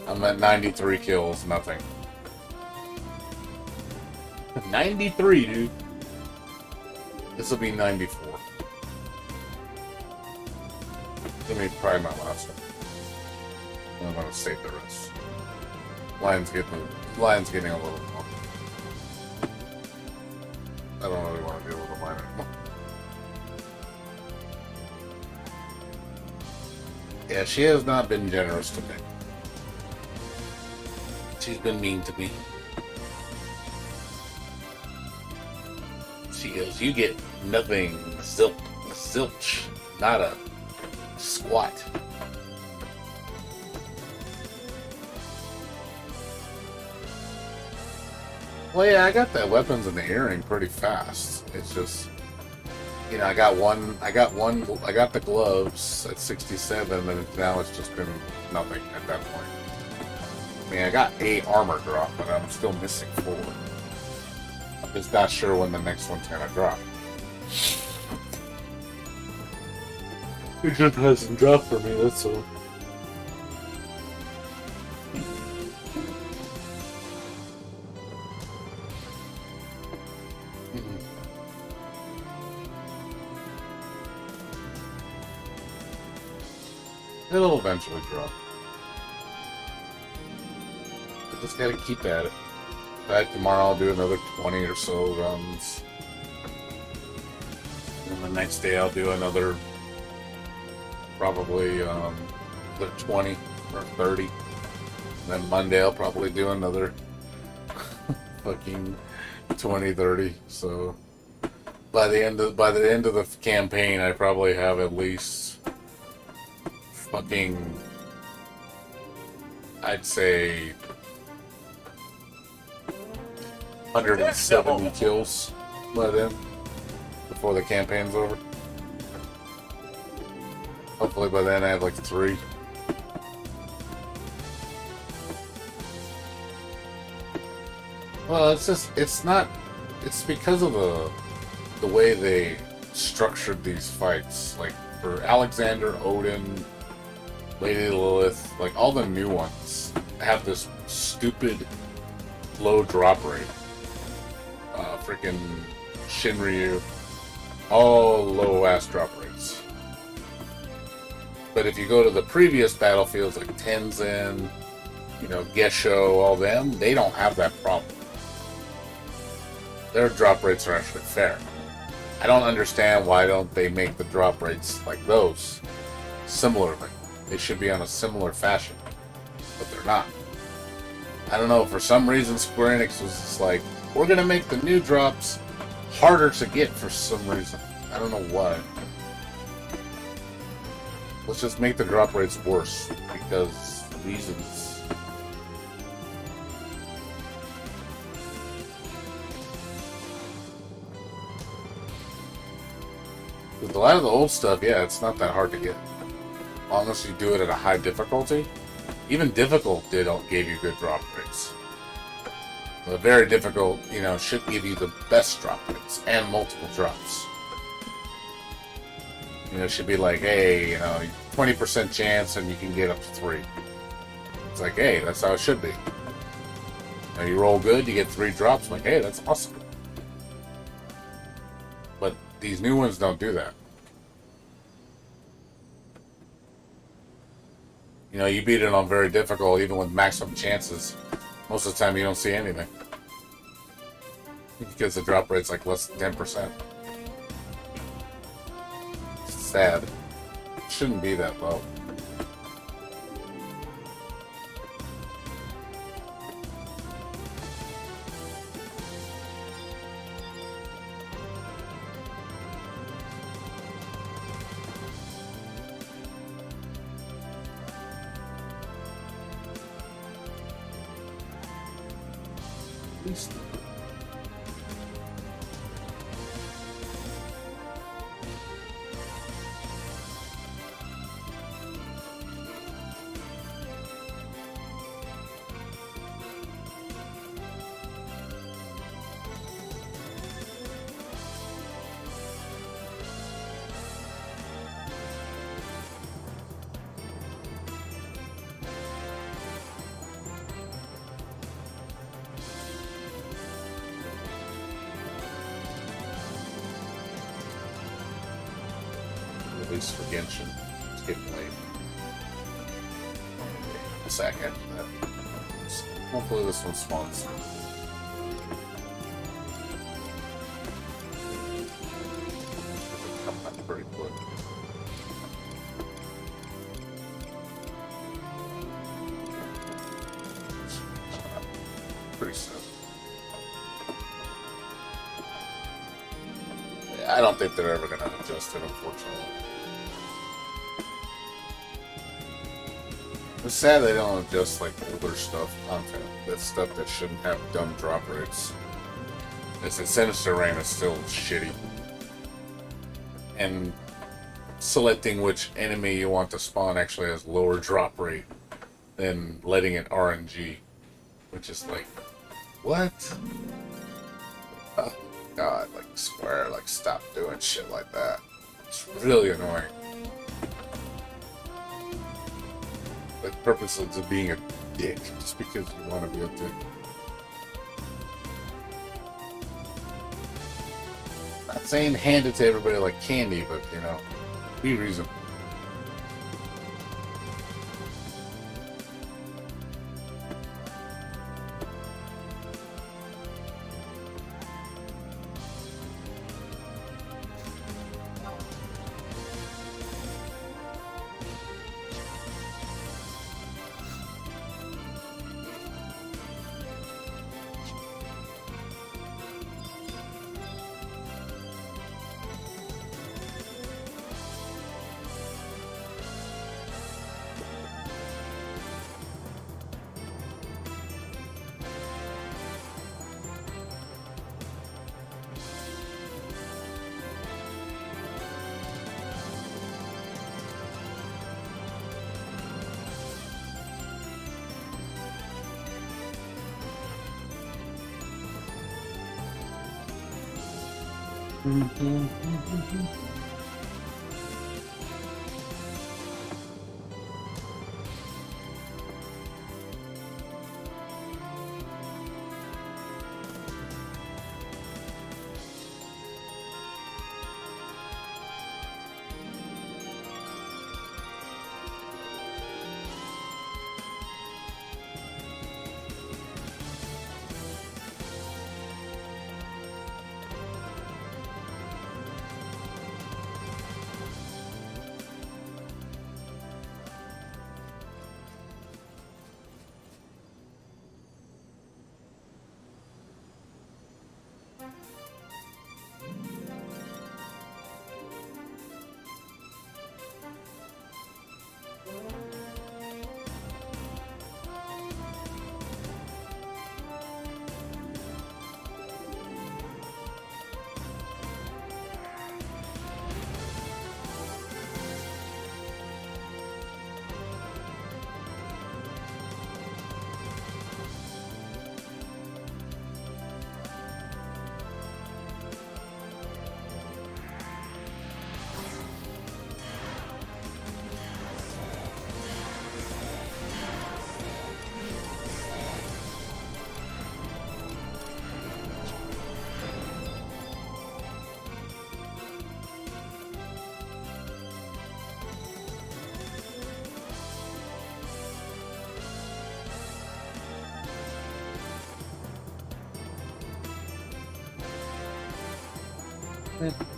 I'm at 93 kills, nothing. 93, dude. This will be 94. Give me probably my last one. I'm gonna save the rest. Lion's getting a little more. I don't really want to deal with the line anymore. Yeah, she has not been generous to me. She's been mean to me. She goes, you get nothing, zilch, nada, squat. Well, yeah, I got that weapons in the earring pretty fast. It's just, you know, I got the gloves at 67, and now it's just been nothing at that point. I mean, I got 8 armor drop, but I'm still missing 4. I'm just not sure when the next one's gonna drop. It just hasn't dropped for me, that's all. It'll eventually drop. I just gotta keep at it. In fact, tomorrow I'll do another 20 or so runs. And the next day I'll do another, probably another 20 or 30. And then Monday I'll probably do another fucking 20, 30. So by the end of the campaign, I probably have at least fucking, I'd say 170 kills by then, before the campaign's over. Hopefully by then I have like 3. Well, it's because of the way they structured these fights. Like for Alexander, Odin, Lady Lilith, like all the new ones have this stupid low drop rate. Freaking Shinryu, all low ass drop rates. But if you go to the previous battlefields like Tenzin, you know, Gesho, all them, they don't have that problem. Their drop rates are actually fair. I don't understand why don't they make the drop rates like those similarly. They should be on a similar fashion, but they're not. I don't know, for some reason Square Enix was just like, we're gonna make the new drops harder to get for some reason. I don't know why. Let's just make the drop rates worse, because reasons. With a lot of the old stuff, yeah, it's not that hard to get. Unless you do it at a high difficulty. Even difficult gave you good drop rates. The very difficult, you know, should give you the best drop rates and multiple drops. You know, it should be like, hey, you know, 20% chance and you can get up to 3. It's like, hey, that's how it should be. You know, you roll good, you get 3 drops. Like, hey, that's awesome. But these new ones don't do that. You know, you beat it on very difficult, even with maximum chances. Most of the time, you don't see anything. Because the drop rate's like less than 10%. It's sad. It shouldn't be that low. Least. At least for Genshin. It's getting late. A second. Hopefully this one spawns. Come back pretty quick. Pretty soon. I don't think they're ever going to adjust it, unfortunately. It's sad they don't adjust like older stuff, content. That's stuff that shouldn't have dumb drop rates. It's in Sinister Reign is still shitty. And selecting which enemy you want to spawn actually has lower drop rate than letting it RNG. Which is like, what? Oh god, like Square, like stop doing shit like that. It's really annoying. Like purposely to being a dick just because you want to be a dick. Not saying hand it to everybody like candy, but you know, be reasonable.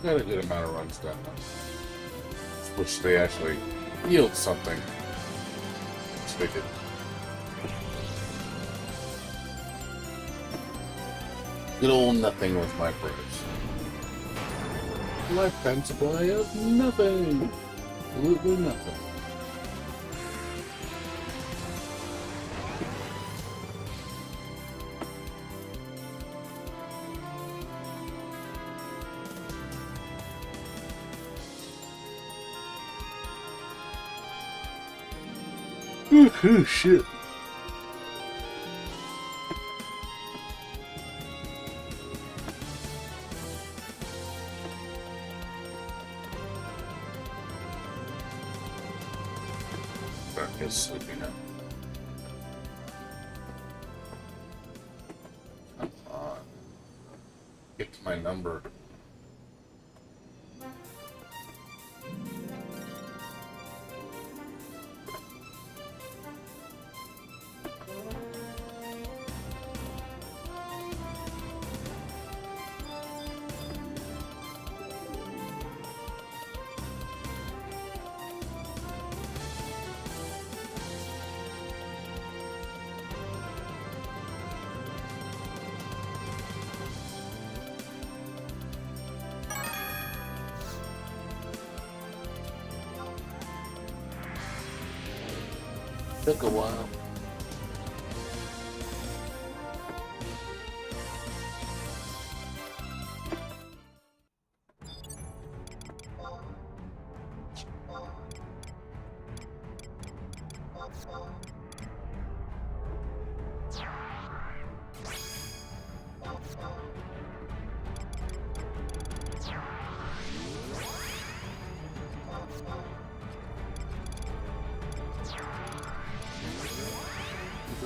Got a good amount of runs done now. Which they actually yield something. Which they did. Good old nothing with my brothers. Lifetime supply of nothing. Absolutely nothing. Oh shit. Dark is sleeping now. Come on. Get to my number. Took a while.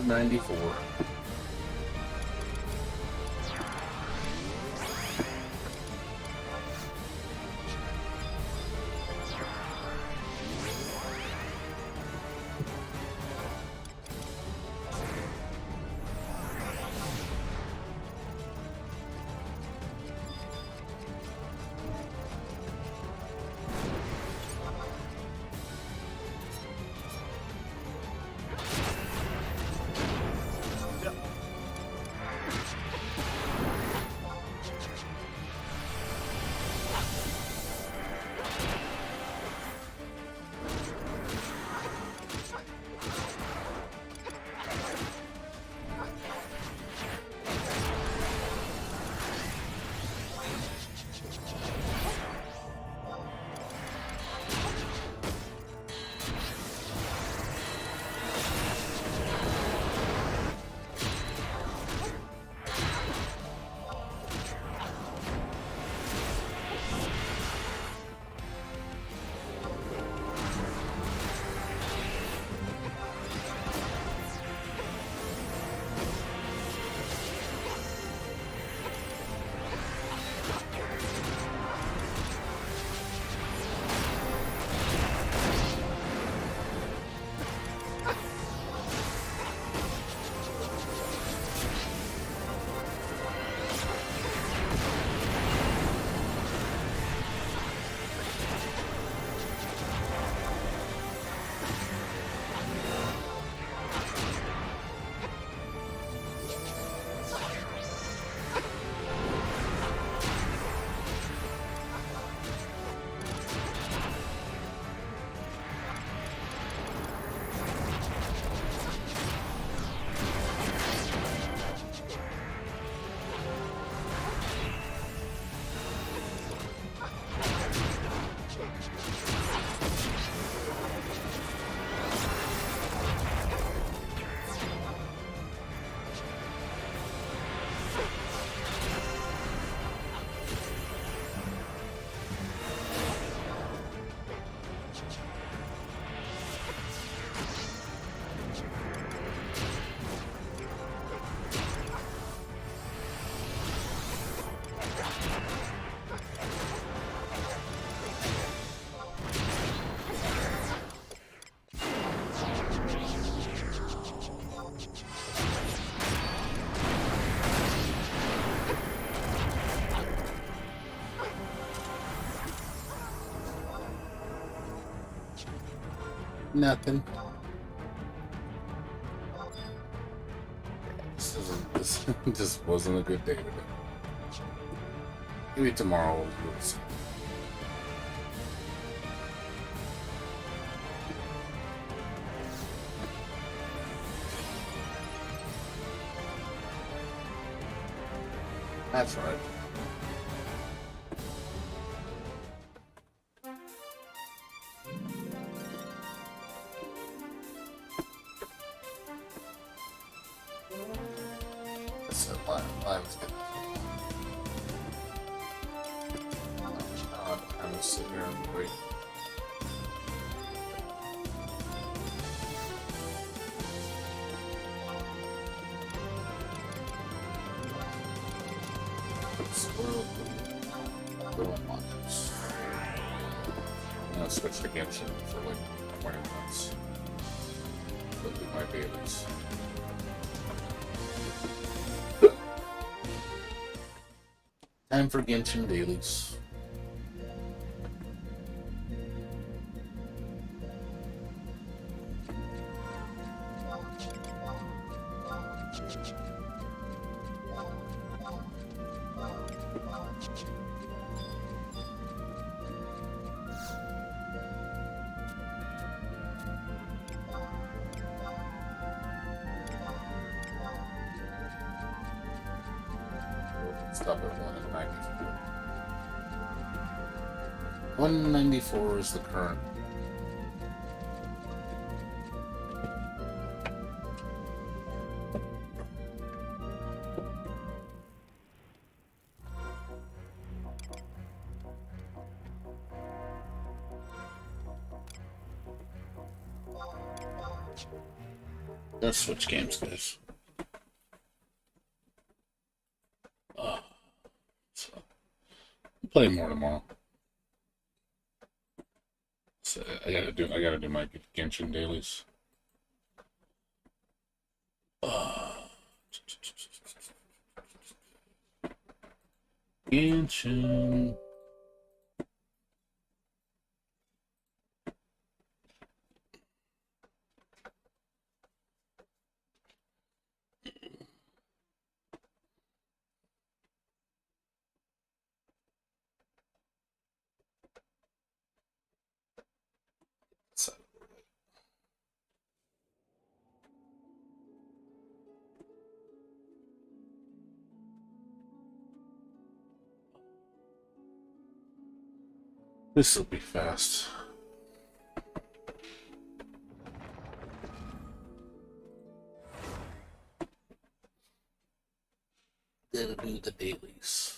Number 94. Nothing. This just wasn't a good day today. Maybe tomorrow we'll see. That's right. So let's get I'm gonna sit here and wait. Squirrel, little monsters. I'm gonna switch to Genshin for like 20 months. They'll be my babies. Time for Genshin dailies. Stop at 194. 194 is the current. Let's switch games, guys. So, we'll play more tomorrow. So I gotta do my Genshin dailies. Genshin. This will be fast. Then do the dailies.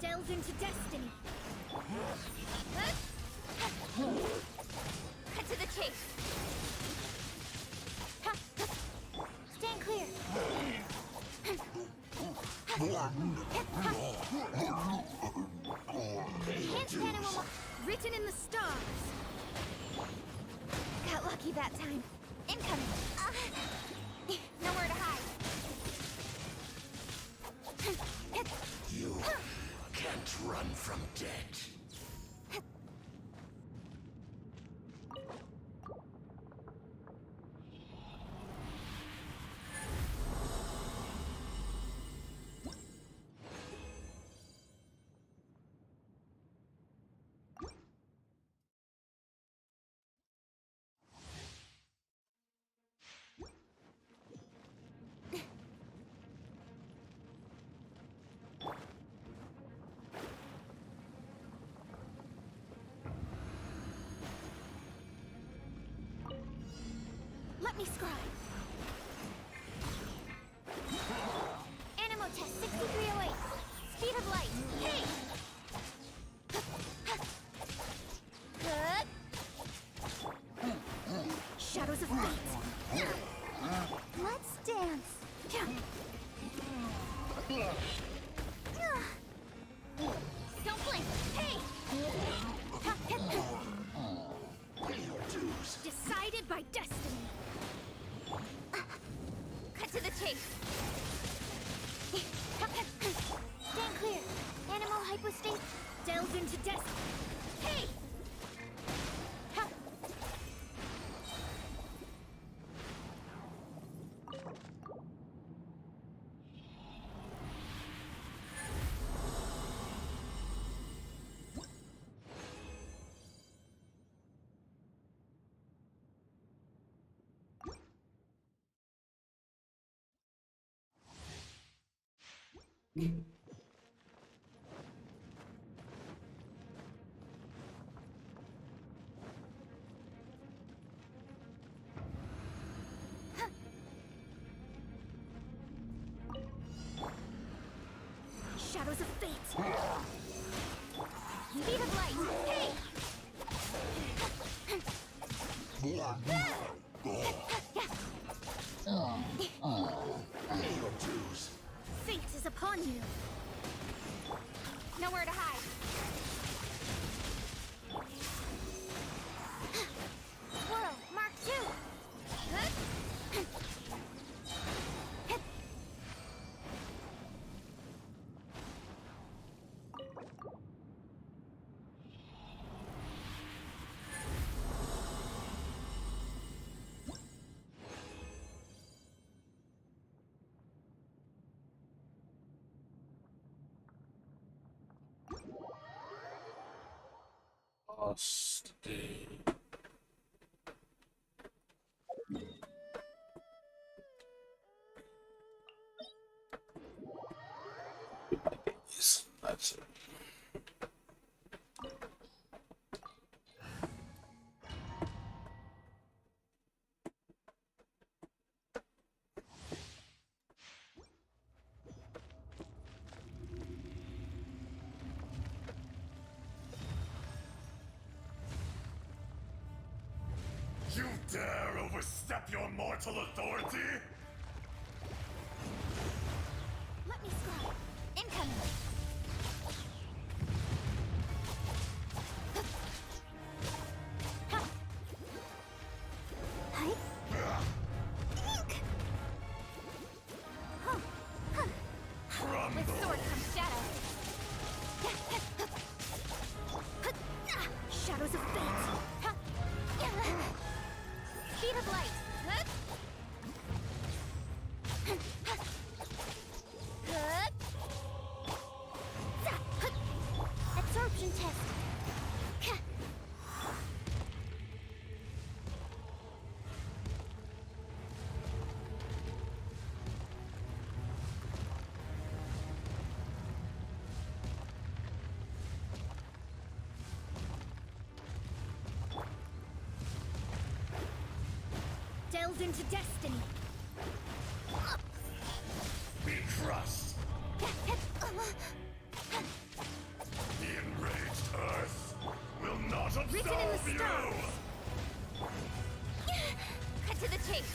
Delve into destiny. Cut to the chase. Stand clear. Hint animal written in the stars. Got lucky that time. Incoming. Nowhere to hide. You can't run from death. Let me scribe. Animo test 6308. Speed of light. Hey! Shadows of fate. Let's dance. Don't blink. Hey! Decided by destiny. Cut to the chase. Stand clear. Animal hypostate. Delve into destiny. Hey! Speed of light. Hey! Beetlejuice. Fate is upon you. Nowhere to hide. Swirl, Mark 2. Lost a... That's it. You dare overstep your mortal authority? Let me scry. Incoming. Hi. Ink. With sword comes shadow. Shadows of fate. Speed of light. Absorption test. Delved into destiny. Be crushed. The enraged earth will not Written in the absolve you! stars. Cut to the chase.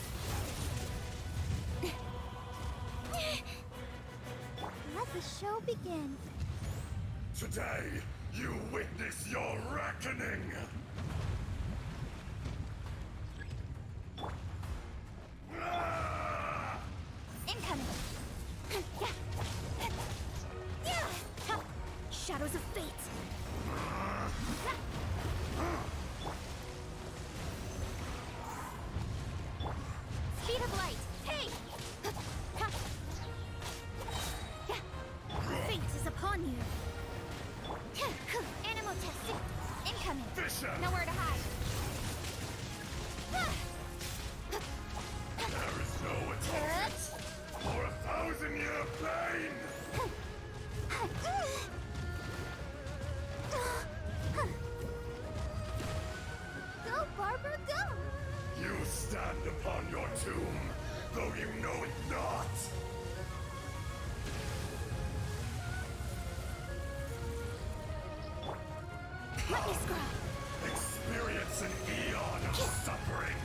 Let the show begin. Today, you witness your reckoning! Incoming. Shadows of fate. Speed of light. Hey! Fate is upon you. Animal testing. Incoming. Fisher! Nowhere to hide. There is no atonement for 1,000-year pain! Go, Barbara, go! You stand upon your tomb, though you know it not! Let me scry. Experience an eon of suffering!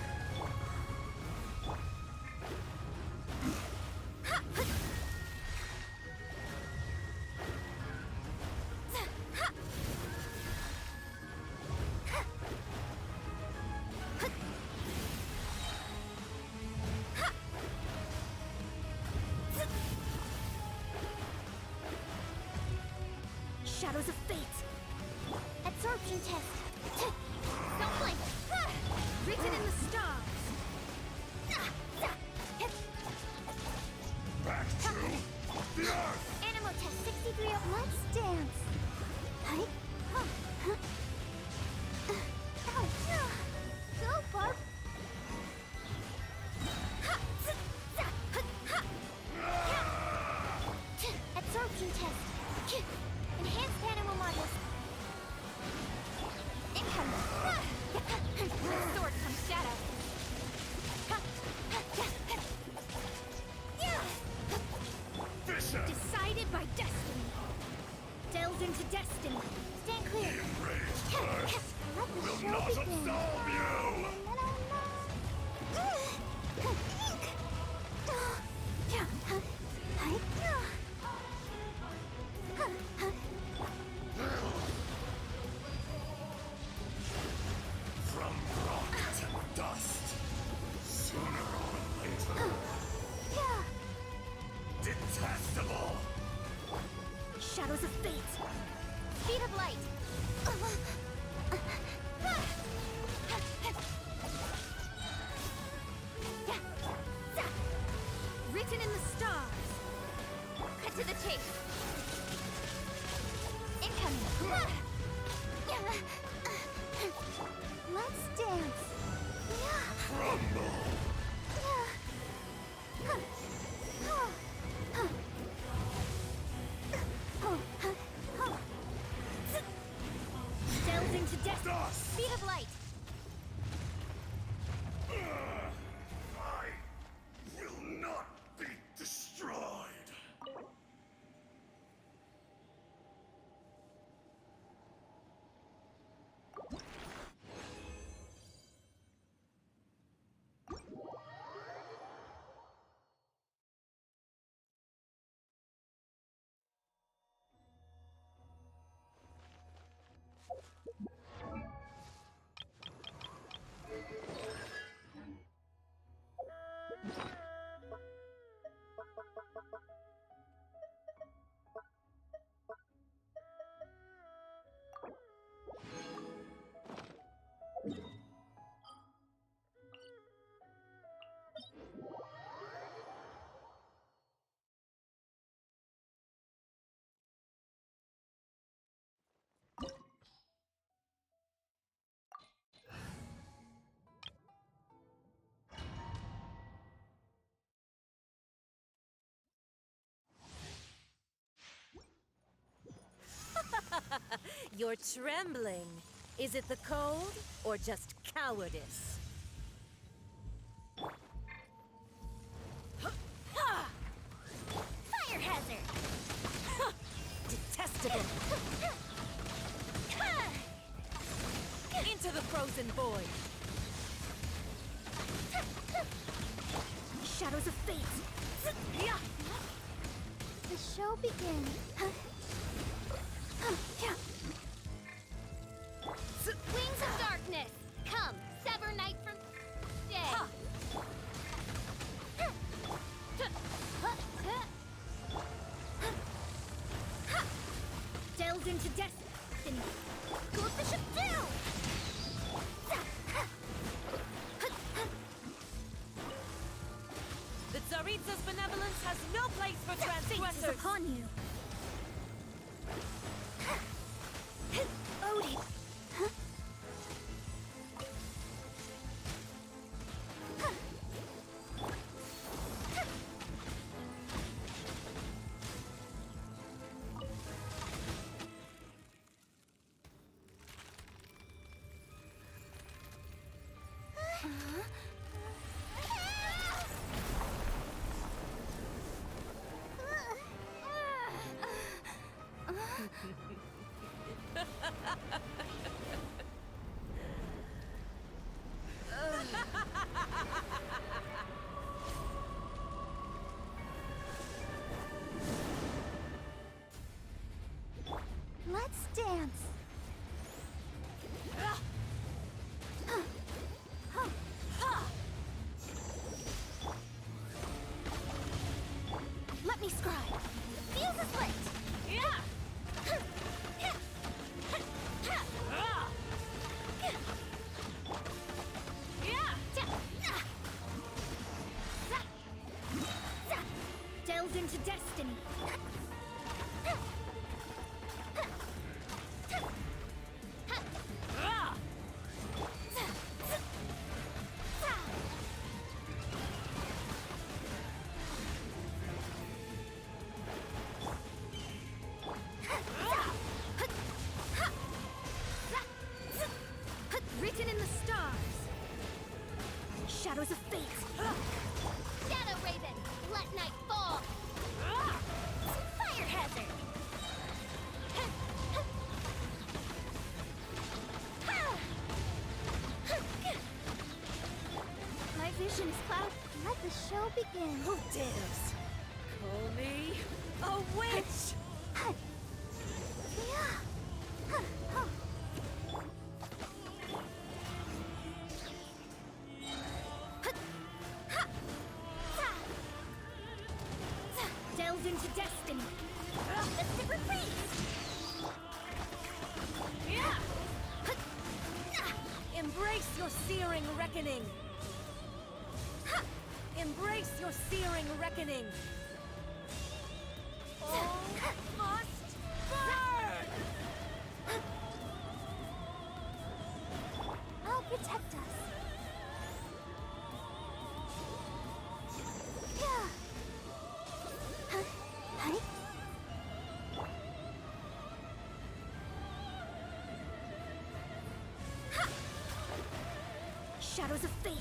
Shadows of fate. Absorption test. Don't blink. Written in the stars. Back to the earth! Animal test 63 of Let's dance. Hi. Go, Barb. Absorption test. Enhanced animal models. to the chase. Incoming. Let's dance. Crumble! Delve into death. Dust! Speed of light. I will not be destroyed! You're trembling. Is it the cold or just cowardice? Fire hazard. Detestable! Into the frozen void! Shadows of fate. The show begins. Wings of darkness. Come, sever night from day. Delve into destiny. Goes the ship down. The Tsaritsa's benevolence has no place for transgressors! Fate is upon you. Odin. Let's dance. Let me scribe. The fuse is lit. Yeah! Delve into destiny. Written in the stars. Shadows of fate. Shadow Raven, let night fall. Fire hazard. My vision is clouded. Let the show begin. Who dares? Call me a witch! Delve into destiny. The super freeze. Embrace your searing reckoning! Embrace your searing reckoning! must burn! I'll protect us. Yeah. Hi. Shadows of fate.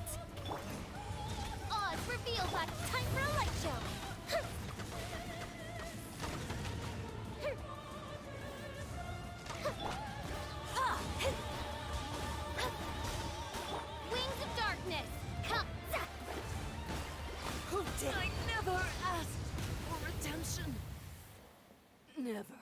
Odds revealed by time for a light show. Wings of darkness. Come. Who did I never asked for redemption? Never.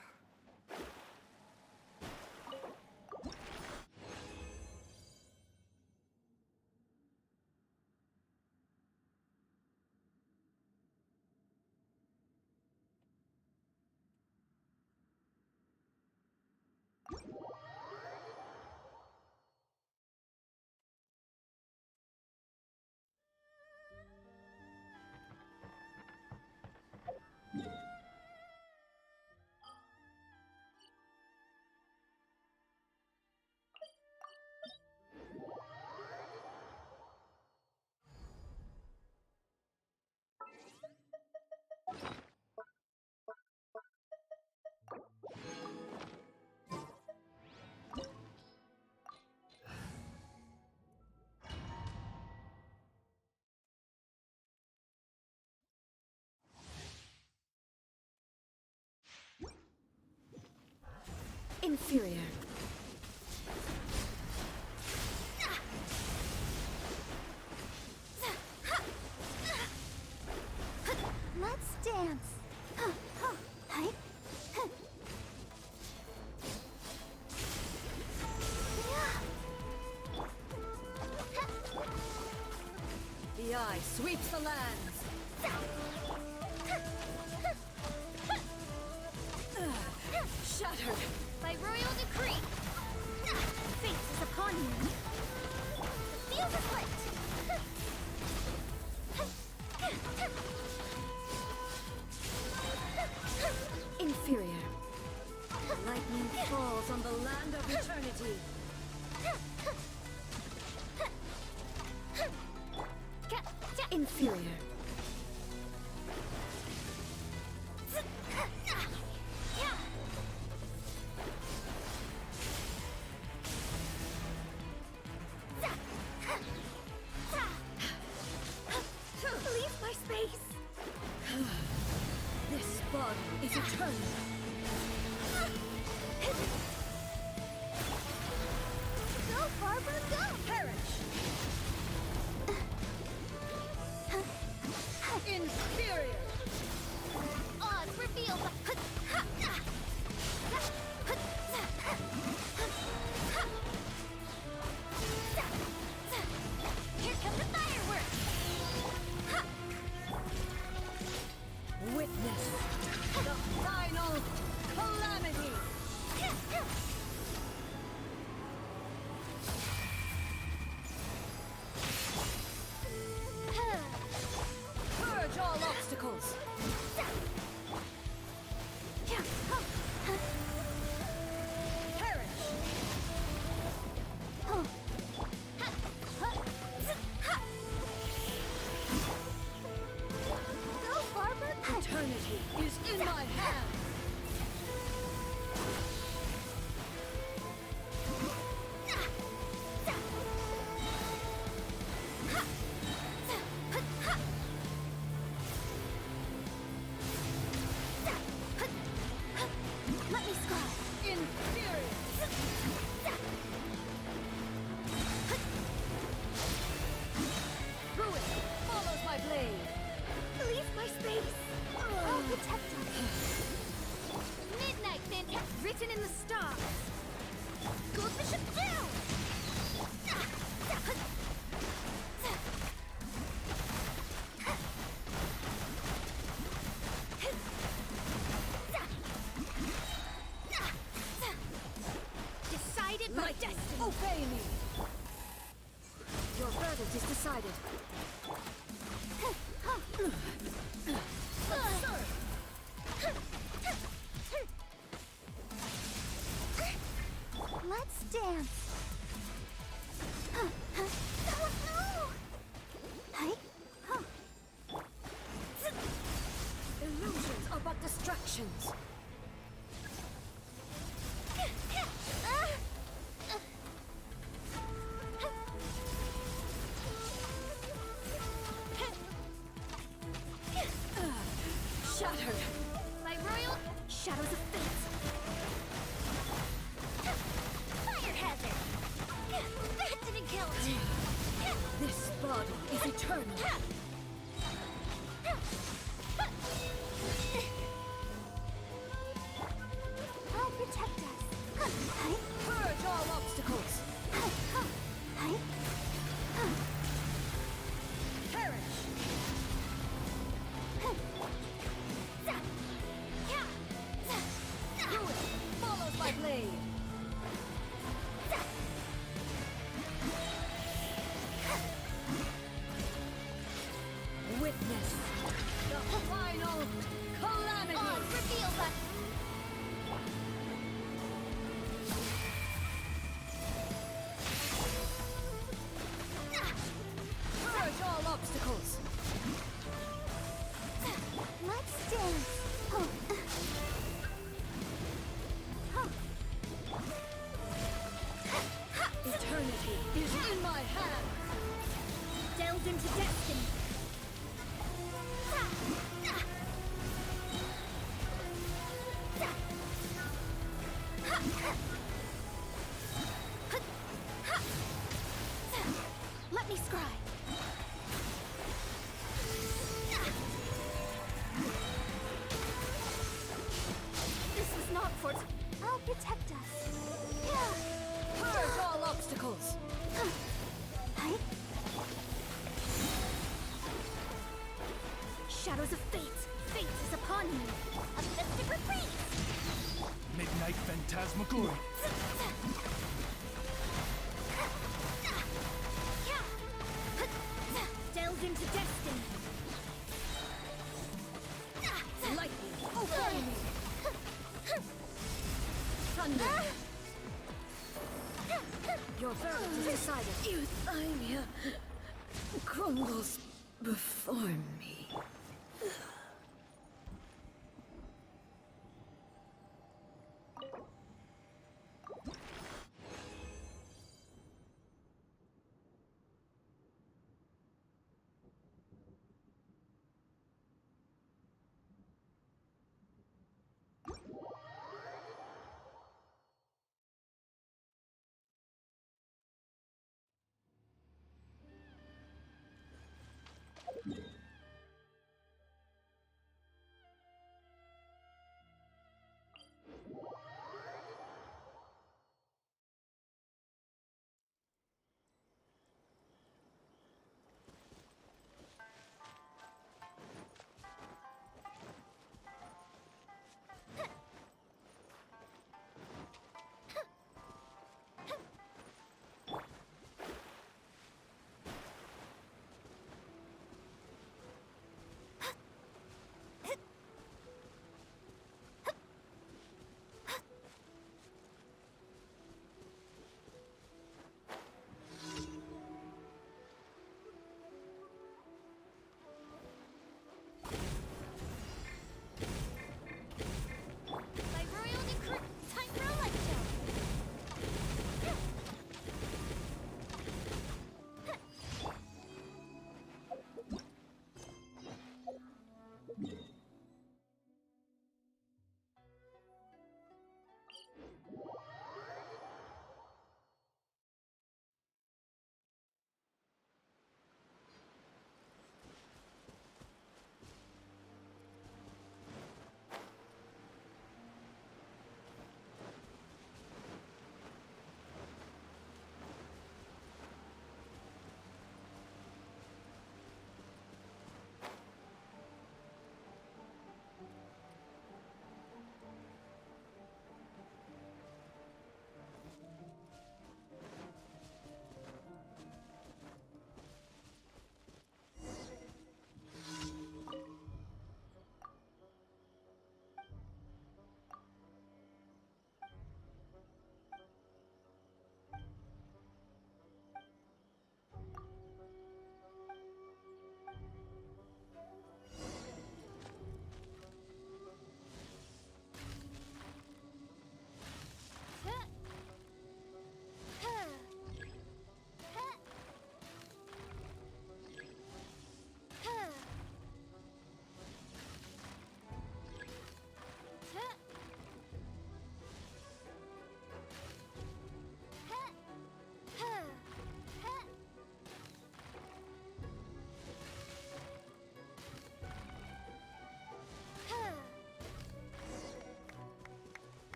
Inferior. Let's dance. Hi. The eye sweeps the lands. Shattered. By royal decree. Fate is upon you. The field is lit. Inferior. Lightning falls on the land of eternity. Inferior. Leave my space. This bond is eternal. Go, Barbara, go! Perish. Inferior. Odds revealed. Here come the fireworks. Witness the final calamity. Purge all obstacles. Perish. Go, Barbara. Eternity is in my hands. Let me scar. Inferior. Ruin follows my blade. Leave my space. I'll protect us. Midnight fantastic. Written in the stars. Gold bishop down. Decided by Lightning, destiny. obey me. Your verdict is decided. Let's dance. Oh no! Hi. Illusions are but distractions. Shattered. My royal shadows of fate. Fire hazard. That didn't count. This body is eternal. I'll protect us. Purge all obstacles. Perish. Ruin follows my blade. Witness the final calamity. Reveal that. Purge all obstacles. Let's dance. Eternity is in my hands. Delve into destiny. Let me scry. This was not for. I'll protect us. Purge all obstacles. Shadows of fate. Fate is upon you. A festive reprise. Midnight phantasmagoria. Delve into destiny. Lightning, obey me. Thunder. Your verdict is decided. Euthymia crumbles before me.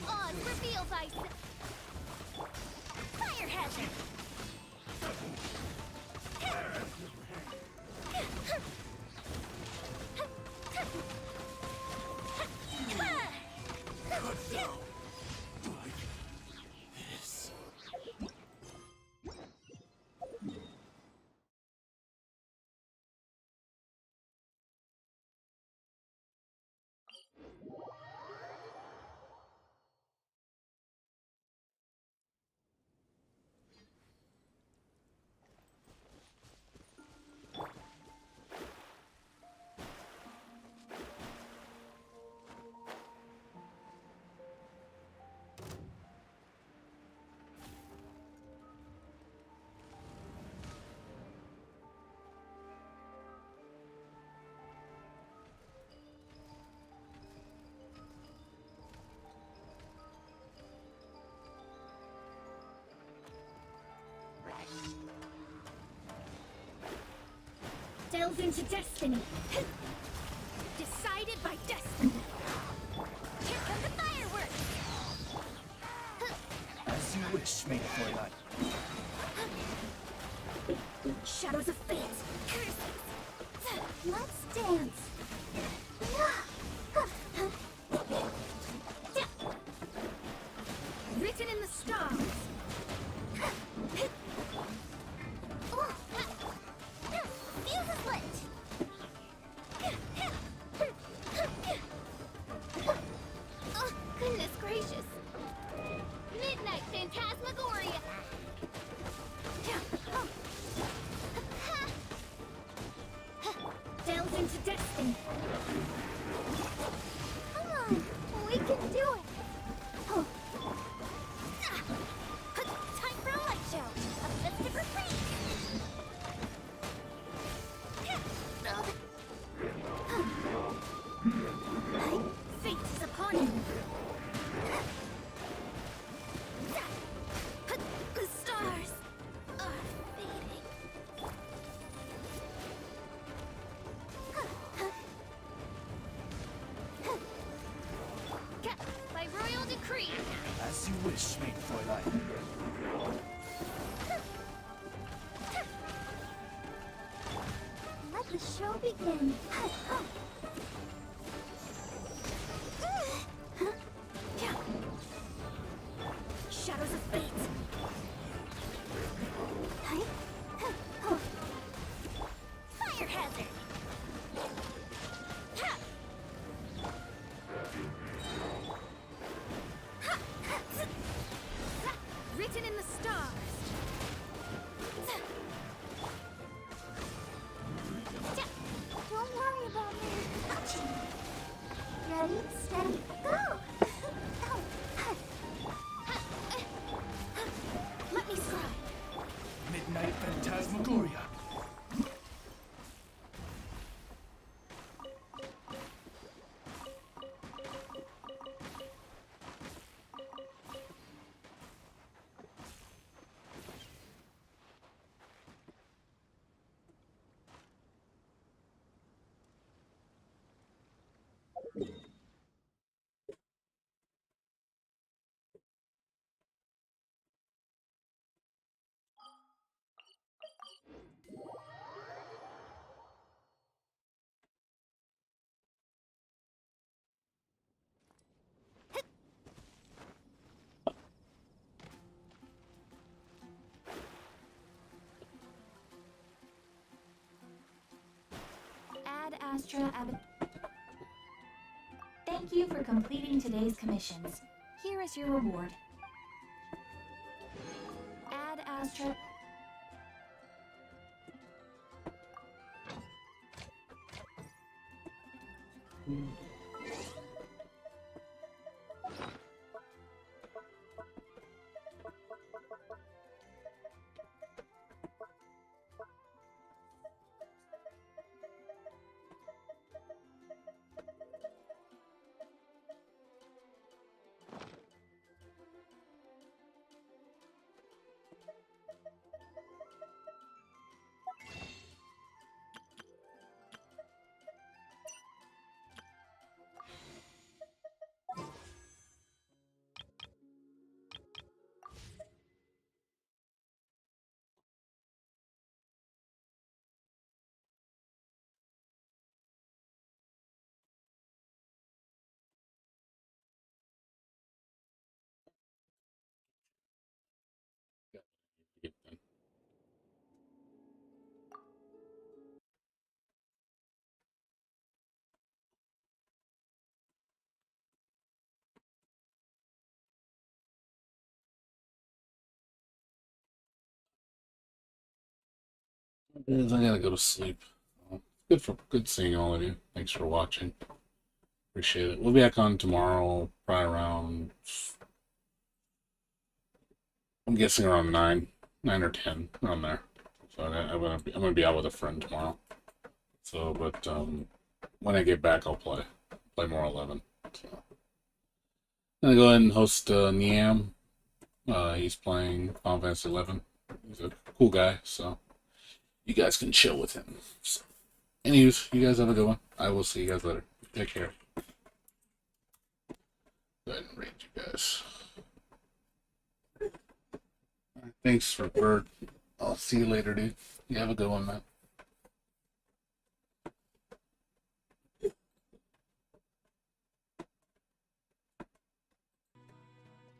On reveal thyself. Fire hazard. Delve into destiny. Decided by destiny. Here come the fireworks. As you wish, maid Fräulein. Shadows of fate. Curses. Let's dance. Written in the stars. Fuse is lit. Oh, goodness gracious. Midnight Phantasmagoria. Delve into destiny. Come on, we can do it. Oh. Time for a light show. A festive retreat. Fate is upon you. The stars are fading. By royal decree. As you wish, maid Fräulein. Let the show begin. Shadows of fate. Fire hazard. Written in the stars. Don't worry about me. Ready, steady, go! Let me slide. Midnight Phantasmagoria. Ad Astra Ab. Thank you for completing today's commissions. Here is your reward. Ad Astra. Is I gotta go to sleep. Good seeing all of you. Thanks for watching. Appreciate it. We'll be back on tomorrow, probably around. I'm guessing around 9 or 10, around there. So I'm gonna be out with a friend tomorrow. So, but when I get back, I'll play more 11. So, I'm gonna go ahead and host Niam. He's playing Final Fantasy 11. He's a cool guy, so you guys can chill with him. So, anyways, you guys have a good one. I will see you guys later. Take care. Go ahead and rate you guys. Thanks for Bird. I'll see you later, dude. You have a good one, man.